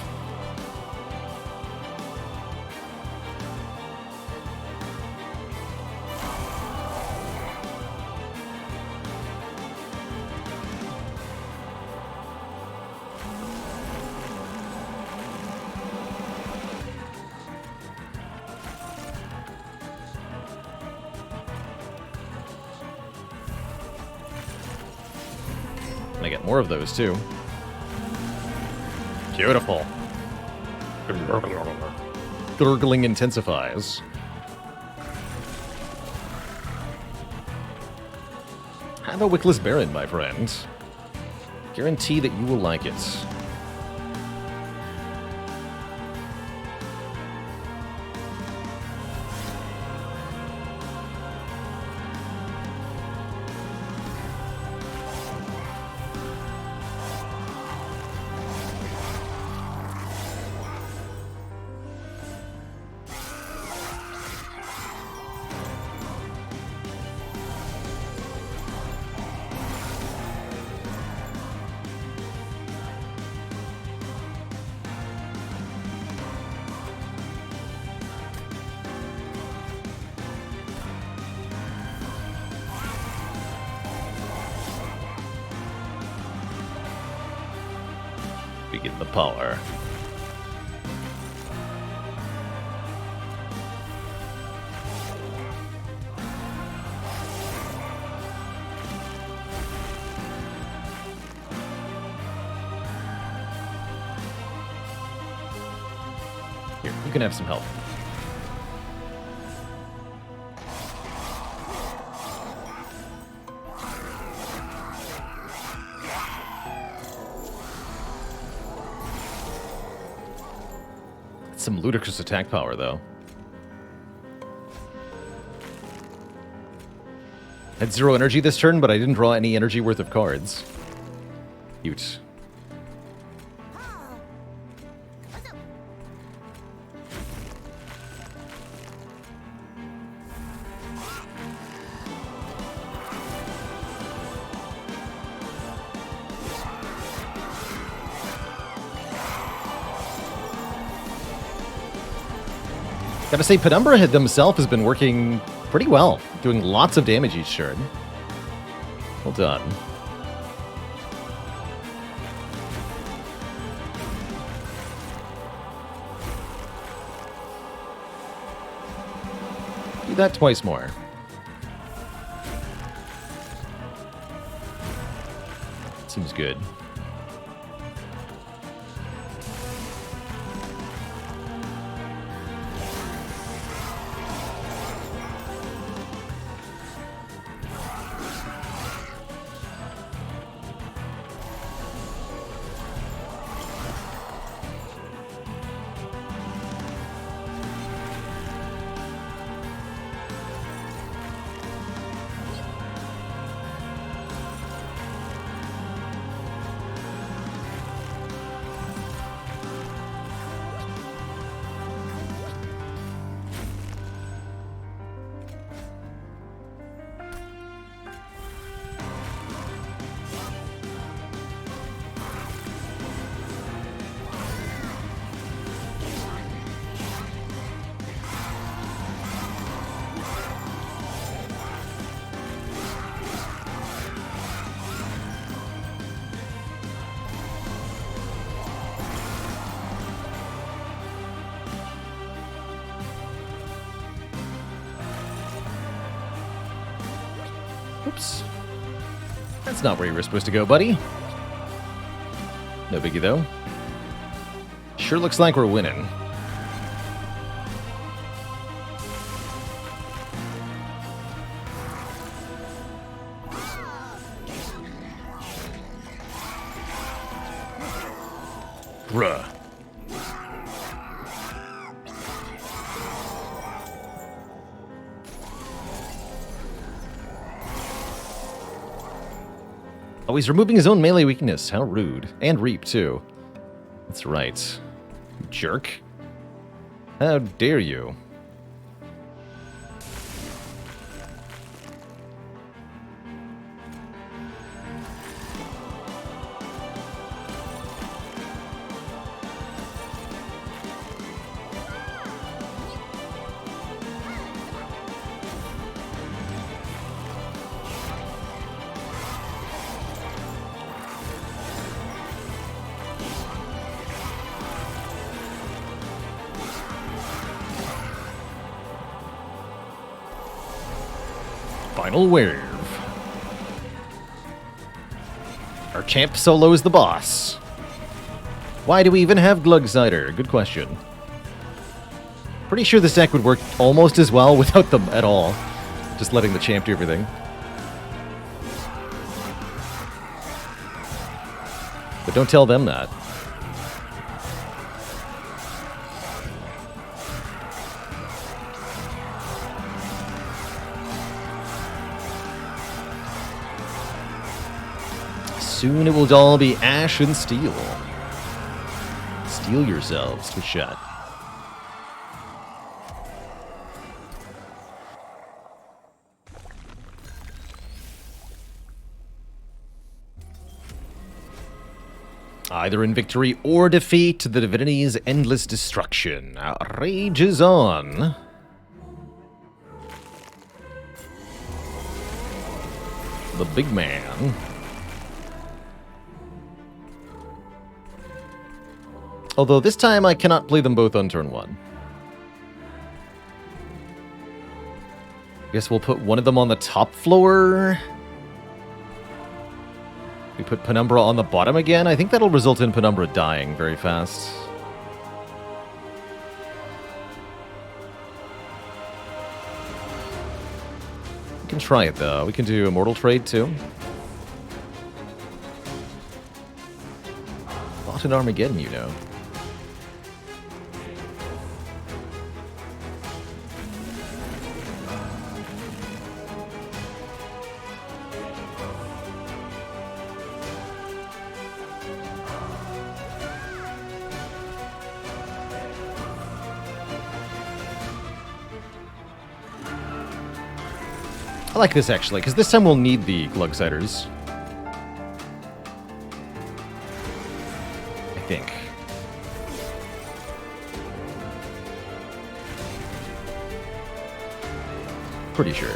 And I get more of those, too. Beautiful. Gurgling intensifies. Have a Wickless Baron, my friend. Guarantee that you will like it. Begin the power. Here, you can have some help. Some ludicrous attack power, though. Had 0 energy this turn, but I didn't draw any energy worth of cards. Cute. Gotta say, Penumbra himself has been working pretty well, doing lots of damage each turn. Well done. Do that twice more. Seems good. Oops. That's not where you were supposed to go, buddy. No biggie, though. Sure looks like we're winning. Bruh. Oh, he's removing his own melee weakness. How rude. And Reap, too. That's right. Jerk. How dare you? Final wave. Our champ solos the boss. Why do we even have Glugsider? Good question. Pretty sure this deck would work almost as well without them at all. Just letting the champ do everything. But don't tell them that. Soon it will all be ash and steel. Steel yourselves to shut. Either in victory or defeat, the divinity's endless destruction rages on. The big man. Although this time I cannot play them both on turn 1. Guess we'll put one of them on the top floor. We put Penumbra on the bottom again. I think that'll result in Penumbra dying very fast. We can try it though. We can do Immortal Trade too. Bought an Armageddon, you know. I like this, actually, because this time we'll need the Glugsiders. I think. Pretty sure.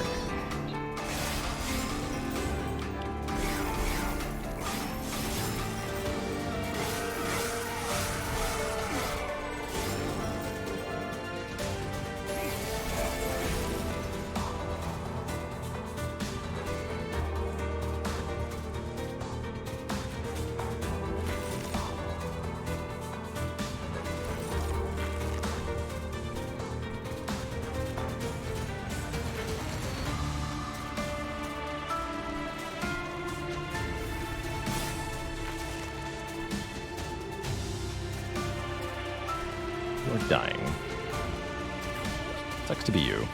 You're dying. Sucks to be you.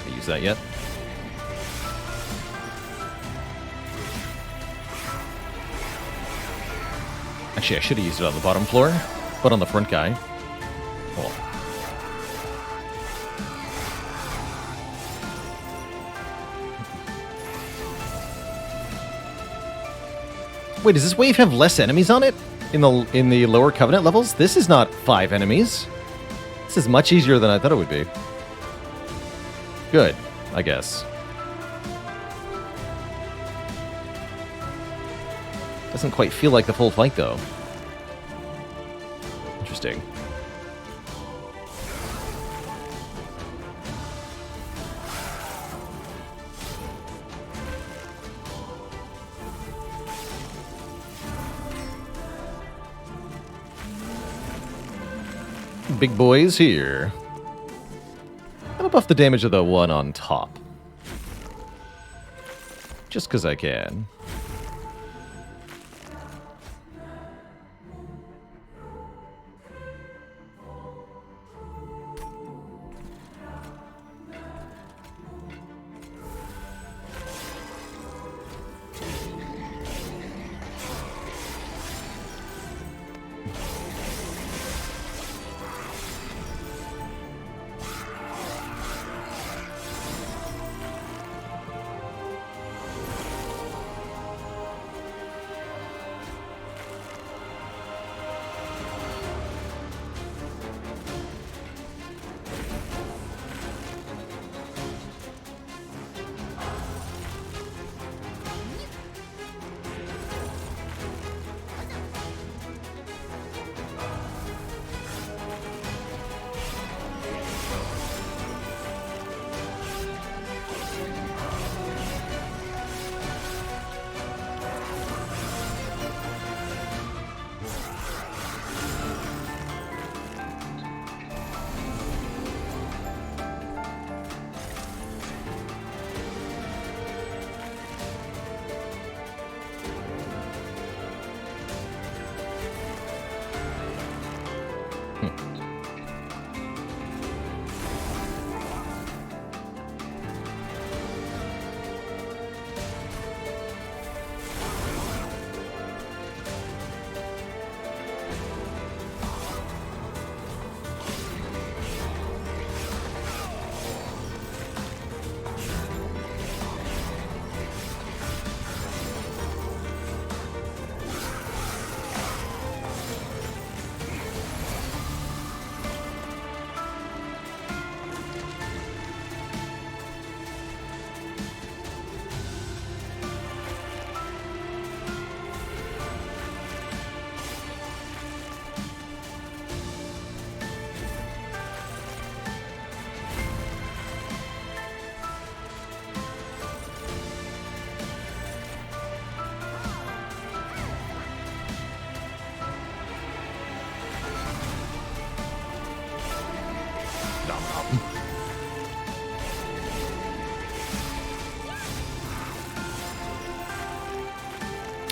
Can I use that yet? Actually, I should have used it on the bottom floor, but on the front guy. Oh. Wait, does this wave have less enemies on it? In the lower Covenant levels? This is not 5 enemies. This is much easier than I thought it would be. Good, I guess. Doesn't quite feel like the full fight, though. Interesting. big boys here. I'm gonna buff the damage of the one on top. Just because I can.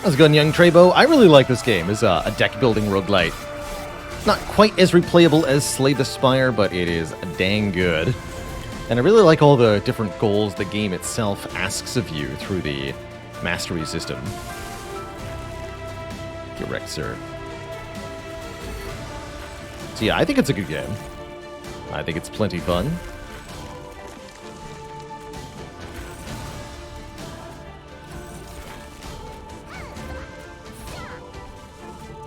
How's it going, young Trebo? I really like this game as a deck-building roguelite. Not quite as replayable as Slay the Spire, but it is dang good. And I really like all the different goals the game itself asks of you through the mastery system. Get wrecked, sir. So yeah, I think it's a good game. I think it's plenty fun.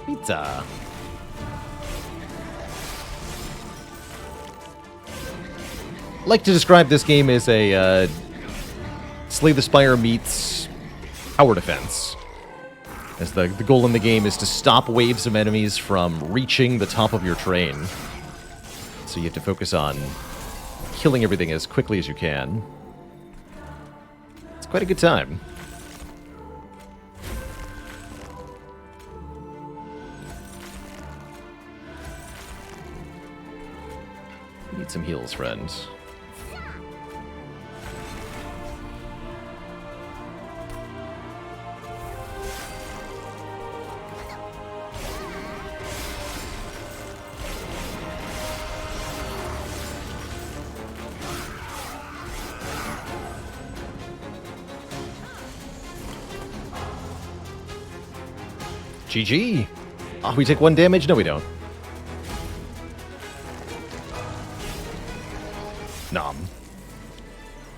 Pizza. I like to describe this game as a Slay the Spire meets tower defense. As the goal in the game is to stop waves of enemies from reaching the top of your train. So you have to focus on killing everything as quickly as you can. It's quite a good time. Need some heals, friends. GG. Oh, we take 1 damage? No, we don't. Nom.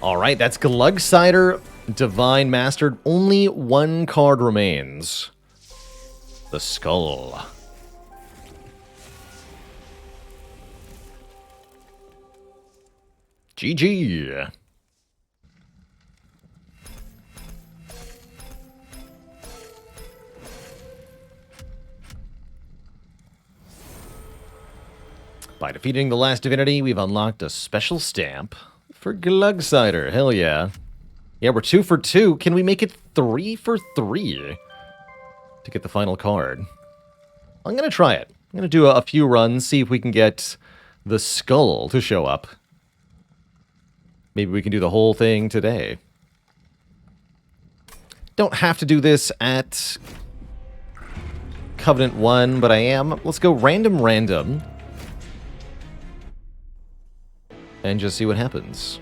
Alright, that's Glugsider Divine Mastered. Only 1 card remains. The Skull. GG. By defeating the last divinity, we've unlocked a special stamp for Glugsider. Hell yeah. Yeah, we're 2 for 2. Can we make it 3 for 3 to get the final card? I'm going to try it. I'm going to do a few runs, see if we can get the skull to show up. Maybe we can do the whole thing today. Don't have to do this at Covenant 1, but I am. Let's go random. And just see what happens.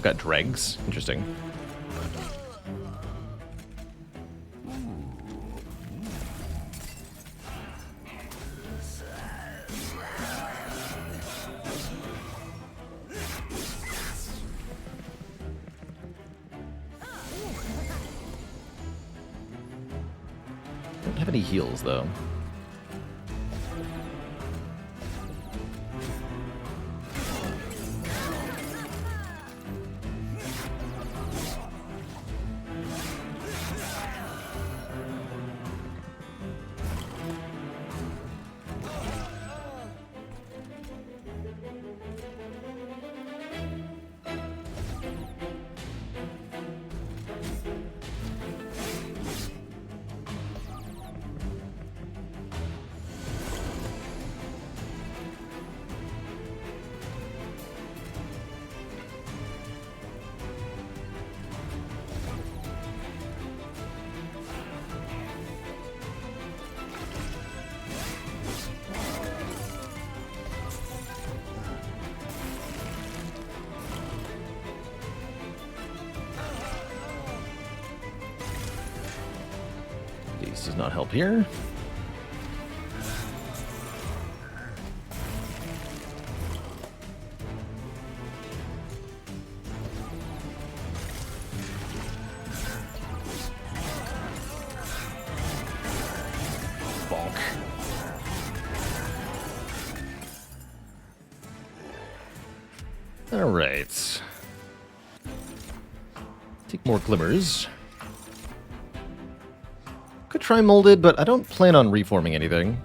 Got dregs. Interesting. Don't have any heals, though. This does not help here. Bonk. All right. Take more glimmers. Could try molded, but I don't plan on reforming anything.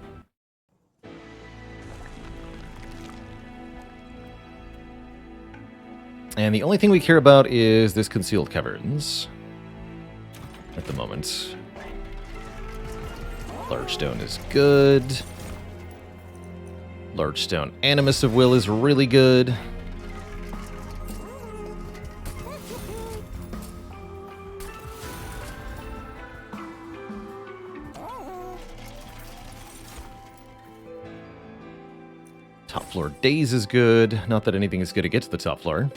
And the only thing we care about is this concealed caverns at the moment. Large stone is good. Large stone Animus of Will is really good. Top floor Daze is good. Not that anything is good to get to the top floor.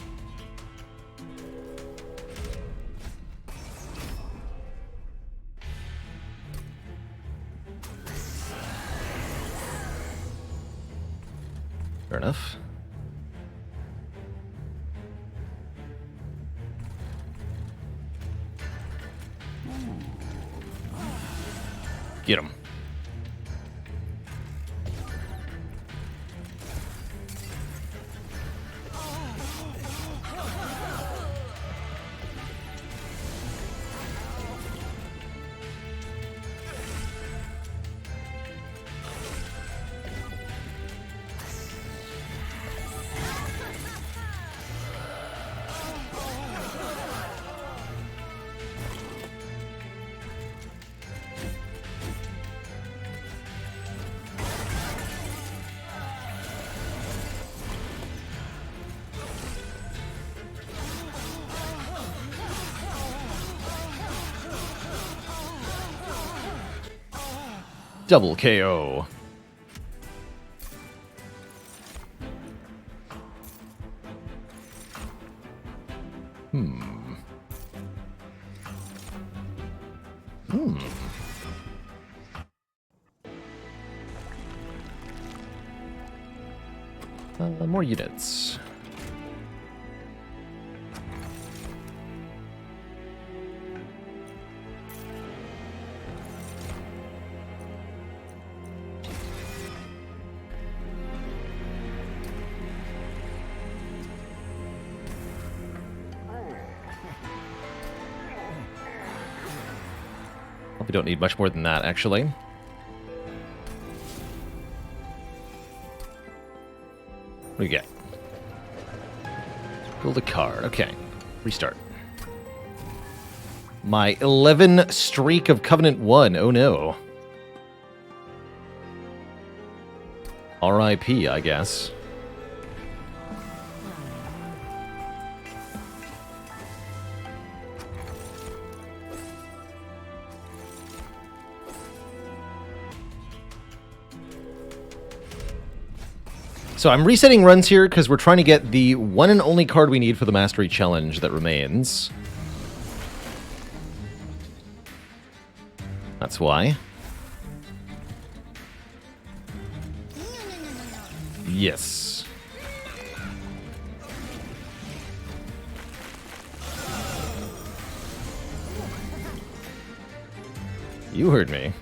Fair enough. Get him. Double KO. More units. We don't need much more than that, actually. What do you get? Build a card. Okay. Restart. My 11 streak of Covenant 1. Oh no. R.I.P., I guess. So I'm resetting runs here because we're trying to get the one and only card we need for the Mastery Challenge that remains. That's why. Yes. You heard me.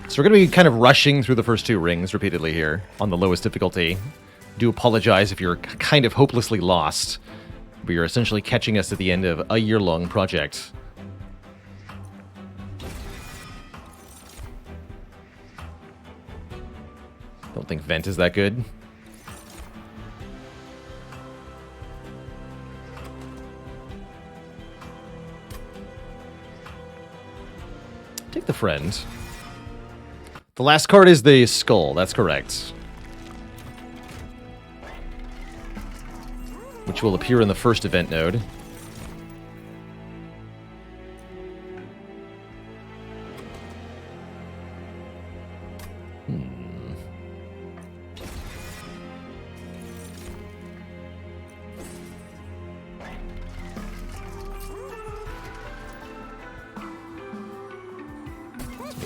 So we're going to be kind of rushing through the first two rings repeatedly here on the lowest difficulty. Do apologize if you're kind of hopelessly lost, but you're essentially catching us at the end of a year-long project. Don't think Vent is that good. Take the friend. The last card is the skull, that's correct. Which will appear in the first event node.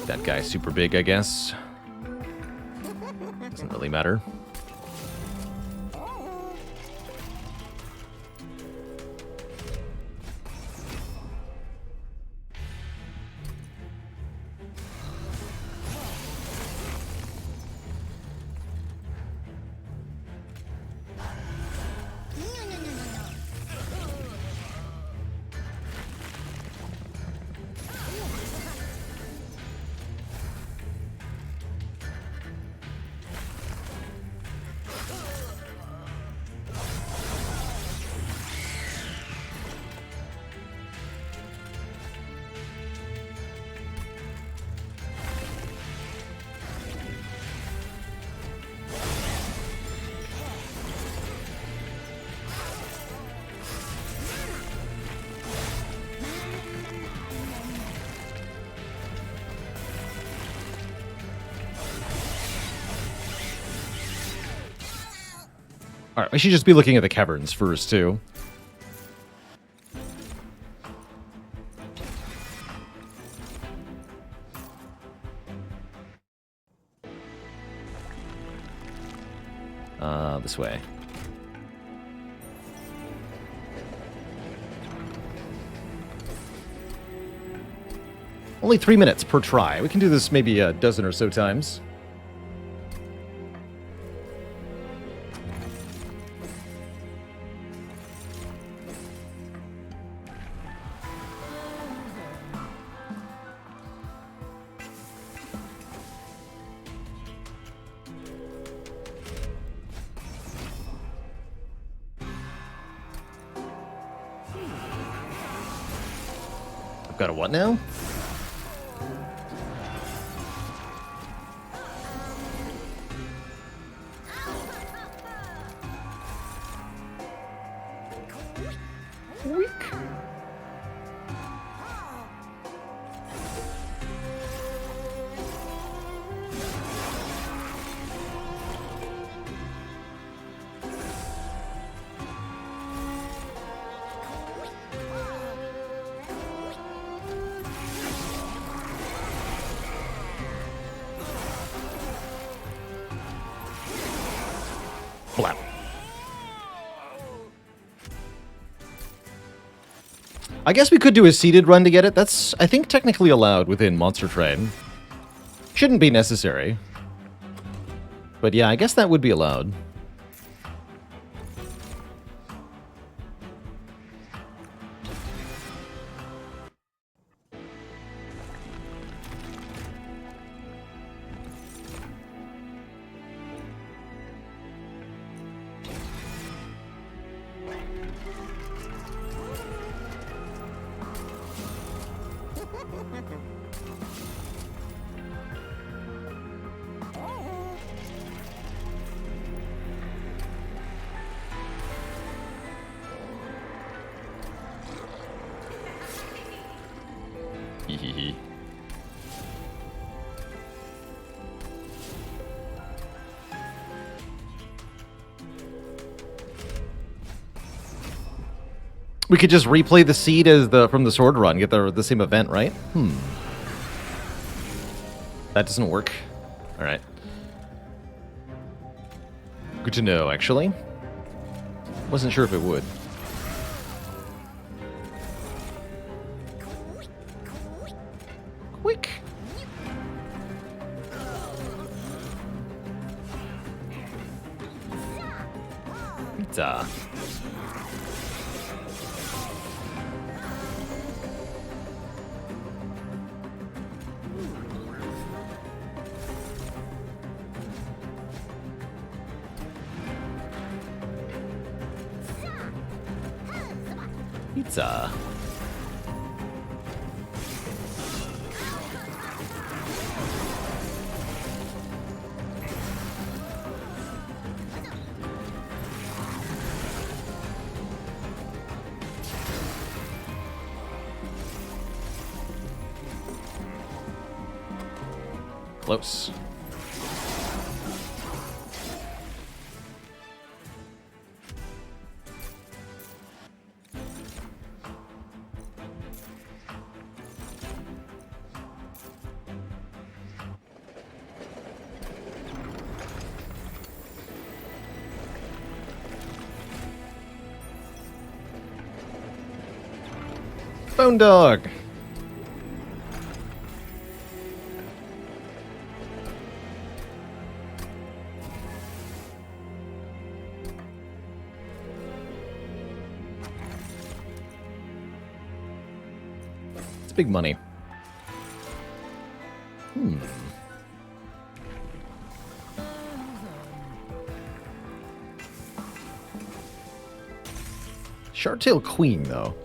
That guy's super big, I guess. Doesn't really matter. Alright, we should just be looking at the caverns first, too. This way. Only 3 minutes per try. We can do this maybe a dozen or so times. Got a what now? Weak. I guess we could do a seeded run to get it. That's, I think, technically allowed within Monster Train. Shouldn't be necessary. But yeah, I guess that would be allowed. Hehehe. We could just replay the seed as from the sword run, get the same event, right? That doesn't work. All right. Good to know, actually. Wasn't sure if it would. Quick. Pizza. Pizza. Close. Bone dog. It's big money. Sharp-tailed Queen, though.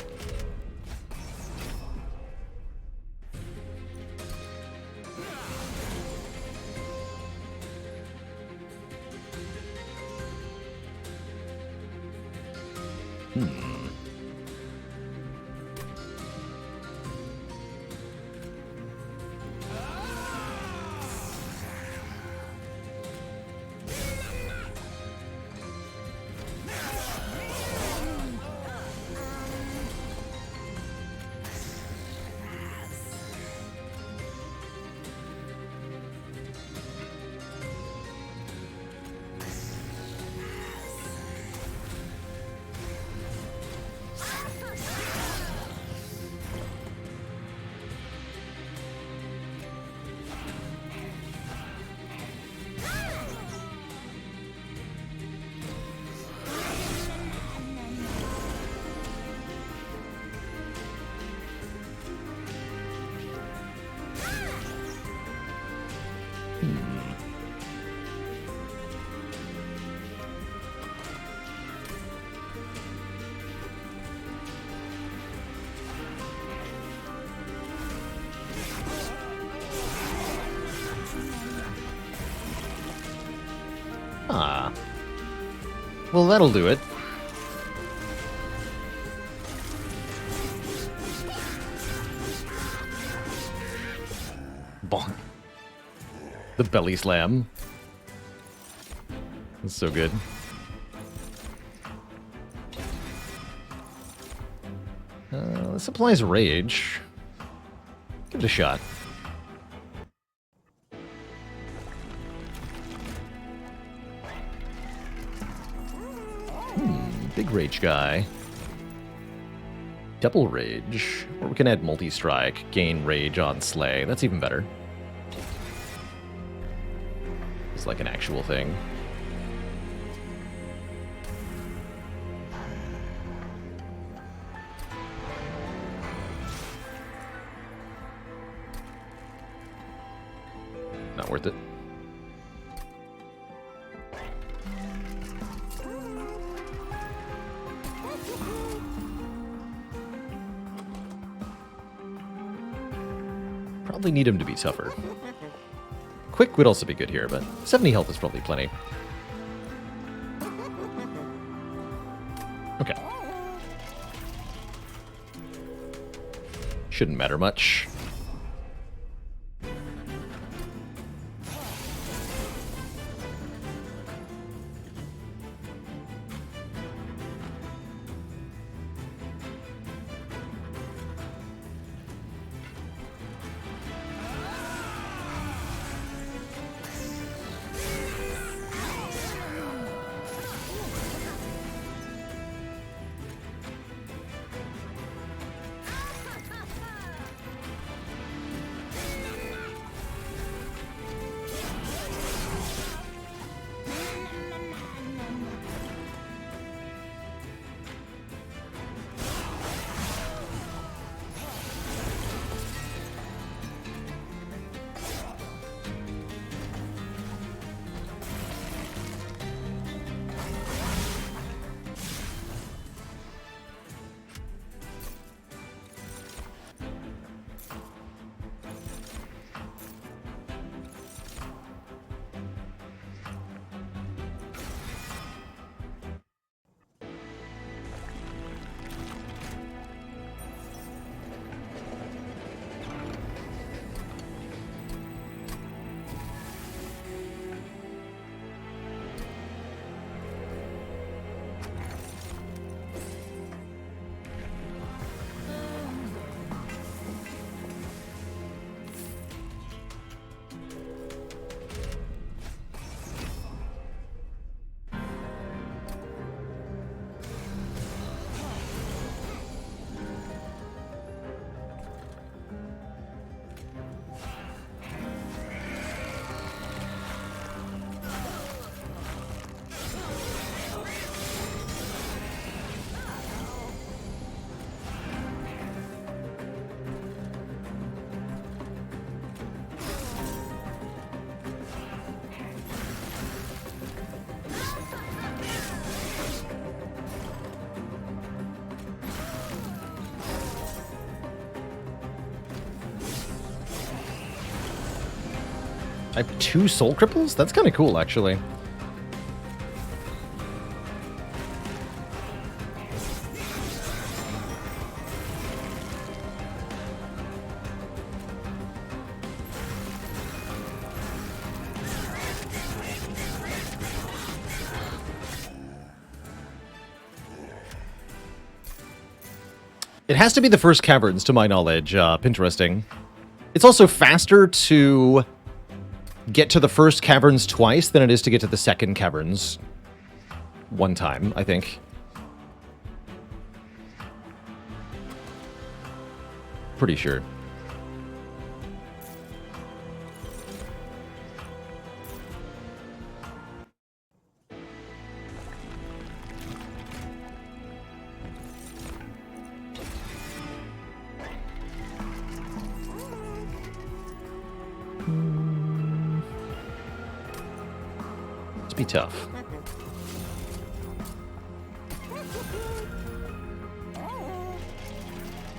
Ah. Well, that'll do it. Bonk. The belly slam. That's so good. This applies rage. Give it a shot. Big rage guy. double rage. Or we can add multi-strike, gain rage on slay. That's even better. It's like an actual thing. Not worth it. Probably need him to be tougher. Quick would also be good here, but 70 health is probably plenty. Okay. Shouldn't matter much. I have 2 soul cripples? That's kind of cool, actually. It has to be the first caverns, to my knowledge. Interesting. It's also faster to get to the first caverns twice than it is to get to the second caverns one time, I think. Pretty sure. Be tough.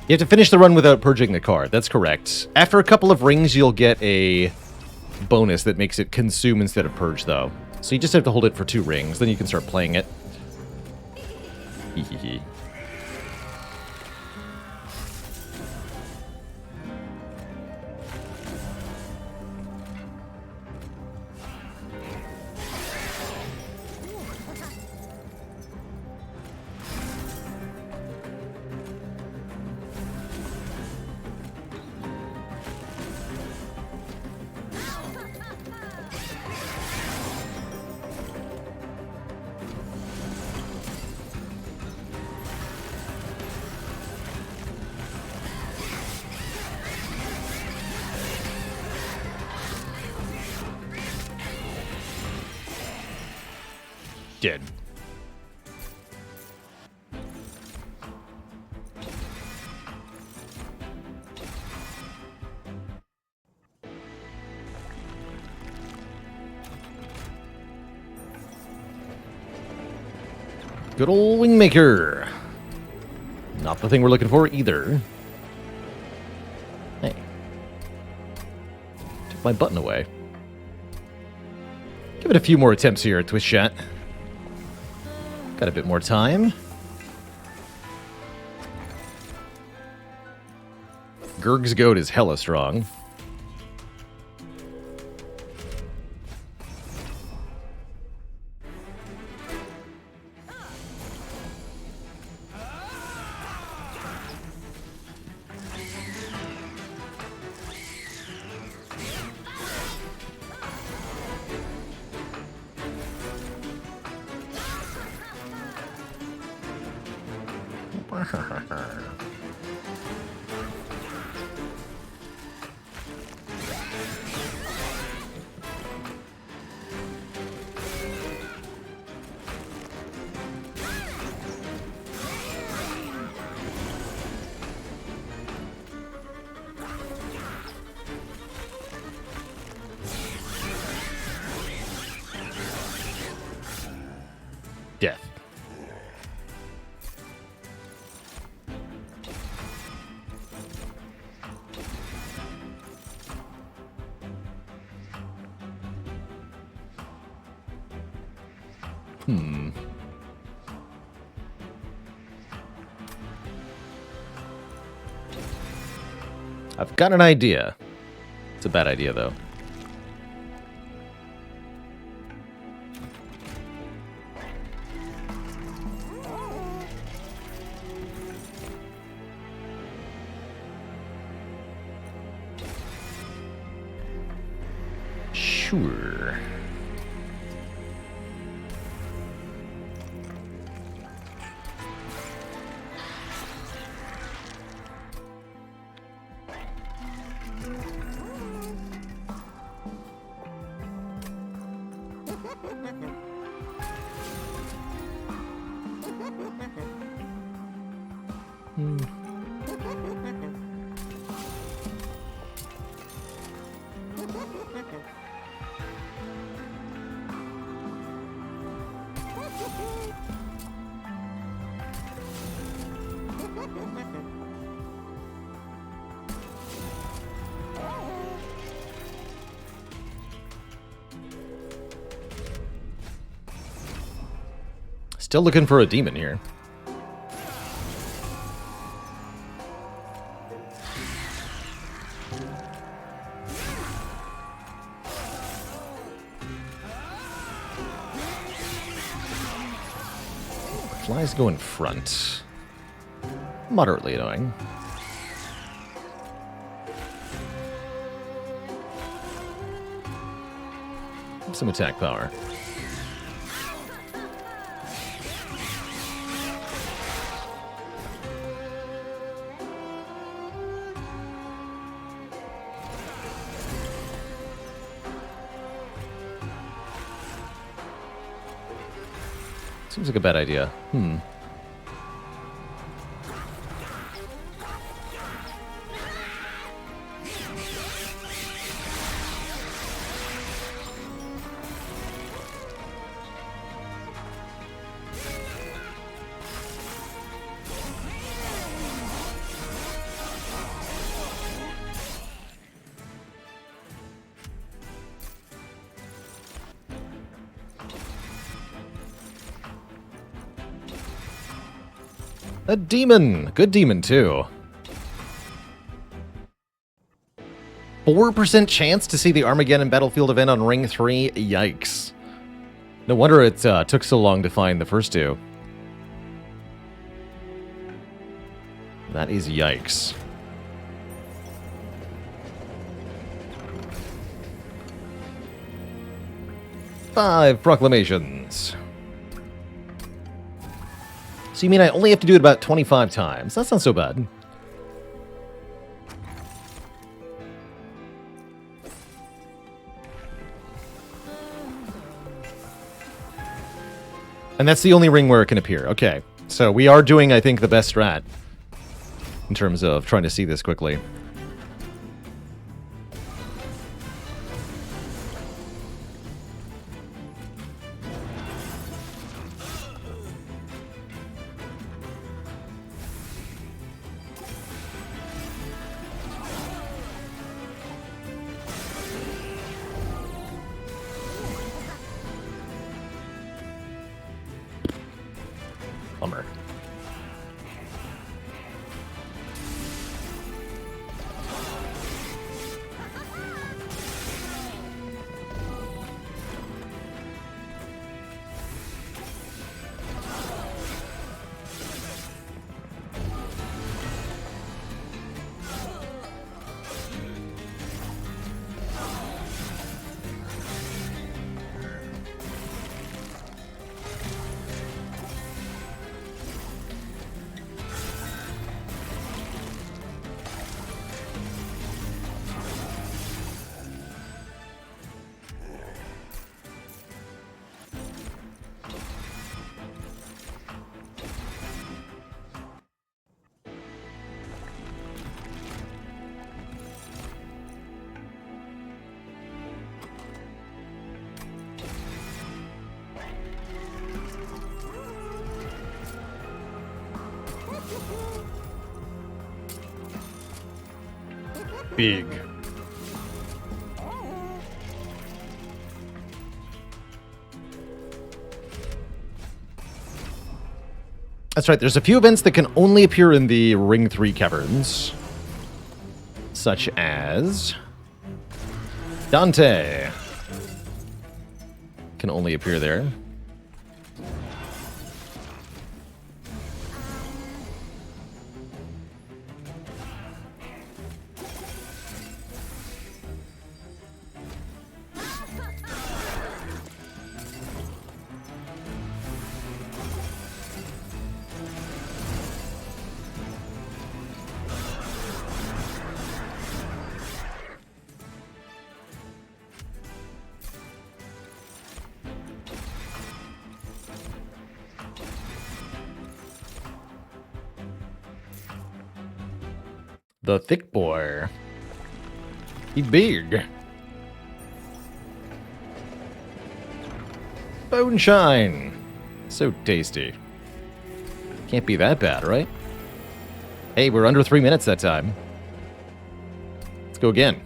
You have to finish the run without purging the card. That's correct. After a couple of rings, you'll get a bonus that makes it consume instead of purge, though. So you just have to hold it for 2 rings, then you can start playing it. Hehehe. kid. Good old Wingmaker. Not the thing we're looking for either. Hey. Took my button away. Give it a few more attempts here at Twitch chat. Got a bit more time. Gurg's goat is hella strong. Death. I've got an idea. It's a bad idea, though. Sure. Still looking for a demon here. Flies go in front. Moderately annoying. Some attack power. Seems like a bad idea. A demon! Good demon, too. 4% chance to see the Armageddon Battlefield event on Ring 3? Yikes. No wonder it took so long to find the first two. That is yikes. Five proclamations. So you mean I only have to do it about 25 times? That's not so bad. And that's the only ring where it can appear. Okay. So we are doing, I think, the best strat in terms of trying to see this quickly. Bummer. Big. That's right, there's a few events that can only appear in the Ring 3 caverns. Such as... Dante. Can only appear there. The thick boy. He big. Bone shine. So tasty. Can't be that bad, right? Hey, we're under 3 minutes that time. Let's go again.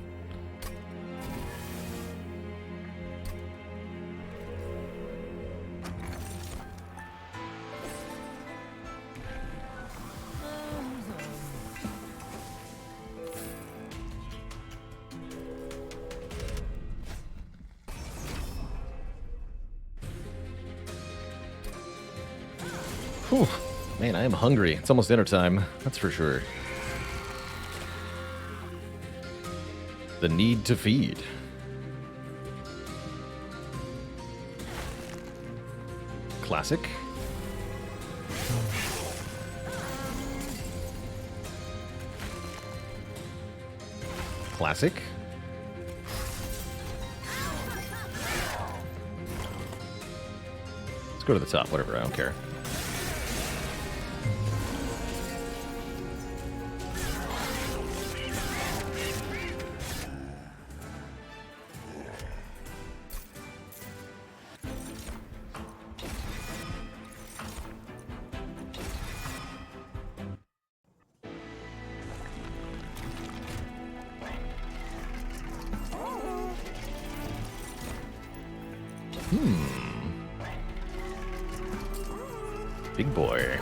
Whew. Man, I am hungry. It's almost dinner time. That's for sure. The need to feed. Classic. Classic. Let's go to the top, whatever, I don't care. Big boy.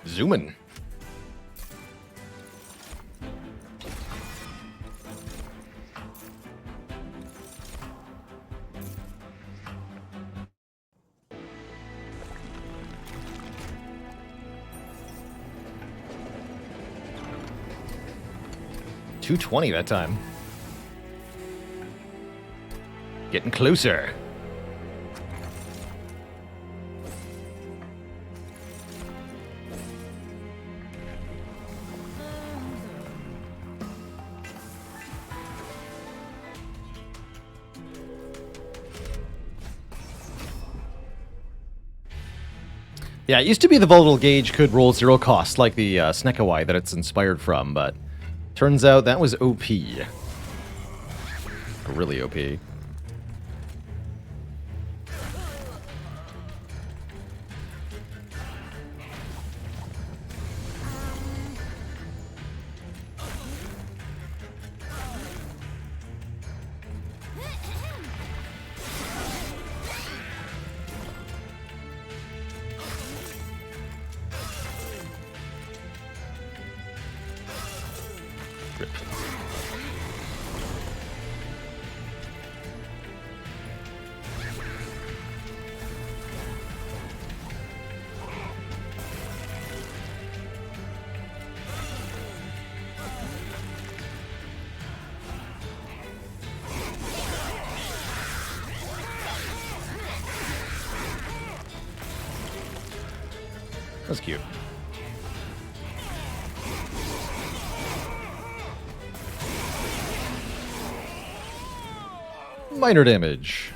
Zoomin'. $220 that time. Getting closer. Yeah, it used to be the volatile gauge could roll 0 cost, like the Snekawai that it's inspired from, but turns out that was OP. Really OP. That's cute. Minor damage.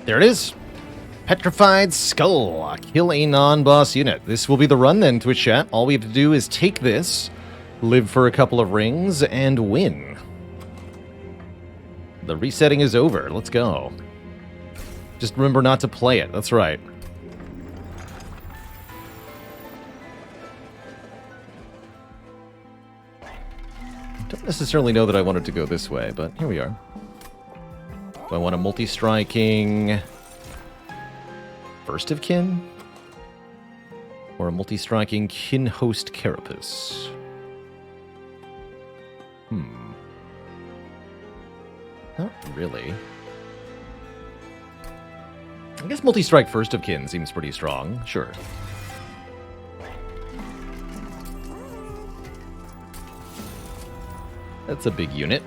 There it is. Petrified Skull. Kill a non-boss unit. This will be the run then, Twitch chat. All we have to do is take this, live for a couple of rings, and win. The resetting is over. Let's go. Just remember not to play it. That's right. Don't necessarily know that I wanted to go this way, but here we are. Do I want a multi-striking First of Kin? Or a multi-striking Kin Host Carapace? Not really. I guess multi-strike First of Kin seems pretty strong. Sure. That's a big unit.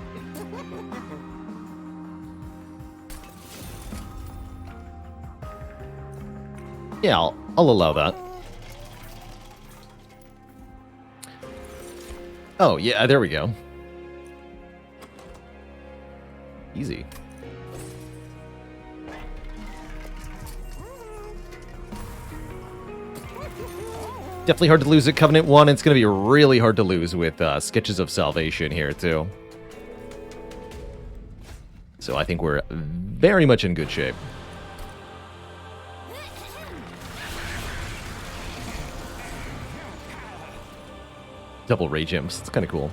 Yeah, I'll allow that. Oh, yeah, there we go. Easy. Definitely hard to lose at Covenant 1. It's going to be really hard to lose with Sketches of Salvation here, too. So I think we're very much in good shape. Double rage imps. It's kind of cool.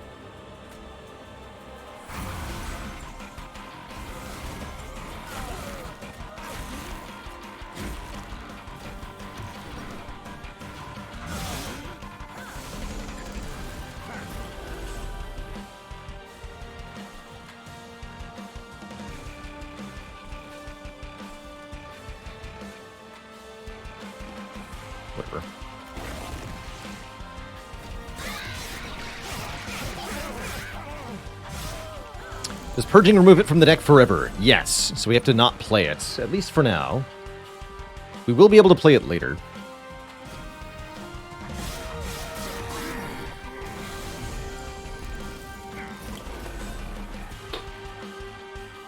Whatever. Does purging remove it from the deck forever? Yes. So we have to not play it, at least for now. We will be able to play it later.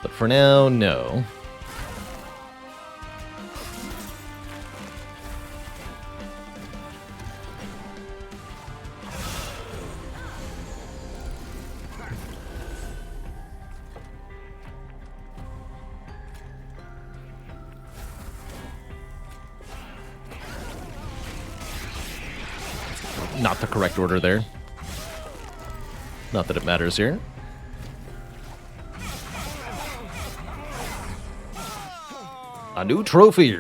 But for now, no. Not the correct order there. Not that it matters here. A new trophy.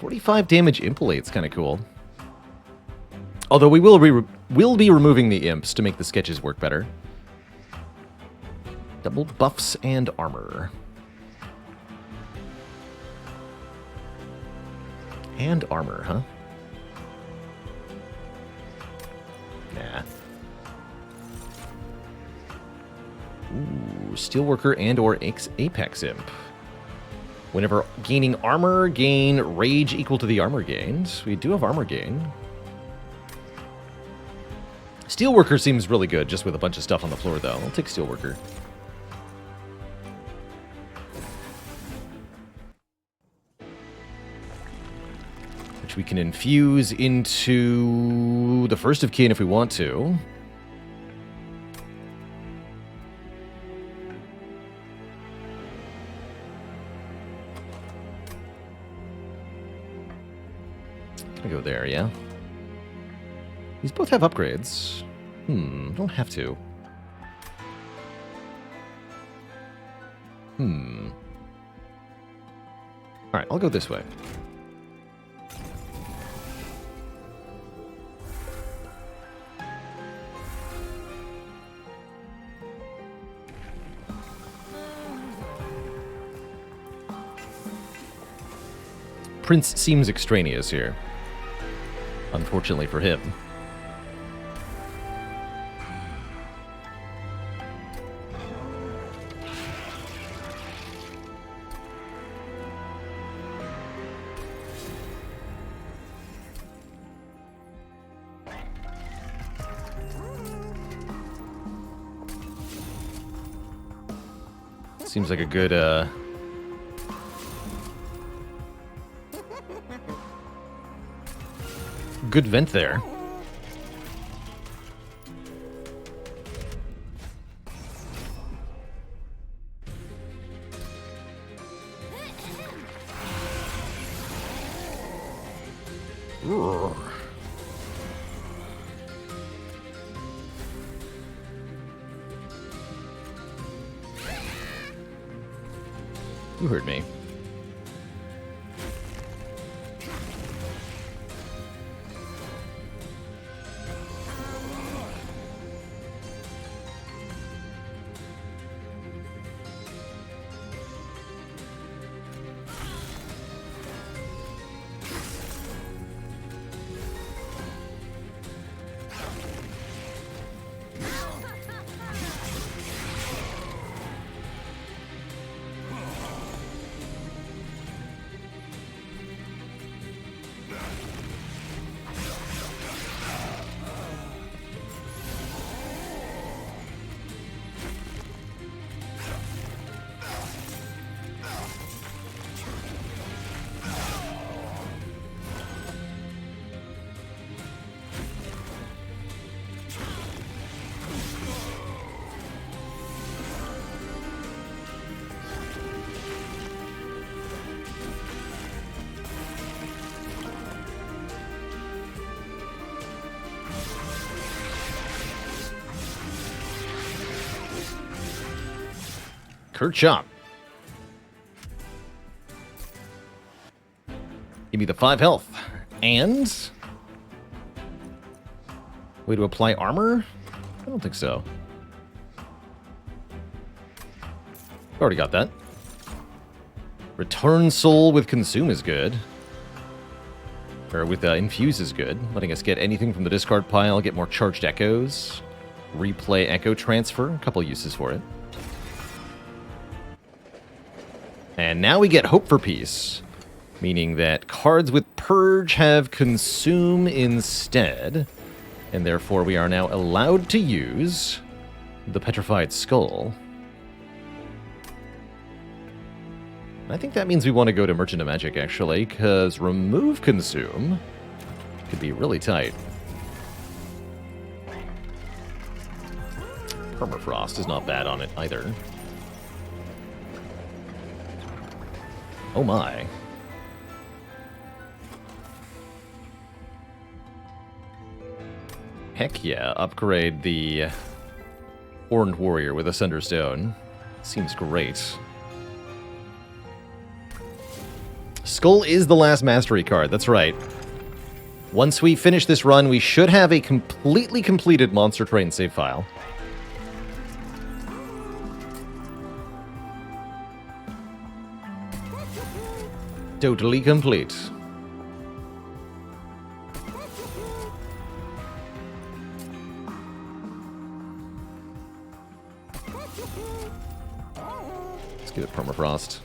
45 damage Impalate's kind of cool. Although we will be removing the imps to make the sketches work better. Double buffs and armor. And armor, huh? Nah. Ooh, Steelworker and or Apex Imp. Whenever gaining armor, gain rage equal to the armor gained. We do have armor gain. Steelworker seems really good, just with a bunch of stuff on the floor, though. I'll take Steelworker. Which we can infuse into the First of Kin if we want to. I'll go there, yeah. These both have upgrades. Don't have to. Alright, I'll go this way. Prince seems extraneous here. Unfortunately for him. Seems like a good, good vent there. Roar. You heard me. Kerchop. Give me the 5 health. And... way to apply armor? I don't think so. Already got that. Return soul with consume is good. Or with infuse is good. Letting us get anything from the discard pile, get more charged echoes. Replay echo transfer, a couple uses for it. And now we get hope for peace. Meaning that cards with purge have consume instead. And therefore we are now allowed to use the petrified skull. I think that means we want to go to Merchant of Magic, actually, because remove consume could be really tight. Permafrost is not bad on it, either. Oh my. Heck yeah, upgrade the Horned Warrior with a Sunderstone. Seems great. Skull is the last mastery card, that's right. Once we finish this run, we should have a completely completed Monster Train save file. Totally complete. Let's give it Permafrost.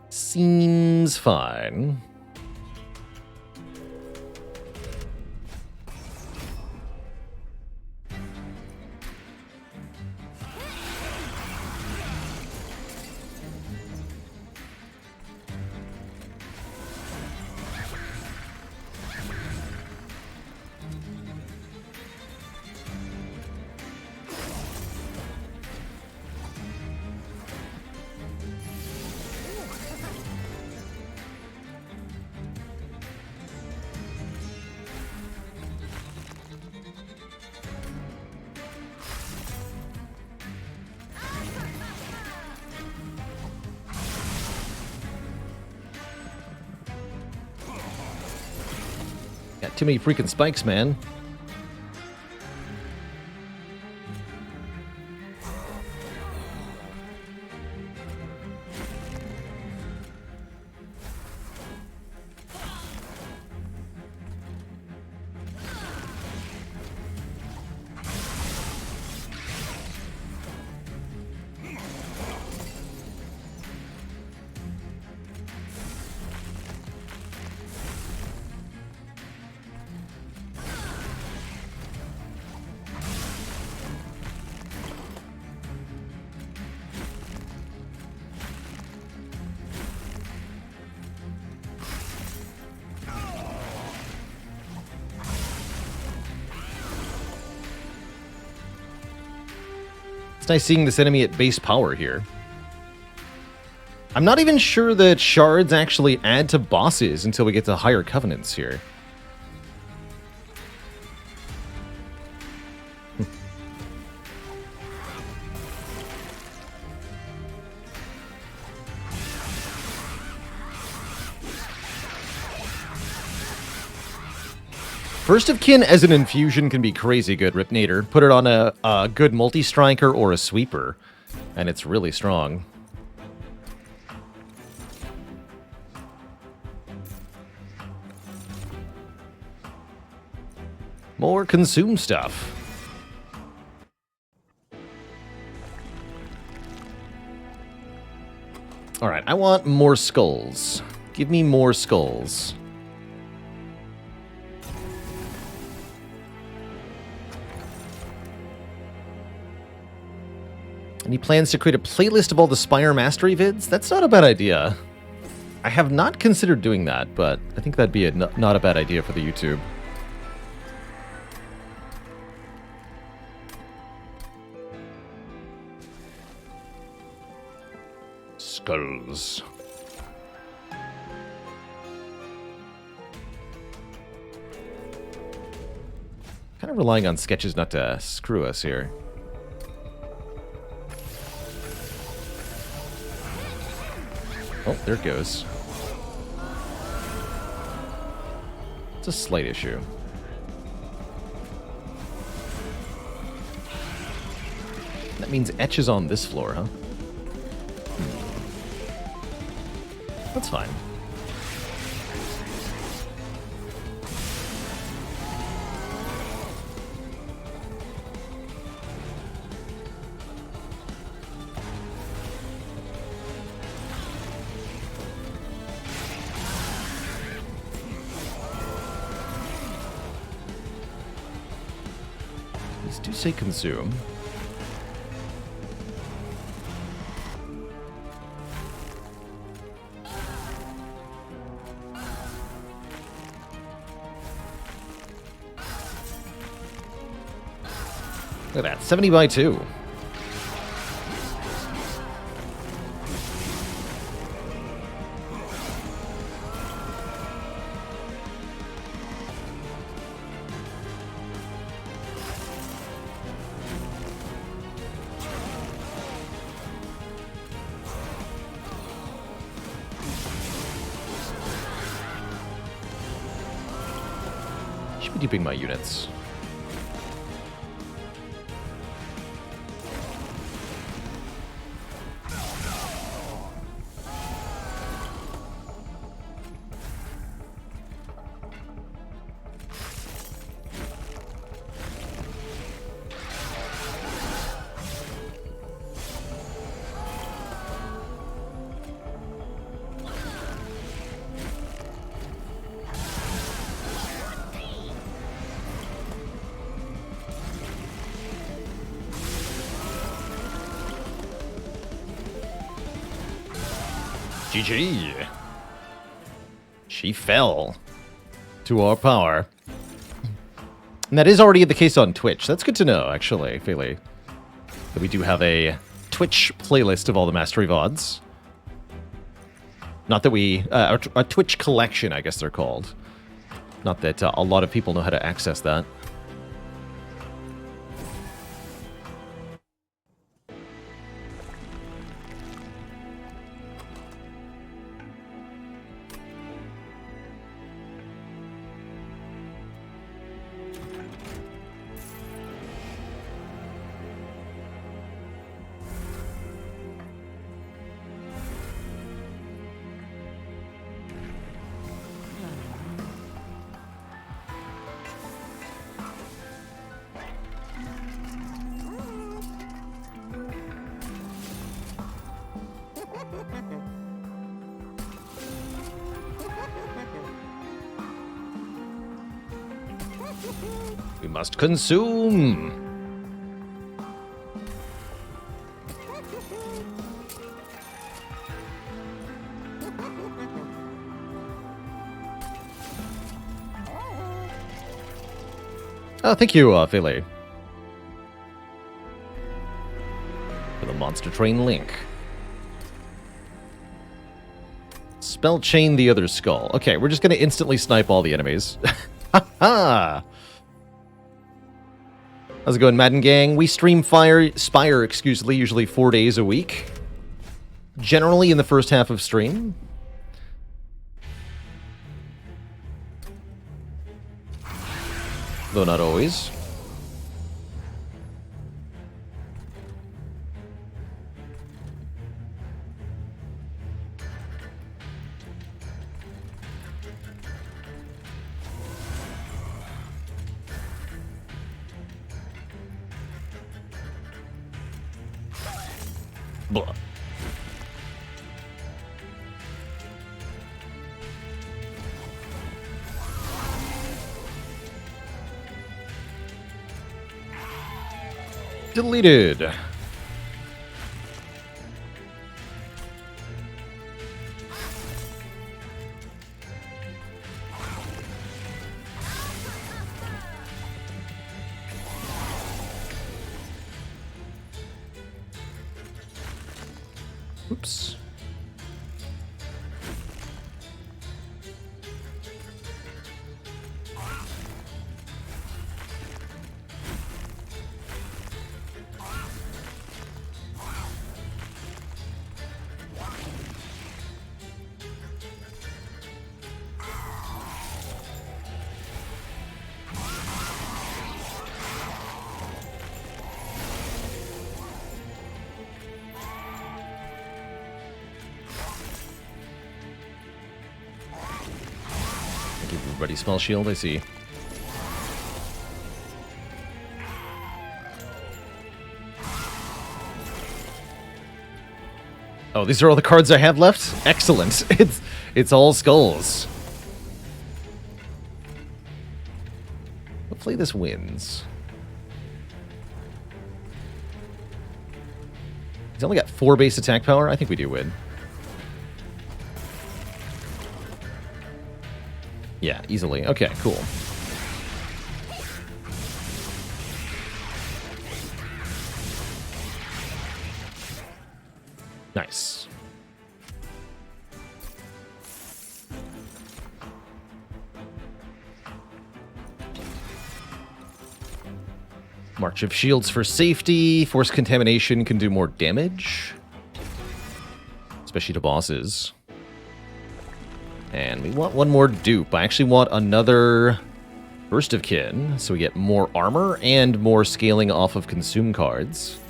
Seems fine. Got too many freaking spikes, man. It's nice seeing this enemy at base power here. I'm not even sure that shards actually add to bosses until we get to higher covenants here. First of Kin as an infusion can be crazy good, Ripnator. Put it on a good multi-striker or a sweeper, and it's really strong. More consume stuff. Alright, I want more skulls. Give me more skulls. Any plans to create a playlist of all the Spire Mastery vids? That's not a bad idea. I have not considered doing that, but I think that'd be not a bad idea for the YouTube. Skulls. Kind of relying on sketches not to screw us here. Oh, there it goes. It's a slight issue. That means Etch is on this floor, huh? That's fine. These do say consume. Look at that, 70 by 2. Should be duping my units. GG. She fell to our power. And that is already the case on Twitch. That's good to know, actually, Philly. That we do have a Twitch playlist of all the Mastery VODs. Not that we... a Twitch collection, I guess they're called. Not that a lot of people know how to access that. We must consume. Oh, thank you, Philly. For the Monster Train link. Spell chain the other skull. Okay, we're just going to instantly snipe all the enemies. Ha ha! How's it going, Madden Gang? We stream Spire, usually 4 days a week. Generally in the first half of stream. Though not always. Blah. Deleted. Oops. Ready spell shield, I see. Oh, these are all the cards I have left? Excellent. It's all skulls. Hopefully this wins. He's only got 4 base attack power. I think we do win. Yeah, easily. Okay, cool. Nice. March of Shields for safety. Force Contamination can do more damage. Especially to bosses. And we want one more dupe. I actually want another Burst of Kin, so we get more armor and more scaling off of consume cards.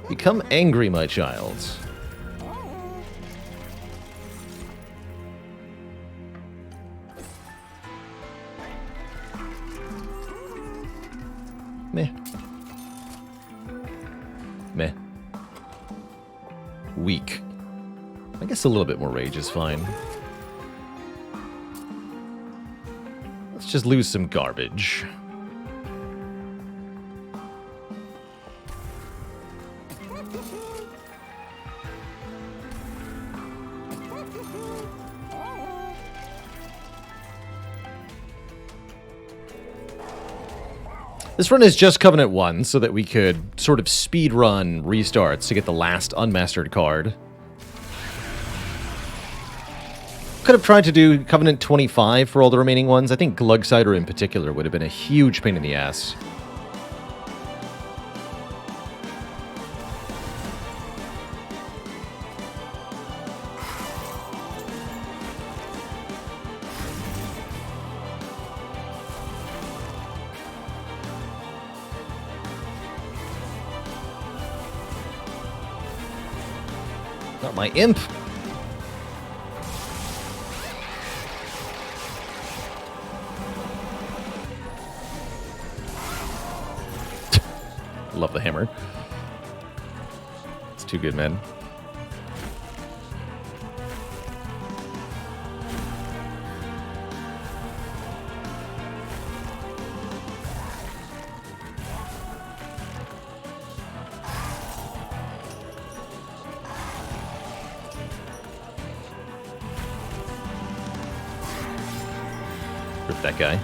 Become angry, my child. Meh. Meh. Weak. I guess a little bit more rage is fine. Let's just lose some garbage. This run is just Covenant 1, so that we could sort of speed run restarts to get the last unmastered card. Could have tried to do Covenant 25 for all the remaining ones. I think Glugsider in particular would have been a huge pain in the ass. Not my imp. Love the hammer. It's too good, man. Rip that guy.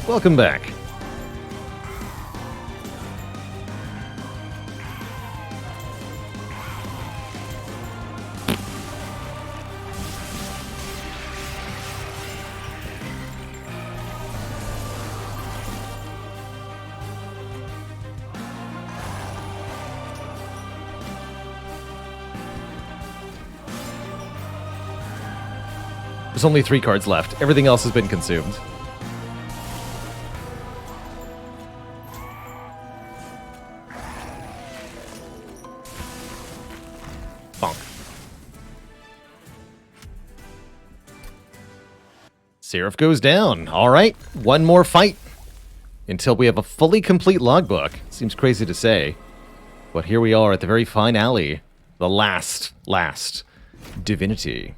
Welcome back. There's only 3 cards left. Everything else has been consumed. Seraph goes down. All right, one more fight until we have a fully complete logbook. Seems crazy to say, but here we are at the very finale. The last divinity.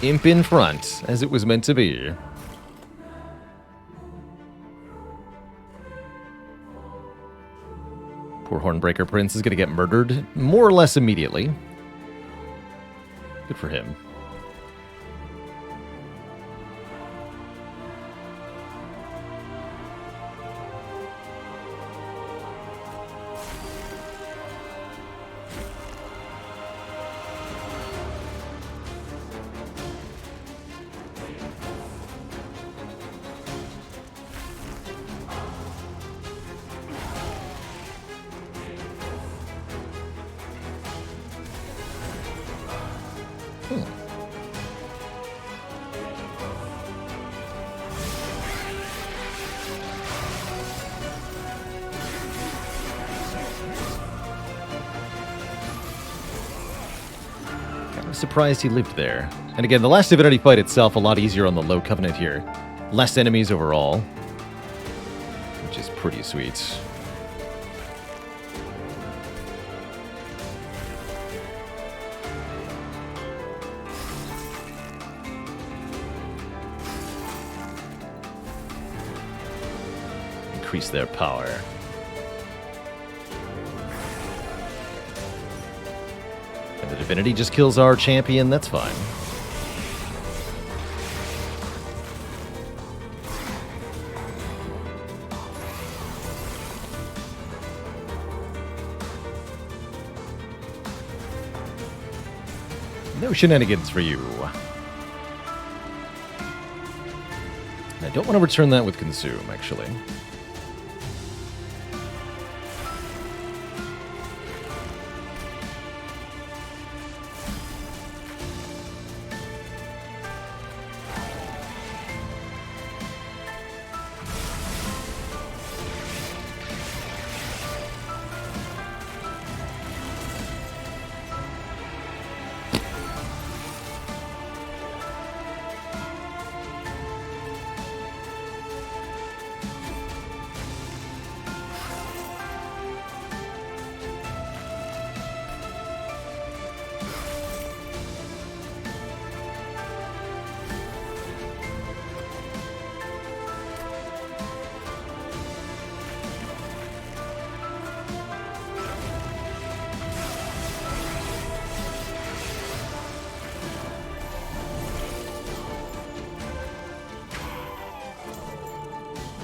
Imp in front, as it was meant to be. Poor Hornbreaker Prince is going to get murdered more or less immediately. Good for him. Kind of surprised he lived there. And again, the last Divinity fight itself, a lot easier on the low Covenant here. Less enemies overall, which is pretty sweet. Increase their power. And the Divinity just kills our champion, that's fine. No shenanigans for you. I don't want to return that with Consume, actually.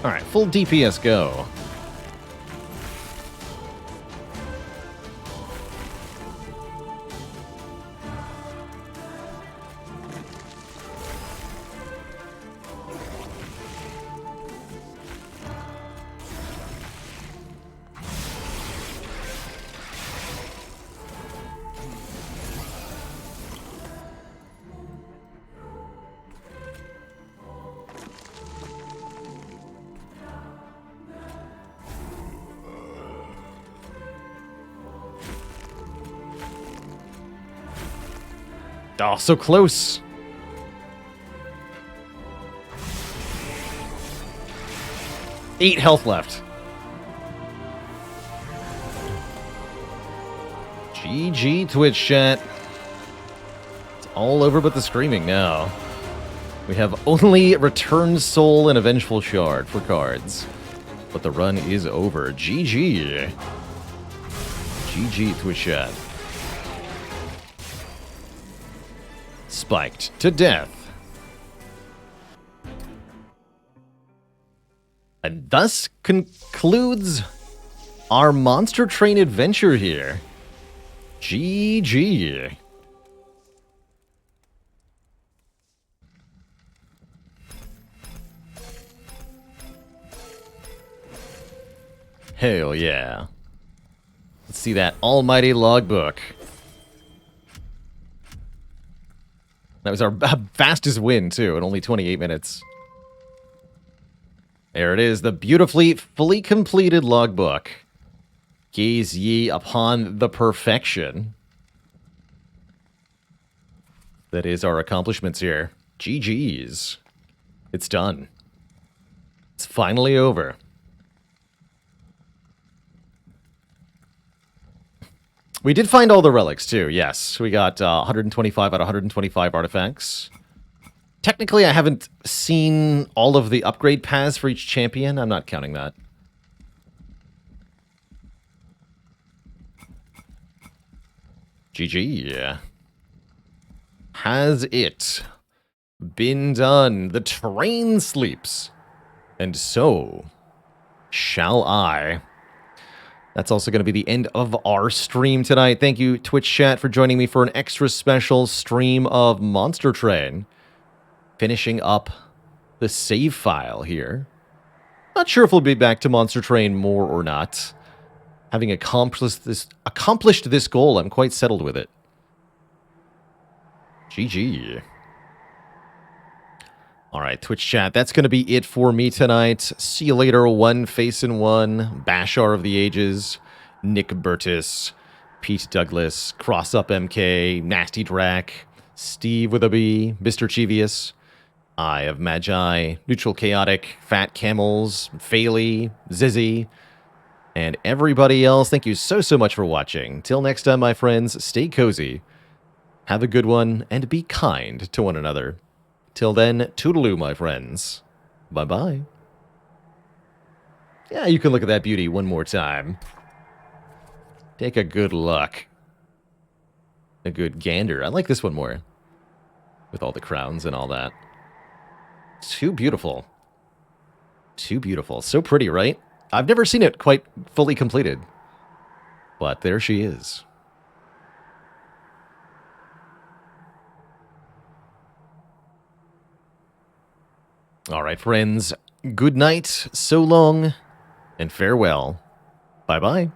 Alright, full DPS go. Oh, so close. Eight health left. GG, Twitch chat. It's all over but the screaming now. We have only Returned Soul and a Vengeful Shard for cards. But the run is over. GG. GG, Twitch chat. Spiked to death. And thus concludes our Monster Train adventure here. GG. Hell yeah. Let's see that almighty logbook. That was our fastest win, too, in only 28 minutes. There it is, the beautifully, fully completed logbook. Gaze ye upon the perfection. That is our accomplishments here. GG's. It's done. It's finally over. We did find all the relics, too, yes. We got 125 out of 125 artifacts. Technically, I haven't seen all of the upgrade paths for each champion. I'm not counting that. GG. Has it been done? The train sleeps. And so shall I. That's also going to be the end of our stream tonight. Thank you, Twitch chat, for joining me for an extra special stream of Monster Train. Finishing up the save file here. Not sure if we'll be back to Monster Train more or not. Having accomplished this goal, I'm quite settled with it. GG. All right, Twitch chat, that's going to be it for me tonight. See you later, One Face in One, Bashar of the Ages, Nick Burtis, Pete Douglas, Cross Up MK, Nasty Drac, Steve with a B, Mr. Cheevius, Eye of Magi, Neutral Chaotic, Fat Camels, Failey, Zizzy, and everybody else. Thank you so much for watching. Till next time, my friends, stay cozy, have a good one, and be kind to one another. Till then, toodaloo, my friends. Bye-bye. Yeah, you can look at that beauty one more time. Take a good look. A good gander. I like this one more. With all the crowns and all that. Too beautiful. Too beautiful. So pretty, right? I've never seen it quite fully completed. But there she is. All right, friends. Good night, so long, and farewell. Bye-bye.